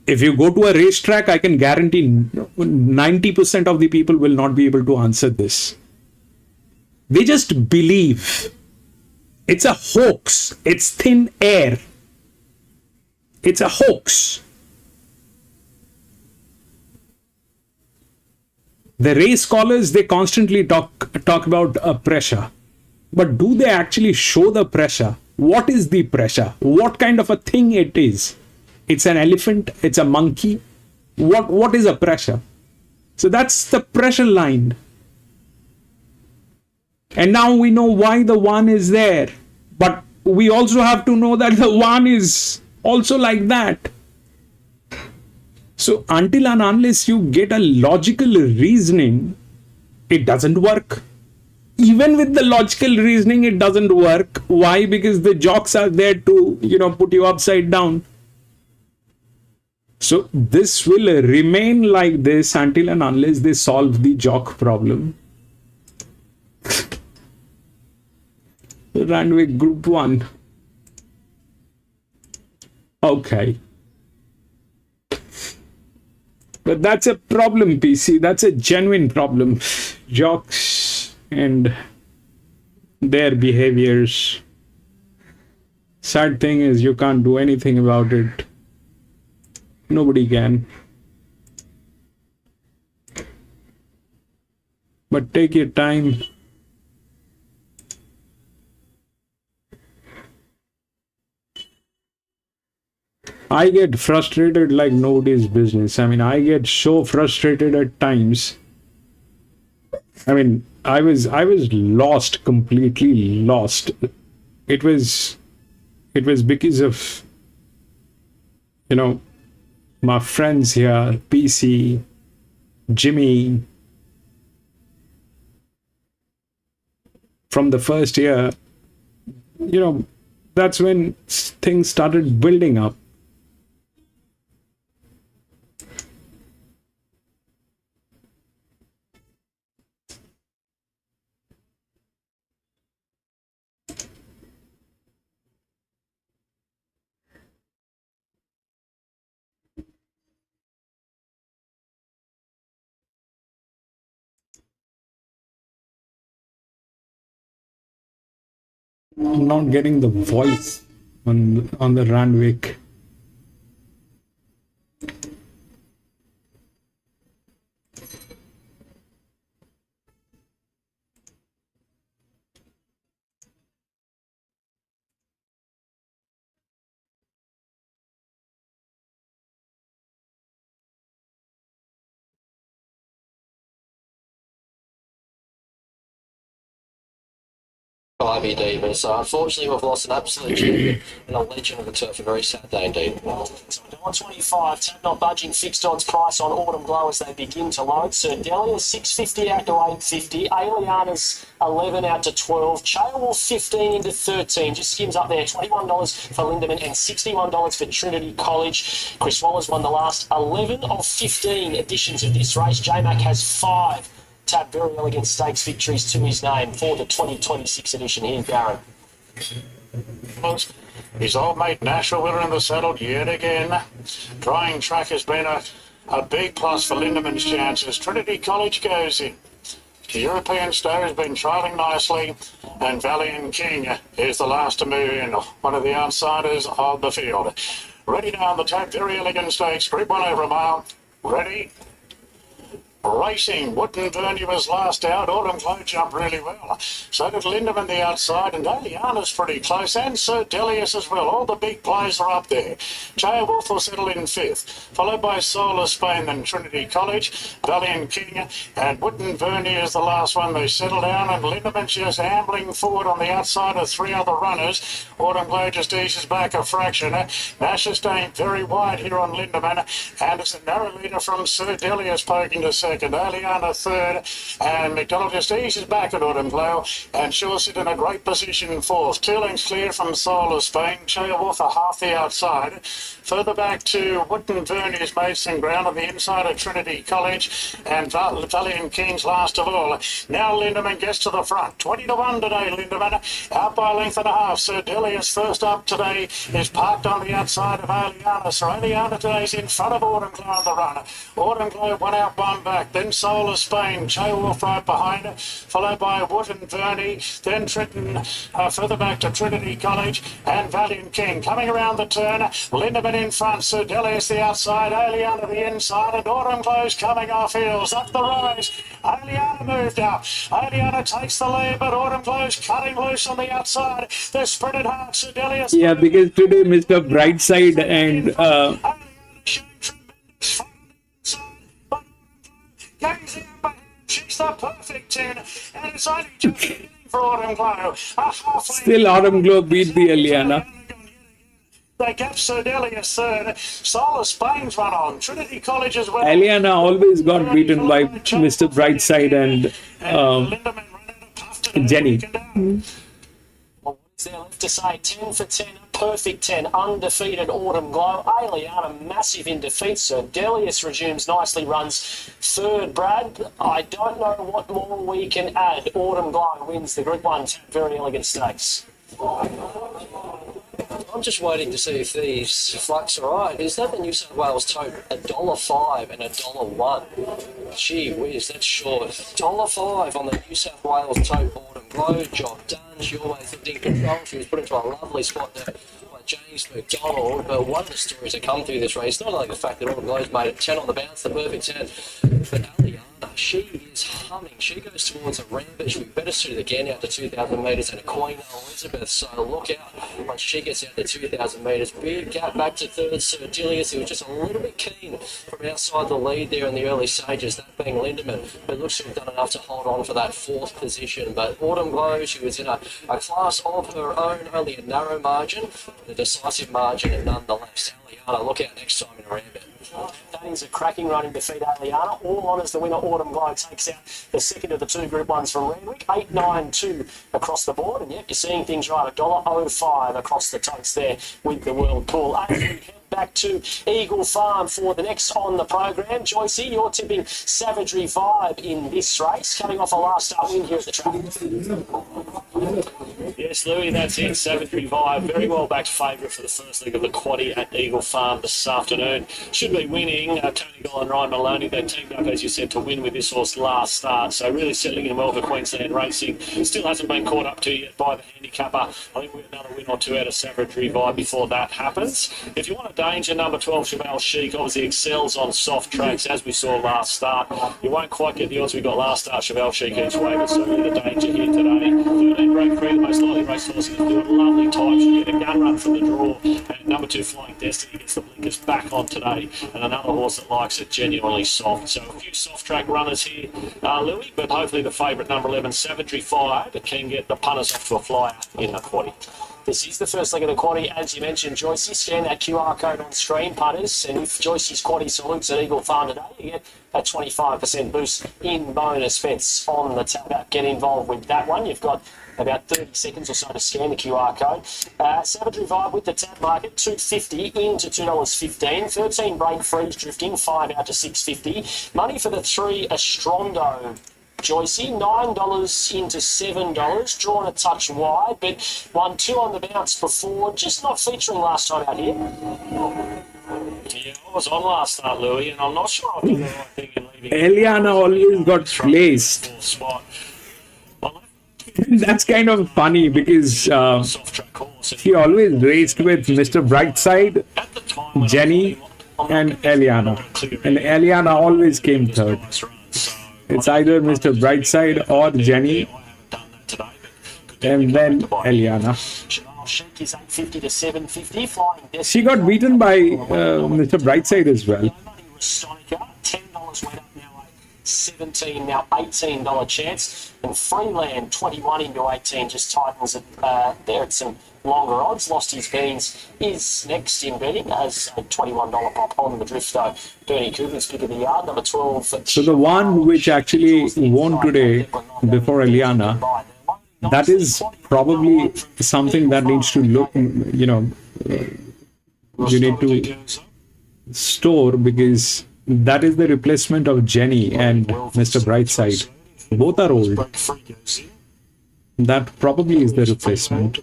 if you go to a racetrack, I can guarantee 90% of the people will not be able to answer this. They just believe. It's a hoax. It's thin air. It's a hoax. The race scholars, they constantly talk about pressure. But do they actually show the pressure? What is the pressure? What kind of a thing it is? It's an elephant, it's a monkey. What is a pressure? So that's the pressure line. And now we know why the 1 is there. But we also have to know that the 1 is also like that. So until and unless you get a logical reasoning, it doesn't work. Even with the logical reasoning, it doesn't work. Why? Because the jocks are there to, put you upside down. So this will remain like this until and unless they solve the jock problem. Randwick Group 1. Okay. But that's a problem, PC. That's a genuine problem. Jocks and their behaviors. Sad thing is you can't do anything about it. Nobody can. But take your time. I get frustrated like nobody's business. I mean, I get so frustrated at times. I mean, I was lost, completely lost. It was because of, my friends here, PC, Jimmy. From the first year, that's when things started building up. I'm not getting the voice on the Randwick. IBD, but unfortunately we've lost an absolute champion and a legend of the turf. A very sad day indeed. So $1.25, tab not budging, fixed odds price on Autumn Glow as they begin to load. Sir Delia's $6.50 out to $8.50, Aliana's 11 out to 12, Chaelwolf 15 into 13, just skims up there, $21 for Lindemann and $61 for Trinity College. Chris Waller's won the last 11 of 15 editions of this race. J-Mac has 5 Tab Very Elegant Stakes victories to his name for the 2026 edition. Here's Darren. His old mate Nashville winner in the saddle yet again. Drying track has been a big plus for Lindemann's chances. Trinity College goes in. The European Star has been trialling nicely, and Valiant King is the last to move in, one of the outsiders of the field. Ready now on the Tab Very Elegant Stakes, Group 1 over a mile. Ready. Racing, Wootton Burney was last out. Autumn Glow jumped really well. So did Lindemann the outside, and Aliana's pretty close, and Sir Delius as well. All the big players are up there. Chaelwolf will settle in 5th, followed by Soul of Spain and Trinity College, Valiant King, and Wootton Burney is the last one. They settle down, and Lindemann just ambling forward on the outside of 3 other runners. Autumn Glow just eases back a fraction. Nash is staying very wide here on Lindemann, and it's a narrow leader from Sir Delius poking to second. Aliana 3rd, and McDonald just eases back at Autumn Glow, and she'll sit in a great position in 4th. 2 lengths clear from Soul of Spain. Chaelwolf are half the outside. Further back to Wootton Burney has made some ground on the inside of Trinity College, and Valiant King's last of all. Now Lindemann gets to the front. 20-1 today, Lindemann. Out by a length and a half. Sir Delius first up today is parked on the outside of Aliana. So Aliana today's in front of Autumn Glow on the run. Autumn Glow 1 out, 1 back. Then Soul of Spain, Chaelwolf right behind it, followed by Wootton Burney, then Tritton further back to Trinity College, and Valiant King. Coming around the turn, Lindemann in front, Sir Delius the outside, Aliana the inside, and Autumn Glow's coming off heels. Up the rise, Aliana moved up. Aliana takes the lead, but Autumn Glow's cutting loose on the outside. They're sprinted hard, Sir Delius. Yeah, because today Mr. Brightside and Goes in, but she's the perfect 10, and it's only just beginning for Autumn Glow. still Autumn Glow beat the Aliana. They gap Sir Delius 3rd. Soul of Spain's run on. Trinity College as well. Aliana always got beaten by Mr. Brightside and Jenny. Well, what is there left to say? 10 for 10, a perfect 10, undefeated Autumn Glow. Aliana massive in defeat. Sir Delius resumes nicely, runs 3rd. Brad, I don't know what more we can add. Autumn Glow wins the Group 1 Very Elegant Stakes. I'm just waiting to see if these flux are right. Is that the New South Wales tote? $1.05 and $1.01. Gee whiz, that's short. $1.05 on the New South Wales tote. Autumn Glow, job done. She always looked in control. She was put into a lovely spot there by James McDonald. But one of the stories that come through this race, not only the fact that Autumn Glow's made it 10 on the bounce, the perfect 10, but Aliana, she is humming. She goes towards a rampage. She'll be better suited again out to 2,000 metres and a Queen Elizabeth. So look out once she gets out to 2,000 metres. Big gap back to 3rd. Sir Delius, who was just a little bit keen from outside the lead there in the early stages, that being Lindemann, but looks to have done enough to hold on for that 4th position. But Autumn Glow, she was in a class of her own, only a narrow margin, a decisive margin nonetheless. Eliana. Look out next time in a rambit. That is a cracking run in defeat, Eliana. All honours the winner, Autumn Glow, takes out the second of the two Group 1s from Randwick. 8.92 across the board, and yep, you're seeing things right. $1.05 across the totes there with the World Pool. As we head back to Eagle Farm for the next on the program. Joycey, you're tipping Savagery Vibe in this race, coming off a last start win here at the track. Yes, Louis, that's it. Savagery Vibe, very well backed favourite for the first leg of the quaddie at Eagle Farm this afternoon. Should be winning. Tony Goll and Ryan Maloney, they teamed up, as you said, to win with this horse last start. So really settling in well for Queensland racing. Still hasn't been caught up to yet by the handicapper. I think we've got another win or two out of Savagery Vibe before that happens. If you want a danger, number 12, Cheval Chic, obviously excels on soft tracks, as we saw last start. You won't quite get the odds we got last start. Cheval Chic each way, but certainly the danger here today. 13 Break Free, the most lightly raced horse, is doing lovely time. She'll get a gun run from the draw. And number 2, Flying Destiny, gets the blinkers back on today. And another horse that likes it genuinely soft. So a few soft track runners here, Louis, but hopefully the favourite, number 11, Savagery Vibe, can get the punters off to a flyer in the quaddie. This is the first leg of the quaddie, as you mentioned, Joycey. Scan that QR code on screen, punters, and if Joycey's quaddie salutes at Eagle Farm today, you get a 25% boost in bonus bets on the tab. Get involved with that one. You've got about 30 seconds or so to scan the QR code. Savagery Vibe with the tab market, $2.50 into $2.15. 13 Break Freeze drifting, 5 out to $6.50. Money for the 3 Astrondo. Joycey, $9 into $7, drawn a touch wide, but won 2 on the bounce before, just not featuring last time out here. Yeah, I was on last start, Louis, and I'm not sure I've done the right thing in leaving. Eliana always got placed. That's kind of funny because she always raced with Mr. Brightside, Jenny, and Eliana. And Eliana always came third. It's either Mr. Brightside or Jenny, and then Eliana. She got beaten by Mr. Brightside as well. $17, now $18 chance, and Freeland 21 into 18 just tightens it there at some longer odds. Lost His Beans is next in betting as a $21 pop on the drift though. Bernie Cooper's pick of the yard, number 12. So the one which actually won today before Eliana, that is probably something that needs to look, you need to store, because that is the replacement of Jenny and Mr. Brightside. Both are old. That probably is the replacement.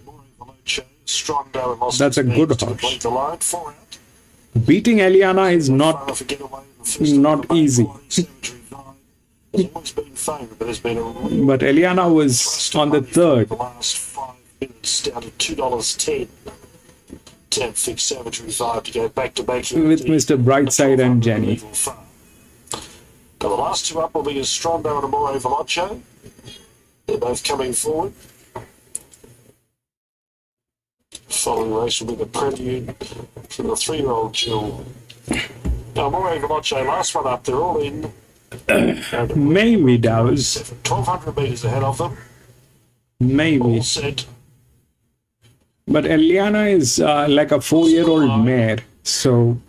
That's a good horse. Beating Eliana is not easy. But Eliana was on the third. Fixed Savagery Vibe to go back to back with Mr. Brightside and Jenny. The last two up will be a Strondo and a More Veloce. They're both coming forward. Following race will be the prelude from the 3-year-old Jill. Now, More Veloce, last one up, they're all in. Maybe does. 1,200 metres ahead of them. Maybe. All set. But Eliana is like a 4-year-old mare. So,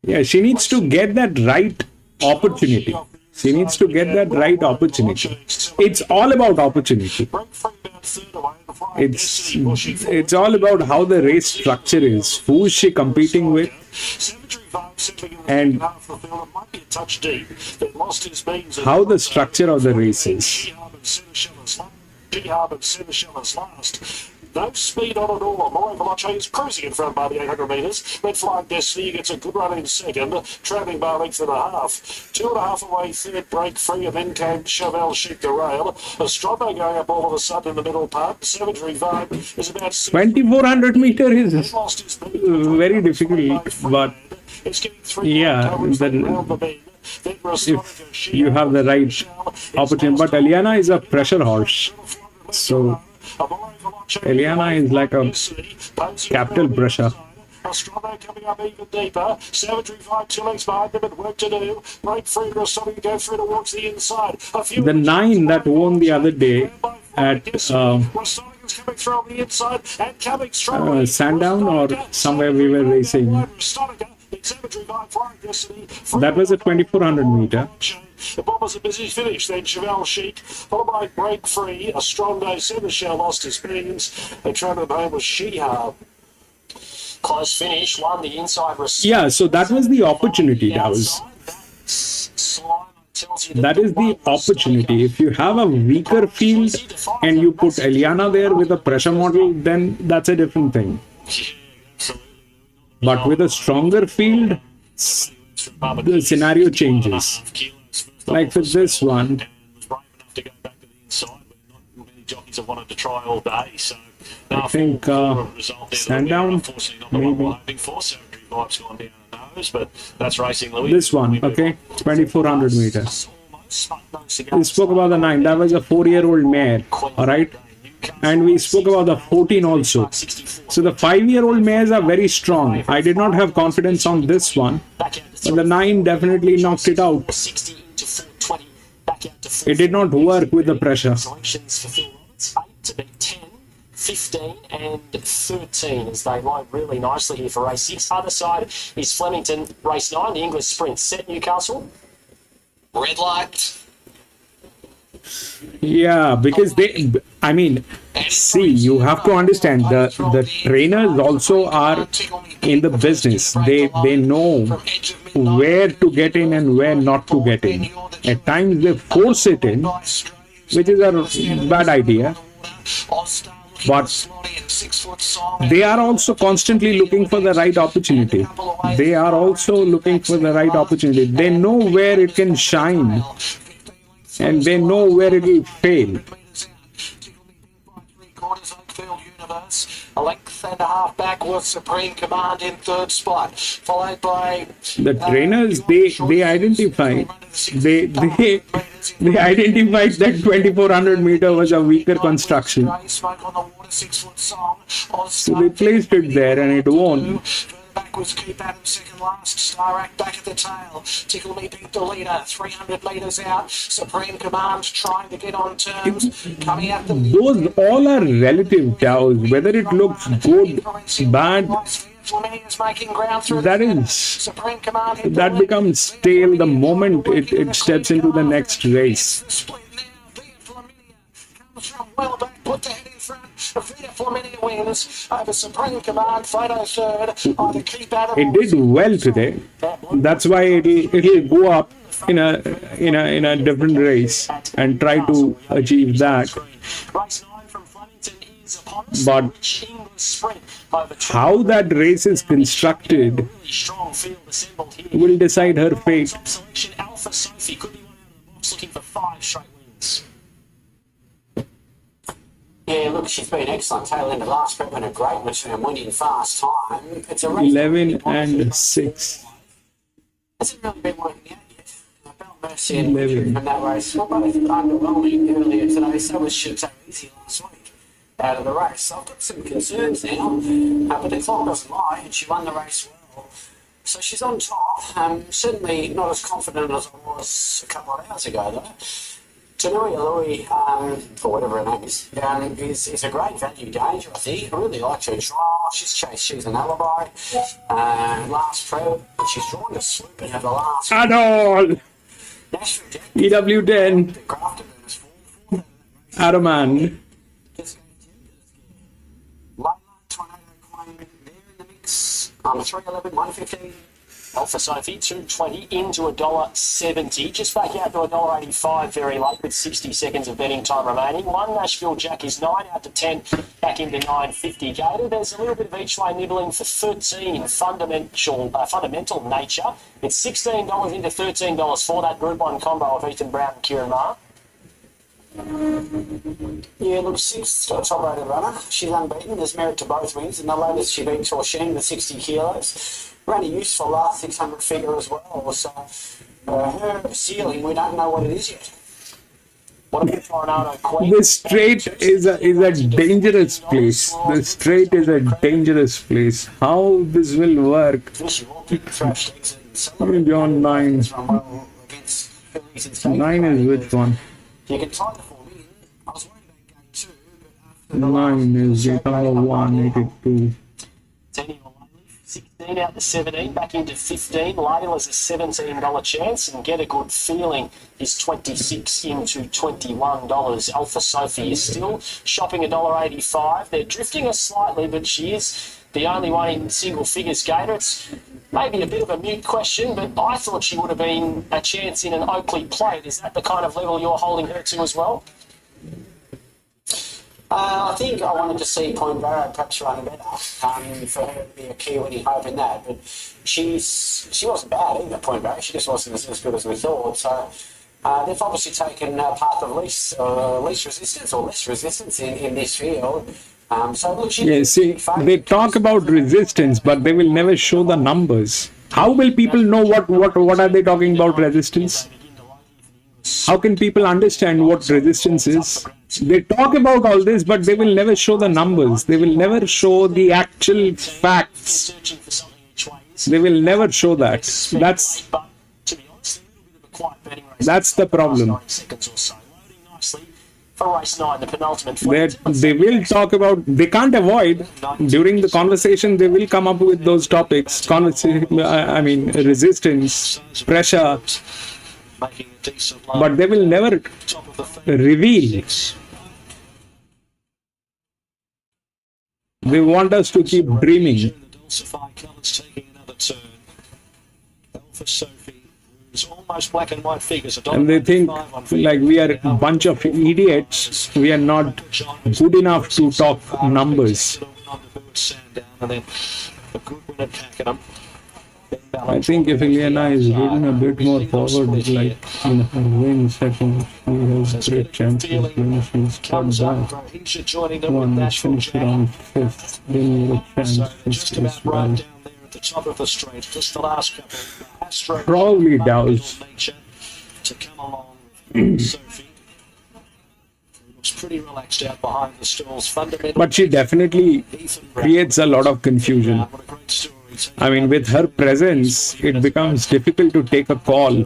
yeah, she needs to get that right opportunity. She needs to get that right opportunity. It's all about opportunity. It's all about how the race structure is. Who is she competing with? And how the structure of the race is. No speed on it all. More Veloce is cruising in front by the 800 metres. Red Flying Destiny gets a good run in second, travelling by a length and a half. 2.5 away, third Break Free, and then came Cheval Chic the rail. Astrondo going up all of a sudden in the middle part. Savagery Vibe is about 2,400 meter is very difficult, but yeah, if you have the right opportunity. But Eliana is a pressure horse, so Eliana is like a capital pressure. Astrondo coming up even deeper. Savagery Vibe 2 lengths behind them, and work to do. Break Free are starting to go through towards the inside. The 9 that won the other day at coming through on the inside and coming strongly. Sandown or somewhere we were racing. That was a 2400 meter. The Bombers a busy finish, then Chevelle Chic, followed by Break Free, a strong day, Seneschal lost his beans, and travelling home was Shehab. Close finish, won the inside receipt. Yeah, so that was the opportunity, that is the opportunity. If you have a weaker field and you put Eliana there with a pressure model, then that's a different thing. But with a stronger field, the scenario changes. Like for this one, I think Sandown, maybe. This one, okay, 2400 meters. We spoke about the 9, that was a 4-year-old mare, alright? And we spoke about the 14 also. So the 5-year-old mares are very strong. I did not have confidence on this one, but the 9 definitely knocked it out. It did not work with the pressure. 15 and 13 as they load really nicely here for race 6. Other side is Flemington, race 9, the English Sprint. Set Newcastle. Red light. Yeah, because see, you have to understand the trainers also are in the business. They know where to get in and where not to get in. At times they force it in, which is a bad idea. But they are also constantly looking for the right opportunity. They are also looking for the right opportunity. They know where it can shine and they know where it will fail. A length and a half back with Supreme Command in third spot, followed by the trainers. They identified identified that 2400 meter was a weaker construction, so they placed it there and it won. Back was Keep Adam second last. Starac back at the tail. Tickle Me beat the leader. 300 metres out. Supreme Command trying to get on terms. Coming at them. Those all are relative doubts. Whether it looks good, bad, that becomes stale the moment it steps into the next race. Well back, put the head in front. Flemington wins over Supreme Command. Photo third. It did well today. That's why it'll go up in a different race and try to achieve that. But how that race is constructed will decide her fate. Yeah, look, she's been excellent. Tail end of last prep and a great return, winning fast time. It's a race 11 and 6. Hasn't really been working out yet. Bell Mercy and from that race were both underwhelming earlier today. So was Shibto Easy last week out of the race. So I've got some concerns now, but the clock doesn't lie, and she won the race well. So she's on top. Certainly not as confident as I was a couple of hours ago, though. Tanui Louis, or whatever her name is a great value danger, I think. I really liked her trial. She's an alibi. Last pro, she's drawn to swoop and have the last. At all! EW10. Araman. Tornado Queen, there in the mix. 311, 115. Alpha Sophie, 220 into $1.70, just back out to $1.85 very late with 60 seconds of betting time remaining. One Nashville Jack is 9 out to 10, back into 950 gated. There's a little bit of each way nibbling for 13 fundamental nature. It's $16 into $13 for that Group 1 combo of Ethan Brown and Kieran Maher. Yeah, look, 6th top-rated runner. She's unbeaten. There's merit to both wins. In the latest, she beat Torsheen with 60 kilos. Ran a useful last 600 figure as well. So her ceiling, we don't know what it is yet. What about Tornado Queen? The straight is a dangerous place. The straight is a dangerous place. How this will work? John 9. 9 is which one? You can tie the form in. I was worried about game 2, but 9 is 80182. 16 out to 17, back into 15. Layla's a $17 chance, and Get a Good Feeling is 26 into $21. Alpha Sophie is still shopping $1.85. They're drifting her slightly, but she is the only one in single figures, Gator. It's maybe a bit of a mute question, but I thought she would have been a chance in an Oakley plate. Is that the kind of level you're holding her to as well? I think I wanted to see Point Barrow perhaps run better for her to be a key winning hope in that. But she wasn't bad either, Point Barrow. She just wasn't as good as we thought. So they've obviously taken path of least resistance in this field. So look, they talk about resistance, but they will never show the numbers. How will people know what are they talking about resistance? How can people understand what resistance is? They talk about all this, but they will never show the numbers. They will never show the actual facts. They will never show that. That's the problem. They will talk about, they can't avoid, during the conversation, they will come up with those topics. Resistance, pressure, but they will never reveal. They want us to keep dreaming. And they think like we are a bunch of idiots. We are not good enough to talk numbers. I think if Ileana is ridden a bit more forward, like in her wing seconds, she has great chances when she's cut back. One finish around 5th, then you have a chance as well. Probably does. But she definitely creates a lot of confusion. I mean, with her presence, it becomes difficult to take a call.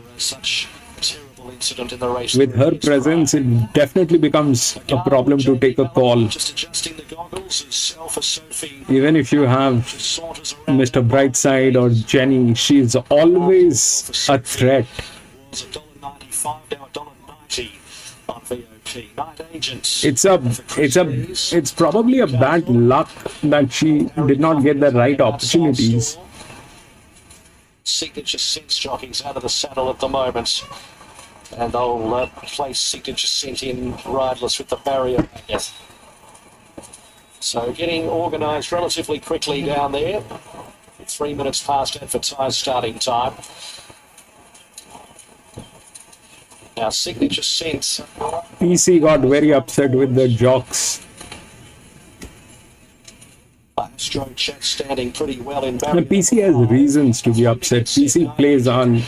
With her presence, it definitely becomes a problem to take a call. Even if you have Mr. Brightside or Jenny, she's always a threat. It's probably a bad luck that she did not get the right opportunities. Signature Sense jockeys out of the saddle at the moment, and they'll place Signature Scent in rideless with the barrier. Yes. So getting organised relatively quickly down there. 3 minutes past advertised starting time. Now, Signature Sense. PC got very upset with the jocks. Astro Chat standing pretty well in barrier. PC has reasons to be upset. PC plays on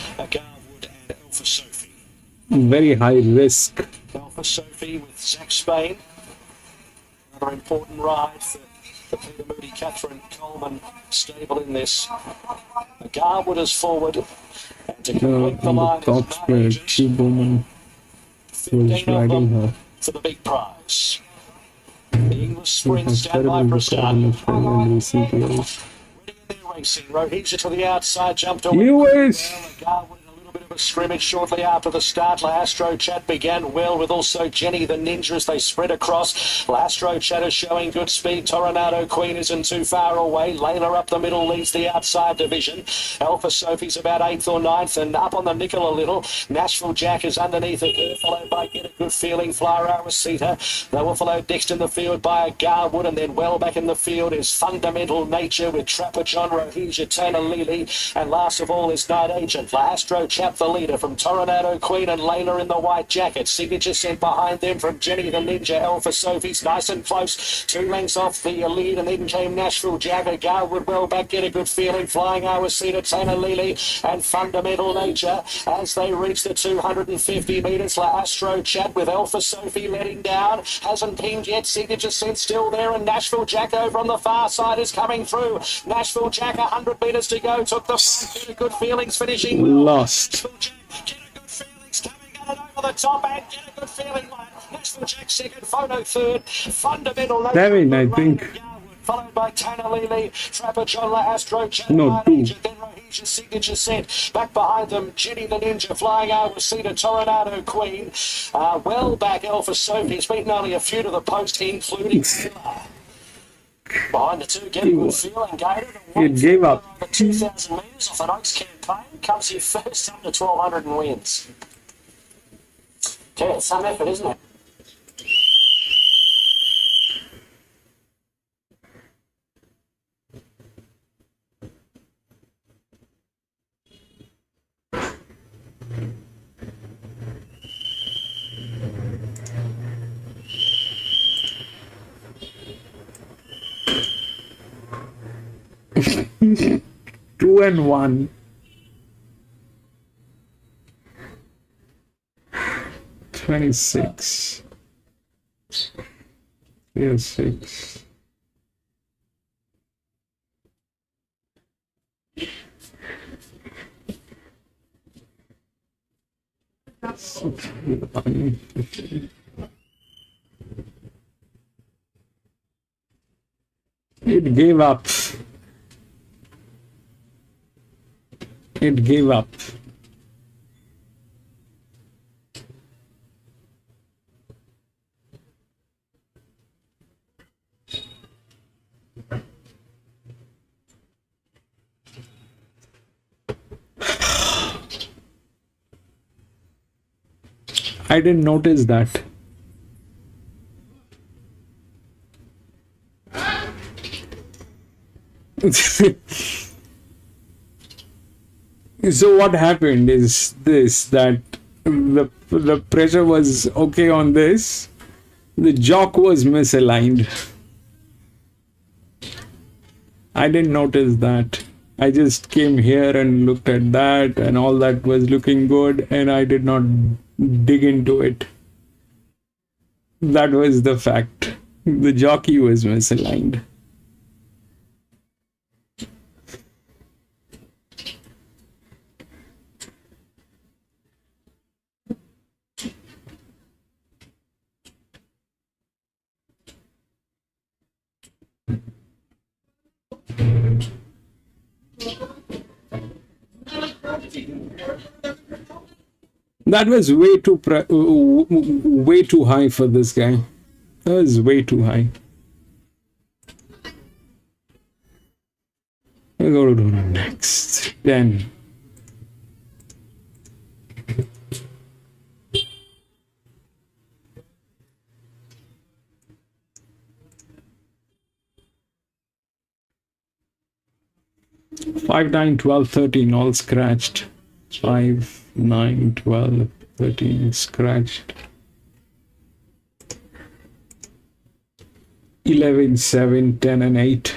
very high risk. Alpha Sophie with Zach Spain. Another important ride for the Peter Moody, Catherine Coleman stable in this. Garwood is forward. To complete the line top spread, Bowman was riding her. For the big prize. The English Spring stand by for a start. Racing. Rohija to the outside, jumped away. Lewis! A scrimmage shortly after the start. Astro Chat began well with also Jenny the Ninja as they spread across. Astro Chat is showing good speed. Tornado Queen isn't too far away. Layla up the middle leads the outside division. Alpha Sophie's about 8th or 9th and up on the nickel a little. Nashville Jack is underneath of her, followed by Get a Good Feeling. Flyer Rosita. They will follow next in the field by a Garwood, and then well back in the field is Fundamental Nature with Trapper John, Rohija, Taylor Lily, and last of all is Night Agent. Astro Chat the leader from Tornado Queen and Layla in the white jacket. Signature Sent behind them from Jenny the Ninja. Alpha Sophie's nice and close. 2 lengths off the lead, and then came Nashville Jagger. Garwood well back, Get a Good Feeling. Flying Awasita, Taylor Lily, and Fundamental Nature as they reach the 250 metres. La Astro Chat with Alpha Sophie letting down. Hasn't pinged yet. Signature Sent still there, and Nashville Jack over on the far side is coming through. Nashville Jack 100 metres to go. Took the Get a Good Feelings finishing lost. Get a Good Feelings coming out over for the top and get a good feeling on it. National Jack second, Photo third, Fundamental. Seven, I think. Followed by Tanner Lely, Trapper John La Astro, No, two. then Rohisia's signature set. Back behind them, Ginny the Ninja flying over Cedar Toronado Queen. Well back Alpha Sophie's beaten only a few to the post, including Miller. Behind the two, getting good feeling, Gator. It gave up. Over 2,000 metres off an Oaks campaign. Comes here first under 1,200 and wins. Yeah, it's some effort, isn't it? Two and one. 26. Here's 6. It gave up. It gave up. I didn't notice that. So what happened is this, that the pressure was okay on this, the jock was misaligned. I didn't notice that. I just came here and looked at that, and all that was looking good, and I did not dig into it. That was the fact. The jockey was misaligned. That was way too high for this guy. That was way too high. We'll go to the next 10. Five, 9, 12, 13, all scratched. 5, 9, 12, 13, scratched. 11, 7, 10, and 8.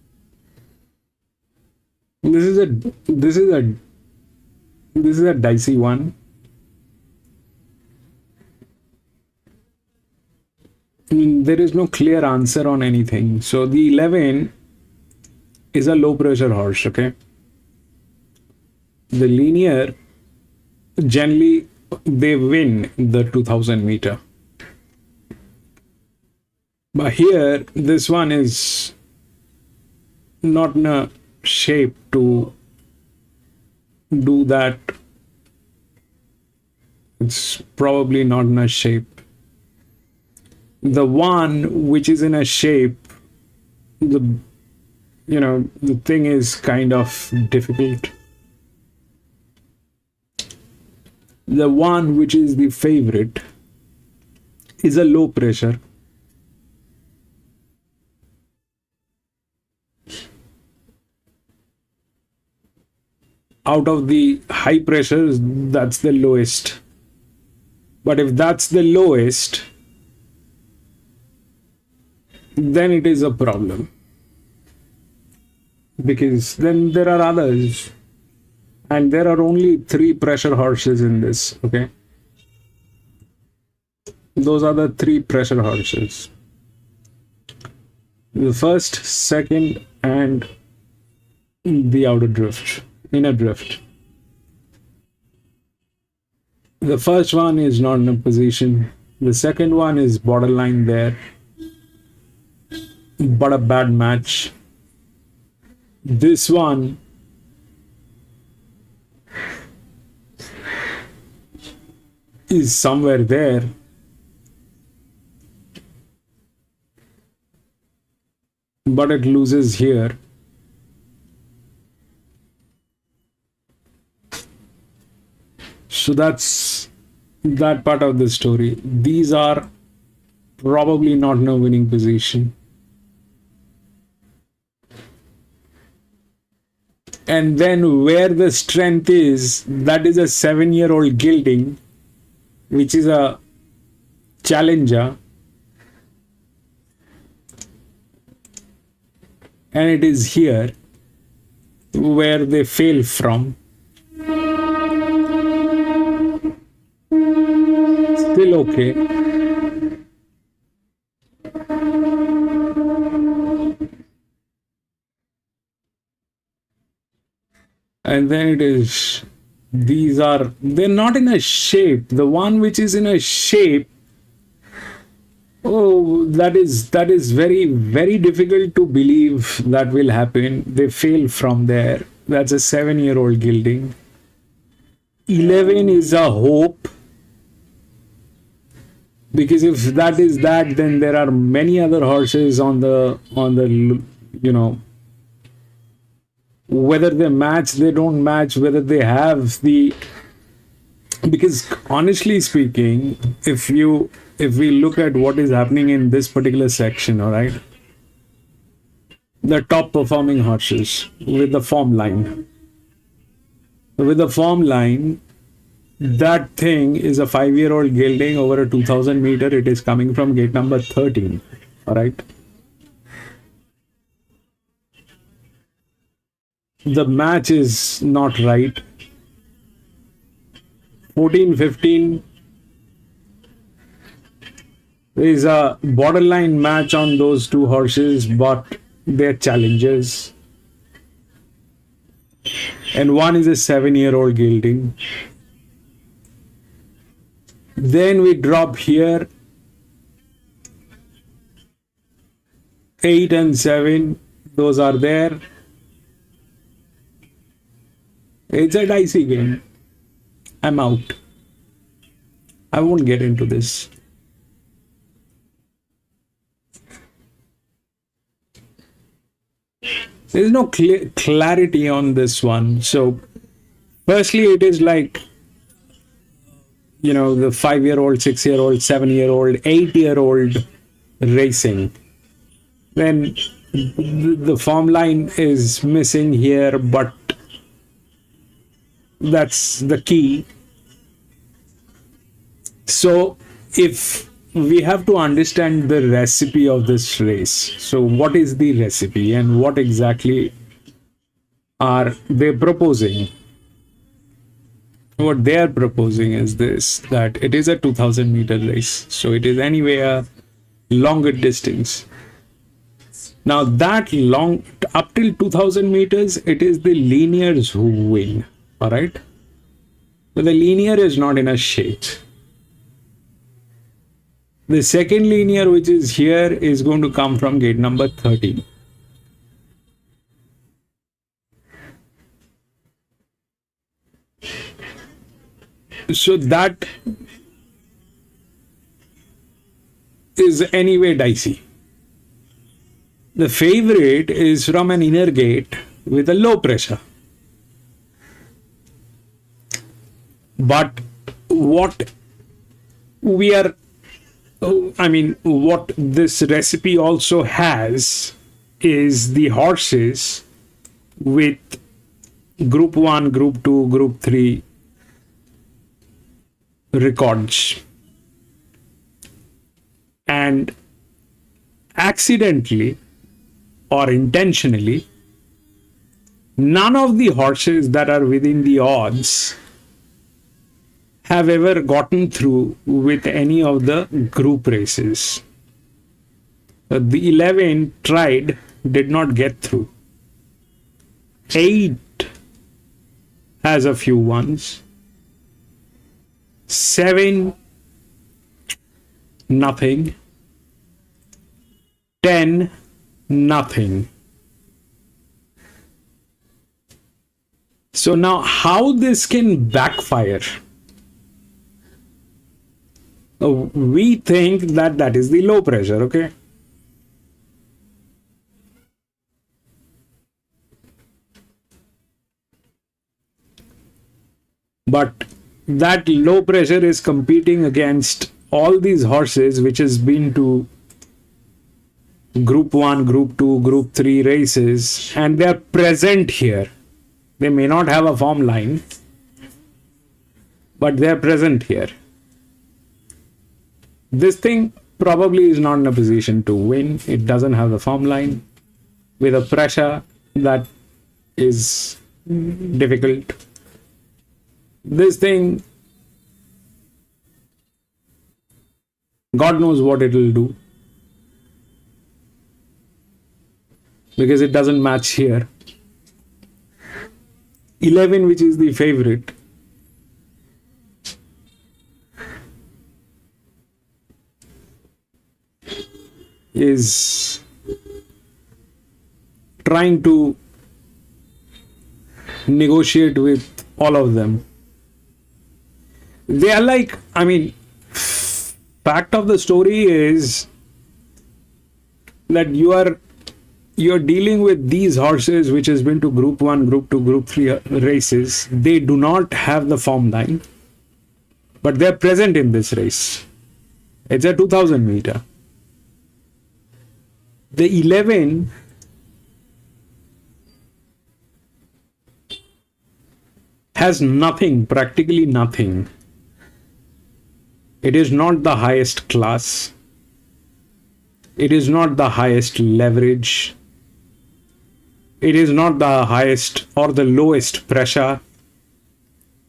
This is a this is a this is a dicey one. There is no clear answer on anything. So the 11 is a low pressure horse, okay? The linear, generally they win the 2000 meter. But here, this one is not in a shape to do that. It's probably not in a shape. The one which is in a shape, the thing is kind of difficult. The one which is the favorite is a low pressure. Out of the high pressures, that's the lowest. But if that's the lowest, then it is a problem. Because then there are others. And there are only 3 pressure horses in this, okay? Those are the 3 pressure horses. The first, second, and the inner drift. The first one is not in a position. The second one is borderline there, but a bad match. This one is somewhere there. But it loses here. So that's that part of the story. These are probably not in a winning position. And then where the strength is, that is a 7-year-old gelding, which is a challenger. And it is here where they fail from. Still okay. And then it is, they're not in a shape. The one which is in a shape, oh, that is very, very difficult to believe that will happen. They fail from there. That's a 7-year-old gelding. 11 is a hope. Because if that is that, then there are many other horses on the whether they match, they don't match, whether they have the, because honestly speaking, if we look at what is happening in this particular section, all right, the top performing horses with the form line, that thing is a 5-year-old gelding over a 2000 meter. It is coming from gate number 13, all right. The match is not right. 14, 15 is a borderline match on those 2 horses, but they're challengers. And one is a 7-year-old gelding. Then we drop here. 8 and 7, those are there. It's a dicey game. I'm out. I won't get into this. There's no clarity on this one. So, firstly, it is like, the 5-year-old, 6-year-old, 7-year-old, 8-year-old racing. Then the form line is missing here, but that's the key. So if we have to understand the recipe of this race, so what is the recipe and what exactly are they proposing? What they are proposing is this, that it is a 2000 meter race, so it is anyway a longer distance. Now that long, up till 2000 meters, it is the linears who win, all right? But the linear is not in a shape. The second linear, which is here, is going to come from gate number 13. So that is anyway dicey. The favorite is from an inner gate with a low pressure. But what we are, what this recipe also has is the horses with group 1, group 2, group 3 records. And accidentally or intentionally, none of the horses that are within the odds have ever gotten through with any of the group races. The 11 tried, did not get through. 8 has a few ones. 7, nothing. 10, nothing. So now how this can backfire? We think that that is the low pressure, okay? But that low pressure is competing against all these horses which has been to group 1, group 2, group 3 races, and they are present here. They may not have a form line, but they are present here. This thing probably is not in a position to win. It doesn't have the form line with a pressure that is difficult. This thing, God knows what it will do, because it doesn't match here. 11, which is the favorite, is trying to negotiate with all of them. They are like, fact of the story is that you're dealing with these horses which has been to group 1, group 2, group 3 races. They do not have the form line, but they're present in this race. It's a 2000 meter. The 11 has nothing, practically nothing. It is not the highest class. It is not the highest leverage. It is not the highest or the lowest pressure.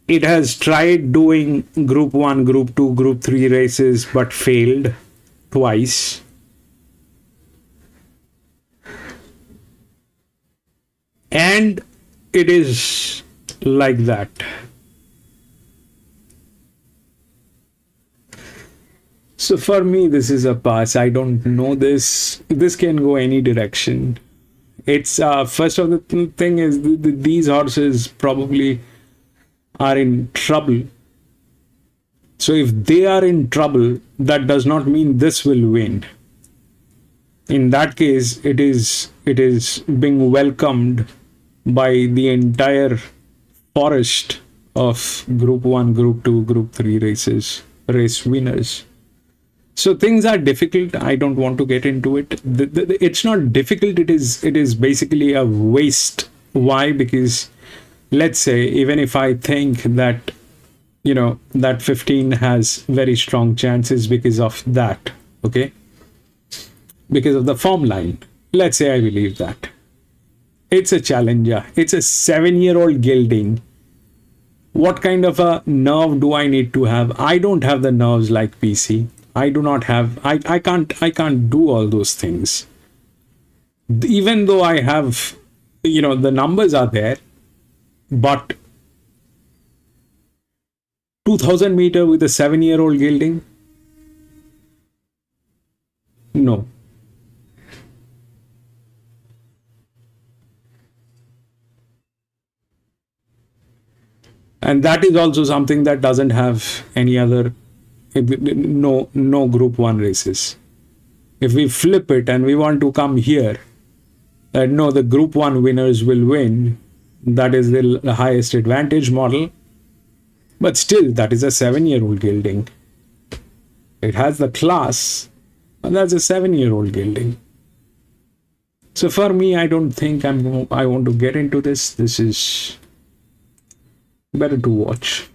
It has tried doing group 1, group 2, group 3 races but failed twice. And it is like that. So for me, this is a pass. I don't know this. This can go any direction. It's first of the thing is these horses probably are in trouble. So if they are in trouble, that does not mean this will win. In that case, it is being welcomed by the entire forest of group 1, group 2, group 3 race winners. So things are difficult. I don't want to get into it. It's not difficult. It is basically a waste. Why? Because let's say, even if I think that, that 15 has very strong chances because of that, okay? Because of the form line. Let's say I believe that. It's a challenger. It's a 7-year-old gelding. What kind of a nerve do I need to have? I don't have the nerves like PC. I do not have, I can't do all those things. Even though I have, the numbers are there, but 2000 meter with a 7-year-old gelding? No. And that is also something that doesn't have any other, no group 1 races. If we flip it and we want to come here, that no, the group 1 winners will win, that is the highest advantage model. But still, that is a 7-year-old gelding. It has the class, and that's a 7-year-old gelding. So for me, I don't think I want to get into this. This is better to watch.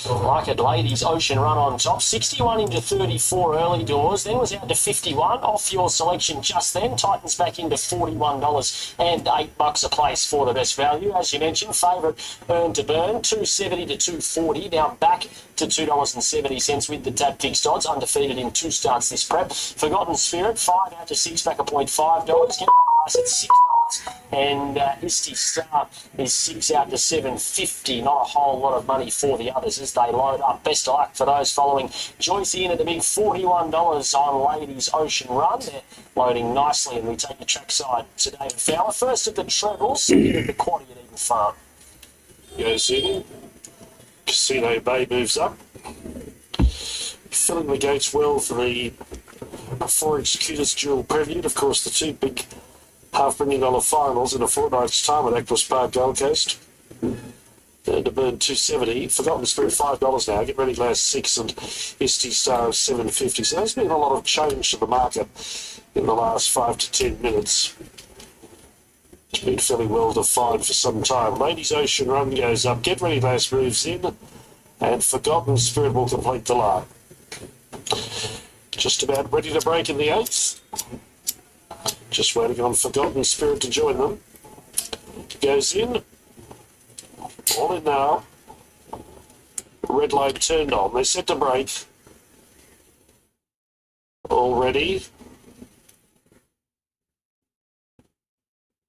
Like it, ladies, Ocean Run on top. 61 into 34 early doors, then was out to 51. Off your selection just then. Titans back into $41 and $8 a place for the best value. As you mentioned, favourite Earn to Burn, $2.70 to $2.40. Now back to $2.70 with the tab fixed odds. Undefeated in 2 starts this prep. Forgotten Spirit, 5 out to 6, back a point $5. Get nice at $6. And Isty Star is 6 out to $7.50. Not a whole lot of money for the others as they load up. Best of luck for those following. Joyce in at the big $41 on Ladies Ocean Run. They're loading nicely, and we take the trackside to David Fowler. First at the trebles, second at the quaddie at Eden Farm. Goes in. Casino Bay moves up. Filling the gates well for the 4 Executors dual previewed. Of course, the 2 big $500,000 finals in a fortnight's time at Actors Park, Gold Coast. And to burn $2.70. Forgotten Spirit $5 now. Get Ready Glass 6 and Isty Star of $7.50. So there's been a lot of change to the market in the last 5 to 10 minutes. It's been fairly well defined for some time. Ladies Ocean Run goes up. Get Ready Glass moves in, and Forgotten Spirit will complete the line. Just about ready to break in the 8th. Just waiting on Forgotten Spirit to join them. Goes in. All in now. Red light turned on. They're set to break. All ready.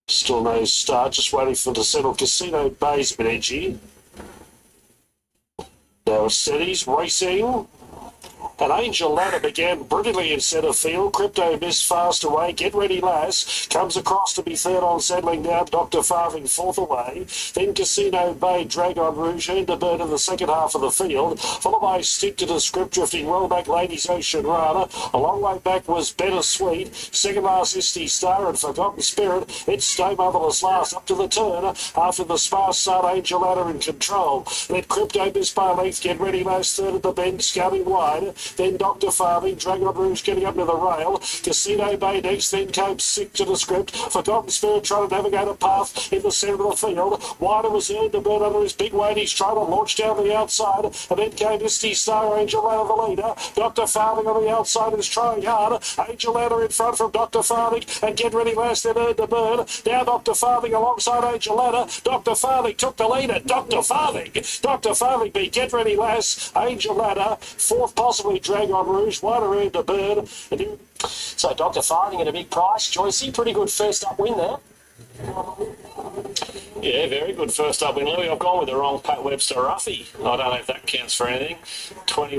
Still no start. Just waiting for the settle. Casino Bay's a bit edgy. Now Steadies racing. And Angel Ladder began brilliantly in centre field. Crypto missed fast away. Get Ready Lass comes across to be third on, settling down. Dr. Farthing fourth away. Then Casino Bay, Dragon Rouge, and the bird in the second half of the field. Followed by Stick to the Script, drifting well back Ladies Ocean Runner. A long way back was Better Sweet. Second last Isty Star and Forgotten Spirit. It's Stay Motherless last up to the turn. After the sparse start, Angel Ladder in control. Let Crypto miss by length. Get Ready Lass third at the bend, scumming wide. then Dr. Farthing, Dragon Rouge getting up to the rail, Casino Bay next, then came Sick to the Script, Forgotten Spirit trying to navigate a path in the centre of the field, Wider was earned the bird under his big weight, he's trying to launch down the outside, and then came Misty Star, Angel Ladder the leader, Dr. Farthing on the outside is trying hard, Angel Ladder in front from Dr. Farthing, and Get Ready Last then earned the bird, now Dr. Farthing alongside Angel Ladder, Dr. Farthing took the lead at Dr. Farthing beat Get Ready Lass, Angel Ladder, fourth possibly Dragon Rouge, Wider earned the bird. So Dr. Farthing at a big price. Joycey, pretty good first up win there. Yeah, very good first up win, Louis. I've gone with the wrong Pat Webster Ruffy. I don't know if that counts for anything. $21,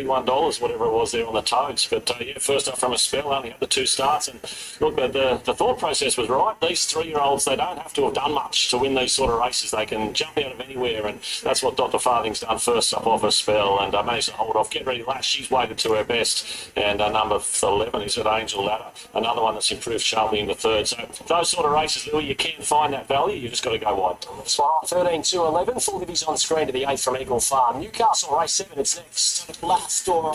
$31, whatever it was there on the toes. But yeah, first up from a spell, only had the 2 starts. And look, the thought process was right. These 3-year-olds, they don't have to have done much to win these sort of races. They can jump out of anywhere, and that's what Dr. Farthing's done first up off a spell, and managed to hold off. Get Ready Lash, she's weighted to her best, and number 11 is at Angel Ladder, another one that's improved sharply in the third. So those sort of races, Louis, you can find that value. You just got to go wide. Spot 13 to 11. Full divvies on screen to the 8th from Eagle Farm. Newcastle race 7. It's next. Black store,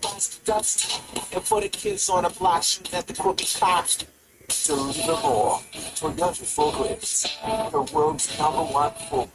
dust, and for the kids on the block shooting at the crooked cops. Deliver more. Toyota forklifts, the world's #1 forklift.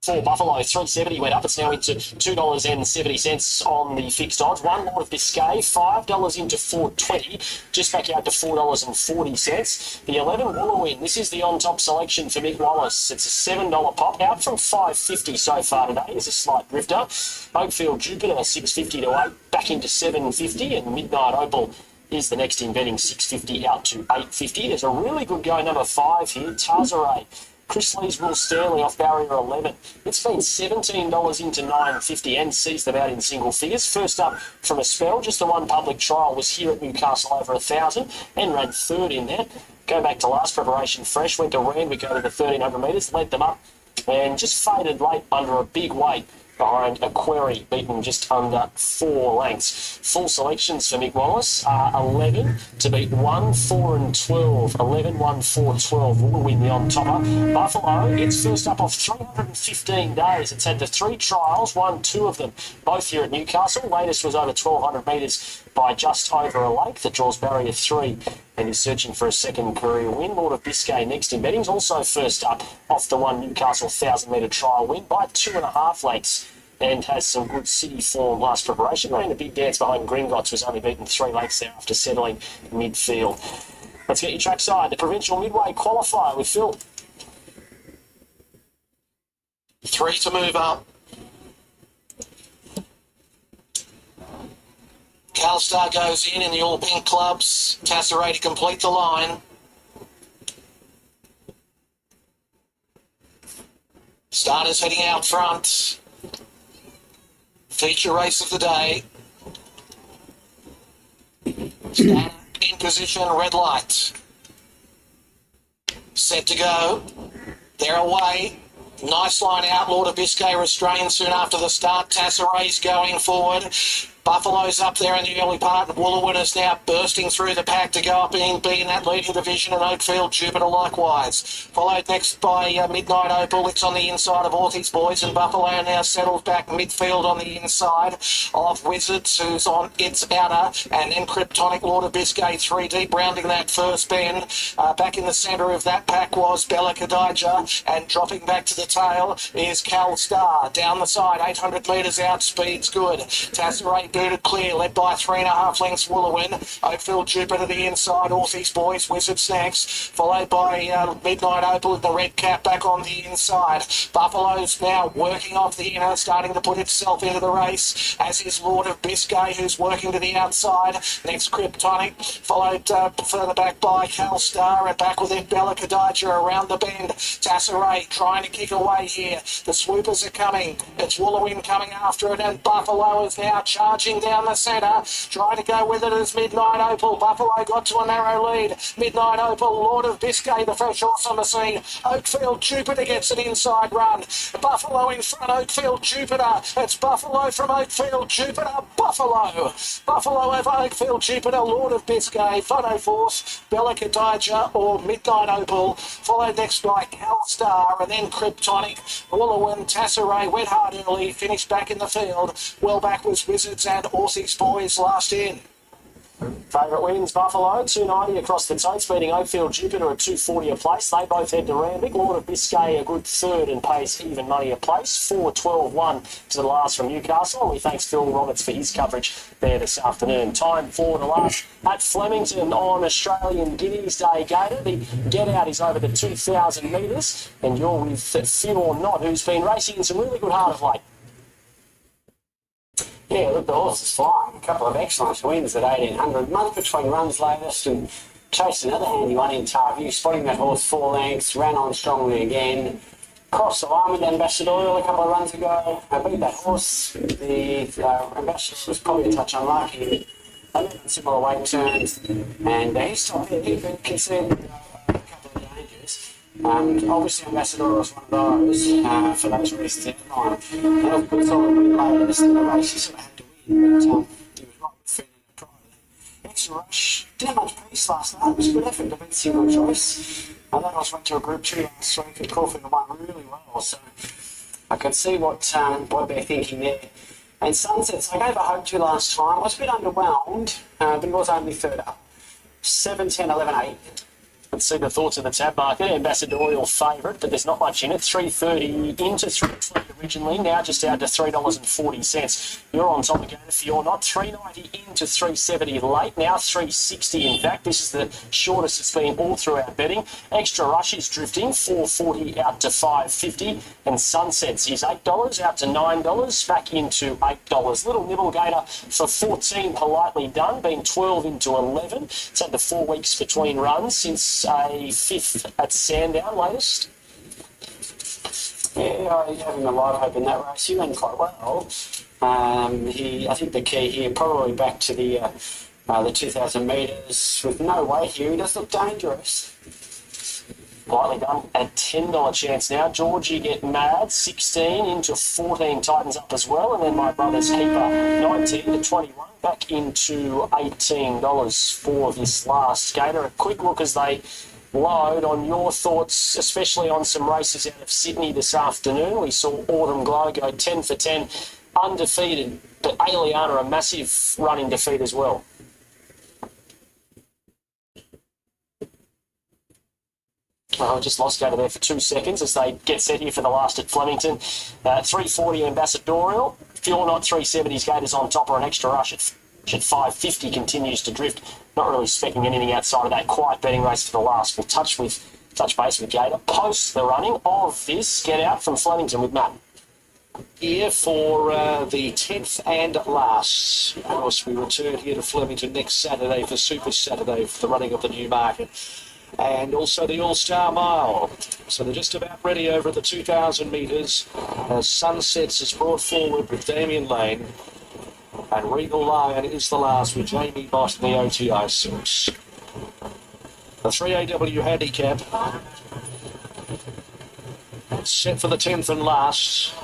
For Buffalo, $3.70 went up. It's now into $2.70 on the fixed odds. One Lord of Biscay, $5 into $4.20, just back out to $4.40. The 11 Wollowin, this is the on-top selection for Mick Wallace. It's a $7 pop, out from $5.50 so far today. There's a slight drifter. Oakfield Jupiter, $6.50 to $8, back into $7.50, and Midnight Opal is the next in betting, $6.50 out to $8.50. There's a really good go, number 5 here, Tazaray. Chris Lee's Will Stanley off barrier 11. It's been $17 into $9.50 and seized about in single figures. First up from a spell, just the one public trial was here at Newcastle over 1,000 and ran third in there. Go back to last preparation fresh, went to Randwick over the 1,300 metres, led them up and just faded late under a big weight behind a Query, beaten just under 4 lengths. Full selections for Mick Wallace are 11 to beat 1, 4 and 12. 11, 1, 4, 12 will win the on-topper. Buffalo, it's first up of 315 days. It's had the 3 trials, won 2 of them, both here at Newcastle. Latest was over 1,200 metres by just over a lake that draws barrier 3 and is searching for a second career win. Lord of Biscay next in betting's also first up off the one Newcastle 1,000-metre trial win by 2.5 lengths and has some good city form last preparation. Ran a big dance behind Gringotts, was only beaten 3 lengths there after settling midfield. Let's get your trackside. The Provincial Midway qualifier with Phil. 3 to move up. Calstar goes in the all pink clubs. Tasseray to complete the line. Starters heading out front. Feature race of the day. Starter in position, red light. Set to go. They're away. Nice line out. Lord of Biscay restrained soon after the start. Tasseray's going forward. Buffalo's up there in the early part. Wooloowin is now bursting through the pack to go up and be in that leading division, and Oakfield Jupiter likewise. Followed next by Midnight Opal. It's on the inside of Ortiz Boys, and Buffalo now settles back midfield on the inside of Wizards, who's on its outer, and then Kryptonic, Lord of Biscay 3 deep, rounding that first bend. Back in the centre of that pack was Bella Kadija, and dropping back to the tail is Cal Star. Down the side, 800 metres out, speed's good. Tasseray booted clear, led by 3.5 lengths Wooloowin. Oakfield Jupiter to the inside, Orthies Boys, Wizards next, followed by Midnight Opal with the red cap back on the inside. Buffalo's now working off the inner, starting to put itself into the race, as is Lord of Biscay, who's working to the outside. Next Kryptonic, followed further back by Cal Star, and back with it Bella Kadija around the bend. Tasseray trying to kick away here. The swoopers are coming. It's Wooloowin coming after it, and Buffalo is now charging down the centre, trying to go with it as Midnight Opal. Buffalo got to a narrow lead. Midnight Opal, Lord of Biscay, the fresh horse on the scene. Oakfield Jupiter gets an inside run. Buffalo in front, Oakfield Jupiter. It's Buffalo from Oakfield Jupiter. Buffalo over Oakfield Jupiter, Lord of Biscay, Photo Force, Bella Kadija or Midnight Opal. Followed next by Cal Star, and then Kryptonic. Wooloowin, Tasseray went hard early, finished back in the field. Well back was Wizards and Orthies Boys last in. Favourite wins, Buffalo, 290 across the totes, beating Oakfield Jupiter at 240 a place. They both head to Randwick. Lord of Biscay a good third and pays even money a place. 4-12-1 to the last from Newcastle. And we thanks Phil Roberts for his coverage there this afternoon. Time for the last at Flemington on Australian Guineas Day Gator. The get out is over the 2,000 metres, and you're with Phil or Not, who's been racing in some really good heart of late. Yeah, look, the horse is flying. A couple of excellent wins at 1,800. Month between runs latest, and chased another handy one in Tarview, spotting that horse 4 lengths, ran on strongly again. Crossed the line with Ambassador Oil a couple of runs ago. I beat that horse. The Ambassador was probably a touch unlucky. 11 similar weight turns, and he's been considered a couple of dangers. Obviously, Ambassador was one of those for those reasons in line. And it was a good solid win latest in the race. He sort of had to win, but he was right defending it privately. Extra Rush didn't have much pace last night. It was a good effort to beat single choice. And that horse went to a Group 2 last week, and Caulfield won really well. So I could see what they're thinking there. And Sunsets, I gave a hope to last time. I was a bit underwhelmed, but he was only third up. 7, 10, 11, 8. Let's see the thoughts of the tab market. Ambassadorial favourite, but there's not much in it. $3.30 into $3.20 originally, now just down to $3.40. You're on top again if you're not. $3.90 into $3.70 late, now $3.60 in fact. This is the shortest it's been all throughout betting. Extra Rush is drifting, $4.40 out to $5.50. And Sunsets is $8 out to $9, back into $8. Little Nibble Gator for 14, politely done, been 12 into 11. It's had the 4 weeks between runs since a 5th at Sandown latest. Yeah, I have him a lot of hope in that race. He went quite well. I think the key here, probably back to the 2,000 metres with no weight here. He does look dangerous. Politely done at $10 chance now. Georgie Get Mad, 16 into 14, tightens up as well. And then my brother's keeper, 19 to 21, back into $18 for this last Gator. A quick look as they load on your thoughts, especially on some races out of Sydney this afternoon. We saw Autumn Glow go 10 for 10, undefeated, but Aliana a massive running defeat as well. Oh, just lost Gator there for 2 seconds as they get set here for the last at Flemington. 340 Ambassadorial. If you're not 370's Gators on top, or an Extra Rush at 550 continues to drift. Not really specking anything outside of that quiet betting race for the last. We'll touch base with Gator post the running of this Get Out from Flemington with Matt. Here for the 10th and last. Of course, we return here to Flemington next Saturday for Super Saturday for the running of the new market. and also the All-Star Mile. So they're just about ready over at the 2,000 metres as Sunsets is brought forward with Damien Lane, and Regal Lion is the last with Jamie Bott in the OTI suits. The 3AW handicap set for the 10th and last.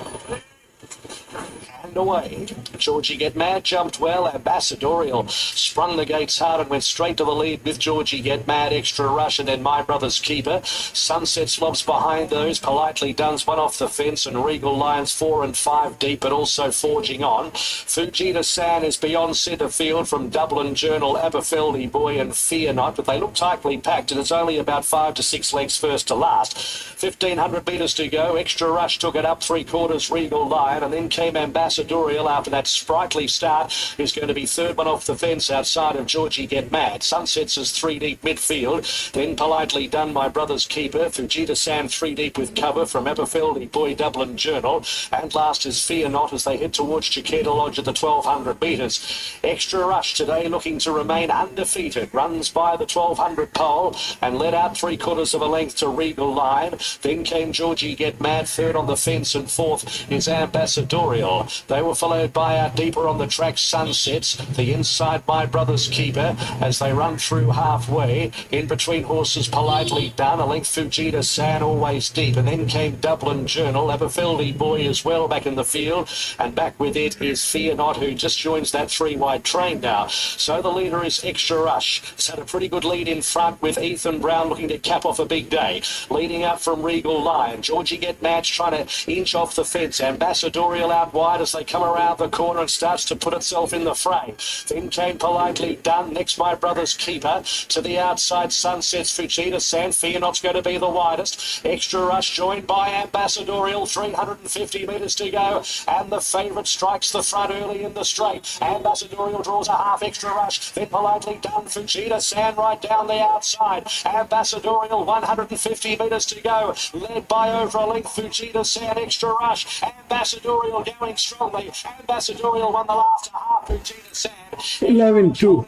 And away. Georgie Get Mad jumped well. Ambassadorial sprung the gates hard and went straight to the lead with Georgie Get Mad. Extra Rush and then My Brother's Keeper. Sunset Slobs behind those. Politely Done's one off the fence, and Regal Lions 4 and 5 deep, but also forging on. Fujita San is beyond centre field from Dublin Journal, Aberfeldy Boy and Fear Not, but they look tightly packed, and it's only about 5 to 6 lengths first to last. 1,500 metres to go. Extra Rush took it up 3/4 Regal Lion, and then came Ambassadorial after that sprightly start. Is going to be third one off the fence outside of Georgie Get Mad. Sunsets is 3 deep midfield. Then Politely Done, My Brother's Keeper. Fujita San 3 deep with cover from Aberfeldy Boy, Dublin Journal. And last is Fear Not as they head towards Chiqueta Lodge at the 1,200 metres. Extra Rush today looking to remain undefeated. Runs by the 1,200 pole and led out 3/4 of a length to Regal Line. Then came Georgie Get Mad third on the fence, and fourth is Ambassadorial. They were followed by out deeper on the track Sunsets, the inside My Brother's Keeper as they run through halfway. In between horses Politely Done, a length Fujita San always deep, and then came Dublin Journal, Aberfeldy Boy as well back in the field, and back with it is Fear Not, who just joins that 3-wide train now. So the leader is Extra Rush. It's had a pretty good lead in front with Ethan Brown looking to cap off a big day. Leading out from Regal Lion, Georgie Get Mad trying to inch off the fence. Ambassadorial out wide as they come around the corner and starts to put itself in the fray. Then came Politely Done, next My Brother's Keeper. To the outside Sunsets Fujita San, Fear Not's going to be the widest. Extra Rush joined by Ambassadorial, 350 metres to go, and the favourite strikes the front early in the straight. Ambassadorial draws a half. Extra Rush, then Politely Done, Fujita San right down the outside. Ambassadorial, 150 metres to go, led by over a length Fujita San. Extra Rush, Ambassadorial going strongly. Ambassadorial won the last half. Fujita San 11-2.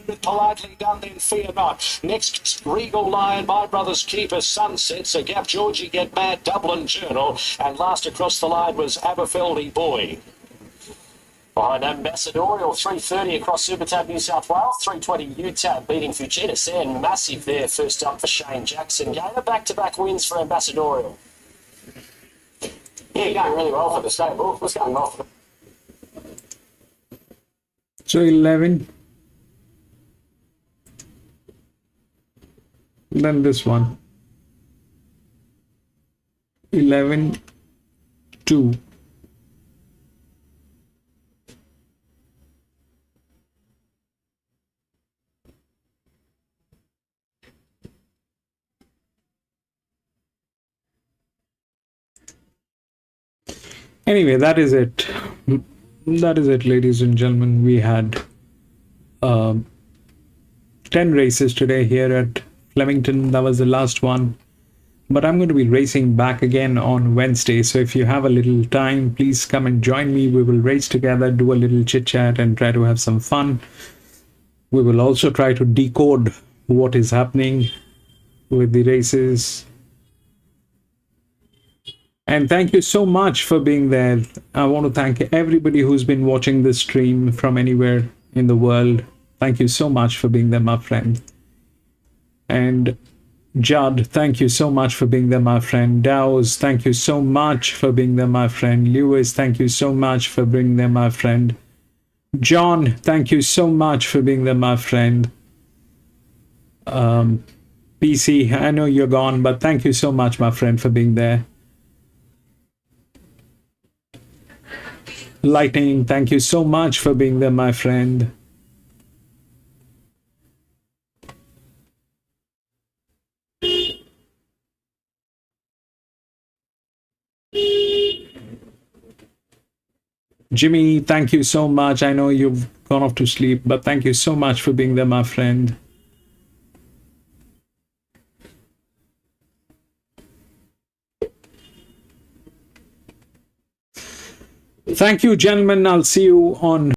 with Politely Done, then Fear Not. Next, Regal Lion, My Brother's Keeper, Sunsets, a gap, Georgie Get Mad, Dublin Journal, and last across the line was Aberfeldy Boy. Behind Ambassadorial, 3:30 across Supertab New South Wales, 3:20 UTAB beating Fujita San. Massive there, first up for Shane Jackson. Gainer, back-to-back wins for Ambassadorial. Yeah, going really well for the stable. What's going well for them? So 11. Then this one. 11-2. Anyway, that is it. That is it, ladies and gentlemen. We had 10 races today here at Flemington. That was the last one. But I'm going to be racing back again on Wednesday. So if you have a little time, please come and join me. We will race together, do a little chit chat and try to have some fun. We will also try to decode what is happening with the races. And thank you so much for being there. I want to thank everybody who's been watching this stream from anywhere in the world. Thank you so much for being there, my friend. And Judd, thank you so much for being there, my friend. Dowes, thank you so much for being there, my friend. Lewis, thank you so much for being there, my friend. John, thank you so much for being there, my friend. PC, I know you're gone, but thank you so much, my friend, for being there. Lightning, thank you so much for being there, my friend. Jimmy, thank you so much. I know you've gone off to sleep, but thank you so much for being there, my friend. Thank you, gentlemen. I'll see you on